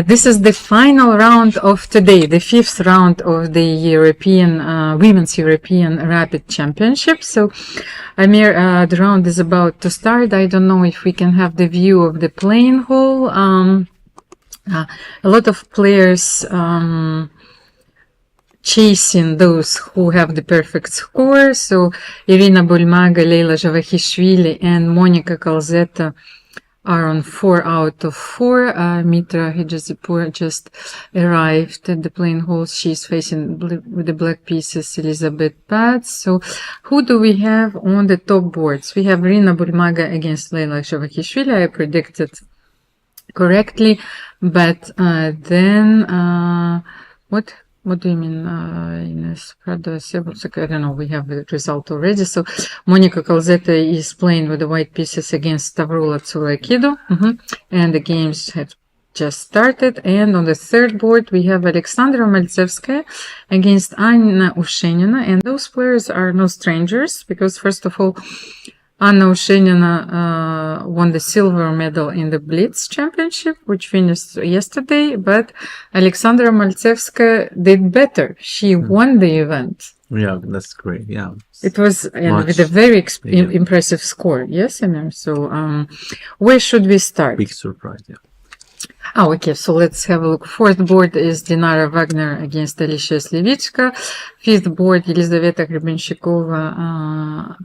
this is the final round of today, the fifth round of the European Women's European Rapid Championship. So, Amir, the round is about to start. I don't know if we can have the view of the playing hall. A lot of players chasing those who have the perfect score. So Irina Bulmaga, Leila Javakhishvili, and Monica Kalzeta are on 4 out of 4. Mitra Hijazipur just arrived at the playing hall. She's facing with the black pieces Elisabeth Paehtz. So who do we have on the top boards? We have Irina Bulmaga against Leila Javakhishvili. I predicted correctly, but then what do you mean, Ines Prado, I don't know, we have the result already. So Monica Kalzeta is playing with the white pieces against Stavroula Tsolakidou. And the games have just started. And on the third board, we have Alexandra Maltsevskaya against Anna Ushenina. And those players are no strangers, because first of all, Anna Ushenina won the silver medal in the Blitz Championship, which finished yesterday, but Alexandra Maltsevskaya did better. She won the event. Yeah, that's great. Yeah. It was with a very impressive score. Yes, Amir? So where should we start? Big surprise, yeah. Okay, so let's have a look. Fourth board is Dinara Wagner against Alicia Slivitska. Fifth board, Elizaveta Hrebenshikova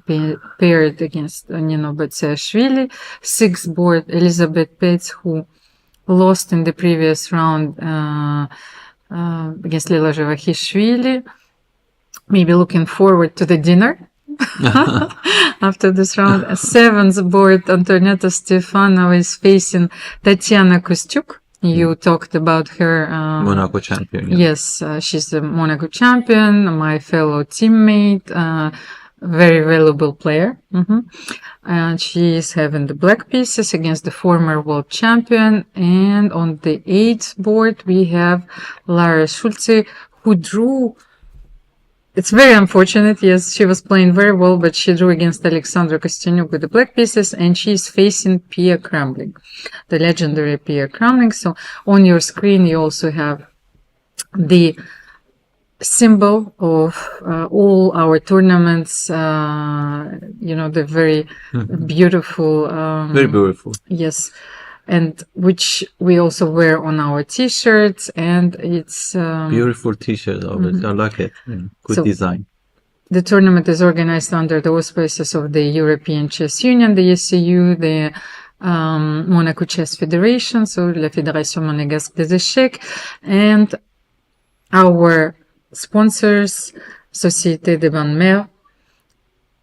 paired against Nino Batsiashvili. Sixth board, Elisabeth Paehtz, who lost in the previous round against Leila Javakhishvili. Maybe looking forward to the dinner after this round. Seventh board, Antoaneta Stefanova is facing Tatiana Kosteniuk. You talked about her. Monaco champion. Yeah. Yes, she's a Monaco champion, my fellow teammate, very valuable player. And she is having the black pieces against the former world champion. And on the eighth board, we have Lara Schulze, who drew. It's very unfortunate. Yes, she was playing very well, but she drew against Alexandra Kosteniuk with the black pieces, and she's facing Pia Cramling, the legendary Pia Cramling. So on your screen, you also have the symbol of all our tournaments, the very beautiful. Very beautiful. Yes. And which we also wear on our t-shirts, and it's beautiful t-shirt always. I like it. Good design. The tournament is organized under the auspices of the European Chess Union, the ECU, the Monaco Chess Federation, so La Fédération Monégasque des Échecs, and our sponsors, Société de Bonne Mère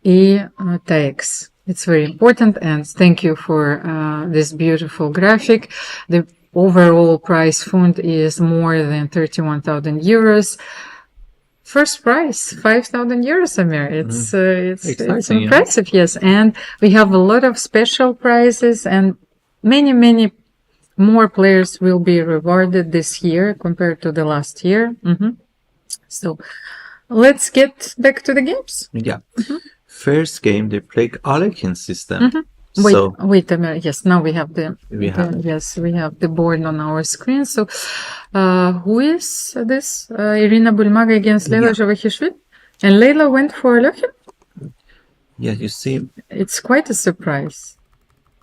et TAEX. It's very important, and thank you for this beautiful graphic. The overall prize fund is more than 31,000 euros. First prize, 5,000 euros, Amir. It's impressive, yes. And we have a lot of special prizes, and many more players will be rewarded this year compared to the last year. So let's get back to the games. Yeah. First game, they played Alekhine system. Wait a minute. Yes, now we have We have it. yes, we have the board on our screen. So, who is this? Irina Bulmaga against Leila Javakhishvili, and Leila went for Alojzije. Yeah, you see, It's quite a surprise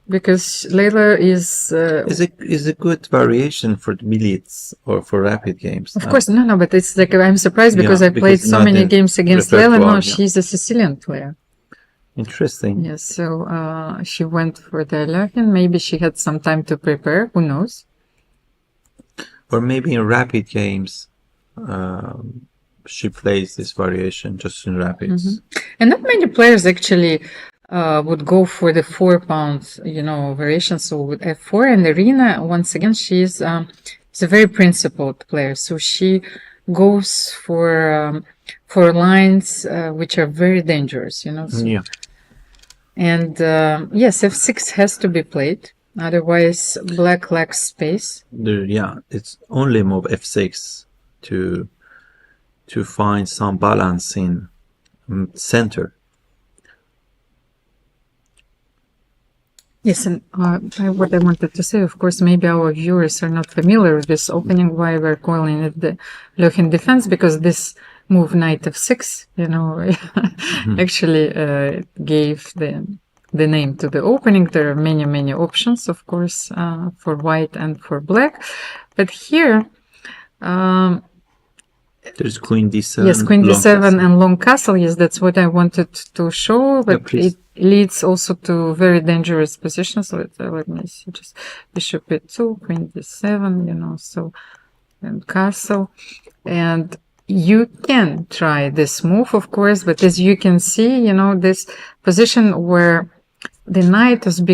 because Leila is, is a good variation for the millets or for rapid games. of course, no, but it's like I'm surprised because Yeah, I played because so not many in games against Leila. repertoire, Now yeah. she's a Sicilian player. Interesting. Yes, so she went for the Alojzije. Maybe she had some time to prepare. Who knows? Or maybe in rapid games, she plays this variation just in rapids. And not many players actually would go for the 4 pounds, variation. So with F4 and Irina, once again, she's a very principled player. So she goes for lines which are very dangerous, So, Yeah. and yes, F6 has to be played. Otherwise, black lacks space. It's only move F6 to find some balance in center. Yes, and what I wanted to say, of course, maybe our viewers are not familiar with this opening, why we're calling it the Alojzije defense, because this move knight f6, actually gave the name to the opening. There are many, many options, of course, for white and for black. But here, there's queen d7. yes, queen long d7 castle. and long castle. Yes, that's what I wanted to show. But please. it leads also to very dangerous positions. Let me see, just bishop e2, queen d7, so, and castle. And you can try this move, of course, but as you can see, this position where the knight is on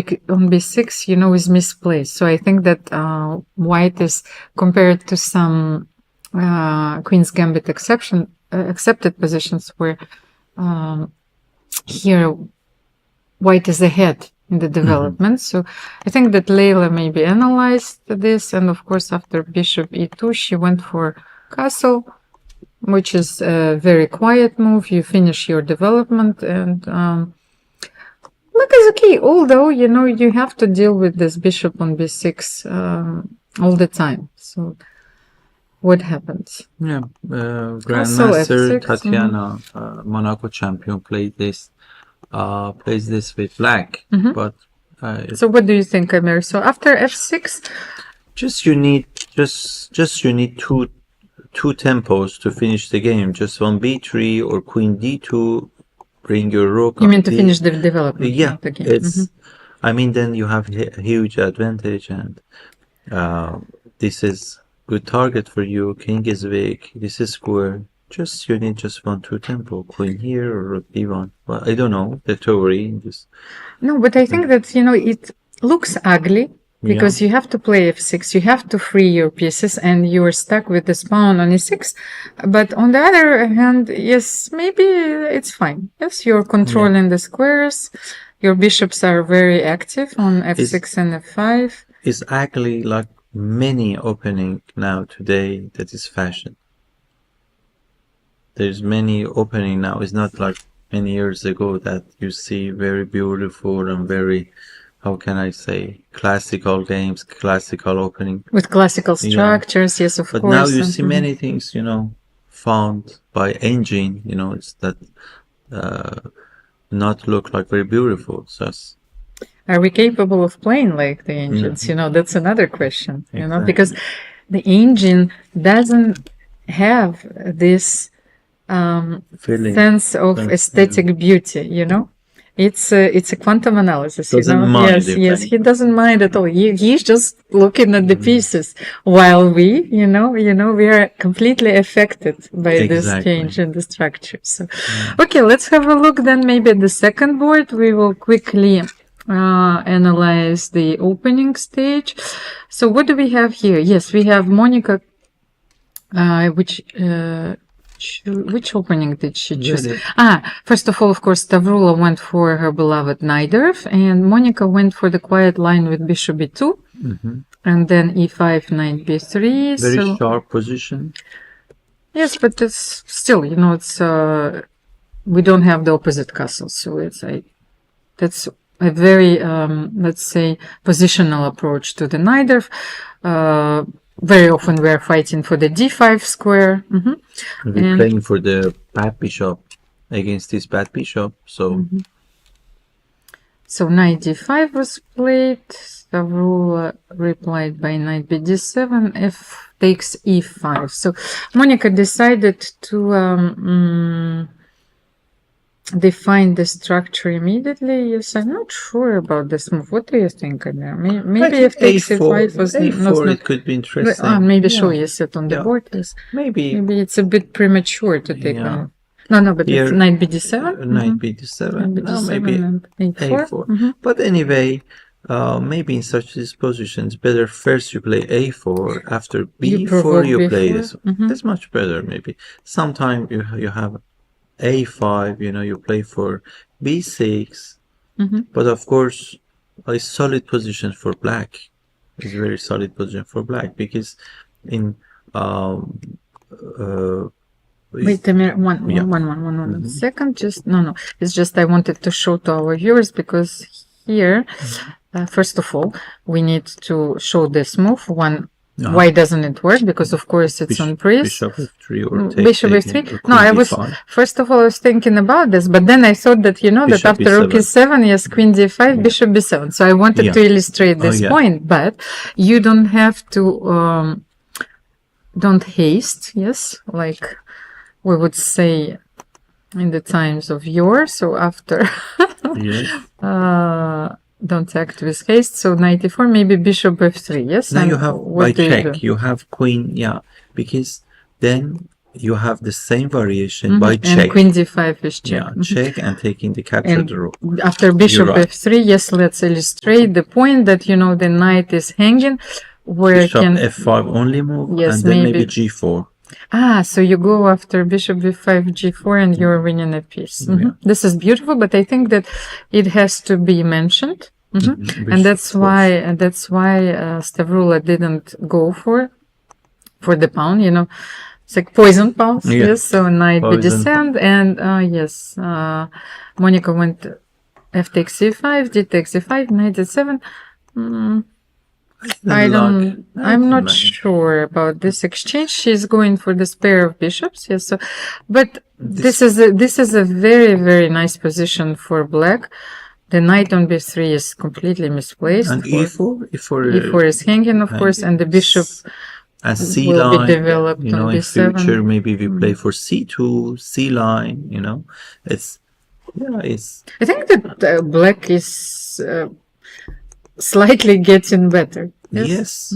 b6, is misplaced. So I think that white is compared to some Queen's Gambit accepted positions where here white is ahead in the development. So I think that Leila maybe analyzed this, and of course after bishop e2 she went for castle, which is a very quiet move. You finish your development, and black is okay, although you have to deal with this bishop on b6 all the time. So what happens? Yeah, Also Grandmaster F6, Tatiana, Monaco champion, plays this with black. But So what do you think, Amir? So after f6, you need two tempos to finish the game. Just on b3 or queen d2, bring your rook. you mean to finish the development? Yeah, of the game. it's. I mean, then you have a huge advantage, and this is good target for you. King is weak. This is square. You need just 1-2 tempo. Queen here or rook d1. Well, I don't know the theory. No, but I think that it looks ugly because you have to play f6. You have to free your pieces, and you are stuck with this pawn on e6. But on the other hand, yes, maybe it's fine. Yes, you're controlling the squares. Your bishops are very active on f6 and f5. It's ugly like many opening now today that is fashion. There's many opening now. It's not like many years ago that you see very beautiful and very, how can I say, classical games, classical opening. With classical structures, yes, of but course. But now you see many things, found by engine, it's that not look like very beautiful. So are we capable of playing like the engines? That's another question, Exactly. Because the engine doesn't have this sense of aesthetic beauty, It's a quantum analysis, Doesn't mind Yes, he doesn't mind at all. He's just looking at the pieces, while we are completely affected by this change in the structure. So, okay, let's have a look then maybe at the second board. We will quickly analyze the opening stage. So what do we have here? Yes, we have Monica, which opening did she choose? Really? First of all, of course, Stavroula went for her beloved Najdorf, and Monica went for the quiet line with bishop b2, and then e5, knight b3. Very sharp position. Yes, but it's still, it's we don't have the opposite castle, so that's a very, let's say, positional approach to the knight. Very often we are fighting for the d5 square. We're playing for the bad bishop against this bad bishop. So, so knight d5 was played. Stavroula replied by knight bd7, f takes e5. So Monica decided to define the structure immediately. Yes, I'm not sure about this move. What do you think, Amir? Maybe if takes e5 was a4 it could be interesting. maybe show yes it on the board. Yes, maybe it's a bit premature to take one. No, but here, it's knight bd7. Knight bd7. No, maybe a4. But anyway, maybe in such these positions, better first you play a4, after b4 you play this. That's much better. Maybe sometimes you have a5, you play for b6, but of course a solid position for black is very solid position for black, because in wait a minute, one second, just no, it's just I wanted to show to our viewers, because here first of all we need to show this move. Why doesn't it work? Because of course it's on priest. Bishop f3 or bishop f3. No, I was first of all I was thinking about this, but then I thought that that after rook e7, yes, queen d5, bishop b7. So I wanted to illustrate this point, but you don't have to don't haste, yes, like we would say in the times of yore. So after don't act with haste. So knight e4, maybe bishop f3. Yes. Now you have by check. You have queen, because then you have the same variation by check. And queen d5 is check. Check and taking the capture the rook. After bishop f3, yes, let's illustrate the point that the knight is hanging. Where bishop f5 only move, and then maybe g4. So you go after bishop b5, g4, and you're winning a piece. This is beautiful, but I think that it has to be mentioned, and that's why Stavroula didn't go for the pawn. It's like poison pawns. Yes, so knight b7, and yes, Monica went f takes c5, d takes c5, knight d7. I'm not sure about this exchange. She's going for this pair of bishops. Yes. So, but this is a very, very nice position for black. The knight on b3 is completely misplaced. And e4 is hanging, of course, and the bishop as C will line, be developed on in b7. future, maybe we play for C2, C line, it's. I think that black is slightly getting better. Yes.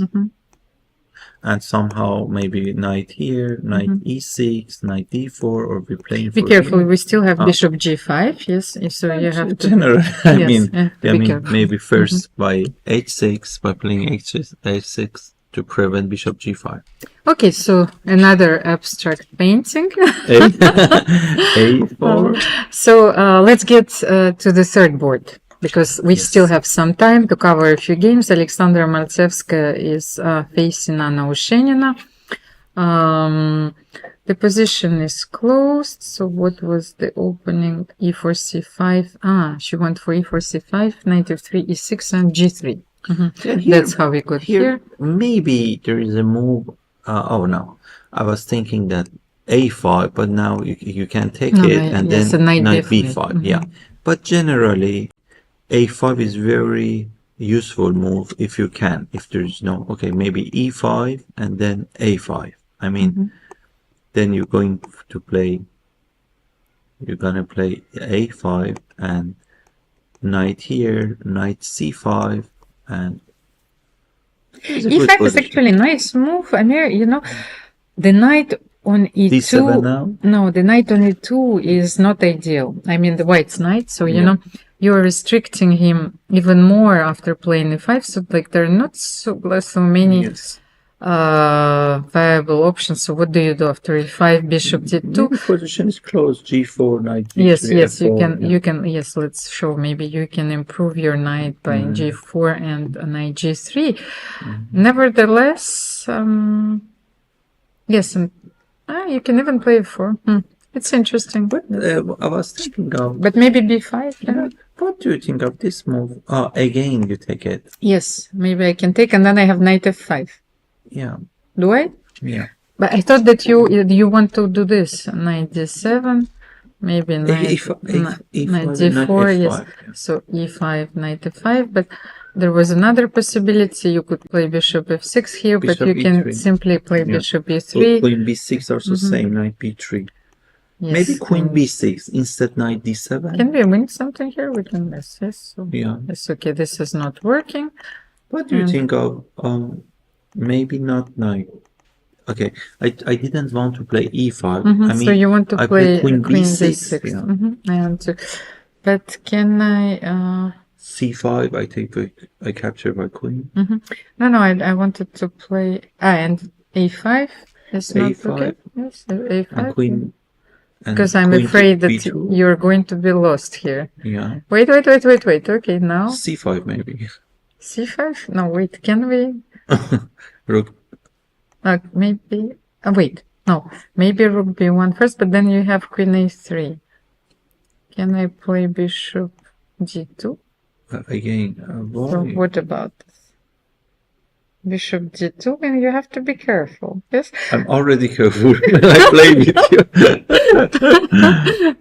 And somehow maybe knight here, knight e6, knight d4, or we're playing. Be careful, we still have bishop g5. Yes, so you have to. General, I mean, maybe first by h6, by playing h6 to prevent bishop g5. Okay, so another abstract painting. A4. So let's get to the third board, because we still have some time to cover a few games. Alexandra Maltsevskaya is facing Anna Ushenina. The position is closed. So what was the opening? E4, c5. She went for e4, c5, knight f3, e6, and g3. That's how we got here. Maybe there is a move. No. I was thinking that a5, but now you can take it and then knight b5. But generally, a5 is very useful move if you can. If there's maybe e5 and then a5. I mean, then you're going to play. You're gonna play a5 and knight here, knight c5, and e5 is actually a nice move. Amir, the knight on e2. d7 now? No, the knight on e2 is not ideal. I mean, the white's knight. So you're restricting him even more after playing e5. So there are not so many viable options. So what do you do after e5? Bishop d2. Maybe position is closed. g4, knight d3. Yes, f4, you can. Yes, let's show. Maybe you can improve your knight by g4 and knight g3. Nevertheless, yes, and you can even play f4. It's interesting. But I was thinking of, But maybe b5. Yeah. what do you think of this move? Again, you take it. Yes, maybe I can take, and then I have knight f5. Yeah, Do I? yeah. But I thought that you want to do this knight d7, maybe knight knight d4. Yes. Yeah. So e5, knight f5. But there was another possibility. You could play bishop f6 here, but Bishop you can e3. simply play Yeah. bishop So e3. queen b6 also same, knight b3. Yes, Maybe queen and b6 instead knight d7. Can we win something here? We can miss this. So Yeah. it's okay. This is not working. What do you And- think of maybe not knight? Okay, I didn't want to play e5. I mean, so you want to I play queen queen b6. d6. Yeah. I want to, but can I? c5. I take I capture my queen. No, I wanted to play. And a5 is not A5. okay. Yes, a5. And queen. And Because I'm queen to afraid that b2. you're going to be lost here. Yeah. Wait. Okay, now c5 maybe. c5. No, wait. Can we? Rook. Maybe. Wait. No, maybe rook b1 first, but then you have queen a3. Can I play bishop g2? Again. So Why? what about this? Bishop d2, and you have to be careful. Yes. I'm already careful. I play with you.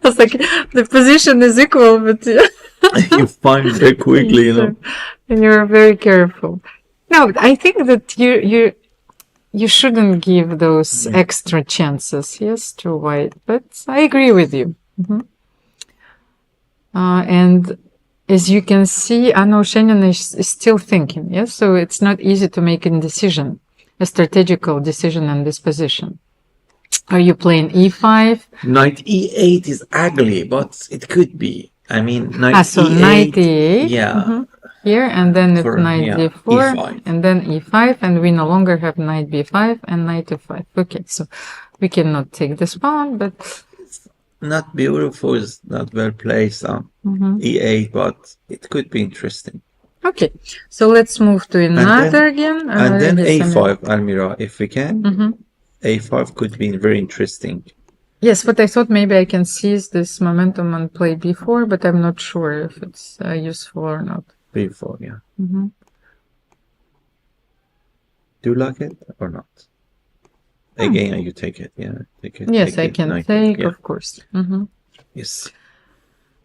It's like the position is equal, but You find very quickly, you know. and you're very careful. No, I think that you shouldn't give those extra chances, yes, to white. But I agree with you. And as you can see, Anna Shenin is still thinking, yes? So it's not easy to make a strategical decision in this position. Are you playing e5? Knight e8 is ugly, but it could be. I mean, knight So e8. knight e8. Yeah. Here, and then it's For- knight yeah, d4, e5. and then e5, and we no longer have knight b5 and knight f5. Okay, so we cannot take this pawn, but Not beautiful, is not well placed on e8, but it could be interesting. okay. So let's move to another again. And then yes, a5, Almira, if we can. A5 could be very interesting. Yes, but I thought maybe I can seize this momentum and play b4, but I'm not sure if it's useful or not. B4, yeah. Do you like it or not? Again, you take it, yeah. Take it. Yes, take I it, can knight, take, yeah. of course. Yes.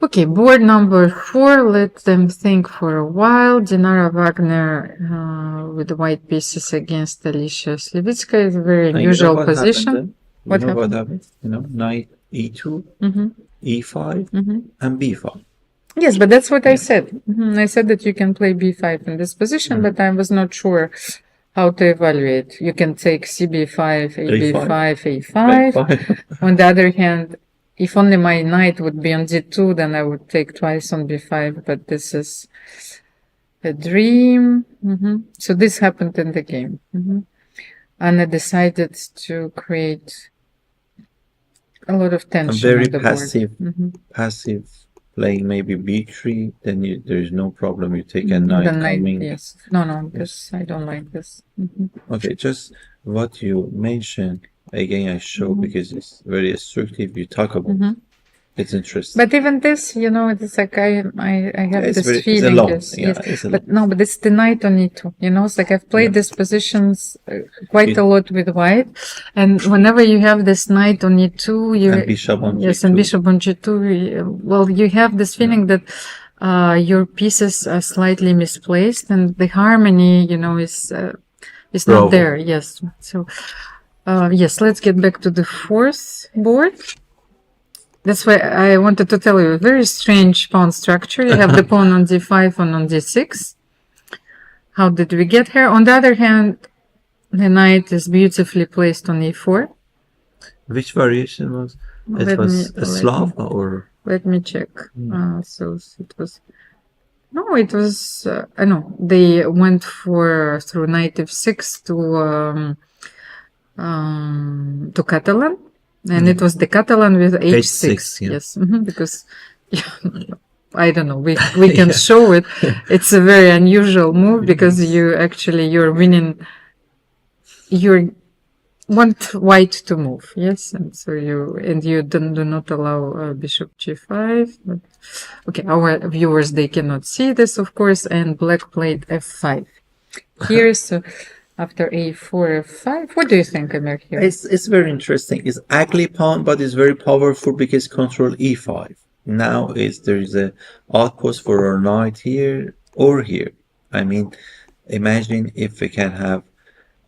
Okay, board number 4. Let them think for a while. Dinara Wagner with white pieces against Alicia Slivitska is a very And unusual you know what position. happened then? What you know happened? what happened? You know, knight e2, e5, and b5. Yes, but that's what I said. I said that you can play b5 in this position, but I was not sure how to evaluate. You can take cb5, ab5, a5. B5. On the other hand, if only my knight would be on d2, then I would take twice on b5, but this is a dream. So this happened in the game. Anna decided to create a lot of tension Very on the passive, board. passive playing maybe b3, then there is no problem. You take a knight The knight, coming. yes. No, this, I don't like this. Okay, just what you mentioned again, I show because it's very instructive. You talk about it's interesting. But even this, it's like I have It's this very- it's feeling. a lot, Yes, yeah, yes. it's a But no, but it's the knight on e2. It's like I've played these positions quite a lot with white, and whenever you have this knight on e2, you And bishop on yes, g2. and bishop on g2. Well, you have this feeling that your pieces are slightly misplaced, and the harmony, is not Bravo. there. Yes. So, yes, let's get back to the fourth board. That's why I wanted to tell you a very strange pawn structure. You have the pawn on d5 and on d6. How did we get here? On the other hand, the knight is beautifully placed on e4. Which variation was? It Let was me- a Slav or Let me check. So it was. No, it was. No, they went through knight f6 to Catalan. And it was the Catalan with h6. H6, yeah. Yes, because I don't know. We can show it. It's a very unusual move because you're winning. You're want white to move, yes, and so you do not allow bishop g5. But, okay, our viewers, they cannot see this, of course, and black played f5 here. So after a4, f5, what do you think, Amir? Here, It's very interesting. It's ugly pawn, but it's very powerful because control e5. Now there is a outpost for our knight here or here. I mean, imagine if we can have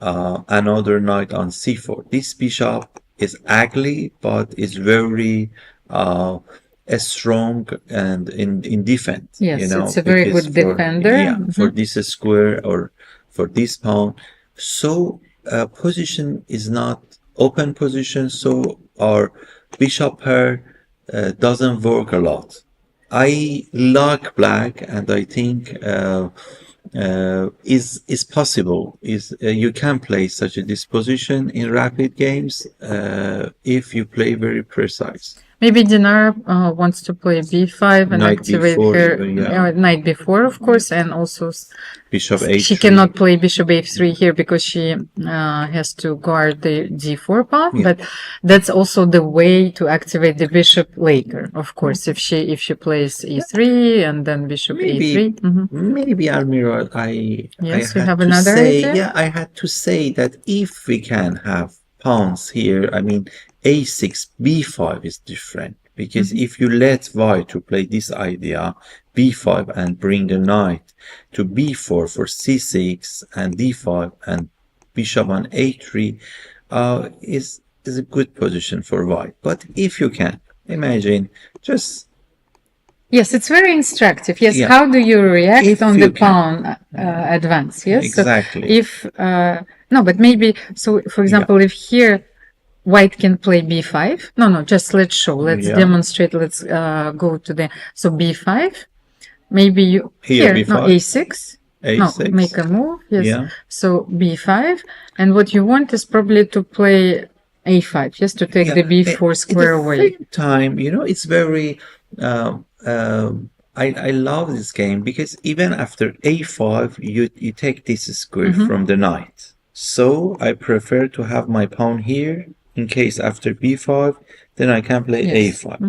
another knight on c4. This bishop is ugly, but is very strong and in defense. yes, you know, it's a very because good defender. Yeah, for this square or for this pawn. So position is not open position. So our bishop pair doesn't work a lot. I like black, and I think is possible. You can play such a disposition in rapid games if you play very precise. Maybe Dinar wants to play b5 and Knight activate b4 her even, yeah. knight b4, of course, and also Bishop a3. she cannot play bishop a3 here because she has to guard the d4 pawn. Yeah. But that's also the way to activate the bishop later, of course. If she plays e3 and then bishop a3. Maybe Almira, Yes, I you had have to another say, idea? yeah, I had to say that if we can have pawns here, I mean, a6, b5 is different, because if you let white to play this idea, b5, and bring the knight to b4 for c6 and d5 and bishop on a3, is a good position for white. But if you can, imagine just Yes, it's very instructive. Yes, Yeah. how do you react If on you the can. pawn advance? Yes, Exactly. So if no, but maybe so. For example, if here white can play b5. No, just let's show. Let's Yeah. demonstrate. Let's go to the b5. Maybe you Here, no b5. a6. No, a6. make a move. Yes. Yeah. So b5, and what you want is probably to play a5, just to take the b4 square At the away. same time, it's very. I love this game because even after a5, you take this square from the knight. So I prefer to have my pawn here in case after b5, then I can play Yes. a5.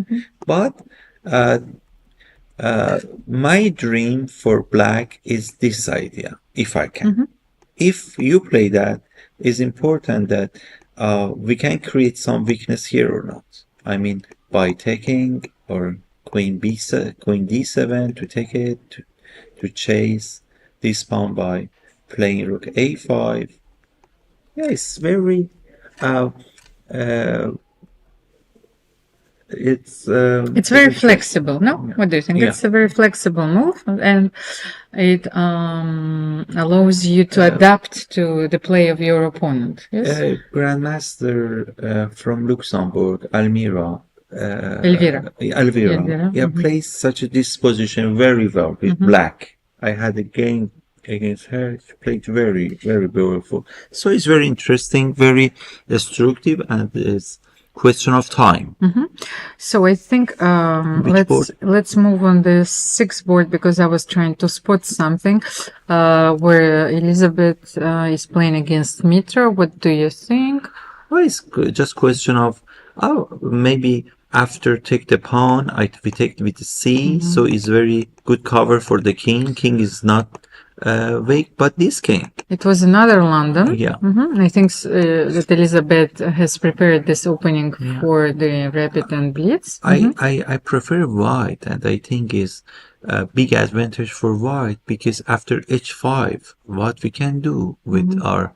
But my dream for black is this idea, if I can. If you play that, it's important that we can create some weakness here or not. I mean, by taking or queen d7 to take it, to chase this pawn by playing rook a5. Yeah, it's very It's very flexible, no? What do you think? Yeah. It's a very flexible move, and it allows you to adapt to the play of your opponent. Yes, Grandmaster from Luxembourg, Almira. Elvira. Elvira. Yeah, plays such a disposition very well with black. I had a game against her. She played very, very beautiful. So it's very interesting, very destructive, and it's question of time. So I think let's move on the 6th board, because I was trying to spot something where Elisabeth is playing against Mitra. What do you think? Well, it's just question of maybe after take the pawn, we take with the c, so it's very good cover for the king. King is not weak, but this king. It was another London. Yeah. I think that Elisabeth has prepared this opening for the rapid and blitz. I prefer white, and I think is a big advantage for white, because after h5, what we can do with our,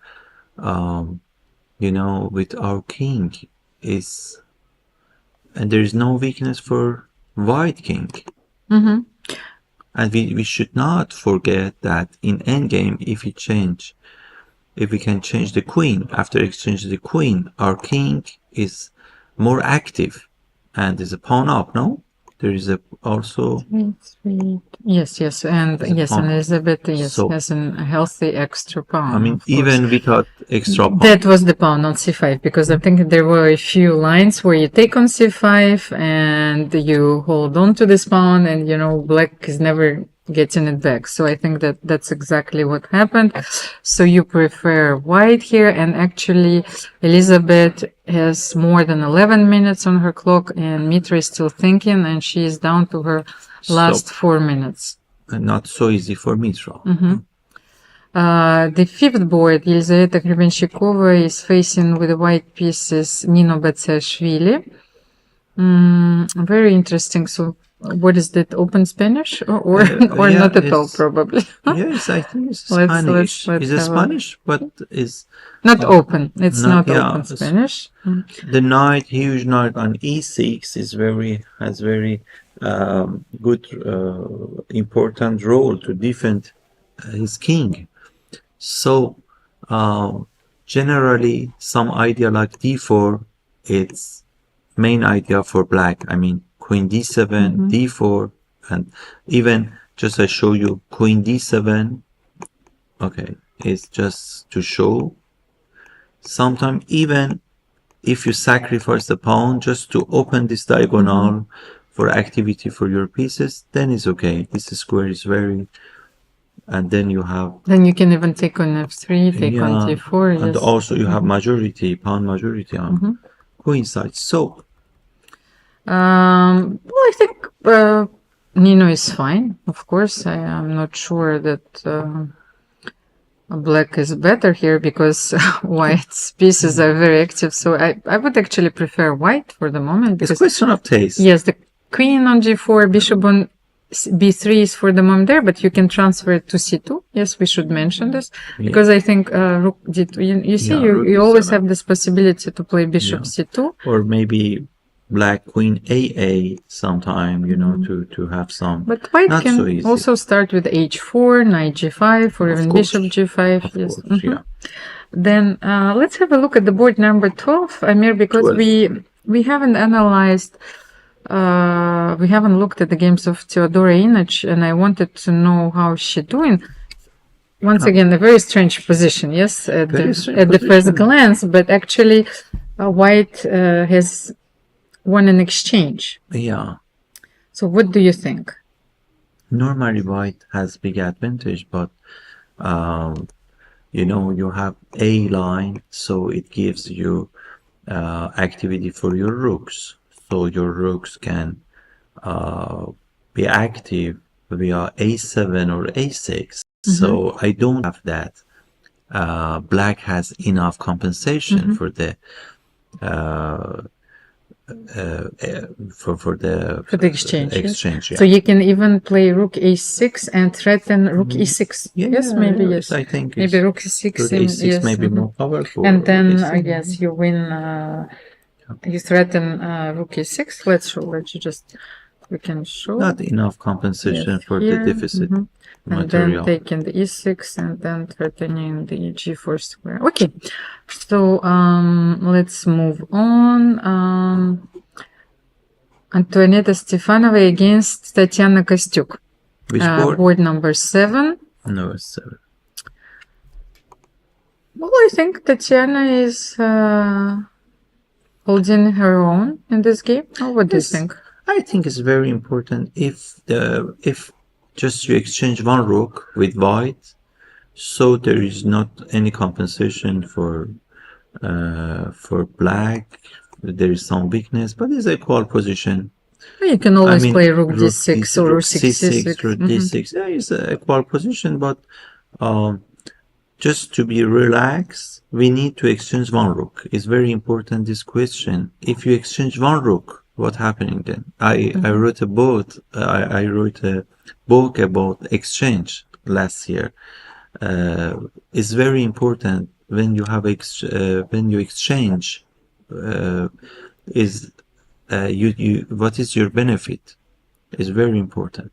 with our king is, and there is no weakness for white king. And we should not forget that in endgame, if we can change the queen, after exchanging the queen, our king is more active and is a pawn up, no? There is also... Yes, and Elisabeth So- has a healthy extra pawn. I mean, of course. even without extra pawn. That was the pawn on c5, because I'm thinking there were a few lines where you take on c5 and you hold on to this pawn, and black is never getting it back. So I think that that's exactly what happened. So you prefer white here, and actually Elisabeth has more than 11 minutes on her clock, and Mitra is still thinking, and she is down to her last 4 minutes. Not so easy for Mitra. The fifth board, Elizaveta Skripchenko is facing with the white pieces Nino Bagheri. Very interesting. So what is that, open Spanish or Yeah, not at all, it's- probably? Yes, I think it's Let's- Spanish. let's Is it have a- Spanish? But is Not open. It's Not- not yeah, open it's- Spanish. the knight, huge knight on e6 is has very good, important role to defend his king. So generally, some idea like d4, it's main idea for black. I mean, queen d7, d4, and even just I show you queen d7. Okay, it's just to show. Sometimes even if you sacrifice the pawn just to open this diagonal for activity for your pieces, then it's okay. This square is very, and then you have Then you can even take on f3, take on yeah, d4. and Yes. also you have majority, pawn majority on queen side. So Well, I think Nino is fine. Of course, I am not sure that black is better here because white's pieces are very active. So I would actually prefer white for the moment it's because question of taste. yes, the queen on g4, bishop on b3 is for the moment there, but you can transfer it to c2. Yes, we should mention this because I think rook d2. You see, Yeah, rook you always d7. have this possibility to play bishop Yeah. c2. Or maybe black queen AA sometime, you know, to have some. But white Not can so easy. also start with h4, knight g5, or Of even course. bishop g5. Of Yes. course, yeah. Then let's have a look at the board number 12, Amir, because 12. we haven't analyzed, we haven't looked at the games of Teodora Inac, and I wanted to know how she's doing. Once again, a very strange position, yes, at Very strange the first position. glance, but actually white has won an exchange. Yeah. So what do you think? Normally white has big advantage, but you know, you have a line, so it gives you activity for your rooks. So your rooks can be active via a7 or a6. So I don't have that. Black has enough compensation for the for the exchange. Yes. exchange, yeah. So you can even play rook a6 and threaten rook e6. Yes, maybe yes. I think Maybe rook e6. rook and- a6 yes, may be mhm. more powerful. And then a6. I guess you win. You threaten rook e6. Let's show. Let's just. We can show. Not enough compensation Yes, for here, the deficit And material. then taking the e6 and then threatening the g4 square. Okay, so let's move on. Antoaneta Stefanova against Tatiana Kosteniuk. Which board? Board number 7. No, it's 7. Well, I think Tatiana is holding her own in this game. Oh, what do you Yes. think? I think it's very important if just you exchange one rook with white, so there is not any compensation for black. There is some weakness, but it's equal position. You can always I mean, play rook d6 or rook c6, rook d6. Yeah, it's an equal position, but just to be relaxed, we need to exchange one rook. It's very important, this question. If you exchange one rook, what happening then? I wrote a book. I wrote a book about exchange last year. It's very important when you have when you exchange. What is your benefit? It's very important.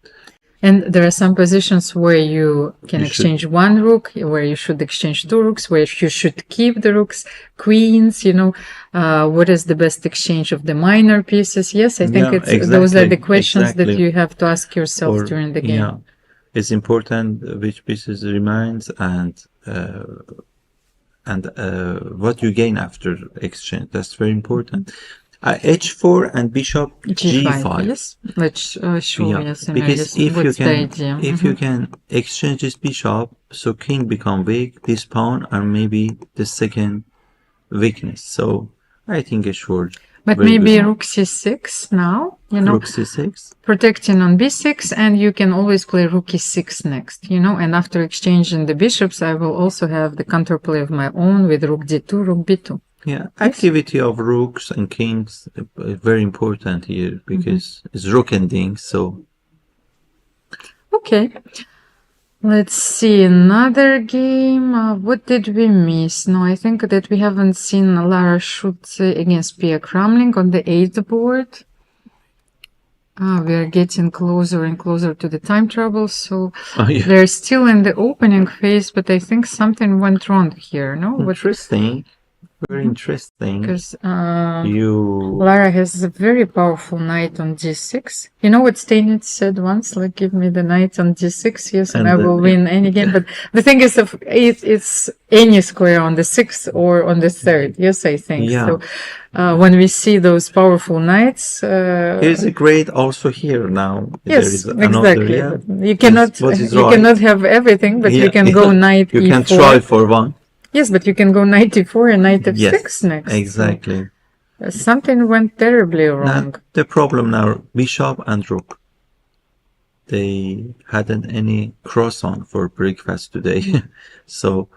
And there are some positions where you can You exchange one rook, where you should exchange two rooks, where you should keep the rooks, queens, what is the best exchange of the minor pieces? Yes, I think Yeah, those are the exactly, questions that exactly. you have to ask yourself during the game. Yeah, it's important which pieces remains and what you gain after exchange. That's very important. H4 and bishop G5. G5. Yes. Let's show Yeah, yes, Amir, because yes, if you what's the can, idea? if you can exchange this bishop, so king become weak, this pawn, and maybe the second weakness. So I think it's short. But Very maybe good. rook c6 now, you know, Rook c6. protecting on b6, and you can always play rook e6 next, you know, and after exchanging the bishops, I will also have the counterplay of my own with rook d2, rook b2. Yeah, activity of rooks and kings very important here because it's rook ending. So Okay. Let's see another game. What did we miss? No, I think that we haven't seen Lara shoot against Pia Cramling on the 8th board. We are getting closer and closer to the time trouble, so yeah. they're still in the opening phase, but I think something went wrong here, no? Interesting. Very interesting. Because You Lara has a very powerful knight on d6. You know what Steinitz said once? Like, give me the knight on d6, yes, and I will win any game. But the thing is, it's any square on the 6th or on the 3rd. Yes, I think. Yeah. So when we see those powerful knights... Here's a grade also here now. Yes, there is exactly. Yeah. You cannot, What is you right. cannot have everything, but you can go knight You e4. can try for one. Yes, but you can go knight e4 and knight f6 Yes, next. exactly. Something went terribly wrong. Now, the problem now, bishop and rook. They hadn't any cross on for breakfast today, so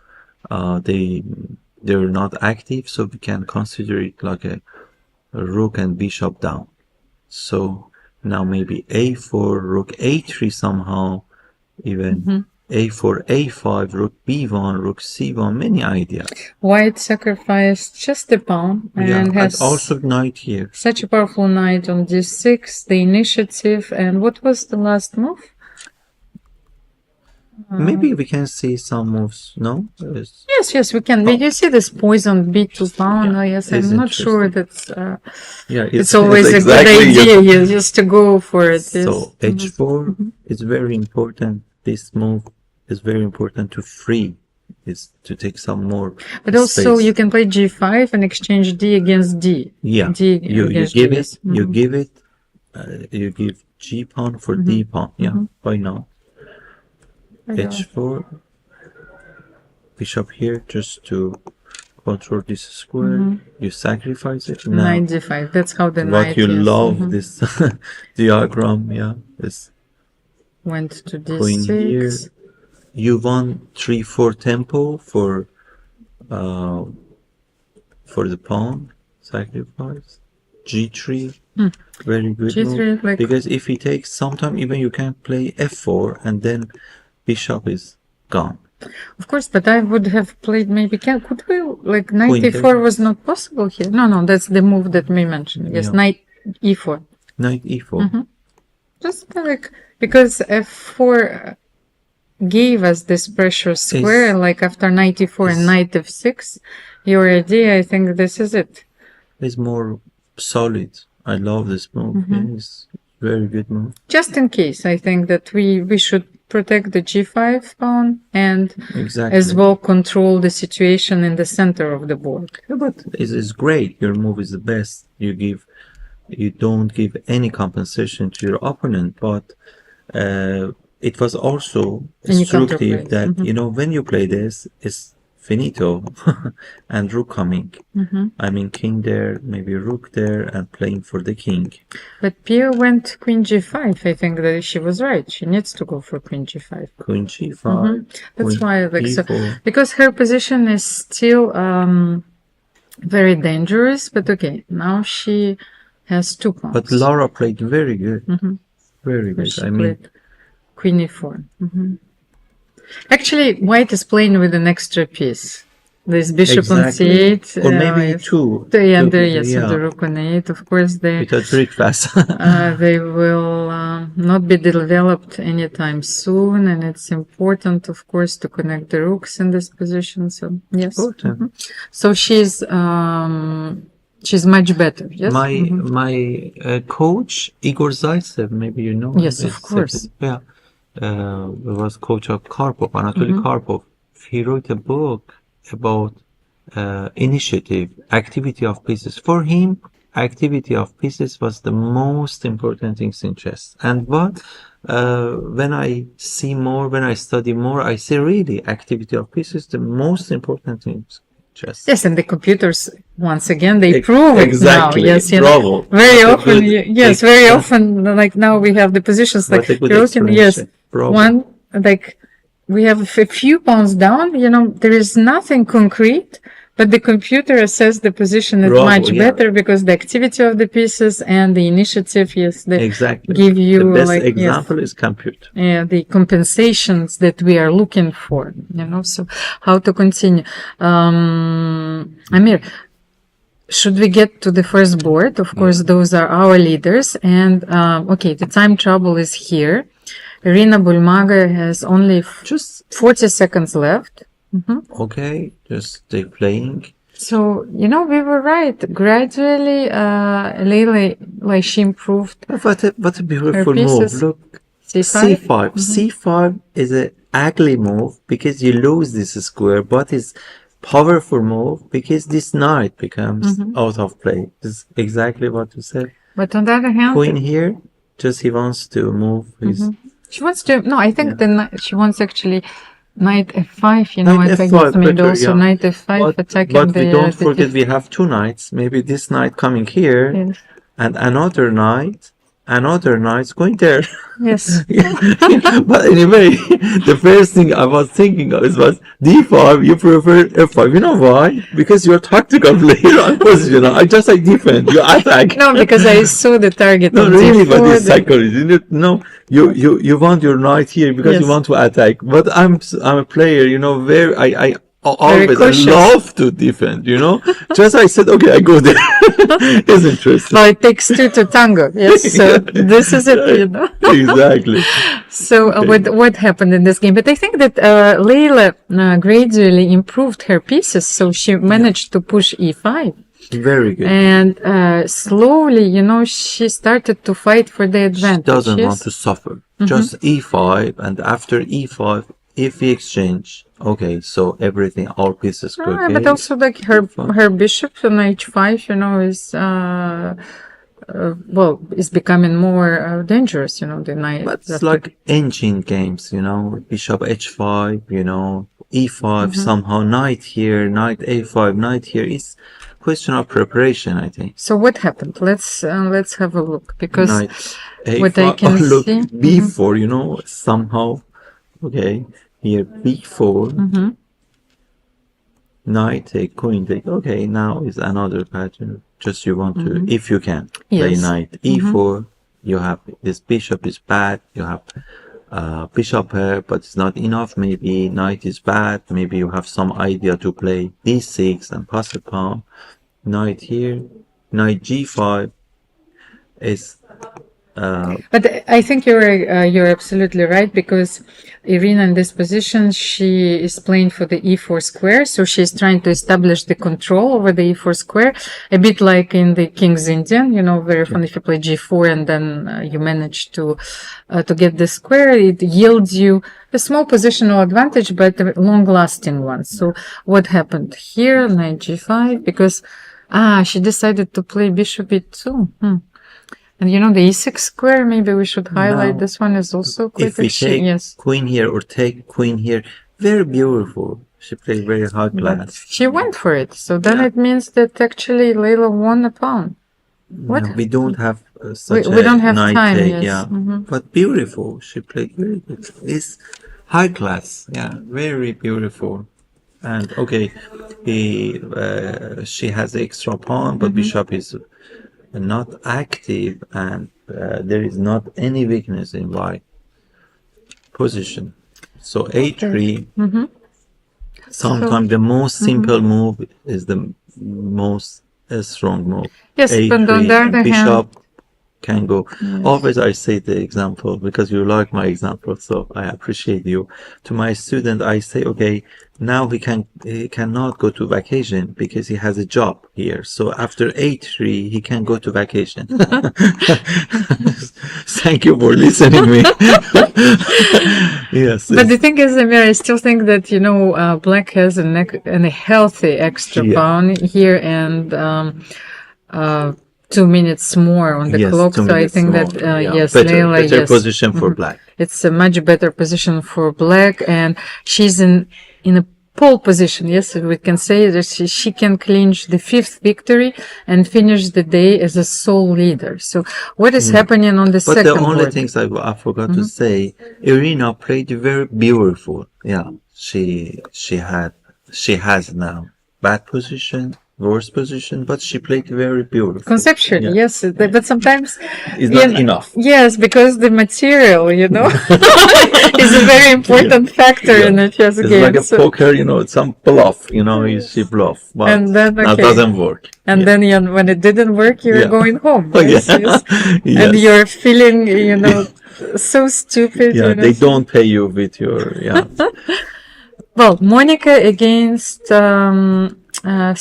they're not active. So we can consider it like a rook and bishop down. So now maybe a4, rook a3 somehow, even a4, a5, rook b1, rook c1, many ideas. White sacrificed just a pawn and has and also knight here. such a powerful knight on d6, the initiative, and what was the last move? Maybe we can see some moves, no? Yes, we can. You see this poison b2 pawn? Yeah, Yes, it's I'm not sure that's... Yeah, it's always a good idea just to go for it. Yes. So h4 is very important. This move is very important to free. Is to take some more But also space. you can play g5 and exchange d against d. Yeah, D you against give d, it, yes. you give it, you give g pawn for d pawn. Yeah, why not? h4, bishop here just to control this square. You sacrifice it. Now, Knight d5. That's how the what knight you is. love this diagram. Yeah, this Went to queen here. d6. You won 3-4 tempo for the pawn sacrifice. G3, very good G3, move. like- Because if he takes, sometime even you can play f4 and then bishop is gone. Of course, but I would have played maybe... Could we... Like, knight Queen e4 was not possible here. No, that's the move that we mentioned. Yes, Yeah. knight e4. Knight e4. Just like... Because f4 gave us this pressure square, like after knight e4 and knight f6. Your idea, I think this is it. It's more solid. I love this move. Yeah, it's very good move. Just in case, I think that we should protect the g5 pawn and Exactly. as well control the situation in the center of the board. Yeah, but it's great. Your move is the best. You don't give any compensation to your opponent, but it was also And you instructive counterplay. that when you play this, it's finito and rook coming. I mean, king there, maybe rook there, and playing for the king. But Pia went queen g5. I think that she was right. She needs to go for queen g5. Queen g5. That's queen why, like, so, e4. because her position is still very dangerous. But okay, now she has 2 pawns. But Lara played very good. Very good. She I mean, played queen e4. Actually, white is playing with an extra piece. This bishop on exactly. c8. Or maybe yes. two. And Yeah. the rook on 8. Of course, Without breakfast. they will not be developed anytime soon. And it's important, of course, to connect the rooks in this position. So, yes. Important. So she's much better. Yes. My coach Igor Zaitsev, maybe you know. Yes, him, of course. Yeah, was coach of Karpov, Anatoly Karpov. He wrote a book about initiative, activity of pieces. For him, activity of pieces was the most important things in chess. And what when I see more, when I study more, I see really activity of pieces the most important things in chess. Yes, and the computers, once again, they prove it exactly. now. Yes, you Bravo. know, very What a often, good- yes, very often, like now we have the positions like What a good you're looking, yes, explanation. Bravo. one, like we have a few pawns down, you know, there is nothing concrete, but the computer assesses the position is Bravo, much yeah. better because the activity of the pieces and the initiative, yes, they Exactly. give you The best like, example is compute. yeah, the compensations that we are looking for, you know, so how to continue. Amir, should we get to the first board? Of course, those are our leaders. And, okay, the time trouble is here. Irina Bulmaga has only Just 40 seconds left. okay, just stay playing. So, you know, we were right. Gradually, Leila, like she improved What a beautiful move. pieces. Look, C5. C5. C5 is an ugly move because you lose this square, but it's powerful move because this knight becomes out of play. It's exactly what you said. But on the other hand, Queen here, just he wants to move his she wants to, no, I think she wants actually knight f5, you know, Knight attacking F5 the middle, better, so yeah. knight f5 attacking but we don't the forget we have two knights. Maybe this knight coming here Yes. and another knight going there. Yes. But anyway, the first thing I was thinking of was d5. You prefer f5. You know why? Because you're tactical player on position. I just like defend. You attack. No, because I saw the target No, on really, but d4. it's psychology. No, you want your knight here because you Yes. want to attack. But I'm a player, you know, where I always cautious. love to defend, you know. Just I said, okay, I go there. It's interesting. Well, it takes two to tango. Yes, so this is it, you know. Exactly. So what happened in this game? But I think that Leila gradually improved her pieces, so she managed to push e5. Very good. And slowly, you know, she started to fight for the She advantage. doesn't yes? want to suffer. Just e5, and after e5, if we exchange, okay, so everything, all pieces go okay. But also like her bishop on h5, you know, is is becoming more dangerous, you know, the knight. But it's like engine games, you know, bishop h5, you know, e5 somehow, knight here, knight a5, knight here. It's question of preparation, I think. So what happened? Let's have a look, because Knight a5, what I can look, see, b4, you know, somehow, okay, here b4, knight take, queen take, okay, now is another pattern. Just you want to, if you can, play Yes. knight e4, you have, this bishop is bad, you have bishop here, but it's not enough, maybe knight is bad, maybe you have some idea to play d6 and pass a pawn, knight here, knight g5 is but I think you're absolutely right, because Irina in this position, she is playing for the e4 square, so she's trying to establish the control over the e4 square, a bit like in the King's Indian, you know, very often if you play g4 and then you manage to get the square, it yields you a small positional advantage, but a long-lasting one. So what happened here? Knight g5, because she decided to play bishop e2. And you know, the e6 square, maybe we should highlight, Now, this one is also quite if we take yes. queen here or take queen here, very beautiful. She played very high But class. she went for it, so then Yeah. it means that actually Leila won a pawn. What? No, we don't have such We don't a have knight time, take, yes. yeah. But beautiful. She played very good. It's high class, yeah, very beautiful. And okay, she has the extra pawn, but bishop is not active, and there is not any weakness in white position. So a3, sometimes the most simple move is the most strong move. Yes, a3, but on the and other bishop can go. Always I say the example because you like my example, so I appreciate you. To my student, I say, okay, now he cannot go to vacation because he has a job here. So after a3, he can go to vacation. Thank you for listening me. Yes. But the thing is, Amir, I still think that, you know, black has a healthy extra pawn here, and 2 minutes more on the Yes, clock. 2 So I minutes think more, that yeah. yes, better, Leila, better yes, position for black. it's a much better position for black, and she's in a pole position. Yes, we can say that she can clinch the 5th victory and finish the day as a sole leader. So what is happening on the But second the only board? things I forgot to say, Irina played very beautiful. Yeah, she has now bad position, worse position, but she played very beautiful. Conceptually, Yeah. yes, but sometimes It's not enough. Yes, because the material, is a very important factor in a chess It's game. like a poker, some bluff, she bluff, but And then, that okay. doesn't work. And then when it didn't work, you're Yeah. going home. Oh, Yes, yeah. yes. Yes. And you're feeling, so stupid. Yeah, they don't pay you with your, Well, Monica against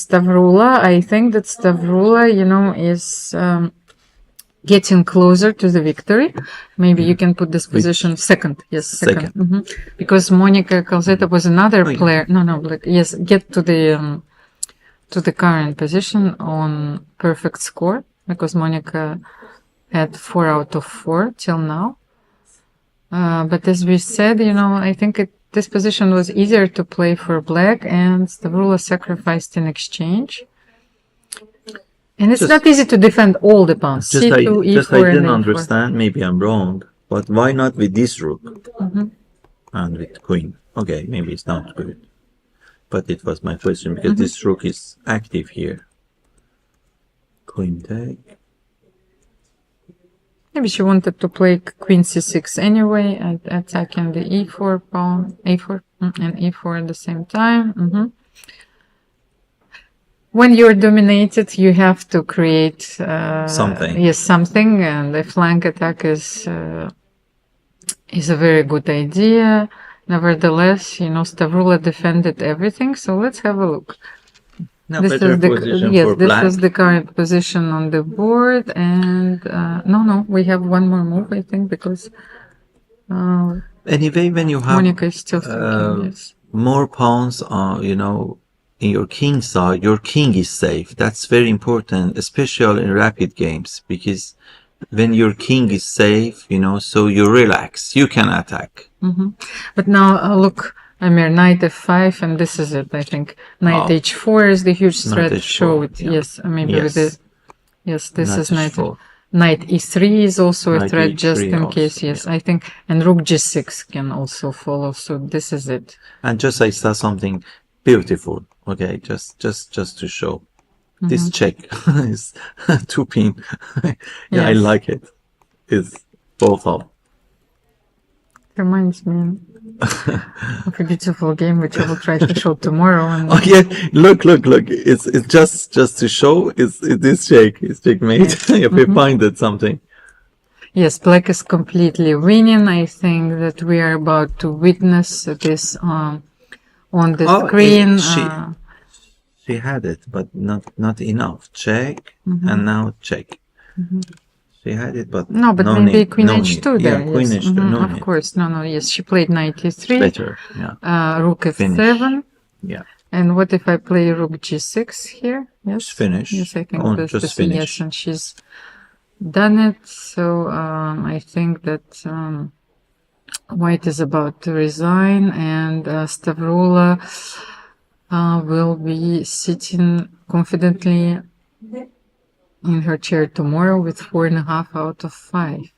Stavroula. I think that Stavroula, is getting closer to the victory. Maybe you can put this position second. Yes, second. Because Monica Kalzeta was another player. No, yes, get to the current position on perfect score, because Monica had 4 out of 4 till now. But as we said, I think this position was easier to play for black, and Stavroula sacrificed in exchange. And it's not easy to defend all the pawns. C2, E4, I didn't and A4. understand. Maybe I'm wrong, but why not with this rook and with queen? Okay, maybe it's not good, but it was my question because this rook is active here. Queen take. Maybe she wanted to play queen c6 anyway, attacking the e4 pawn, a4 and e4 at the same time. When you're dominated, you have to create Something. Yes, something, and the flank attack is a very good idea. Nevertheless, Stavroula defended everything. So let's have a look. No, This better is the position yes, for this black. is the current position on the board, and no, we have one more move, I think, because Anyway, when you have Monica is still thinking. Yes. more pawns, in your king side, your king is safe. That's very important, especially in rapid games, because when your king is safe, so you relax, you can attack. But now look, Amir, knight f5, and this is it. I think knight h4 is the huge threat Knight h4, showed. yeah. Yes, maybe Yes. with this. Yes, this Knight is knight. h4. Knight e3 is also a Knight threat, just e3 in also, case. Yes, I think, and rook g6 can also follow. So this is it. And just I saw something beautiful. Okay, just to show. This check is 2 pin. Yeah, I Yes. like it. It's both up. Reminds me of a beautiful game which I will try to show tomorrow. And Oh yeah, look! It's just to show. It's this check. It's checkmate. If we find it something. yes, black is completely winning. I think that we are about to witness this on the screen. She had it, but not enough. Check and now check. She had it, but No, but maybe need, queen no h2 need. there. Yeah, queen Yes. h2. No Of need. course, no. Yes, she played knight e3. Better. Yeah. Rook f7. Finish. Yeah. And what if I play rook g6 here? Yes. Just finish. Yes, I think Oh, this just is finish. yes, and she's done it. So I think that white is about to resign, and Stavroula will be sitting confidently in her chair tomorrow with 4.5 out of 5.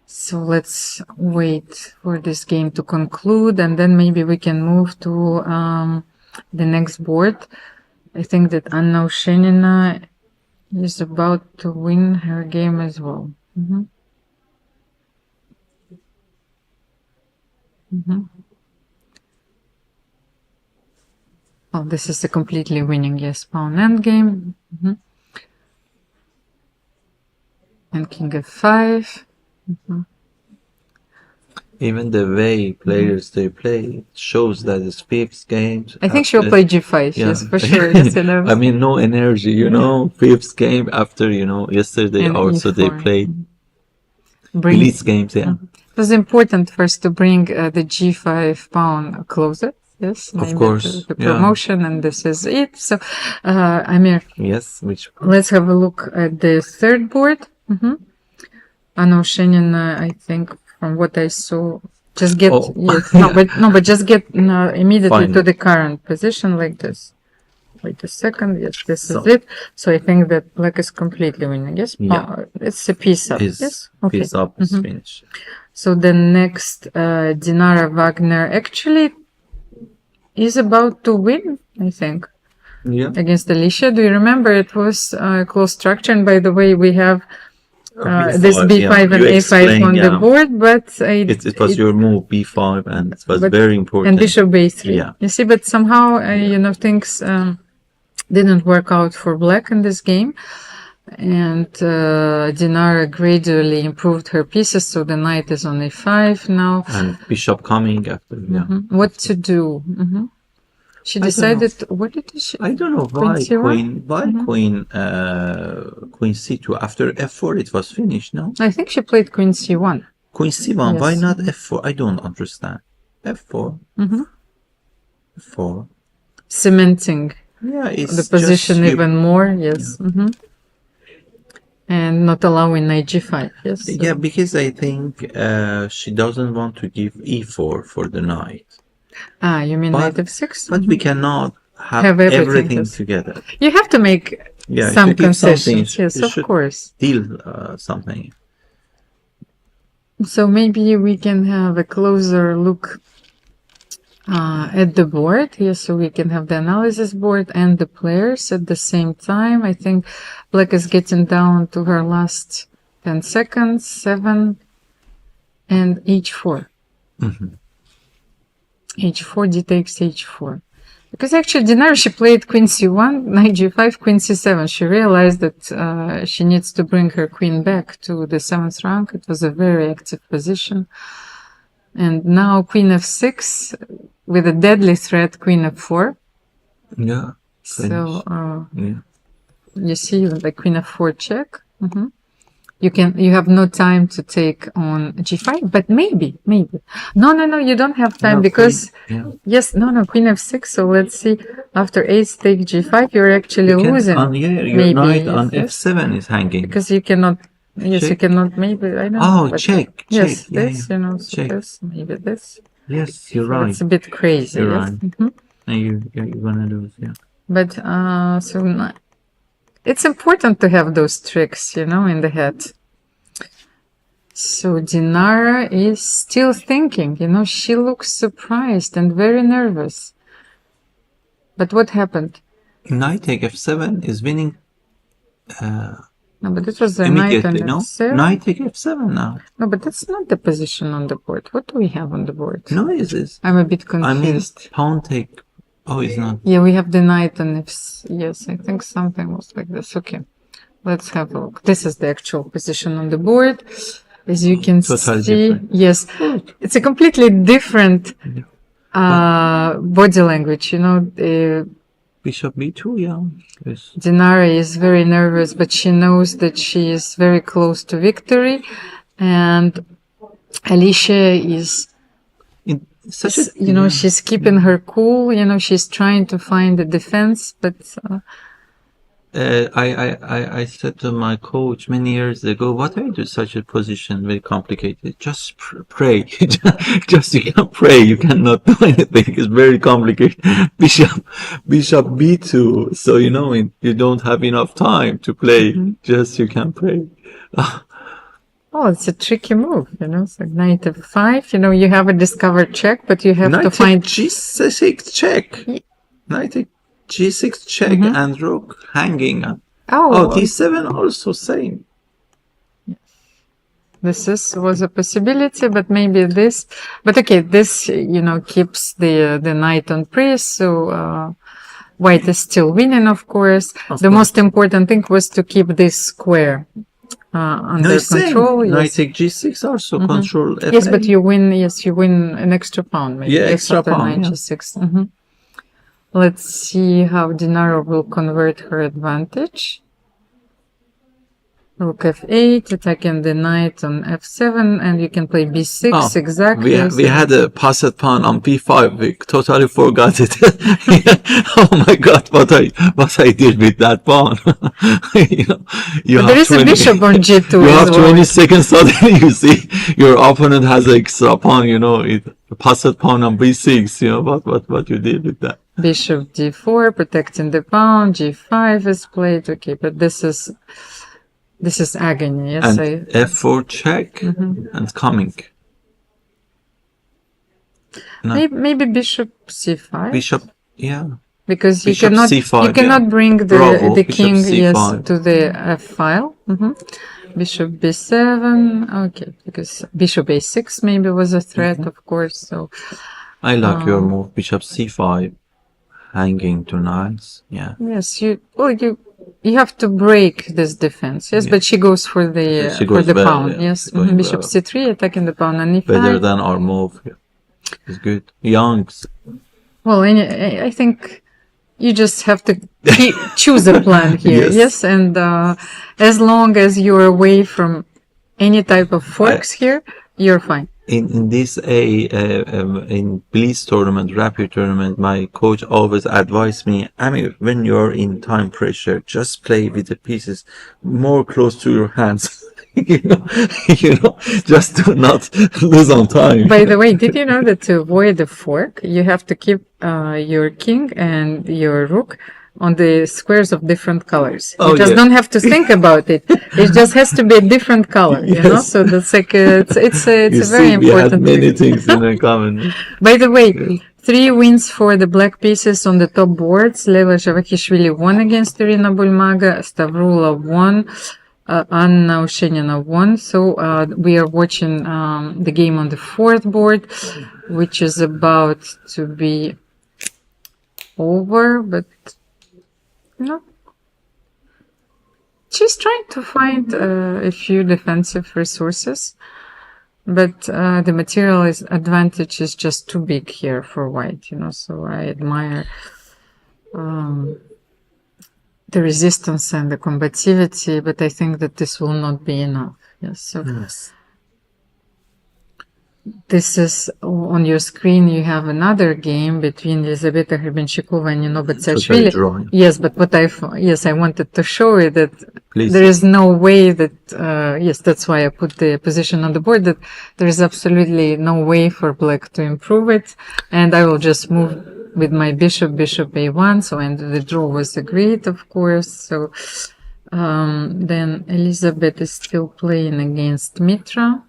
So let's wait for this game to conclude, and then maybe we can move to the next board. I think that Anna Ushenina is about to win her game as well. Oh, this is a completely winning, yes, pawn endgame. And king f5. Even the way players they play it shows that it's fifth game. I think she'll play g5, Yeah. yes, for sure. Yes, I mean, no energy, fifth game after, yesterday And also they E4. played Bring release games, yeah. It was important first to bring the g5 pawn closer. Yes, maybe course, the yeah. promotion, and this is it. So, Amir, Yes, which let's have a look at the third board. Anna Oshenina, I think, from what I saw, just get Oh. yes, but just get immediately Fine. to the current position like this. Wait a second. Yes, this So- is it. So I think that black is completely winning. Yes, Yeah. It's a piece up. is Yes, okay. piece up is finished. So the next Dinara Wagner actually is about to win, I think, Yeah. against Alicia. Do you remember it was close structure? And by the way, we have this B5, B5 yeah. and You A5 explained, on the yeah. board, but It was your move B5, and it was but- very important. and Bishop A3. Yeah. You see, but somehow things didn't work out for black in this game, and Dinara gradually improved her pieces. So the knight is on A5 now. And bishop coming after. Yeah. What to do? She decided. What did she? I don't know why Queen C1? Queen C2 after F4 it was finished. No, I think she played Queen C1. Queen C1. Yes. Why not F4? I don't understand. F4. F4. Cementing Yeah, it's the position just, even more. Yes. And not allowing knight G5. Yes. Yeah, because I think she doesn't want to give E4 for the knight. You mean But- knight F6? But we cannot have, Have everything, yes. together. You have to make Yeah, some to give concessions. something, Yes, you of should course. Deal something. So maybe we can have a closer look at the board. Yes, so we can have the analysis board and the players at the same time. I think black is getting down to her last 10 seconds, 7, and H4. H4, D takes H4. Because actually Dinara, she played Queen C1, Knight G5, Queen C7. She realized that she needs to bring her queen back to the 7th rank. It was a very active position. And now Queen F6 with a deadly threat, Queen F4. Yeah. So Yeah. you see the Queen F4 check. You have no time to take on G5, but maybe. No, you don't have time No, because, yeah. yes, no, Queen F6. So let's see, after ace take G5, you're actually You can- losing. your Maybe, knight on yes. F7 is hanging. Because you cannot, yes, you Check. cannot, maybe, I don't know. Oh, but- check. Yes, Yeah, this, yeah. so Check. this, maybe this. Yes, you're So right. it's a bit crazy. You're yes. right. Mhm. And you're gonna lose, yeah. But, it's important to have those tricks, in the head. So Dinara is still thinking, she looks surprised and very nervous. But what happened? Knight take F7 is winning No, but it was a knight immediately, and no? F7. Knight take F7 now. No, but that's not the position on the board. What do we have on the board? No, it is. I'm a bit I mean, confused. pawn take. Oh, it's not. Yeah, we have the knight and yes, I think something was like this. Okay, let's have a look. This is the actual position on the board. As you can Totally see, different. yes, it's a completely different body language. Bishop B2, yeah. Yes. Dinara is very nervous, but she knows that she is very close to victory, and Alicia is. Such a, She's keeping her cool. She's trying to find a defense, but I said to my coach many years ago, what I do such a position very complicated? Just pray. Just you can pray. You cannot do anything. It's very complicated. Bishop B2. So you don't have enough time to play. Just you can pray. oh, it's a tricky move. It's like knight F5. You have a discovered check, but you have to Knight find. G6 check. Knight G6 check and rook hanging. Oh, D7 also same. this was a possibility, but maybe this. But okay, this keeps the knight on pre, so white is still winning, of course. The most important thing was to keep this square under control. Knight Yes. take G6 also control F8. Yes, but you win. Yes, you win an extra pawn. Maybe Yeah, yes, extra after pawn, knight yeah. G6. Let's see how Dinara will convert her advantage. Rook f8, attacking the knight on f7, and you can play b6, Oh, exactly. we had a passed pawn on b5. We totally forgot it. Oh my God, what I did with that pawn. You But there have is a bishop on g2 you as have well. 20 seconds, suddenly you see your opponent has an extra pawn, it passed pawn on b6, what you did with that. Bishop d4, protecting the pawn, g5 is played, okay, but this is agony, yes. And f4 check and coming. No, Maybe bishop c5. bishop, yeah. Because Bishop you c5, cannot yeah. bring the Bravo, the bishop king c5. to the f file. Bishop b7. Okay, because bishop a6 maybe was a threat, of course. So I like your move, bishop c5, hanging to knights, yeah. yes, you have to break this defense. Yes, but she goes for the She goes well, pawn. yeah. Yes, Going bishop well. c3, attacking the pawn on e5. Better than our move, yeah. It's good. Youngs. Well, I think you just have to choose a plan here. Yes, and as long as you're away from any type of forks here, you're fine. In this in Blitz tournament, Rapid tournament, my coach always advised me, Amir, when you're in time pressure, just play with the pieces more close to your hands. Just to not lose on time. By the way, did you know that to avoid a fork, you have to keep your king and your rook on the squares of different colors. You just don't have to think about it. It just has to be a different color, So that's like it's a very important. We had many things in common. By the way, 3 wins for the black pieces on the top boards. Alojzije won against Irina Bulmaga. Stavroula won. Anna Ushenina won. So we are watching the game on the 4th board, which is about to be over, but she's trying to find a few defensive resources, but the material advantage is just too big here for white, so I admire the resistance and the combativity, but I think that this will not be enough. Yes. So this is on your screen. You have another game between Elizaveta Hrybenchikova and Nino Batsashvili. Yes, but I wanted to show you that there is no way that, yes, that's why I put the position on the board, that there is absolutely no way for black to improve it. And I will just move with my bishop a1. So, and the draw was agreed, of course. So, then Elizabeth is still playing against Mitra.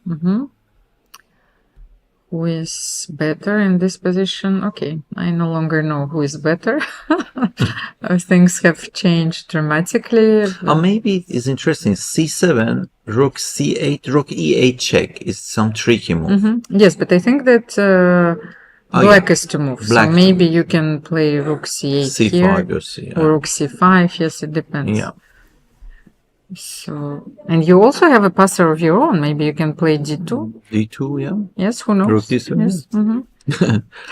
Who is better in this position? Okay, I no longer know who is better. Things have changed dramatically. Maybe it's interesting. C7, rook c8, rook e8 check is some tricky move. Yes, but I think that black is to move. So maybe you can play rook c8 C5 here, or rook c5. Yes, it depends. Yeah. So, and you also have a passer of your own. Maybe you can play d2. D2, yeah. Yes, who knows? Rook d7. Yes.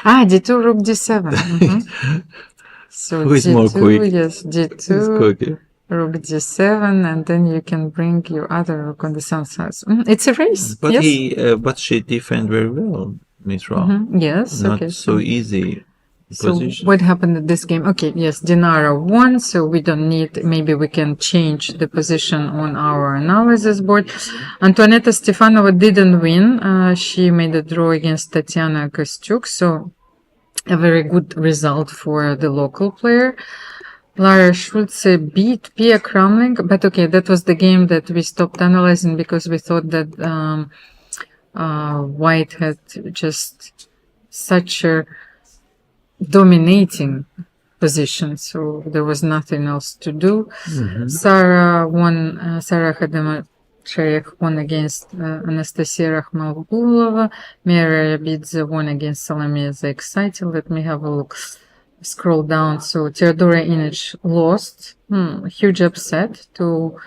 D2, rook d7. So who is d2, more quick? Yes, d2, rook d7, and then you can bring your other rook on the same side. It's a race. But yes? But she defend very well, Mitra. Yes, Not okay. so easy. So Position. what happened in this game? Okay, yes, Dinara won, so we don't need, maybe we can change the position on our analysis board. Antoaneta Stefanova didn't win. She made a draw against Tatiana Kosteniuk, so a very good result for the local player. Lara Schulze beat Pia Cramling, but okay, that was the game that we stopped analyzing because we thought that white had just such a dominating position, so there was nothing else to do. Sarah Khotenashvili won against Anastasia Rakhmalgulova. Mira Rabidze won against Salome Zaexcited. Let me have a look. Scroll down. So Teodora Inic lost. Huge upset to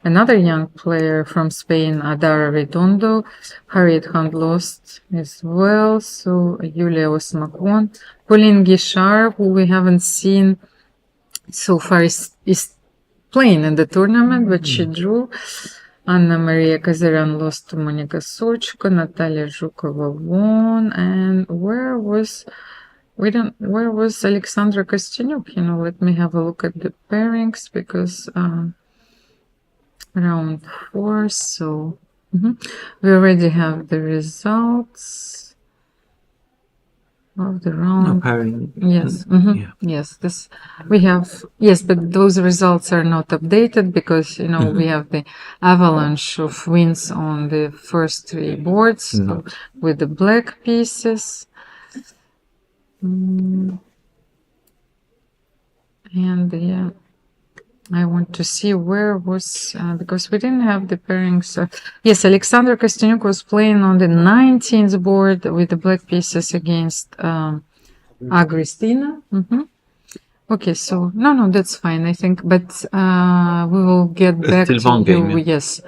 another young player from Spain, Adara Redondo. Harriet Hunt lost as well. So Yulia Osmak won. Pauline Guichard, who we haven't seen so far, is playing in the tournament, but she drew. Anna Maria Kazaryan lost to Monika Sochko. Natalia Zhukova won. And where was Alexandra Kosteniuk? Let me have a look at the pairings because round 4. So we already have the results of the round. No pairing. Yes. Yeah. Yes. This we have. Yes, but those results are not updated because we have the avalanche of wins on the first 3 boards so with the black pieces. And yeah, I want to see where was because we didn't have the pairings. Yes, Alexandra Kosteniuk was playing on the 19th board with the black pieces against Agristina. Okay, so no, that's fine, I think. But we will get back still to one game, you. Yes,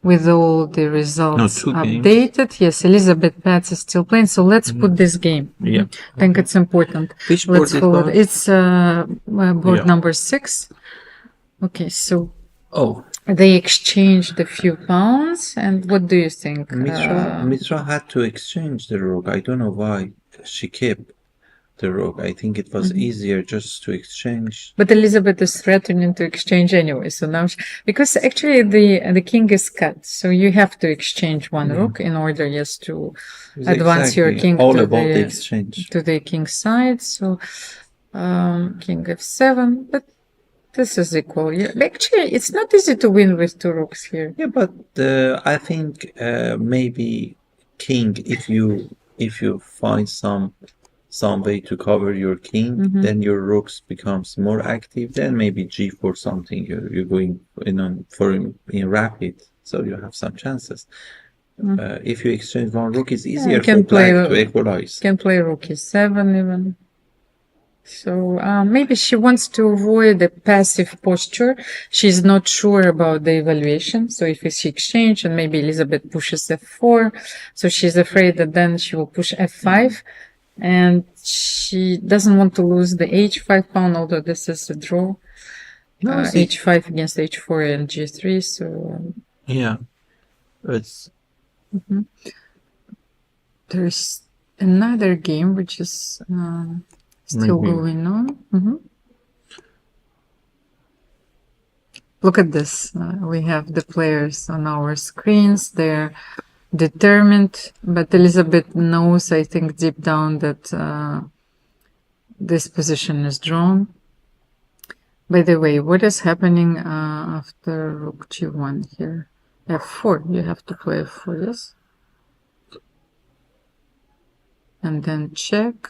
with all the results 2 games. updated. Yes, Elisabeth Paehtz is still playing. So let's put this game. Yeah. I think it's important. Which board Let's it follow. was? It's board Yeah. number 6. Okay, so Oh, they exchanged a few pounds, and what do you think? Mitra had to exchange the rook. I don't know why she kept the rook. I think it was easier just to exchange. But Elisabeth is threatening to exchange anyway. So now, because actually the king is cut, so you have to exchange one rook in order, yes, to advance your king all to about the the exchange. to the king's side. So king f7, but this is equal. Yeah. Actually, it's not easy to win with 2 rooks here. Yeah, but I think maybe king, if you find some way to cover your king, then your rooks becomes more active. Then maybe g4 something. You're going in rapid, so you have some chances. If you exchange one rook, it's easier for black to equalize. Can play rook e7 even. So maybe she wants to avoid a passive posture. She's not sure about the evaluation. So if she exchange and maybe Elisabeth pushes f4, so she's afraid that then she will push f5, and she doesn't want to lose the h5 pawn, although this is a draw. H5 against h4 and g3. So yeah, it's there's another game which is still going on. Look at this. We have the players on our screens. They're determined, but Elisabeth knows, I think, deep down that this position is drawn. By the way, what is happening after rook g1 here? f4. You have to play f4, yes? And then check.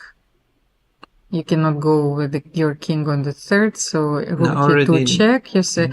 You cannot go with your king on the 3rd, so rook g2 check. You say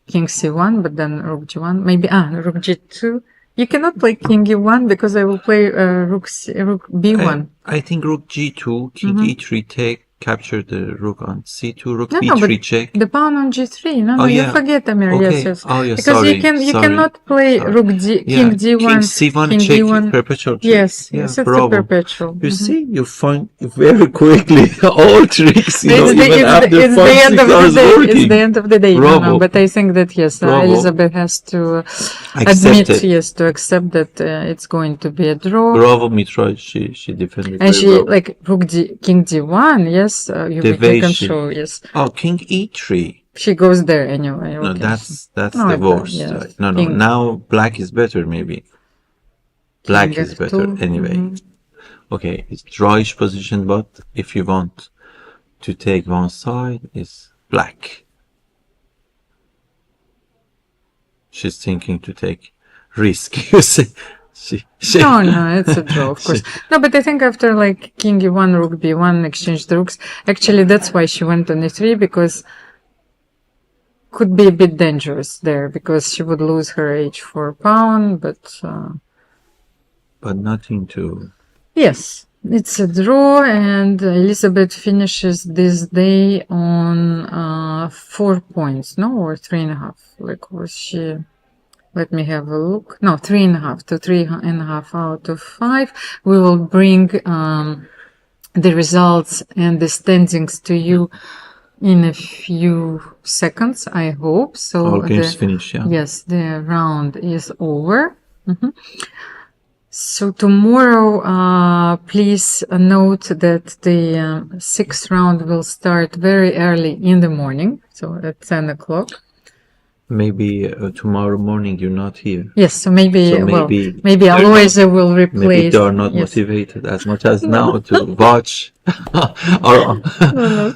king c1, but then rook g1. Maybe rook g2. You cannot play king e1 because I will play rook b1. I think rook g2, king e3 take, capture the rook on c2, rook b3 check. The pawn on g3. You forget, Amir. Okay. Yes. Oh, yeah, because you cannot play rook king d1, king c1 king check, d1. perpetual check. Yes, it's a perpetual. You see, you find very quickly all tricks, even after it's the end of the day. working. It's the end of the day. Bravo. But I think that yes, Elisabeth has to admit, to accept that it's going to be a draw. Bravo, Mitra. She defended. And she well. like king d1. Yes, you can show. Yes. Oh, king e3. She goes there anyway. No, okay. that's the worst. Yes. No. Now black is better, maybe. Black King is better f2. anyway. Okay, it's drawish position, but if you want to take one side, it's black. She's thinking to take risk. You see. No, it's a draw, of course. No, but I think after like king e1, rook b1, exchange the rooks. Actually, that's why she went on e3, because could be a bit dangerous there, because she would lose her h4 pawn, but nothing to. Yes, it's a draw, and Elisabeth finishes this day on 4 points, no, or 3.5. Like, was she? Let me have a look. No, 3.5 to 3.5 out of 5. We will bring the results and the standings to you in a few seconds, I hope. So All games finish, yeah. yes, the round is over. So tomorrow, please note that the sixth round will start very early in the morning, so at 10 o'clock. Maybe tomorrow morning you're not here. Yes, so maybe they're Alojzije will Maybe replace. they are not motivated as much as now to watch. No.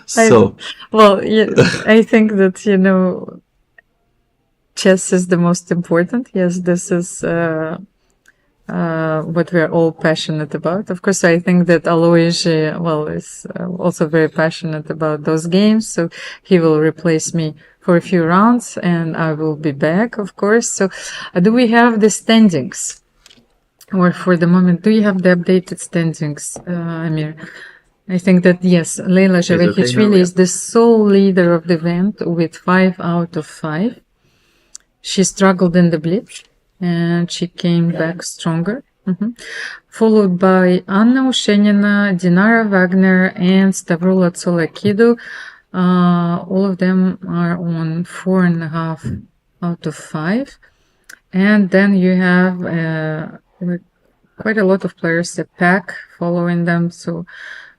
So I think that, chess is the most important. Yes, this is what we're all passionate about. Of course, I think that Alojzije, is also very passionate about those games. So he will replace me for a few rounds and I will be back, of course. So do we have the standings? Or for the moment, do you have the updated standings, Amir? I think that, yes, Leila Javekishvili is the sole leader of the event with 5 out of 5. She struggled in the blitz and she came back stronger. Followed by Anna Ushenina, Dinara Wagner, and Stavroula Tsolakidou. All of them are on 4.5 out of 5. And then you have quite a lot of players, a pack following them. So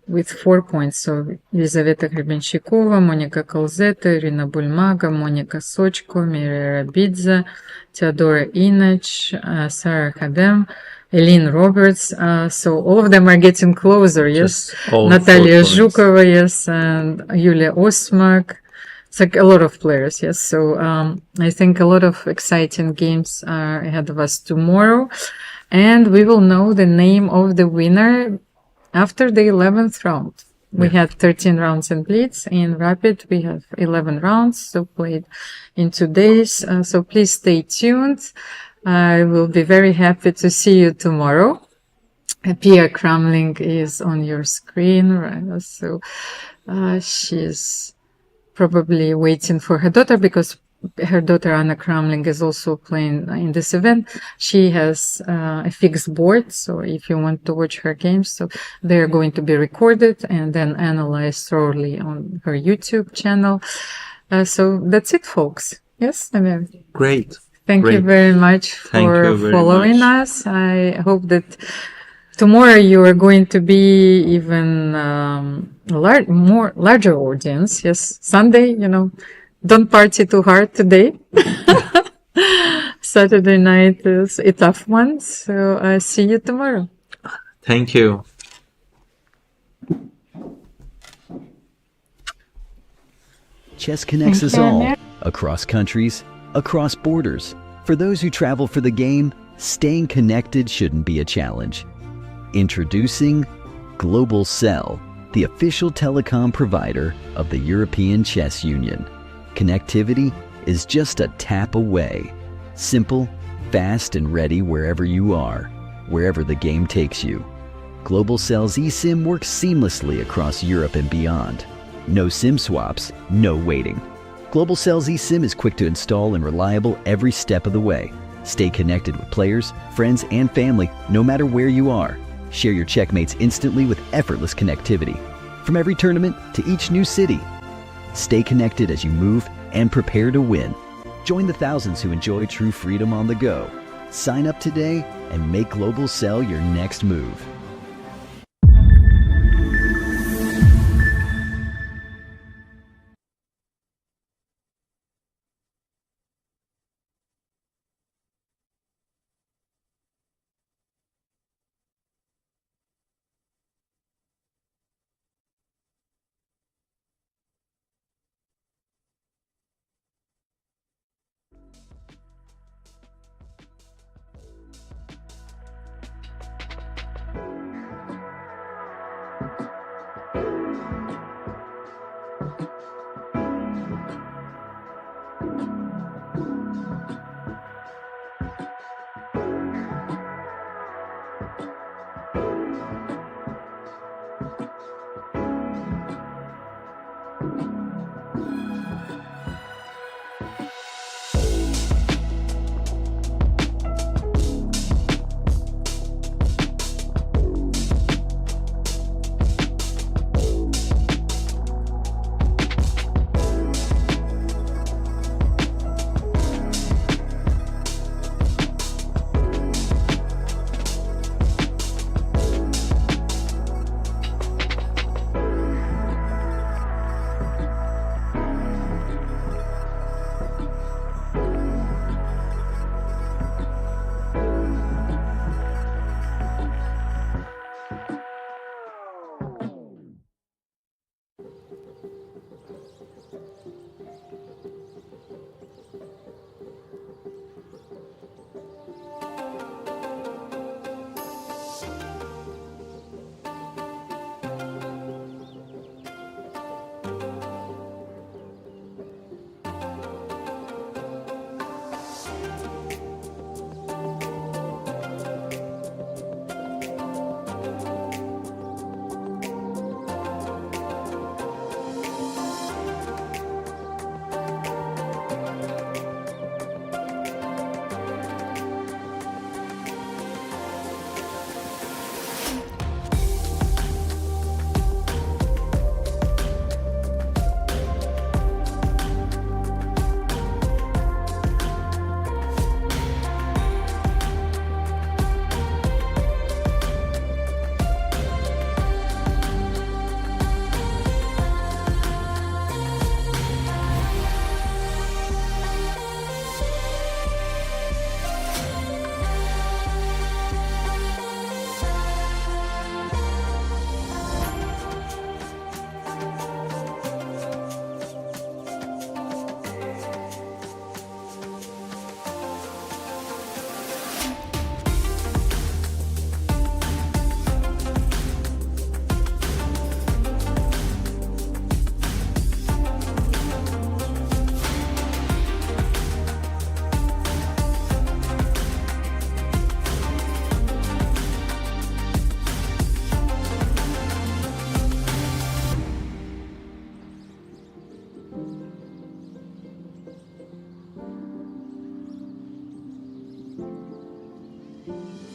with 4 points. So Елизавета Hrebenshikova, Monika Kalzeta, Irina Bulmaga, Monika Sochko, Mira Rabidze, Teodora Inac, Sarah Hadem, Eileen Roberts. So all of them are getting closer, yes. Natalia Zhukova, yes, and Yulia Osmak. It's like a lot of players, yes. So I think a lot of exciting games are ahead of us tomorrow. And we will know the name of the winner after the 11th round. We had 13 rounds in Blitz. In Rapid, we have 11 rounds, so played in 2 days. So please stay tuned. I will be very happy to see you tomorrow. Pia Cramling is on your screen, right? So she's probably waiting for her daughter because her daughter Anna Kramling is also playing in this event. She has a fixed board, so if you want to watch her games, so they're going to be recorded and then analyzed thoroughly on her YouTube channel. So that's it, folks. Yes, Amir. Great. Thank you very much for following us. I hope that tomorrow you are going to be even larger audience. Yes, Sunday, don't party too hard today. Saturday night is a tough one. So I see you tomorrow. Thank you. Chess connects us all, across countries, across borders. For those who travel for the game, staying connected shouldn't be a challenge. Introducing Global Cell, the official telecom provider of the European Chess Union. Connectivity is just a tap away. Simple, fast, and ready wherever you are, wherever the game takes you. Global Cell's eSIM works seamlessly across Europe and beyond. No SIM swaps, no waiting. Global Cell's eSIM is quick to install and reliable every step of the way. Stay connected with players, friends, and family no matter where you are. Share your checkmates instantly with effortless connectivity. From every tournament to each new city. Stay connected as you move and prepare to win. Join the thousands who enjoy true freedom on the go. Sign up today and make Global Cell your next move. you.